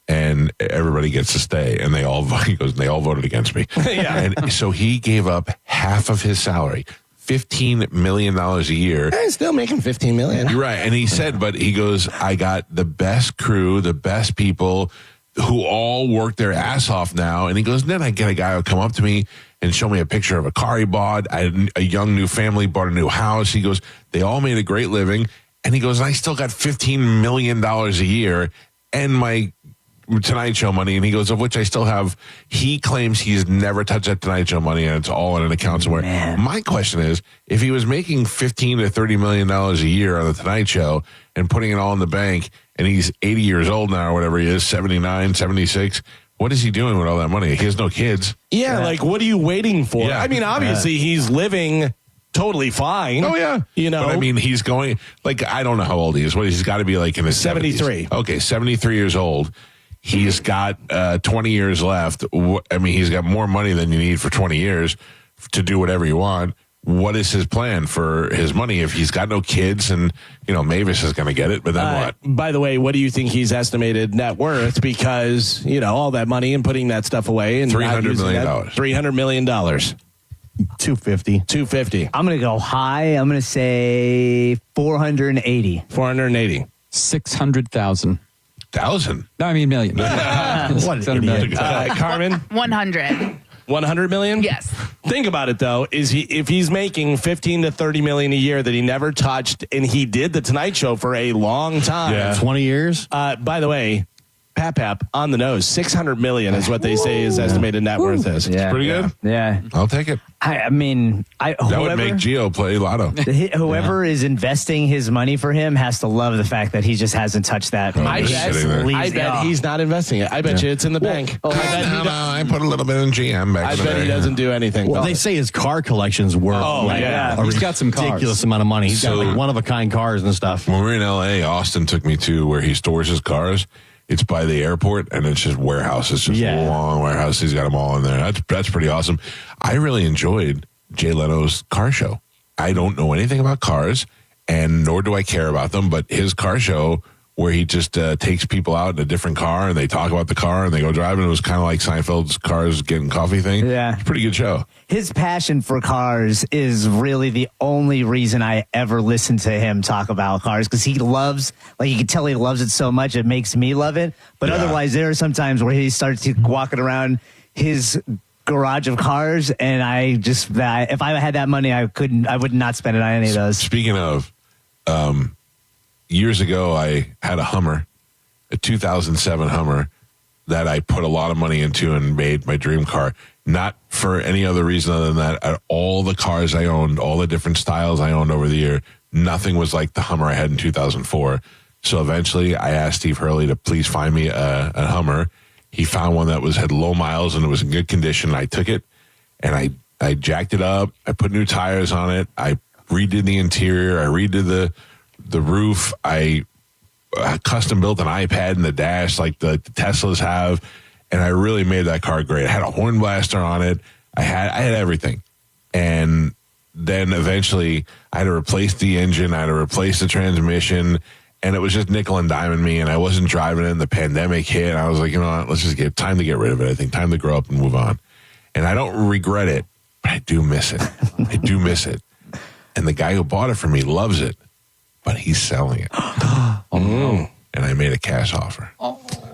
and everybody gets to stay? And they all voted against me. Yeah. And so he gave up half of his salary, $15 million a year. He's still making $15 million. You're right. And he said, but he goes, I got the best crew, the best people who all work their ass off now. And he goes, then I get a guy who'll come up to me and show me a picture of a car he bought. I had a young new family, bought a new house. He goes, they all made a great living. And he goes, I still got $15 million a year and my Tonight Show money. And he goes, of which I still have. He claims he's never touched that Tonight Show money and it's all in an account somewhere. Man. My question is, if he was making $15 to $30 million a year on the Tonight Show and putting it all in the bank, and he's 80 years old now or whatever he is, 79, 76, what is he doing with all that money? He has no kids. Yeah, like what are you waiting for? Yeah. I mean, obviously he's living totally fine. Oh, yeah. You know, but I mean, he's going, like, I don't know how old he is. What, he's got to be like in his 73. 70s. Okay, 73 years old. He's got 20 years left. I mean, he's got more money than you need for 20 years to do whatever you want. What is his plan for his money if he's got no kids and, Mavis is going to get it, but then what? By the way, what do you think he's estimated net worth? Because, all that money and putting that stuff away. And $300 million. $300 million. 250. I'm going to go high. I'm going to say 480. 480. 600,000. No, I mean million. What an idiot. Carmen? 100. 100 million? Yes. Think about it though, if he's making 15 to 30 million a year that he never touched, and he did the Tonight Show for a long time. 20 years. By the way, Pap on the nose, 600 million is what they say his estimated net worth is. It's pretty good. Yeah. I'll take it. I mean, that would make Gio play Lotto. Whoever is investing his money for him has to love the fact that he just hasn't touched that. I bet he's not investing it. I bet you it's in the bank. I put a little bit in GM back. I bet he doesn't do anything. Well, they say his car collection's worth he's got some cars. ridiculous amount of money. He's got like one-of-a-kind cars and stuff. When we were in L.A., Austin took me to where he stores his cars. It's by the airport, and it's just warehouses. It's just a long warehouse. He's got them all in there. That's pretty awesome. I really enjoyed Jay Leno's car show. I don't know anything about cars, and nor do I care about them, but his car show where he just takes people out in a different car, and they talk about the car, and they go driving. It was kind of like Seinfeld's Cars Getting Coffee thing. Yeah. It's a pretty good show. His passion for cars is really the only reason I ever listen to him talk about cars, because he loves, like you can tell he loves it so much, it makes me love it. But otherwise, there are some times where he starts walking around his garage of cars, and if I had that money, I would not spend it on any of those. Speaking of, years ago, I had a Hummer, a 2007 Hummer, that I put a lot of money into and made my dream car. Not for any other reason other than that. All the cars I owned, all the different styles I owned over the year, nothing was like the Hummer I had in 2004. So eventually I asked Steve Hurley to please find me a Hummer. He found one that had low miles and it was in good condition. I took it and I jacked it up. I put new tires on it. I redid the interior. I redid the roof. I custom built an iPad in the dash like the Teslas have. And I really made that car great. I had a horn blaster on it. I had everything. And then eventually I had to replace the engine. I had to replace the transmission. And it was just nickel and diming me. And I wasn't driving it. And the pandemic hit. And I was like, you know what? Let's just get time to get rid of it. I think time to grow up and move on. And I don't regret it, but I do miss it. I do miss it. And the guy who bought it for me loves it, but he's selling it. And I made a cash offer.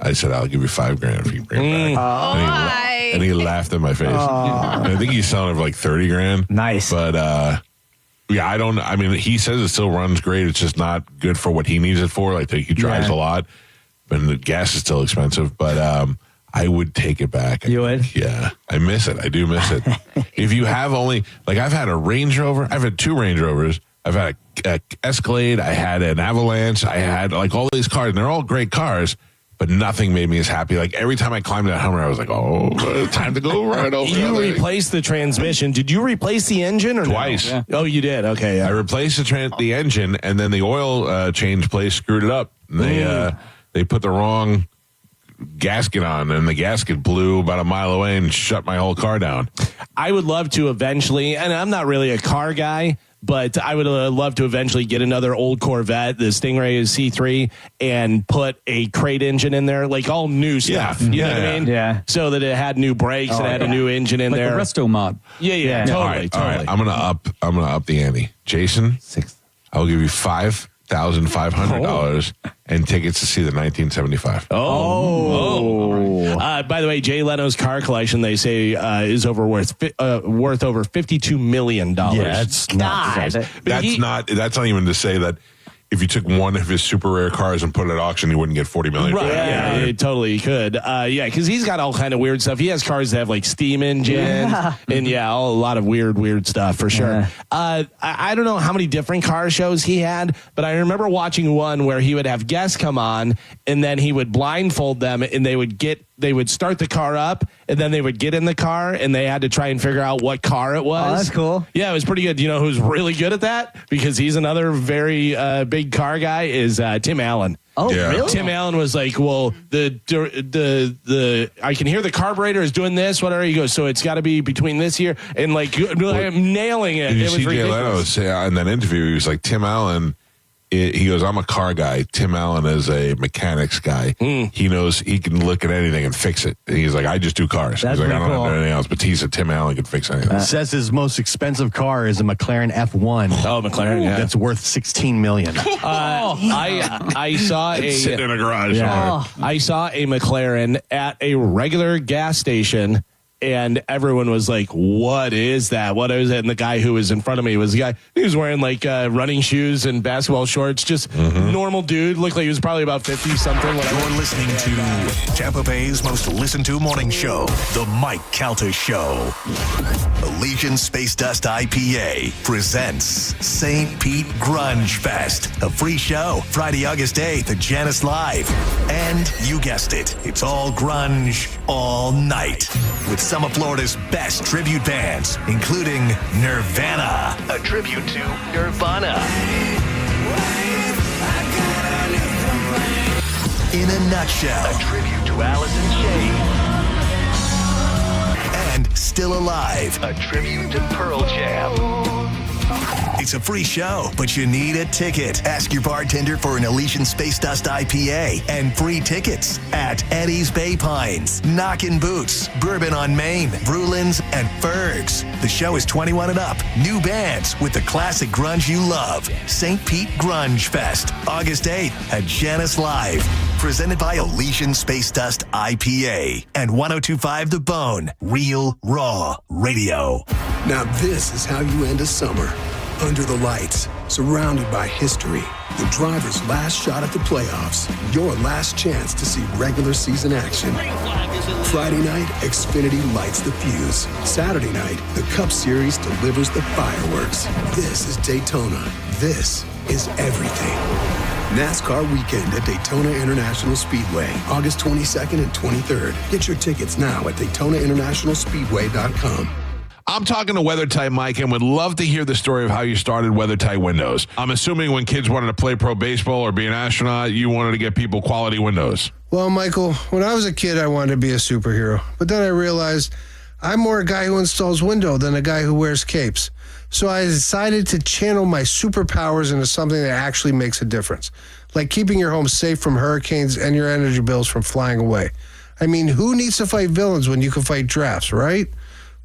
I said, I'll give you $5,000 if you bring it back. And he laughed in my face. And I think he's selling it for like $30,000. Nice. But, I mean, he says it still runs great. It's just not good for what he needs it for. Like, he drives a lot. And the gas is still expensive. But I would take it back. You would? Yeah. I miss it. I do miss it. If you have only, like, I've had a Range Rover. I've had 2 Range Rovers. I've had a Escalade. I had an Avalanche. I had, like, all these cars. And they're all great cars. But nothing made me as happy. Like, every time I climbed that Hummer, I was like, oh, time to go right over. You replaced the transmission. Did you replace the engine or twice? No? Yeah. Oh, you did? Okay. Yeah. I replaced the engine, and then the oil change place screwed it up. They put the wrong gasket on, and the gasket blew about a mile away and shut my whole car down. I would love to eventually, and I'm not really a car guy, but I would love to eventually get another old Corvette, the Stingray C3, and put a crate engine in there, like all new stuff. You know what I mean? Yeah. So that it had new brakes and had a new engine in like there. Like the Resto mod. Yeah. Totally. All right. I'm gonna up the ante. Jason, I'll give you $5,500 and tickets to see the 1975. By the way, Jay Leno's car collection, they say, is worth over $52 million. Yeah, it's not. That's not even to say that if you took one of his super rare cars and put it at auction, you wouldn't get $40 million. Right. Yeah, it totally could. Because he's got all kind of weird stuff. He has cars that have like steam engines and a lot of weird stuff for sure. I don't know how many different car shows he had, but I remember watching one where he would have guests come on and then he would blindfold them and they would start the car up and then they would get in the car and they had to try and figure out what car it was. Oh, that's cool. Yeah, it was pretty good. You know who's really good at that? Because he's another very big car guy is Tim Allen. Oh, really? Tim Allen was like, well, the I can hear the carburetor is doing this, whatever. He goes, so it's got to be between this here. And like, I'm nailing it. Did you It was see Jay Leno ridiculous. say in that interview, he was like, Tim Allen, he goes, I'm a car guy. Tim Allen is a mechanics guy. He knows he can look at anything and fix it. And he's like, I just do cars. That's he's like, I don't pretty cool. have anything else. But he said Tim Allen can fix anything. Says his most expensive car is a McLaren F1. Oh, McLaren, yeah. That's worth $16 million. I saw It's sitting in a garage. Yeah. I saw a McLaren at a regular gas station, and everyone was like, what is that? What is it? And the guy who was in front of me was the guy, he was wearing like running shoes and basketball shorts, just normal dude. Looked like he was probably about 50-something. You're listening to Tampa Bay's most listened to morning show, The Mike Calta Show. Allegiant Space Dust IPA presents St. Pete Grunge Fest, a free show Friday, August 8th at Janus Live. And you guessed it, it's all grunge all night with some of Florida's best tribute bands, including Nirvana, a tribute to Nirvana. In a Nutshell, a tribute to Alice in Chains. And Still Alive, a tribute to Pearl Jam. It's a free show, but you need a ticket. Ask your bartender for an Elysian Space Dust IPA and free tickets at Eddie's Bay Pines, Knockin' Boots, Bourbon on Main, Brulin's, and Ferg's. The show is 21 and up. New bands with the classic grunge you love. St. Pete Grunge Fest, August 8th at Janus Live. Presented by Elysian Space Dust IPA and 102.5 The Bone, Real Raw Radio. Now this is how you end a summer. Under the lights, surrounded by history. The driver's last shot at the playoffs. Your last chance to see regular season action. Friday night, Xfinity lights the fuse. Saturday night, the Cup Series delivers the fireworks. This is Daytona. This is everything. NASCAR weekend at Daytona International Speedway, August 22nd and 23rd. Get your tickets now at DaytonaInternationalSpeedway.com. I'm talking to WeatherTight Mike and would love to hear the story of how you started WeatherTight Windows. I'm assuming when kids wanted to play pro baseball or be an astronaut, you wanted to get people quality windows. Well, Michael, when I was a kid, I wanted to be a superhero. But then I realized I'm more a guy who installs windows than a guy who wears capes. So I decided to channel my superpowers into something that actually makes a difference, like keeping your home safe from hurricanes and your energy bills from flying away. I mean, who needs to fight villains when you can fight drafts, right?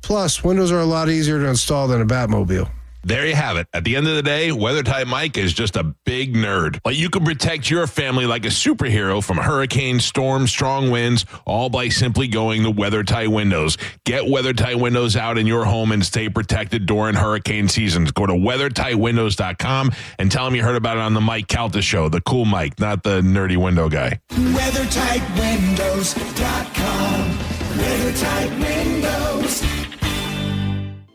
Plus, windows are a lot easier to install than a Batmobile. There you have it. At the end of the day, WeatherTight Mike is just a big nerd. But you can protect your family like a superhero from hurricanes, storms, strong winds, all by simply going to WeatherTight Windows. Get WeatherTight Windows out in your home and stay protected during hurricane seasons. Go to WeatherTightWindows.com and tell them you heard about it on the Mike Calta show, the cool Mike, not the nerdy window guy. WeatherTightWindows.com. WeatherTight Windows.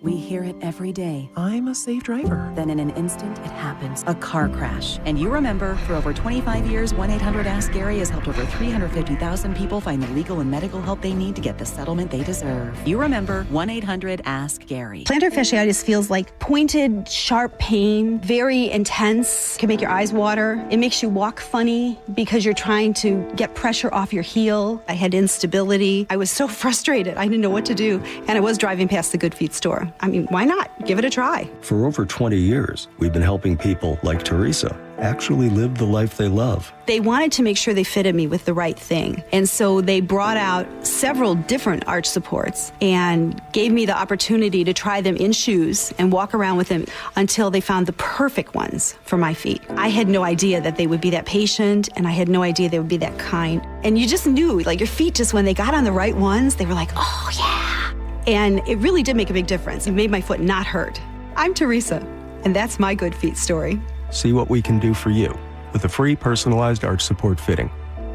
We hear it every day. I'm a safe driver. Then in an instant, it happens. A car crash. And you remember, for over 25 years, 1-800-ASK-GARY has helped over 350,000 people find the legal and medical help they need to get the settlement they deserve. You remember 1-800-ASK-GARY. Plantar fasciitis feels like pointed, sharp pain, very intense, can make your eyes water. It makes you walk funny because you're trying to get pressure off your heel. I had instability. I was so frustrated. I didn't know what to do. And I was driving past the Good Feet store. I mean, why not? Give it a try. For over 20 years, we've been helping people like Teresa actually live the life they love. They wanted to make sure they fitted me with the right thing. And so they brought out several different arch supports and gave me the opportunity to try them in shoes and walk around with them until they found the perfect ones for my feet. I had no idea that they would be that patient, and I had no idea they would be that kind. And you just knew, like, your feet, just when they got on the right ones, they were like, oh, yeah. And it really did make a big difference. It made my foot not hurt. I'm Teresa, and that's my Good Feet story. See what we can do for you with a free personalized arch support fitting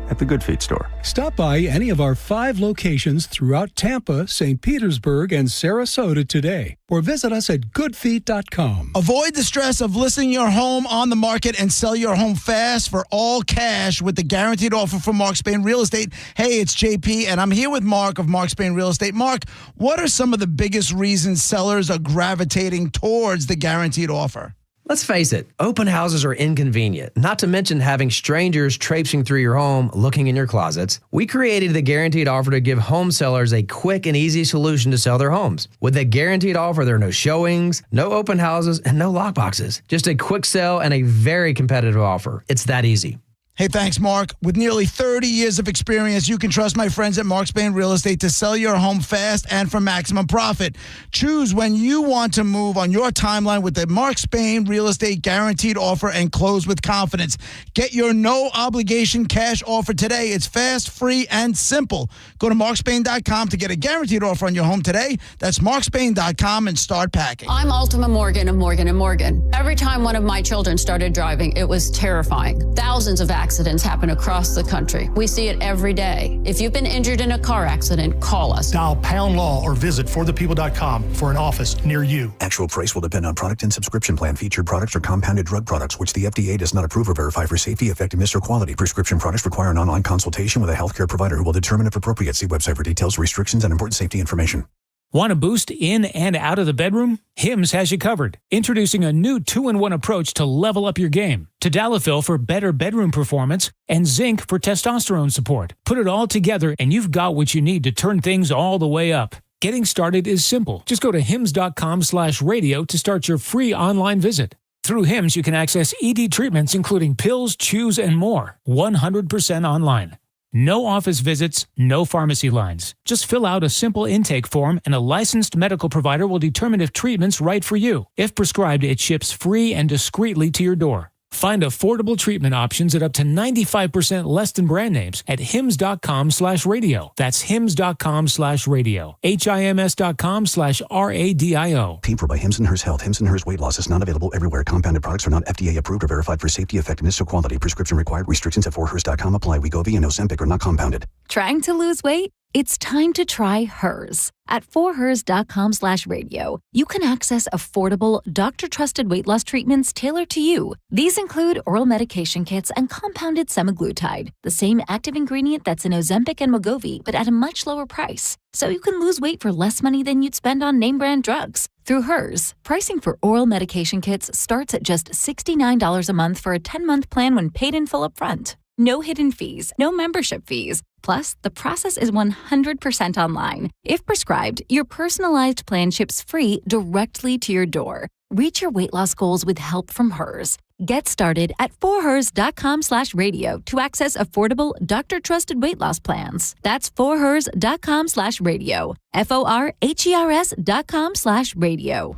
at the Good Feet store. Stop by any of our 5 locations throughout Tampa, St. Petersburg, and Sarasota today, or visit us at goodfeet.com. Avoid the stress of listing your home on the market and sell your home fast for all cash with the guaranteed offer from Mark Spain Real Estate. Hey, it's JP, and I'm here with Mark of Mark Spain Real Estate. Mark, what are some of the biggest reasons sellers are gravitating towards the guaranteed offer? Let's face it, open houses are inconvenient, not to mention having strangers traipsing through your home looking in your closets. We created the guaranteed offer to give home sellers a quick and easy solution to sell their homes. With the guaranteed offer, there are no showings, no open houses, and no lockboxes. Just a quick sell and a very competitive offer. It's that easy. Hey, thanks, Mark. With nearly 30 years of experience, you can trust my friends at Mark Spain Real Estate to sell your home fast and for maximum profit. Choose when you want to move on your timeline with the Mark Spain Real Estate Guaranteed Offer and close with confidence. Get your no-obligation cash offer today. It's fast, free, and simple. Go to markspain.com to get a guaranteed offer on your home today. That's markspain.com and start packing. I'm Ultima Morgan of Morgan & Morgan. Every time one of my children started driving, it was terrifying. Thousands of accidents happen across the country. We see it every day. If you've been injured in a car accident, call us. Dial pound law or visit forthepeople.com for an office near you. Actual price will depend on product and subscription plan. Featured products are compounded drug products, which the FDA does not approve or verify for safety, effectiveness, or quality. Prescription products require an online consultation with a healthcare provider who will determine if appropriate. See website for details, restrictions, and important safety information. Want to boost in and out of the bedroom? Hims has you covered. Introducing a new 2-in-1 approach to level up your game. Tadalafil for better bedroom performance and zinc for testosterone support. Put it all together and you've got what you need to turn things all the way up. Getting started is simple. Just go to hims.com/radio to start your free online visit. Through Hims, you can access ED treatments including pills, chews, and more. 100% online. No office visits, no pharmacy lines. Just fill out a simple intake form and a licensed medical provider will determine if treatment's right for you. If prescribed, it ships free and discreetly to your door. Find affordable treatment options at up to 95% less than brand names at hims.com/radio. That's hims.com/radio. HIMS.com/RADIO. Paid for by Hims and Hers Health. Hims and Hers Weight Loss is not available everywhere. Compounded products are not FDA approved or verified for safety, effectiveness, or quality. Prescription required. Restrictions at forhers.com apply. Wegovy and Ozempic are not compounded. Trying to lose weight? It's time to try Hers. At forhers.com/radio, you can access affordable, doctor-trusted weight loss treatments tailored to you. These include oral medication kits and compounded semaglutide, the same active ingredient that's in Ozempic and Wegovy, but at a much lower price. So you can lose weight for less money than you'd spend on name-brand drugs. Through Hers, pricing for oral medication kits starts at just $69 a month for a 10-month plan when paid in full upfront. No hidden fees, no membership fees. Plus, the process is 100% online. If prescribed, your personalized plan ships free directly to your door. Reach your weight loss goals with help from Hers. Get started at forhers.com/radio to access affordable, doctor-trusted weight loss plans. That's forhers.com/radio. FORHERS.com/radio.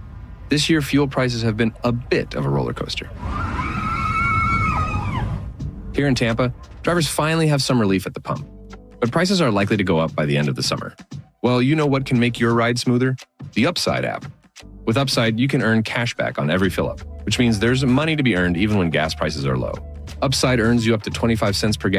This year, fuel prices have been a bit of a roller coaster. Here in Tampa, drivers finally have some relief at the pump, but prices are likely to go up by the end of the summer. Well, you know what can make your ride smoother? The Upside app. With Upside, you can earn cash back on every fill-up, which means there's money to be earned even when gas prices are low. Upside earns you up to 25 cents per gallon